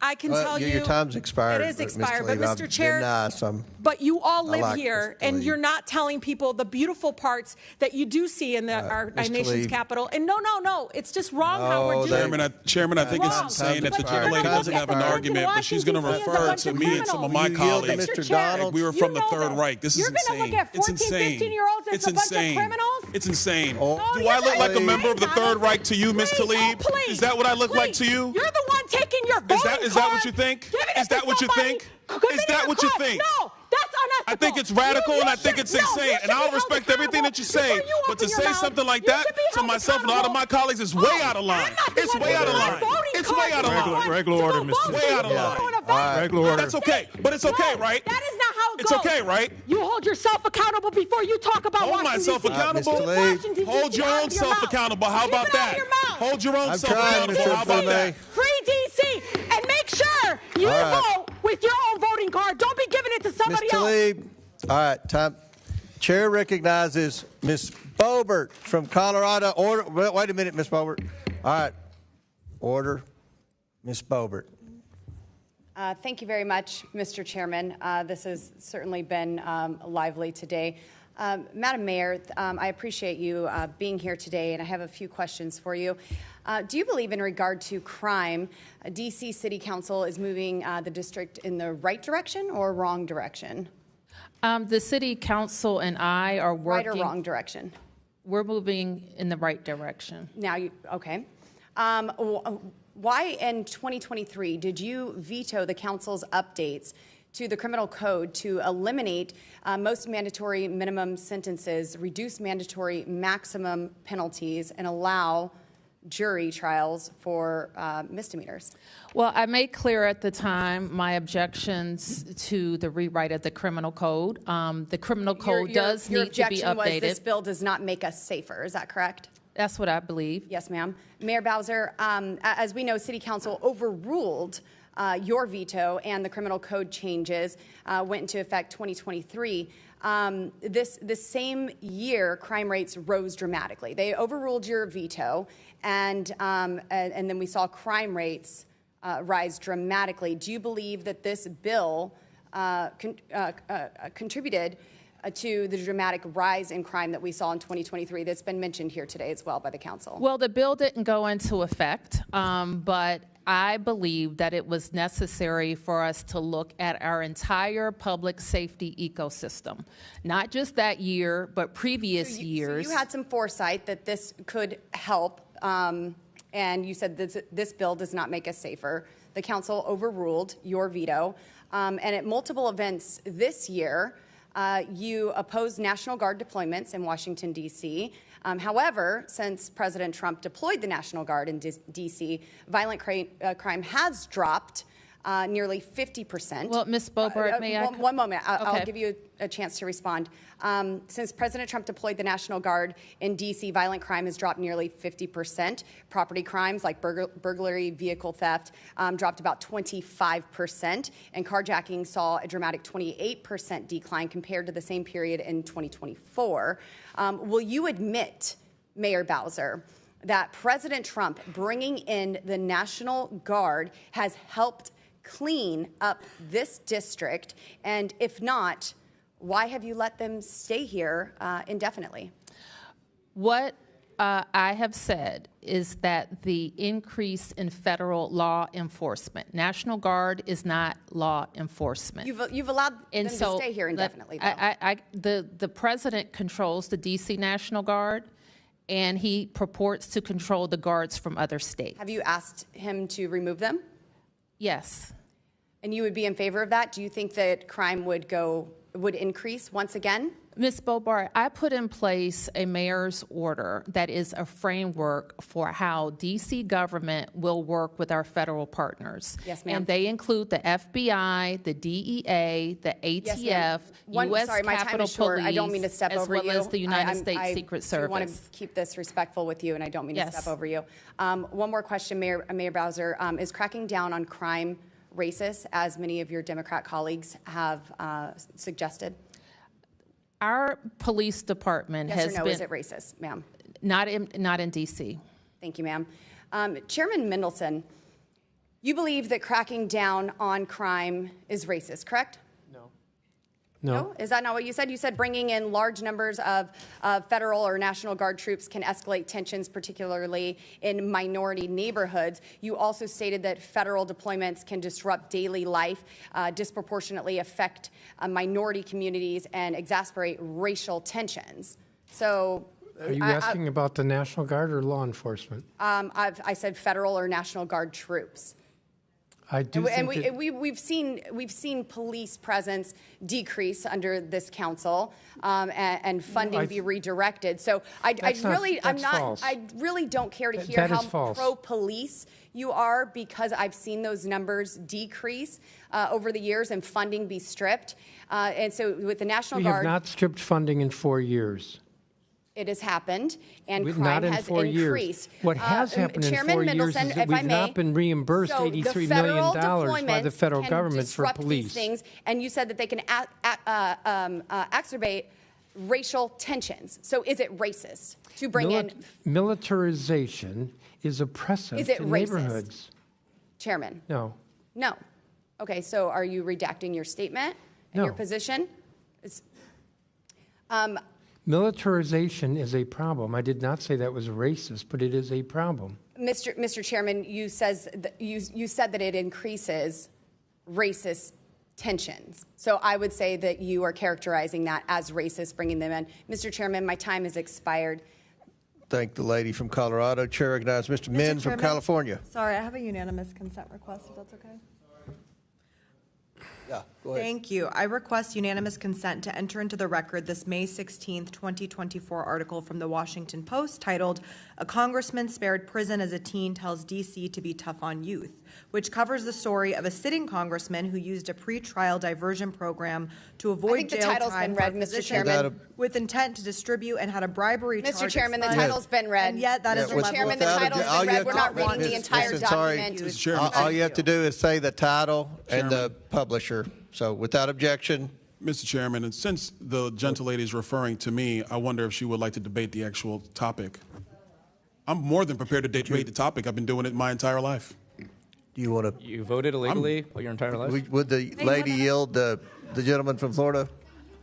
I can tell you. Your time's expired. It is expired, but I've Mr. Chair. been nice. But you all live like here, Mr. and Lee. you're not telling people the beautiful parts that you do see in our Mr. nation's Lee. capital. And no, it's just wrong how we're doing it. Chairman, I think it's Wrong. insane that the But you're chair lady gonna doesn't look have at an the argument, but she's going to Washington refer DC as a to bunch me of and some of criminals. my You yield to colleagues. Mr. Donald. We were from the know Third this. Reich. This is You're insane. gonna look at It's 14, insane. 15-year-olds as It's a bunch of insane. criminals? It's insane. Oh, Do I look like a you're member of the Third Reich to you, Ms. Talib? please, Is that what I look like please. to you? You're the one taking your voting Is that what card, you think? giving it Is that to what you somebody, think? committing Is that a what you crime. think? No, that's unethical. I think it's radical and I think it's insane. And I'll respect everything that you say. But to say something like that to myself and all of my colleagues is way out of line. It's way out of line. It's way out of line. Regular order, Mr. Way out of line. Regular order. That's okay. But it's okay, right? That is not how it It's goes. okay, right? You hold yourself accountable before you talk about Hold Washington, myself D.C. accountable. Mr. Lee. Washington, D.C. Hold your out own of your self mouth. accountable. How Keep about it out of that? your mouth. Hold your own I'm self trying, accountable. Mr. How about that? Free D.C. and make sure you All right. vote with your own voting card. Don't be giving it to Ms. somebody else. Talib. All right, time. Chair recognizes Ms. Bobert from Colorado. Order. Wait a minute, Ms. Bobert. All right. Order. Ms. Bobert. Thank you very much, Mr. Chairman. This has certainly been lively today. Madam Mayor, I appreciate you being here today, and I have a few questions for you. Do you believe in regard to crime, D.C. City Council is moving the district in the right direction or wrong direction? The city council and I are working. Right or wrong direction? We're moving in the right direction. Now, okay. Why in 2023 did you veto the council's updates to the criminal code to eliminate most mandatory minimum sentences, reduce mandatory maximum penalties, and allow jury trials for misdemeanors? Well, I made clear at the time my objections to the rewrite of the criminal code. The criminal code does your need to be objection was updated. this bill does not make us safer. Is that correct? That's what I believe. Yes, ma'am. Mayor Bowser, as we know, City Council overruled your veto, and the criminal code changes went into effect 2023. This same year, crime rates rose dramatically. They overruled your veto, and then we saw crime rates rise dramatically. Do you believe that this bill contributed to the dramatic rise in crime that we saw in 2023 that's been mentioned here today as well by the council? Well, the bill didn't go into effect, but I believe that it was necessary for us to look at our entire public safety ecosystem, not just that year, but previous years. So you had some foresight that this could help, and you said this bill does not make us safer. The council overruled your veto, and at multiple events this year, you opposed National Guard deployments in Washington, D.C. However, since President Trump deployed the National Guard in D.C., violent crime has dropped nearly 50%. Well, Ms. Bobert, may I? One moment. I'll Okay. give you a chance to respond. Since President Trump deployed the National Guard in D.C., violent crime has dropped nearly 50%. Property crimes like burglary, vehicle theft dropped about 25%. And carjacking saw a dramatic 28% decline compared to the same period in 2024. Will you admit, Mayor Bowser, that President Trump bringing in the National Guard has helped clean up this district? And if not, why have you let them stay here indefinitely? What I have said is that the increase in federal law enforcement, National Guard is not law enforcement. You've allowed them to stay here indefinitely, though. The president controls the D.C. National Guard, and he purports to control the guards from other states. Have you asked him to remove them? Yes. And you would be in favor of that? Do you think that crime would increase once again? Ms. Bobart, I put in place a mayor's order that is a framework for how D.C. government will work with our federal partners. Yes, ma'am. And they include the FBI, the DEA, the ATF, Yes, ma'am. U.S. Sorry, my time Capitol is short. Police, I don't mean to step over you. as well as the United States Secret Service. I want to keep this respectful with you, and I don't mean to step over you. One more question, Mayor Bowser. Is cracking down on crime racist, as many of your Democrat colleagues have suggested? Our police department Yes has or no, been... is it racist, ma'am? Not in D.C. Thank you, ma'am. Chairman Mendelson, You believe that cracking down on crime is racist, correct? No? Is that not what you said? You said bringing in large numbers of federal or National Guard troops can escalate tensions, particularly in minority neighborhoods. You also stated that federal deployments can disrupt daily life, disproportionately affect minority communities, and exacerbate racial tensions. So, are you asking about the National Guard or law enforcement? I said federal or National Guard troops. I do And think we've seen police presence decrease under this council, and funding be redirected. So I really don't care to hear how pro-police you are, because I've seen those numbers decrease over the years and funding be stripped. And so with the National Guard, we have not stripped funding in 4 years. It has happened, and Not crime in has 4 years. increased. What has happened in Chairman 4 years Mendelson, is that we've not been reimbursed $83 million by the federal government for police. These things, and you said that they can exacerbate racial tensions. So is it racist to bring in militarization? Is oppressive is it to racist? Neighborhoods. Chairman? No. No. Okay, so are you redacting your statement and your position? Militarization is a problem. I did not say that was racist, but it is a problem. Mr. Chairman, you said that it increases racist tensions. So I would say that you are characterizing that as racist, bringing them in. Mr. Chairman, my time has expired. Thank the lady from Colorado. Chair recognizes Mr. Min from California. Sorry, I have a unanimous consent request, if that's okay. Yeah, go ahead. Thank you. I request unanimous consent to enter into the record this May 16th, 2024 article from the Washington Post titled, "A Congressman Spared Prison as a Teen Tells D.C. to Be Tough on Youth," which covers the story of a sitting congressman who used a pretrial diversion program to avoid jail time for a physician with intent to distribute and had a bribery charge. Mr. Chairman, the title's been read. And yet that is a level Chairman, the title's been read. We're not reading the entire document. All you have to do is say the title and the publisher. So without objection. Mr. Chairman, and since the gentlelady is referring to me, I wonder if she would like to debate the actual topic. I'm more than prepared to debate the topic. I've been doing it my entire life. Do you want to? You voted illegally your entire life? Would the lady yield the gentleman from Florida?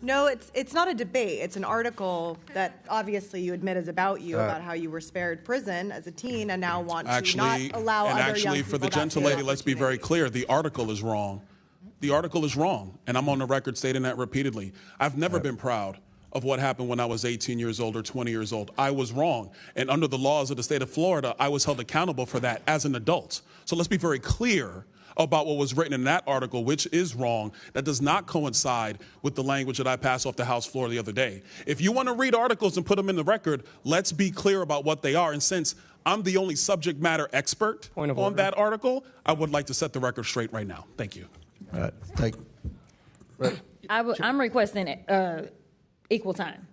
No, it's not a debate. It's an article that obviously you admit is about you, about how you were spared prison as a teen and now want to not allow other young people for the gentlelady, let's be very clear. The article is wrong. The article is wrong, and I'm on the record stating that repeatedly. I've never been proud of what happened when I was 18 years old or 20 years old. I was wrong, and under the laws of the state of Florida, I was held accountable for that as an adult. So let's be very clear about what was written in that article, which is wrong. That does not coincide with the language that I passed off the House floor the other day. If you want to read articles and put them in the record, let's be clear about what they are. And since I'm the only subject matter expert on that article, I would like to set the record straight right now. Thank you. All right. Thank you. I'm requesting equal time.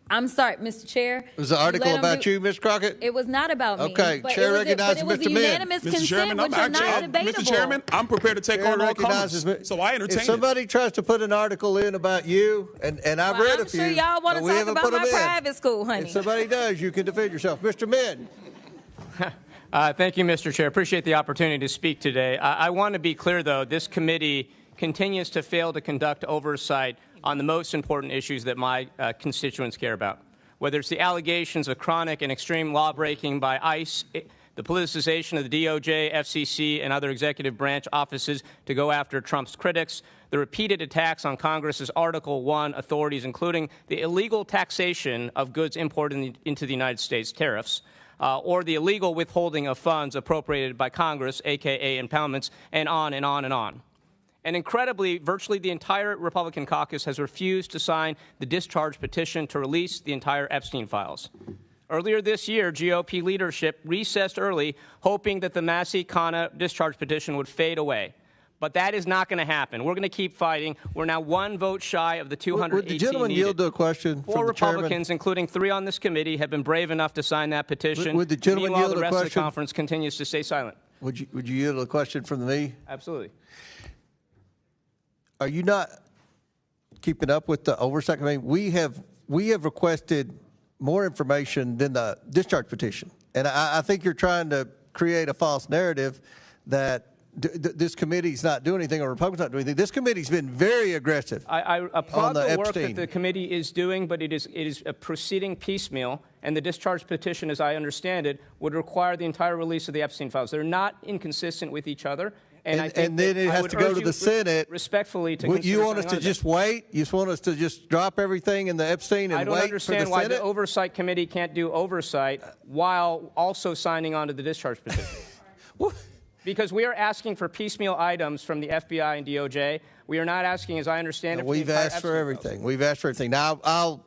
I'm sorry, Mr. Chair. Was the article about you, Ms. Crockett? It was not about me. Okay, Chair recognizes Mr. Min. Unanimous consent, Mr. Chairman, which are not debatable. Mr. Chairman, I'm prepared to take on all comments. So I entertain If somebody tries to put an article in about you, and I've read a few. I'm sure y'all want to talk about my private school, honey. If somebody does, you can defend yourself. Mr. Min. Thank you, Mr. Chair. Appreciate the opportunity to speak today. I want to be clear, though, this committee continues to fail to conduct oversight on the most important issues that my constituents care about, whether it's the allegations of chronic and extreme lawbreaking by ICE, the politicization of the DOJ, FCC, and other executive branch offices to go after Trump's critics, the repeated attacks on Congress's Article I authorities, including the illegal taxation of goods imported into the United States, tariffs, or the illegal withholding of funds appropriated by Congress, a.k.a. impoundments, and on and on and on. And incredibly, virtually the entire Republican caucus has refused to sign the discharge petition to release the entire Epstein files. Earlier this year, GOP leadership recessed early, hoping that the Massey-Khanna discharge petition would fade away. But that is not going to happen. We're going to keep fighting. We're now one vote shy of the 218 Would the gentleman needed. yield to a question from 4 the chairman? Republicans, including 3 on this committee, have been brave enough to sign that petition. Would the gentleman Meanwhile, yield the a rest of the question? conference continues to stay silent. Would you yield to a question from me? Absolutely. Are you not keeping up with the oversight? I mean, we have requested more information than the discharge petition, and I think you're trying to create a false narrative that this committee's not doing anything or Republicans not doing anything. This committee's been very aggressive. I applaud on the work Epstein. that the committee is doing, but it is proceeding piecemeal, and the discharge petition, as I understand it, would require the entire release of the Epstein files. They're not inconsistent with each other. And then it has to go to the Senate. Respectfully, to consider you want us something to on just wait? You just want us to just drop everything in the Epstein and I don't wait understand for the why Senate? the Oversight Committee can't do oversight while also signing on to the discharge petition. Because we are asking for piecemeal items from the FBI and DOJ. We are not asking, as I understand it, We've asked for everything. We've asked for everything. Now, I'll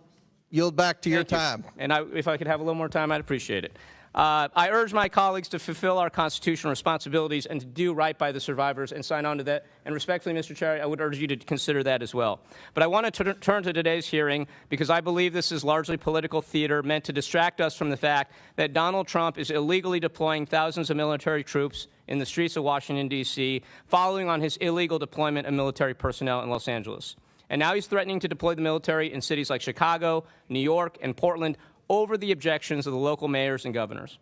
yield back to your time. And if I could have a little more time, I'd appreciate it. I urge my colleagues to fulfill our constitutional responsibilities and to do right by the survivors and sign on to that. And respectfully, Mr. Chair, I would urge you to consider that as well. But I want to turn to today's hearing because I believe this is largely political theater meant to distract us from the fact that Donald Trump is illegally deploying thousands of military troops in the streets of Washington, D.C., following on his illegal deployment of military personnel in Los Angeles. And now he's threatening to deploy the military in cities like Chicago, New York, and Portland over the objections of the local mayors and governors.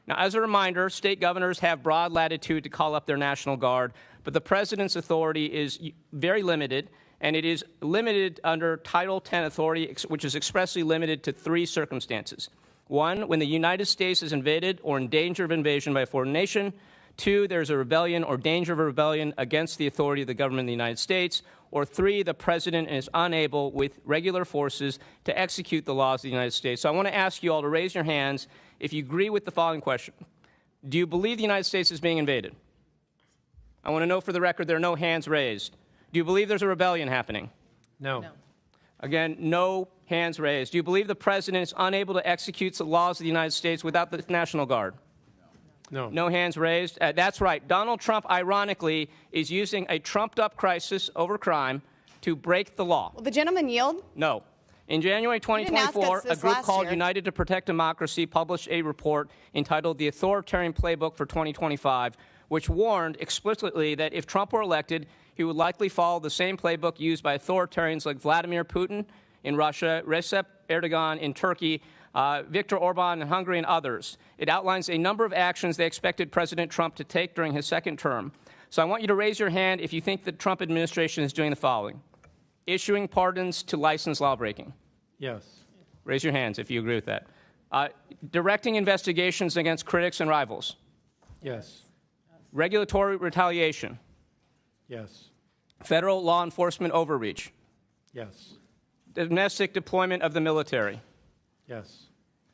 Now, as a reminder, state governors have broad latitude to call up their National Guard, but the president's authority is very limited, and it is limited under Title X authority, which is expressly limited to 3 circumstances. 1, when the United States is invaded or in danger of invasion by a foreign nation. 2, there's a rebellion or danger of a rebellion against the authority of the government of the United States. Or 3, the president is unable with regular forces to execute the laws of the United States. So I want to ask you all to raise your hands if you agree with the following question. Do you believe the United States is being invaded? I want to know for the record there are no hands raised. Do you believe there's a rebellion happening? No. Again, no hands raised. Do you believe the president is unable to execute the laws of the United States without the National Guard? No. No hands raised. That's right. Donald Trump, ironically, is using a trumped-up crisis over crime to break the law. Will the gentleman yield? No. In January 2024, a group called year. United to Protect Democracy published a report entitled The Authoritarian Playbook for 2025, which warned explicitly that if Trump were elected, he would likely follow the same playbook used by authoritarians like Vladimir Putin in Russia, Recep Erdogan in Turkey, Viktor Orban in Hungary, and others. It outlines a number of actions they expected President Trump to take during his second term. So I want you to raise your hand if you think the Trump administration is doing the following. Issuing pardons to licensed lawbreaking. Yes. Raise your hands if you agree with that. Directing investigations against critics and rivals. Yes. Regulatory retaliation. Yes. Federal law enforcement overreach. Yes. Domestic deployment of the military. Yes.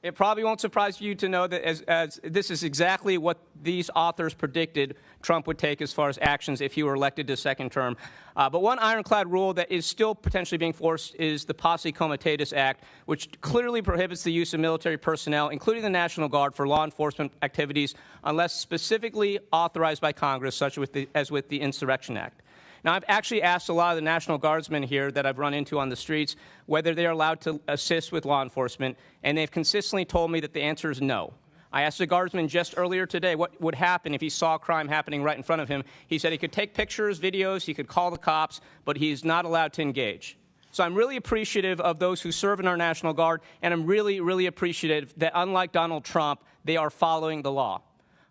It probably won't surprise you to know that as this is exactly what these authors predicted Trump would take as far as actions if he were elected to second term. But one ironclad rule that is still potentially being forced is the Posse Comitatus Act, which clearly prohibits the use of military personnel, including the National Guard, for law enforcement activities unless specifically authorized by Congress, such as with the Insurrection Act. Now, I've actually asked a lot of the National Guardsmen here that I've run into on the streets whether they are allowed to assist with law enforcement, and they've consistently told me that the answer is no. I asked a guardsman just earlier today what would happen if he saw crime happening right in front of him. He said he could take pictures, videos, he could call the cops, but he's not allowed to engage. So I'm really appreciative of those who serve in our National Guard, and I'm really, really appreciative that, unlike Donald Trump, they are following the law.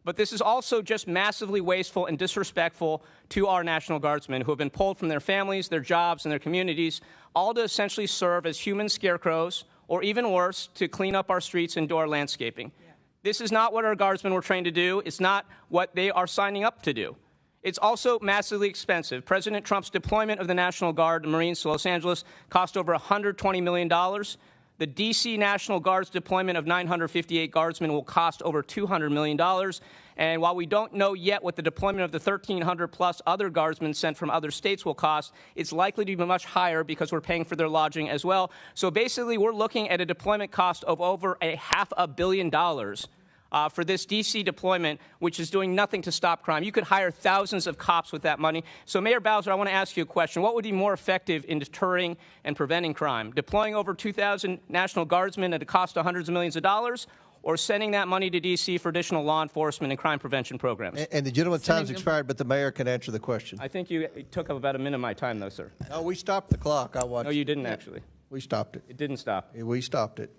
But this is also just massively wasteful and disrespectful to our National Guardsmen who have been pulled from their families, their jobs, and their communities, all to essentially serve as human scarecrows, or even worse, to clean up our streets and do our landscaping. Yeah. This is not what our Guardsmen were trained to do. It's not what they are signing up to do. It's also massively expensive. President Trump's deployment of the National Guard and Marines to Los Angeles cost over $120 million. The D.C. National Guard's deployment of 958 Guardsmen will cost over $200 million. And while we don't know yet what the deployment of the 1,300-plus other Guardsmen sent from other states will cost, it's likely to be much higher because we're paying for their lodging as well. So basically, we're looking at a deployment cost of over $500 million for this D.C. deployment, which is doing nothing to stop crime. You could hire thousands of cops with that money. So, Mayor Bowser, I want to ask you a question. What would be more effective in deterring and preventing crime? Deploying over 2,000 National Guardsmen at a cost of hundreds of millions of dollars, or sending that money to D.C. for additional law enforcement and crime prevention programs? And the gentleman's time's expired, but the mayor can answer the question. I think you took up about a minute of my time, though, sir. No, we stopped the clock. I watched. No, you didn't, actually. We stopped it. It didn't stop. We stopped it.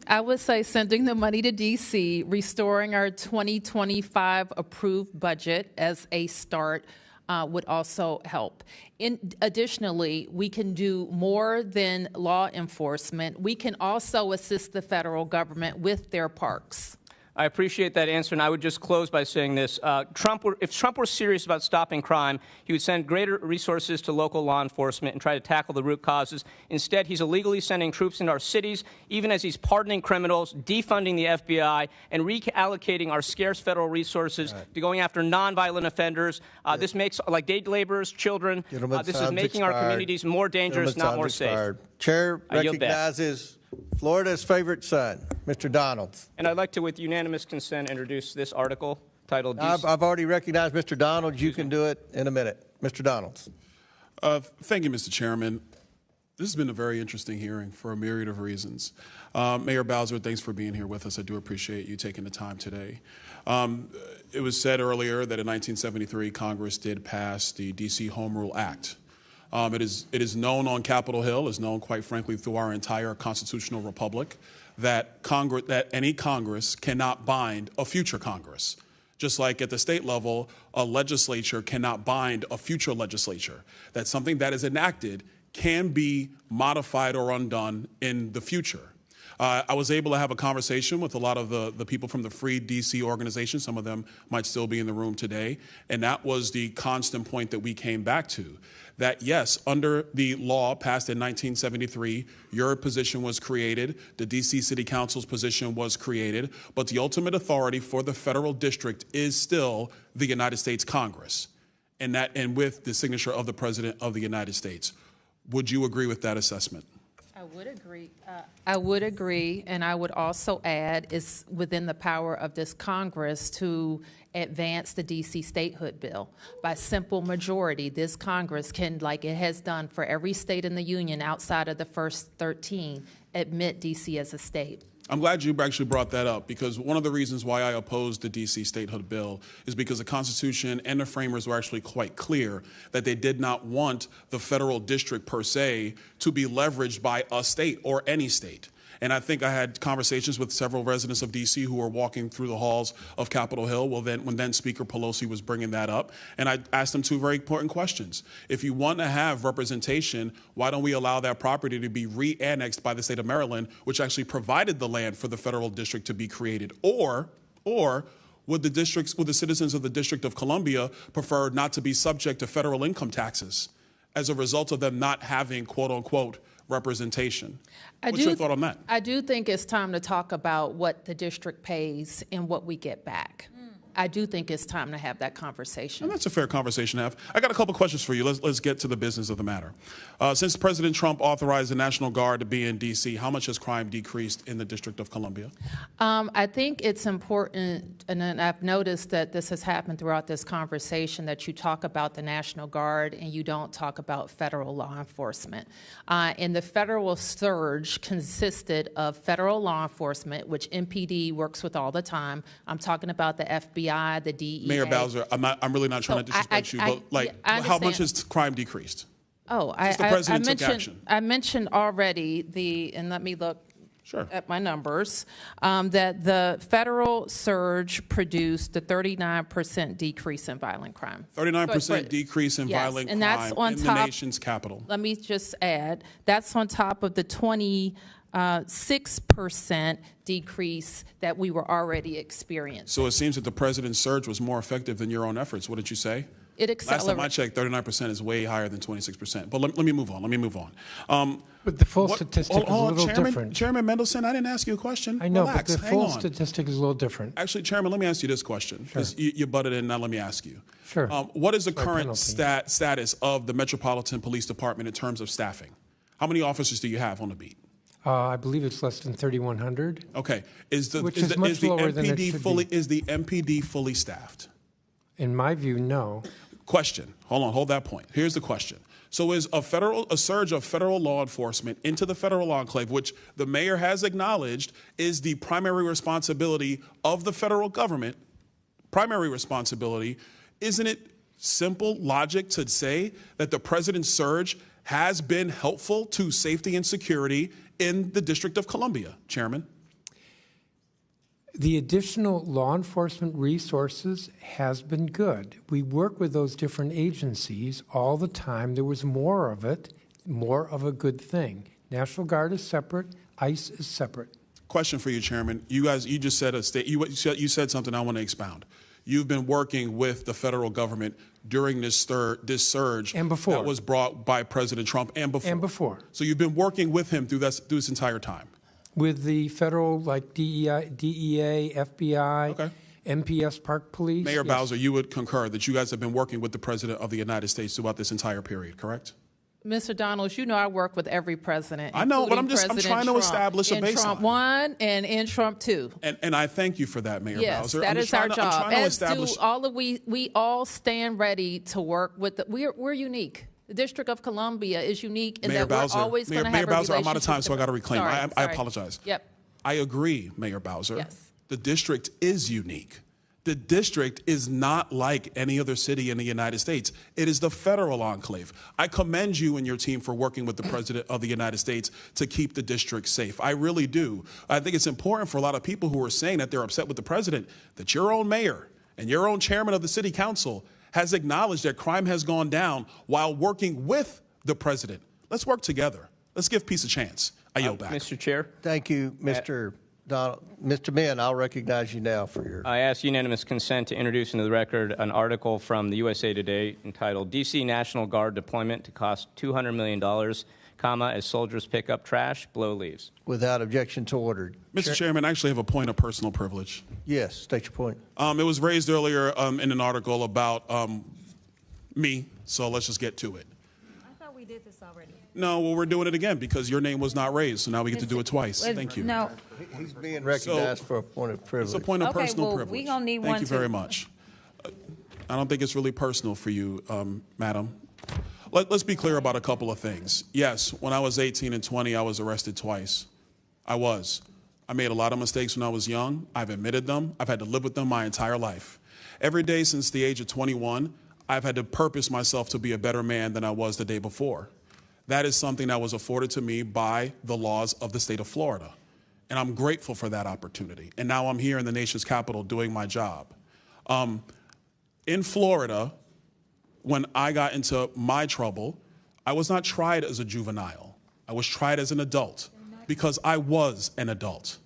I would say sending the money to D.C., restoring our 2025 approved budget as a start would also help. Additionally, we can do more than law enforcement. We can also assist the federal government with their parks. I appreciate that answer, and I would just close by saying this. If Trump were serious about stopping crime, he would send greater resources to local law enforcement and try to tackle the root causes. Instead, he's illegally sending troops into our cities, even as he's pardoning criminals, defunding the FBI, and reallocating our scarce federal resources to going after nonviolent offenders. This makes, like day laborers, children, this is making our communities more dangerous, not more safe. Chair recognizes Florida's favorite son, Mr. Donalds. And I'd like to, with unanimous consent, introduce this article titled... I've already recognized Mr. Donalds. You can do it in a minute. Mr. Donalds. Thank you, Mr. Chairman. This has been a very interesting hearing for a myriad of reasons. Mayor Bowser, thanks for being here with us. I do appreciate you taking the time today. It was said earlier that in 1973, Congress did pass the D.C. Home Rule Act. It is known on Capitol Hill, is known, quite frankly, through our entire constitutional republic, that any Congress cannot bind a future Congress. Just like at the state level, a legislature cannot bind a future legislature. That something that is enacted can be modified or undone in the future. I was able to have a conversation with a lot of the people from the Free DC organization. Some of them might still be in the room today. And that was the constant point that we came back to. That yes, under the law passed in 1973, your position was created, the DC City Council's position was created, but the ultimate authority for the federal district is still the United States Congress, and with the signature of the President of the United States. Would you agree with that assessment? I would agree. I would agree, and I would also add it's within the power of this Congress to advance the D.C. statehood bill. By simple majority, this Congress can, like it has done for every state in the union outside of the first 13, admit D.C. as a state. I'm glad you actually brought that up, because one of the reasons why I opposed the D.C. statehood bill is because the Constitution and the framers were actually quite clear that they did not want the federal district per se to be leveraged by a state or any state. And I think I had conversations with several residents of D.C. who were walking through the halls of Capitol Hill when then Speaker Pelosi was bringing that up. And I asked them two very important questions. If you want to have representation, why don't we allow that property to be re-annexed by the state of Maryland, which actually provided the land for the federal district to be created? Or would the citizens of the District of Columbia prefer not to be subject to federal income taxes as a result of them not having, quote unquote, representation? What's your thought on that? I do think it's time to talk about what the district pays and what we get back. I do think it's time to have that conversation. And that's a fair conversation to have. I got a couple questions for you. Let's get to the business of the matter. Since President Trump authorized the National Guard to be in D.C., how much has crime decreased in the District of Columbia? I think it's important, and I've noticed that this has happened throughout this conversation, that you talk about the National Guard and you don't talk about federal law enforcement. And the federal surge consisted of federal law enforcement, which MPD works with all the time. I'm talking about the FBI, the DEA. Mayor Bowser, I'm really not trying to disrespect you, but how much has crime decreased? Oh, I mentioned already and let me look at my numbers, that the federal surge produced the 39% decrease in violent crime. 39% decrease in violent crime in the nation's capital. Let me just add, that's on top of the 6% decrease that we were already experiencing. So it seems that the president's surge was more effective than your own efforts. What did you say? It accelerated. Last time I checked, 39% is way higher than 26%. But let me move on. But the full statistic is a little different. Chairman Mendelson, I didn't ask you a question. I know, Relax, but the full statistic is a little different. Actually, Chairman, let me ask you this question, because you butted in. Now let me ask you. Sure. What is the current status of the Metropolitan Police Department in terms of staffing? How many officers do you have on the beat? I believe it's less than 3,100. Okay. Is the MPD fully staffed? In my view, no. Question. Hold that point. Here's the question. So is a surge of federal law enforcement into the federal enclave, which the mayor has acknowledged is the primary responsibility of the federal government, isn't it simple logic to say that the president's surge has been helpful to safety and security in the District of Columbia, Chairman? The additional law enforcement resources has been good. We work with those different agencies all the time. There was more of it, more of a good thing. National Guard is separate. ICE is separate. Question for you, Chairman. You just said you said something I want to expound. You've been working with the federal government during this surge and before that was brought by President Trump and before. And before. So you've been working with him through this entire time. With the federal, like DEA, FBI, Okay. MPS Park Police. Mayor yes. Bowser, you would concur that you guys have been working with the President of the United States throughout this entire period, correct? Mr. Donalds, you know I work with every president. I know, but I'm President trying to Trump, establish a in baseline. Trump 1 and in Trump 2. And I thank you for that, Mayor Yes, Bowser. that is our job. I'm trying to As establish. do all of we all stand ready to work with. We're unique. The District of Columbia is unique in Mayor that Bowser, we're always going to have Mayor a Bowser, I'm out of relationship time, so I got to reclaim. Sorry, I apologize. Yep. I agree, Mayor Bowser. Yes. The district is unique. The district is not like any other city in the United States. It is the federal enclave. I commend you and your team for working with the President of the United States to keep the district safe. I really do. I think it's important for a lot of people who are saying that they're upset with the President that your own mayor and your own chairman of the city council has acknowledged that crime has gone down while working with the President. Let's work together. Let's give peace a chance. I yield back. Mr. Chair. Thank you, Mr. Donald. Mr. Mann, I'll recognize you now for your... I ask unanimous consent to introduce into the record an article from the USA Today entitled D.C. National Guard Deployment to Cost $200 Million, as soldiers pick up trash, blow leaves. Without objection to ordered. Mr. Chairman, I actually have a point of personal privilege. Yes, state your point. It was raised earlier in an article about me, so let's just get to it. I thought we did this already. No, well, we're doing it again because your name was not raised, so now we get to do it twice. Thank you. No. He's being recognized for a point of privilege. It's a point of personal well, privilege. we're going to need Thank one you too. very much. I don't think it's really personal for you, madam. Let's be clear about a couple of things. Yes, when I was 18 and 20, I was arrested twice. I was. I made a lot of mistakes when I was young. I've admitted them. I've had to live with them my entire life. Every day since the age of 21, I've had to purpose myself to be a better man than I was the day before. That is something that was afforded to me by the laws of the state of Florida. And I'm grateful for that opportunity. And now I'm here in the nation's capital doing my job. In Florida, when I got into my trouble, I was not tried as a juvenile. I was tried as an adult because I was an adult.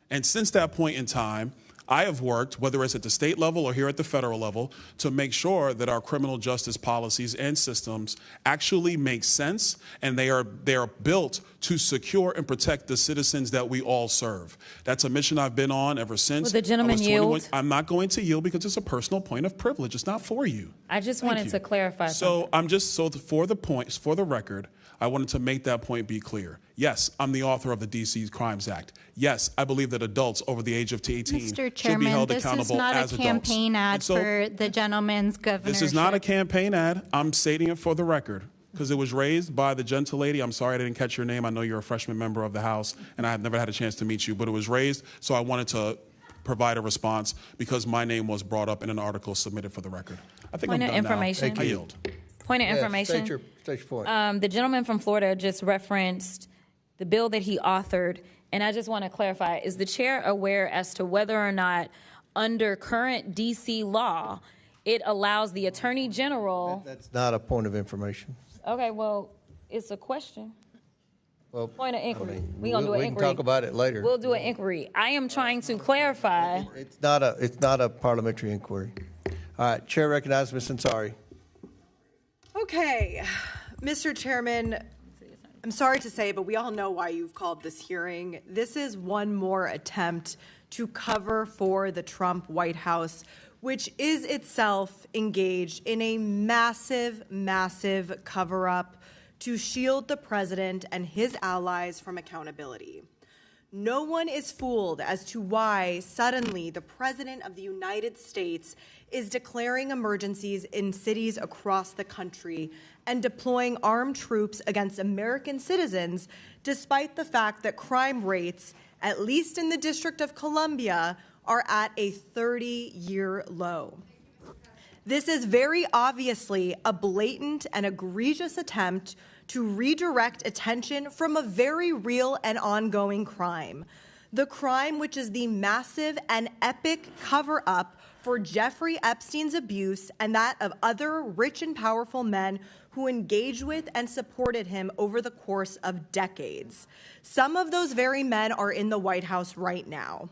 And since that point in time, I have worked, whether it's at the state level or here at the federal level, to make sure that our criminal justice policies and systems actually make sense and they are built to secure and protect the citizens that we all serve. That's a mission I've been on ever since. Will the gentleman yield? I'm not going to yield because it's a personal point of privilege. It's not for you. I just Thank wanted you. to clarify something. For the record, I wanted to make that point be clear. Yes, I'm the author of the D.C. Crimes Act. Yes, I believe that adults over the age of 18 Mr. should be Chairman, held this is accountable not as a adults. campaign ad And so, for the gentleman's governorship. this is not a campaign ad. I'm stating it for the record because it was raised by the gentle lady. I'm sorry I didn't catch your name. I know you're a freshman member of the House, and I have never had a chance to meet you, but it was raised, so I wanted to provide a response because my name was brought up in an article submitted for the record. I think Point I'm of done information. now. I yield. Point of Yes, information. state your point. The gentleman from Florida just referenced the bill that he authored, and I just want to clarify, is the chair aware as to whether or not under current D.C. law, it allows the Attorney General... That's not a point of information. Okay, well, it's a question. Well, Point of inquiry. I mean, We're going to do an we inquiry. can talk about it later. We'll do an inquiry. I am trying to clarify. It's not a parliamentary inquiry. All right, Chair recognizes Ms. Ansari. Okay, Mr. Chairman, I'm sorry to say, but we all know why you've called this hearing. This is one more attempt to cover for the Trump White House, which is itself engaged in a massive, massive cover-up to shield the president and his allies from accountability. No one is fooled as to why suddenly the President of the United States is declaring emergencies in cities across the country and deploying armed troops against American citizens, despite the fact that crime rates, at least in the District of Columbia, are at a 30-year low. This is very obviously a blatant and egregious attempt to redirect attention from a very real and ongoing crime. The crime, which is the massive and epic cover-up for Jeffrey Epstein's abuse and that of other rich and powerful men who engaged with and supported him over the course of decades. Some of those very men are in the White House right now.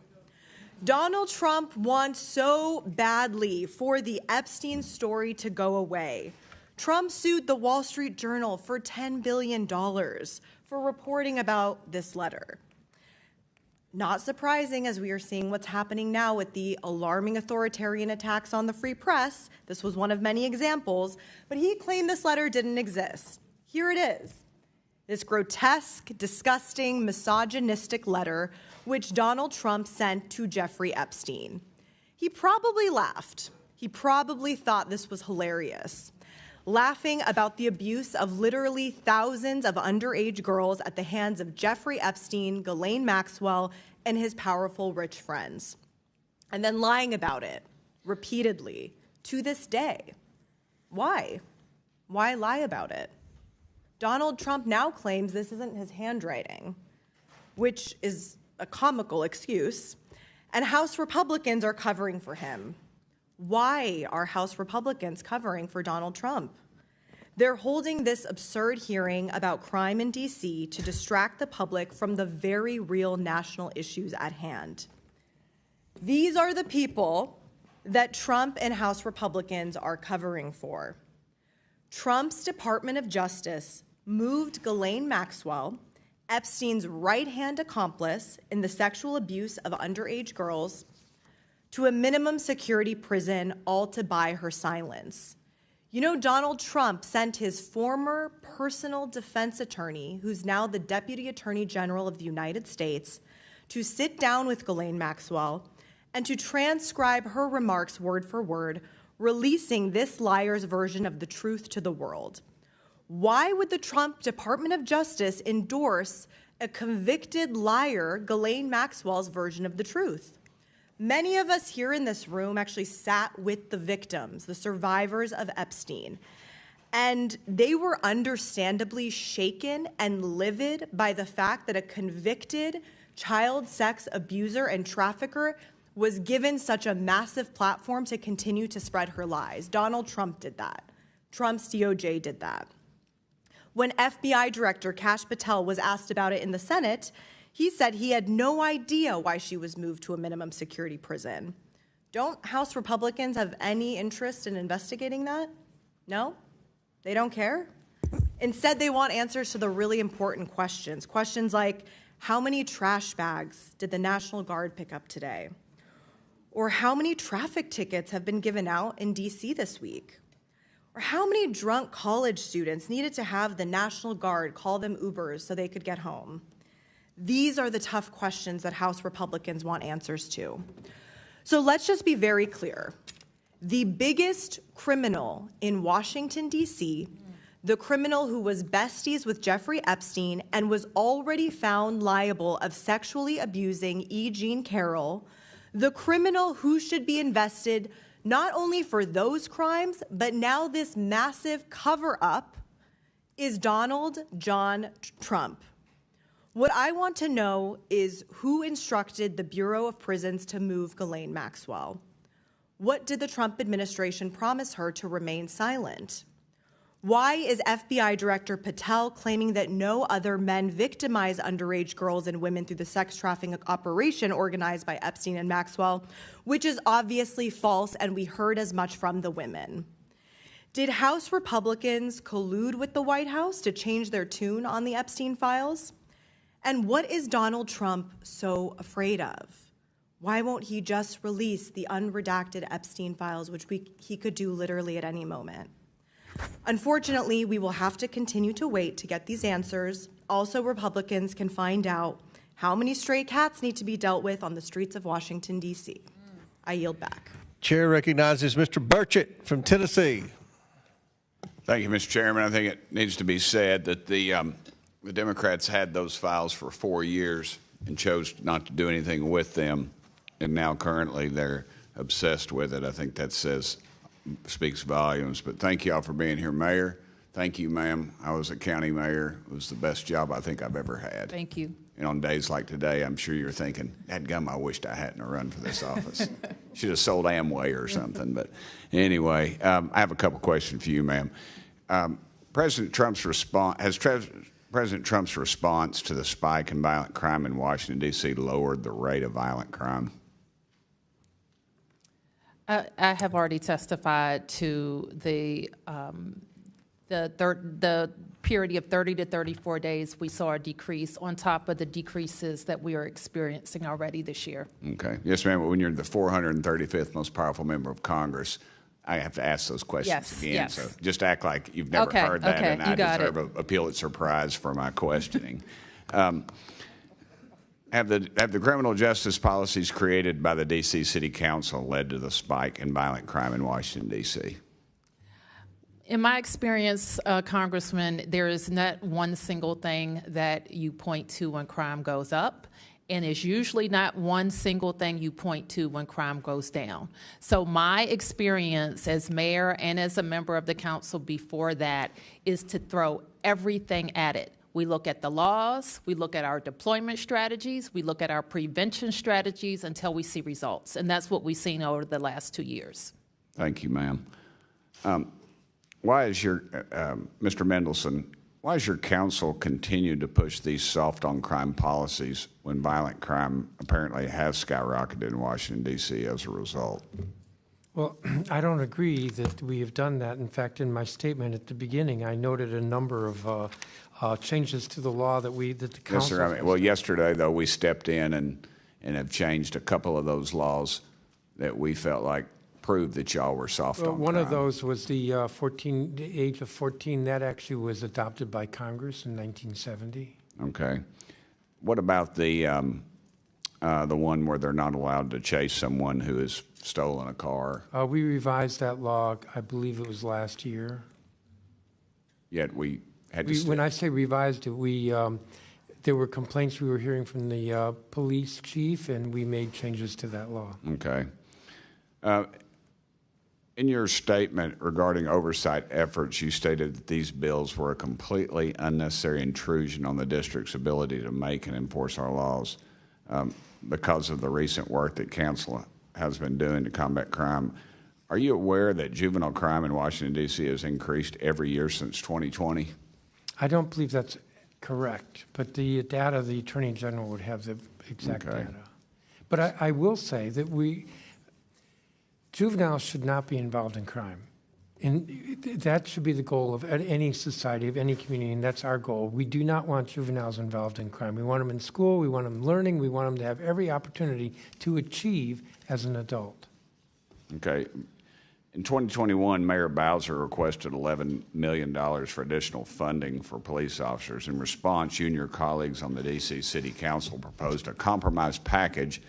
Donald Trump wants so badly for the Epstein story to go away. Trump sued the Wall Street Journal for $10 billion for reporting about this letter. Not surprising, as we are seeing what's happening now with the alarming authoritarian attacks on the free press. This was one of many examples, but he claimed this letter didn't exist. Here it is. This grotesque, disgusting, misogynistic letter which Donald Trump sent to Jeffrey Epstein. He probably laughed. He probably thought this was hilarious, laughing about the abuse of literally thousands of underage girls at the hands of Jeffrey Epstein, Ghislaine Maxwell, and his powerful rich friends, and then lying about it repeatedly to this day. Why? Why lie about it? Donald Trump now claims this isn't his handwriting, which is a comical excuse, and House Republicans are covering for him. Why are House Republicans covering for Donald Trump? They're holding this absurd hearing about crime in D.C. to distract the public from the very real national issues at hand. These are the people that Trump and House Republicans are covering for. Trump's Department of Justice moved Ghislaine Maxwell, Epstein's right-hand accomplice in the sexual abuse of underage girls, to a minimum security prison, all to buy her silence. You know, Donald Trump sent his former personal defense attorney, who's now the Deputy Attorney General of the United States, to sit down with Ghislaine Maxwell and to transcribe her remarks word for word, releasing this liar's version of the truth to the world. Why would the Trump Department of Justice endorse a convicted liar, Ghislaine Maxwell's version of the truth? Many of us here in this room actually sat with the victims, the survivors of Epstein, and they were understandably shaken and livid by the fact that a convicted child sex abuser and trafficker was given such a massive platform to continue to spread her lies. Donald Trump did that. Trump's DOJ did that. When FBI Director Kash Patel was asked about it in the Senate, he said he had no idea why she was moved to a minimum security prison. Don't House Republicans have any interest in investigating that? No? They don't care? Instead, they want answers to the really important questions. Questions like, how many trash bags did the National Guard pick up today? Or how many traffic tickets have been given out in D.C. this week? Or how many drunk college students needed to have the National Guard call them Ubers so they could get home? These are the tough questions that House Republicans want answers to. So let's just be very clear. The biggest criminal in Washington, D.C., the criminal who was besties with Jeffrey Epstein and was already found liable of sexually abusing E. Jean Carroll, the criminal who should be invested not only for those crimes, but now this massive cover-up, is Donald John Trump. What I want to know is who instructed the Bureau of Prisons to move Ghislaine Maxwell? What did the Trump administration promise her to remain silent? Why is FBI Director Patel claiming that no other men victimize underage girls and women through the sex trafficking operation organized by Epstein and Maxwell, which is obviously false, and we heard as much from the women? Did House Republicans collude with the White House to change their tune on the Epstein files? And what is Donald Trump so afraid of? Why won't he just release the unredacted Epstein files, which he could do literally at any moment? Unfortunately, we will have to continue to wait to get these answers. Also, Republicans can find out how many stray cats need to be dealt with on the streets of Washington, D.C. I yield back. Chair recognizes Mr. Burchett from Tennessee. Thank you, Mr. Chairman. I think it needs to be said that the Democrats had those files for 4 years and chose not to do anything with them, and now currently they're obsessed with it. I think that speaks volumes. But thank you all for being here, Mayor. Thank you, ma'am. I was a county mayor. It was the best job I think I've ever had. Thank you. And on days like today, I'm sure you're thinking, dadgum, I wished I hadn't run for this office. Should have sold Amway or something. But anyway, I have a couple questions for you, ma'am. President Trump's response to the spike in violent crime in Washington, D.C. lowered the rate of violent crime? I have already testified to the period of 30 to 34 days. We saw a decrease on top of the decreases that we are experiencing already this year. Okay. Yes, ma'am. When you're the 435th most powerful member of Congress, I have to ask those questions again. Yes. So just act like you've never heard that, and I deserve a Pulitzer Prize for my questioning. Have the criminal justice policies created by the D.C. City Council led to the spike in violent crime in Washington, D.C.? In my experience, Congressman, there is not one single thing that you point to when crime goes up, and it's usually not one single thing you point to when crime goes down. So my experience as mayor and as a member of the council before that is to throw everything at it. We look at the laws, we look at our deployment strategies, we look at our prevention strategies until we see results. And that's what we've seen over the last 2 years. Thank you, ma'am. Why is your, Mr. Mendelson, why has your council continued to push these soft-on-crime policies when violent crime apparently has skyrocketed in Washington, D.C. as a result? Well, I don't agree that we have done that. In fact, in my statement at the beginning, I noted a number of changes to the law that the council... Yes, sir. Well, yesterday, though, we stepped in and have changed a couple of those laws that we felt like proved that y'all were soft on crime. One of those was the age of 14. That actually was adopted by Congress in 1970. Okay. What about the one where they're not allowed to chase someone who has stolen a car? We revised that law, I believe it was last year. Yet we had to... When I say revised it, there were complaints we were hearing from the police chief, and we made changes to that law. Okay. In your statement regarding oversight efforts, you stated that these bills were a completely unnecessary intrusion on the district's ability to make and enforce our laws because of the recent work that council has been doing to combat crime. Are you aware that juvenile crime in Washington, D.C. has increased every year since 2020? I don't believe that's correct, but the data, the Attorney General would have the exact data. But I will say that juveniles should not be involved in crime. And that should be the goal of any society, of any community, and that's our goal. We do not want juveniles involved in crime. We want them in school, we want them learning, we want them to have every opportunity to achieve as an adult. Okay. In 2021, Mayor Bowser requested $11 million for additional funding for police officers. In response, you and your colleagues on the D.C. City Council proposed a compromise package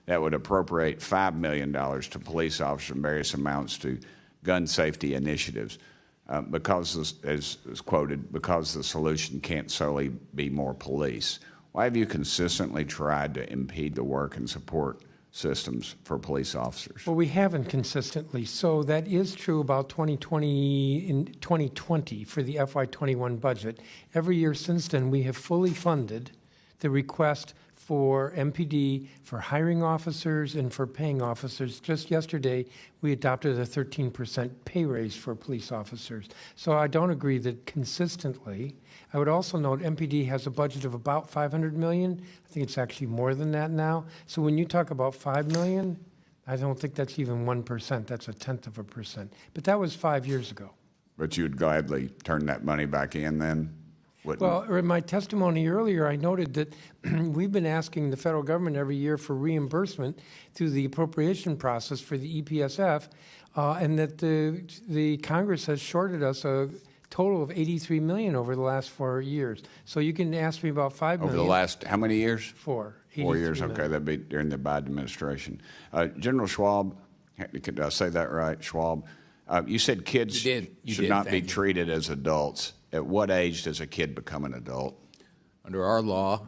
that would appropriate $5 million to police officers and various amounts to gun safety initiatives because, as quoted, because the solution can't solely be more police. Why have you consistently tried to impede the work and support systems for police officers? Well, we haven't consistently. So that is true about 2020 for the FY21 budget. Every year since then, we have fully funded the request for MPD, for hiring officers, and for paying officers. Just yesterday, we adopted a 13% pay raise for police officers. So I don't agree that consistently. I would also note MPD has a budget of about $500 million. I think it's actually more than that now. So when you talk about $5 million, I don't think that's even 1%. That's 0.1%. But that was 5 years ago. But you would gladly turn that money back in then? Well, in my testimony earlier, I noted that we've been asking the federal government every year for reimbursement through the appropriation process for the EPSF, and that the Congress has shorted us a total of $83 million over the last 4 years. So you can ask me about $5 million. Over the last, how many years? 4. 4 years, million. okay, that'd be during the Biden administration. General Schwab, did I say that right, Schwab? You said kids should not be treated as adults. At what age does a kid become an adult? Under our law,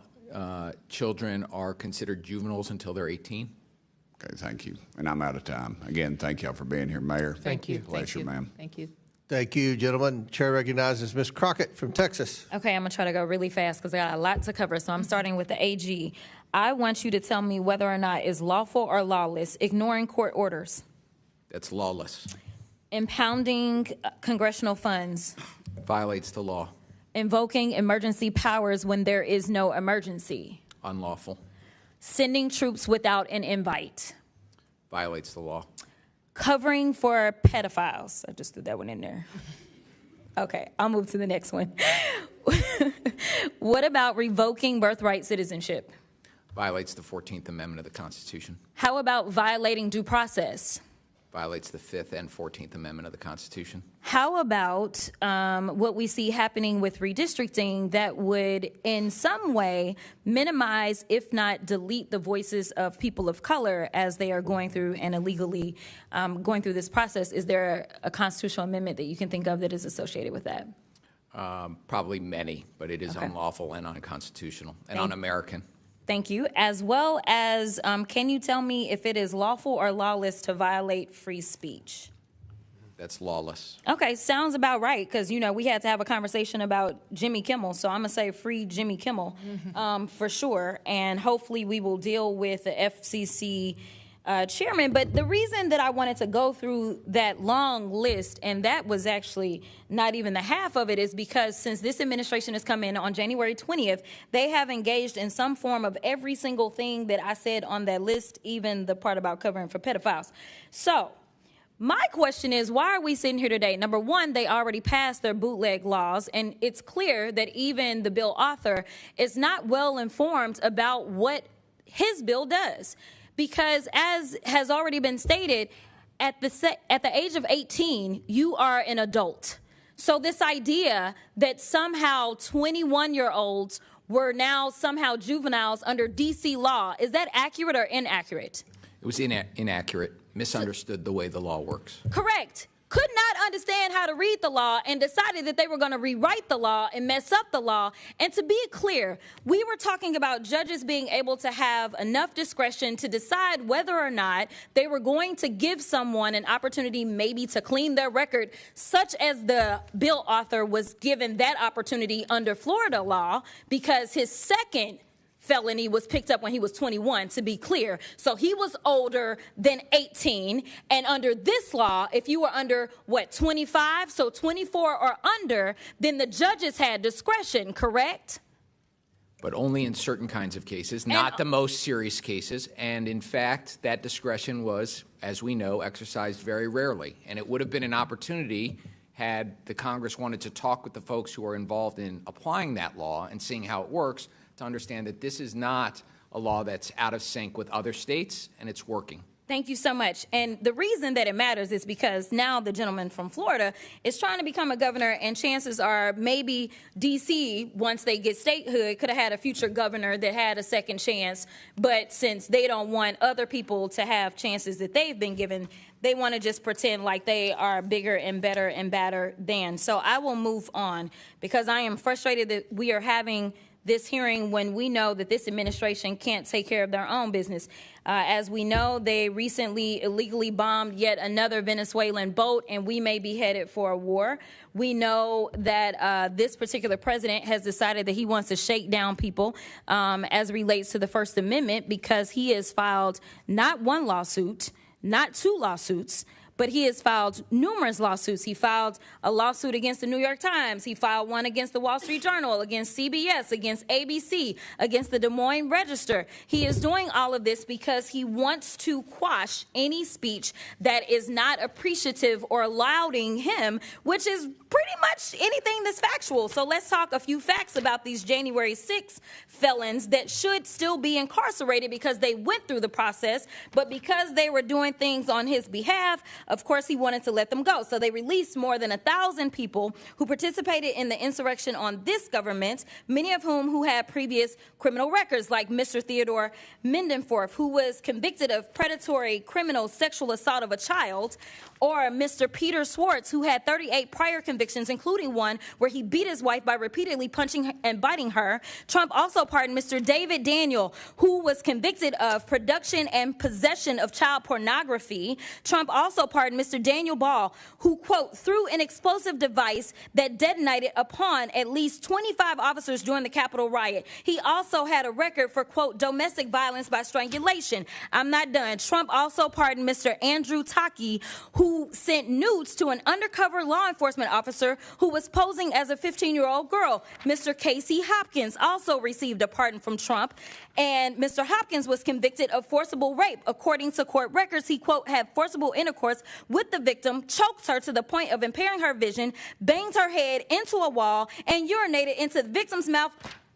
children are considered juveniles until they're 18. Okay, thank you. And I'm out of time. Again, thank y'all for being here, Mayor. Thank you. Pleasure, ma'am. Thank you. Thank you, gentlemen. Chair recognizes Ms. Crockett from Texas. Okay, I'm going to try to go really fast because I got a lot to cover. So I'm starting with the AG. I want you to tell me whether or not it's lawful or lawless ignoring court orders. That's lawless. Impounding congressional funds. Violates the law. Invoking emergency powers when there is no emergency. Unlawful. Sending troops without an invite. Violates the law. Covering for pedophiles. I just threw that one in there. Okay, I'll move to the next one. What about revoking birthright citizenship? Violates the 14th Amendment of the Constitution. How about violating due process? Violates the 5th and 14th Amendment of the Constitution. How about what we see happening with redistricting that would in some way minimize, if not delete, the voices of people of color as they are going through and illegally going through this process? Is there a constitutional amendment that you can think of that is associated with that? Probably many, but it is unlawful and unconstitutional and un-American. Thank you. As well as, can you tell me if it is lawful or lawless to violate free speech? That's lawless. Okay, sounds about right, because, you know, we had to have a conversation about Jimmy Kimmel, so I'm going to say free Jimmy Kimmel for sure, and hopefully we will deal with the FCC chairman. But the reason that I wanted to go through that long list, and that was actually not even the half of it, is because since this administration has come in on January 20th, they have engaged in some form of every single thing that I said on that list, even the part about covering for pedophiles. So my question is, why are we sitting here today? Number one, they already passed their bootleg laws, and it's clear that even the bill author is not well informed about what his bill does. Because as has already been stated, at the age of 18, you are an adult. So this idea that somehow 21-year-olds were now somehow juveniles under D.C. law, is that accurate or inaccurate? It was inaccurate, misunderstood the way the law works. Correct. Could not understand how to read the law and decided that they were going to rewrite the law and mess up the law. And to be clear, we were talking about judges being able to have enough discretion to decide whether or not they were going to give someone an opportunity maybe to clean their record, such as the bill author was given that opportunity under Florida law because his second felony was picked up when he was 21, to be clear. So he was older than 18. And under this law, if you were under, 25, so 24 or under, then the judges had discretion, correct? But only in certain kinds of cases, not the most serious cases. And in fact, that discretion was, as we know, exercised very rarely. And it would have been an opportunity had the Congress wanted to talk with the folks who are involved in applying that law and seeing how it works, to understand that this is not a law that's out of sync with other states, and it's working. Thank you so much. And the reason that it matters is because now the gentleman from Florida is trying to become a governor, and chances are maybe D.C., once they get statehood, could have had a future governor that had a second chance. But since they don't want other people to have chances that they've been given, they want to just pretend like they are bigger and better and badder than. So I will move on because I am frustrated that we are having this hearing when we know that this administration can't take care of their own business. As we know, they recently illegally bombed yet another Venezuelan boat, and we may be headed for a war. We know that this particular president has decided that he wants to shake down people as relates to the First Amendment because he has filed not one lawsuit, not two lawsuits, but he has filed numerous lawsuits. He filed a lawsuit against the New York Times. He filed one against the Wall Street Journal, against CBS, against ABC, against the Des Moines Register. He is doing all of this because he wants to quash any speech that is not appreciative or lauding him, which is pretty much anything that's factual. So let's talk a few facts about these January 6 felons that should still be incarcerated because they went through the process, but because they were doing things on his behalf, of course, he wanted to let them go. So they released more than 1,000 people who participated in the insurrection on this government, many of whom had previous criminal records, like Mr. Theodore Mendenforth, who was convicted of predatory criminal sexual assault of a child, or Mr. Peter Schwartz, who had 38 prior convictions, including one where he beat his wife by repeatedly punching and biting her. Trump also pardoned Mr. David Daniel, who was convicted of production and possession of child pornography. Trump also pardoned pardoned Mr. Daniel Ball, who, quote, threw an explosive device that detonated upon at least 25 officers during the Capitol riot. He also had a record for, quote, domestic violence by strangulation. I'm not done. Trump also pardoned Mr. Andrew Taki, who sent nudes to an undercover law enforcement officer who was posing as a 15-year-old girl. Mr. Casey Hopkins also received a pardon from Trump, and Mr. Hopkins was convicted of forcible rape. According to court records, he, quote, had forcible intercourse with the victim, choked her to the point of impairing her vision, banged her head into a wall, and urinated into the victim's mouth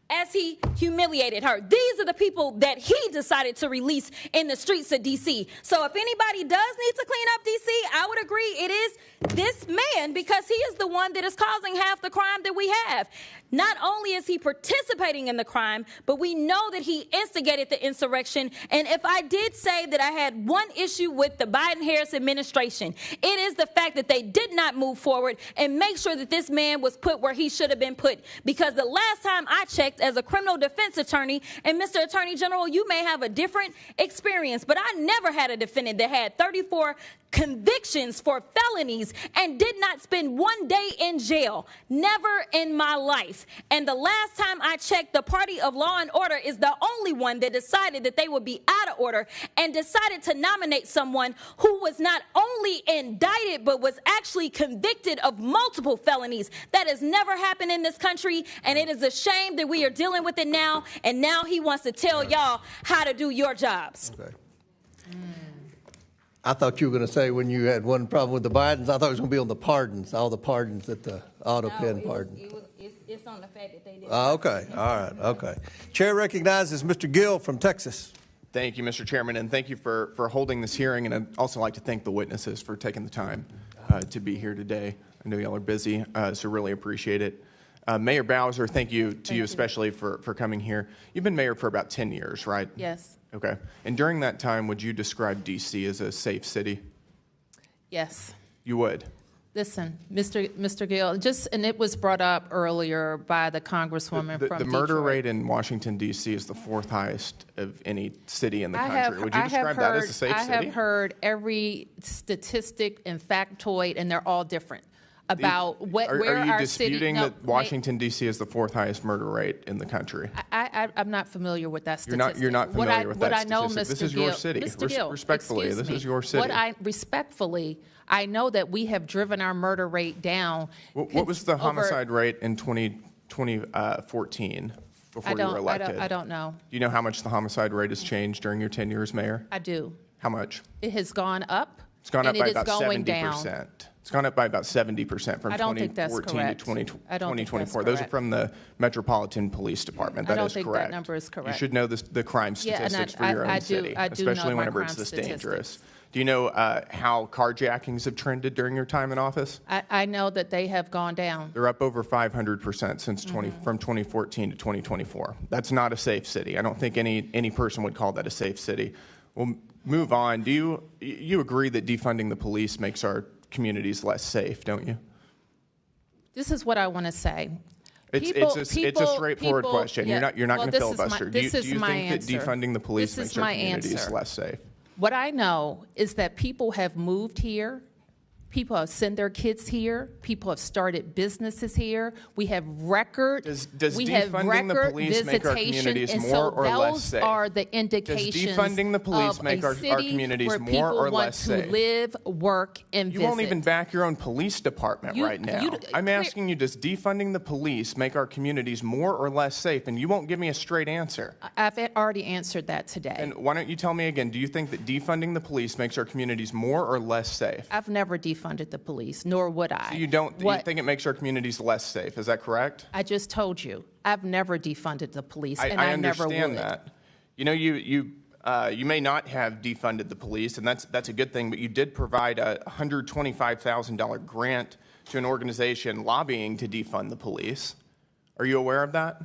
as he humiliated her. These are the people that he decided to release in the streets of D.C. So if anybody does need to clean up D.C., I would agree it is this man, because he is the one that is causing half the crime that we have. Not only is he participating in the crime, but we know that he instigated the insurrection. And if I did say that I had one issue with the Biden-Harris administration, it is the fact that they did not move forward and make sure that this man was put where he should have been put. Because the last time I checked as a criminal defense attorney, and Mr. Attorney General, you may have a different experience, but I never had a defendant that had 34 convictions for felonies and did not spend one day in jail. Never in my life. And the last time I checked, the party of law and order is the only one that decided that they would be out of order and decided to nominate someone who was not only indicted but was actually convicted of multiple felonies. That has never happened in this country, and it is a shame that we are dealing with it now, and now he wants to tell y'all how to do your jobs. Okay. I thought you were going to say when you had one problem with the Bidens, I thought it was going to be on the pardons, all the pardons that the auto pen pardon. It's on the fact that they did. Okay, all right, okay. Chair recognizes Mr. Gill from Texas. Thank you, Mr. Chairman, and thank you for holding this hearing. And I'd also like to thank the witnesses for taking the time to be here today. I know y'all are busy, so really appreciate it. Mayor Bowser, thank you to you especially for coming here. You've been mayor for about 10 years, right? Yes. Okay. And during that time, would you describe D.C. as a safe city? Yes. You would? Listen, Mr. Gill, and it was brought up earlier by the Congresswoman from The murder Detroit. rate in Washington, D.C. is the fourth highest of any city in the country. Would you describe that as a safe city? I have heard every statistic and factoid, and they're all different. About where our city. Are you disputing that Washington, D.C. is the fourth highest murder rate in the country? I'm not familiar with that statistic. You're not familiar with that statistic. What I know, Mr. This is Gill, your city. Mr. Gill, respectfully, this is your city. Respectfully, I know that we have driven our murder rate down. What was the homicide rate in 2014 before you were elected? I don't know. Do you know how much the homicide rate has changed during your tenure as mayor? I do. How much? It has gone up. It's gone up by about 70%. Down. It's gone up by about 70% from 2014 to 2024. Those are from the Metropolitan Police Department. That is correct. I don't think that number is correct. You should know the crime statistics for your own city, especially whenever it's this dangerous. Do you know how carjackings have trended during your time in office? I know that they have gone down. They're up over 500% since from 2014 to 2024. That's not a safe city. I don't think any person would call that a safe city. We'll move on. Do you agree that defunding the police makes our communities less safe, don't you? This is what I want to say. It's a straightforward question. Yeah, You're not going to filibuster. Do you think that answer. defunding the police makes our communities less safe? What I know is that people have moved here. People have sent their kids here. People have started businesses here. We have record. Does defunding the police make our communities more or less safe? Those are the indications. Does defunding the police make our communities more or less safe? Where people want to live, work, and visit. You won't even back your own police department right now. I'm asking you, does defunding the police make our communities more or less safe? And you won't give me a straight answer. I've already answered that today. And why don't you tell me again? Do you think that defunding the police makes our communities more or less safe? I've never defunded the police, nor would I. So you think it makes our communities less safe? Is that correct? I just told you, I've never defunded the police, and I never would. understand that. You know, you may not have defunded the police, and that's a good thing. But you did provide a $125,000 grant to an organization lobbying to defund the police. Are you aware of that?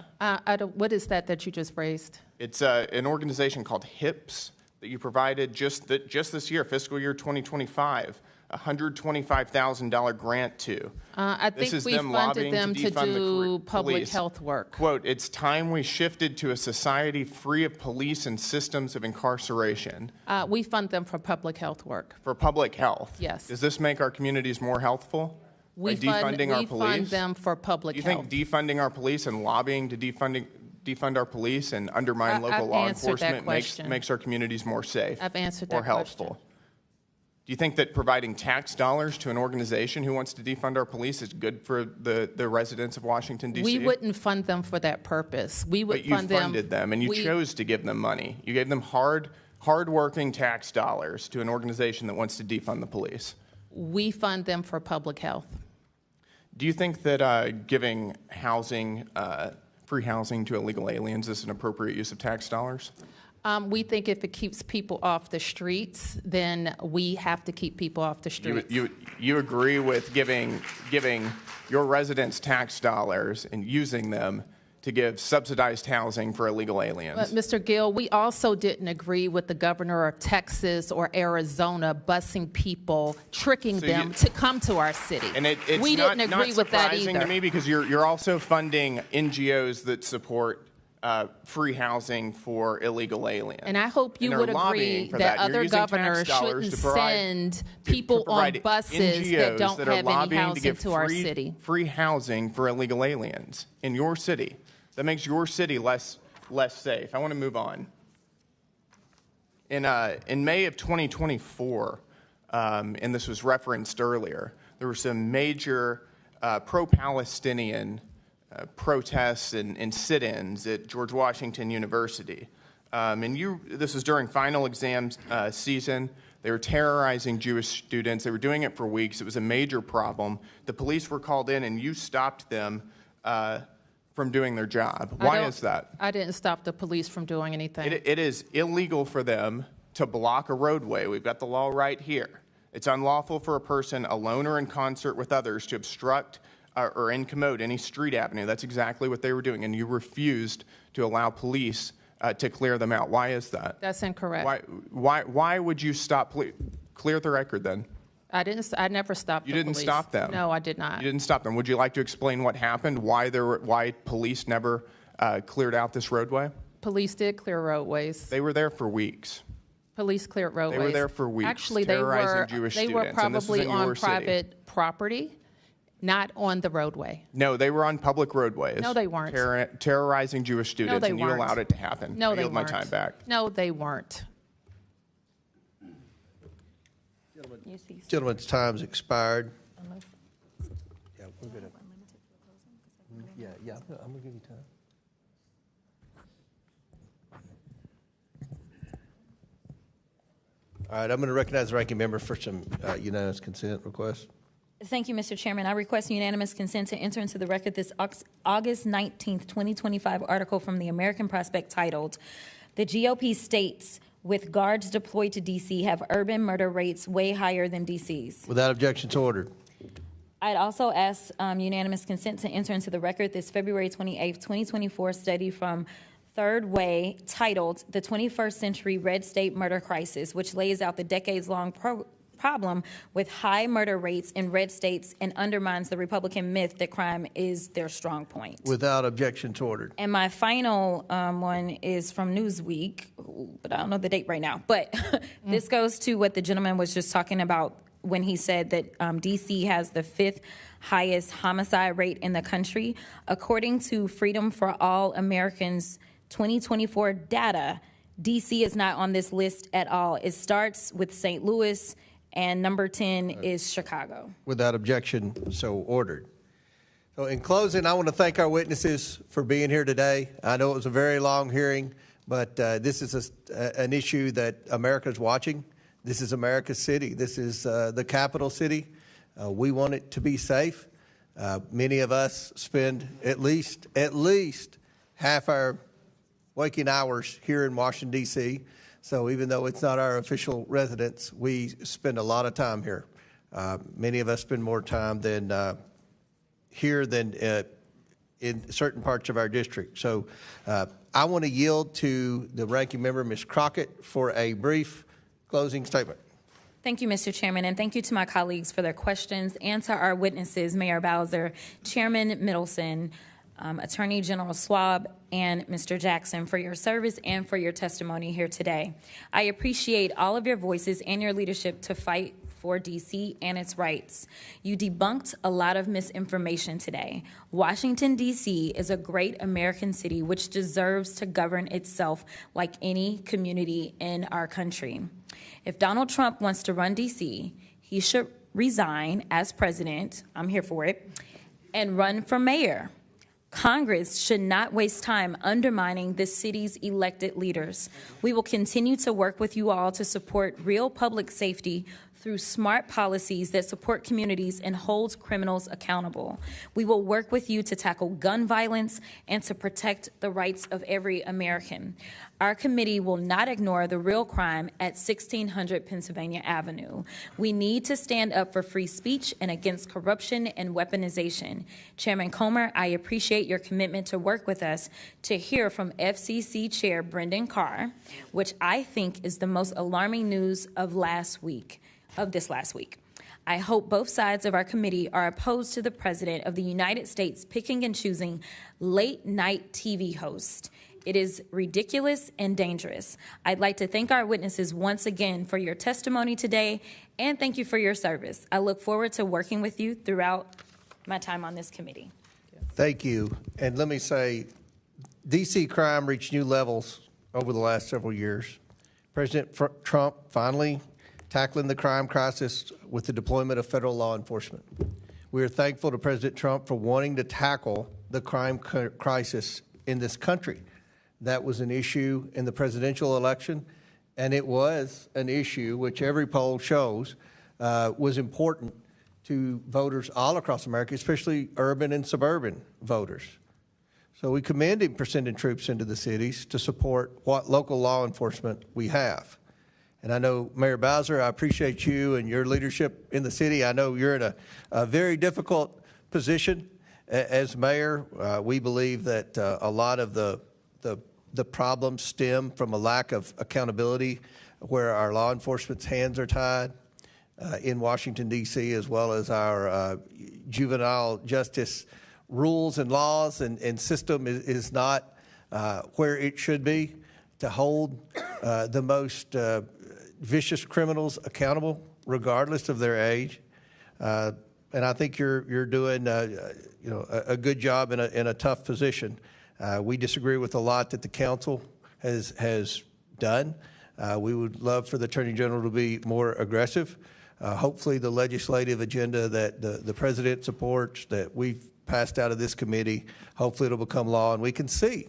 What is that you just raised? It's an organization called HIPS that you provided just this year, fiscal year 2025. $125,000 grant to. I This think is we them funded lobbying them to to defund the do public police. health work. Quote, "It's time we shifted to a society free of police and systems of incarceration." We fund them for public health work. For public health? Yes. Does this make our communities more healthful? We By defunding our police? fund them for public Do you health. think defunding our police and lobbying to defund our police and undermine local I've law answered that enforcement question. makes our communities more safe? I've answered or that healthful? question. Do you think that providing tax dollars to an organization who wants to defund our police is good for the residents of Washington, D.C.? We wouldn't fund them for that purpose. We would But you fund them. funded them, and you chose to give them money. You gave them hard-working tax dollars to an organization that wants to defund the police. We fund them for public health. Do you think that giving housing, free housing to illegal aliens is an appropriate use of tax dollars? We think if it keeps people off the streets, then we have to keep people off the streets. You agree with giving your residents tax dollars and using them to give subsidized housing for illegal aliens? But Mr. Gill, we also didn't agree with the governor of Texas or Arizona busing people, tricking them to come to our city. And it's we didn't agree with that surprising either. to me because you're also funding NGOs that support free housing for illegal aliens. And I hope you And would they're agree lobbying for that You're other using tax governors dollars shouldn't to provide- send people on provide buses that NGOs don't are have any lobbying to housing give to our city. free housing for illegal aliens in your city. That makes your city less safe. I want to move on. In May of 2024, and this was referenced earlier, there were some major pro-Palestinian protests and sit-ins at George Washington University. This was during final exam season. They were terrorizing Jewish students. They were doing it for weeks. It was a major problem. The police were called in, and you stopped them from doing their job. Why is that? I didn't stop the police from doing anything. It is illegal for them to block a roadway. We've got the law right here. It's unlawful for a person, alone or in concert with others, to obstruct or incommode any street avenue. That's exactly what they were doing, and you refused to allow police to clear them out. Why is that? That's incorrect. Why would you stop? Clear the record then. I never stopped the You didn't police. stop them. No, I did not. You didn't stop them. Would you like to explain what happened? Why police never cleared out this roadway? Police did clear roadways. They were there for weeks. Police cleared roadways. They were there for weeks, Actually, terrorizing Jewish they were students, and this was probably in your on city. private property, not on the roadway. No, they were on public roadways. No, they weren't. Terrorizing Jewish students, they and you weren't. allowed it to happen. No, I they yield weren't. my time back. No, they weren't. Gentlemen's time's expired. Yeah, we're gonna. Yeah, I'm gonna give you time. All right, I'm going to recognize the ranking member for some unanimous consent requests. Thank you, Mr. Chairman. I request unanimous consent to enter into the record this August 19th, 2025 article from the American Prospect titled, "The GOP states with guards deployed to D.C. have urban murder rates way higher than D.C.'s." Without objection, to ordered. I'd also ask unanimous consent to enter into the record this February 28th, 2024 study from Third Way titled "The 21st Century Red State Murder Crisis," which lays out the decades-long problem with high murder rates in red states and undermines the Republican myth that crime is their strong point. Without objection, to ordered. And my final one is from Newsweek, but I don't know the date right now. But this goes to what the gentleman was just talking about when he said that D.C. has the 5th highest homicide rate in the country. According to Freedom for All Americans 2024 data, D.C. is not on this list at all. It starts with St. Louis, and number 10 is Chicago. Without objection, so ordered. So in closing, I want to thank our witnesses for being here today. I know it was a very long hearing, but this is an issue that America's watching. This is America's city. This is the capital city. We want it to be safe. Many of us spend at least half our waking hours here in Washington, D.C., so even though it's not our official residence, we spend a lot of time here. Many of us spend more time here than in certain parts of our district. So I want to yield to the ranking member, Ms. Crockett, for a brief closing statement. Thank you, Mr. Chairman, and thank you to my colleagues for their questions and to our witnesses, Mayor Bowser, Chairman Middleton, Attorney General Schwab, and Mr. Jackson for your service and for your testimony here today. I appreciate all of your voices and your leadership to fight for D.C. and its rights. You debunked a lot of misinformation today. Washington, D.C. is a great American city which deserves to govern itself like any community in our country. If Donald Trump wants to run D.C., he should resign as president, I'm here for it, and run for mayor. Congress should not waste time undermining this city's elected leaders. We will continue to work with you all to support real public safety through smart policies that support communities and hold criminals accountable. We will work with you to tackle gun violence and to protect the rights of every American. Our committee will not ignore the real crime at 1600 Pennsylvania Avenue. We need to stand up for free speech and against corruption and weaponization. Chairman Comer, I appreciate your commitment to work with us to hear from FCC Chair Brendan Carr, which I think is the most alarming news of this last week. I hope both sides of our committee are opposed to the President of the United States picking and choosing late-night TV hosts. It is ridiculous and dangerous. I'd like to thank our witnesses once again for your testimony today, and thank you for your service. I look forward to working with you throughout my time on this committee. Thank you. And let me say, D.C. crime reached new levels over the last several years. President Trump finally tackling the crime crisis with the deployment of federal law enforcement. We are thankful to President Trump for wanting to tackle the crime crisis in this country. That was an issue in the presidential election, and it was an issue which every poll shows was important to voters all across America, especially urban and suburban voters. So we commend him for sending troops into the cities to support what local law enforcement we have. And I know, Mayor Bowser, I appreciate you and your leadership in the city. I know you're in a very difficult position as mayor. We believe that a lot of the problems stem from a lack of accountability where our law enforcement's hands are tied in Washington, D.C., as well as our juvenile justice rules and laws and system is not where it should be to hold the most vicious criminals accountable, regardless of their age. And I think you're doing a good job in a tough position. We disagree with a lot that the council has done. We would love for the Attorney General to be more aggressive. Hopefully the legislative agenda that the President supports, that we've passed out of this committee, hopefully it'll become law, and we can see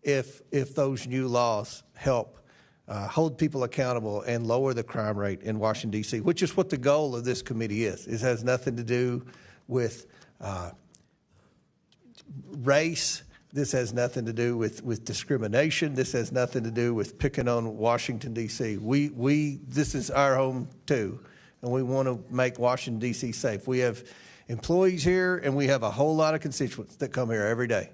if those new laws help hold people accountable and lower the crime rate in Washington, D.C., which is what the goal of this committee is. It has nothing to do with race. This has nothing to do with discrimination. This has nothing to do with picking on Washington, D.C. This is our home, too, and we want to make Washington, D.C. safe. We have employees here, and we have a whole lot of constituents that come here every day.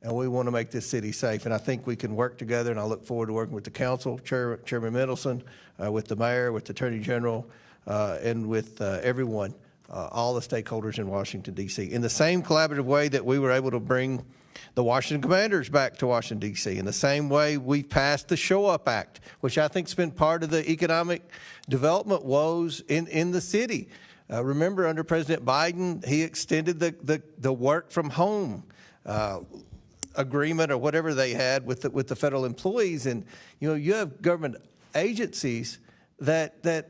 And we want to make this city safe. And I think we can work together, and I look forward to working with the council, Chairman Middleton, with the mayor, with the Attorney General, and with everyone, all the stakeholders in Washington, D.C. In the same collaborative way that we were able to bring the Washington Commanders back to Washington, D.C., in the same way we passed the Show Up Act, which I think has been part of the economic development woes in the city. Remember, under President Biden, he extended the work from home agreement or whatever they had with the federal employees. And, you have government agencies that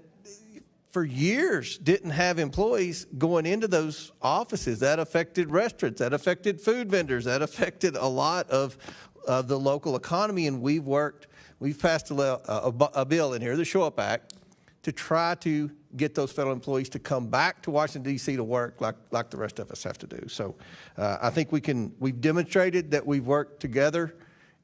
for years didn't have employees going into those offices. That affected restaurants, that affected food vendors, that affected a lot of the local economy. And we've passed a bill in here, the Show Up Act, to try to get those federal employees to come back to Washington, D.C. to work like the rest of us have to do. So I think we've demonstrated that we've worked together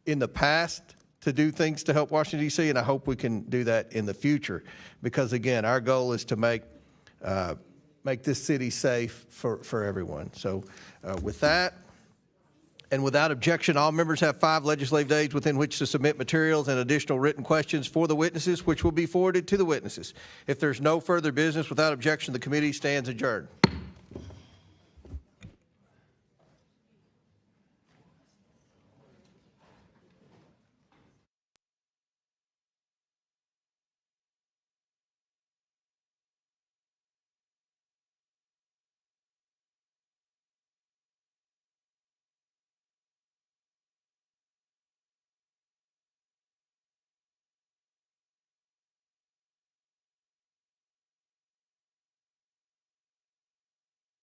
in the past to do things to help Washington, D.C., and I hope we can do that in the future. Because, again, our goal is to make this city safe for everyone. So with that, And without objection, all members have 5 legislative days within which to submit materials and additional written questions for the witnesses, which will be forwarded to the witnesses. If there's no further business, without objection, the committee stands adjourned.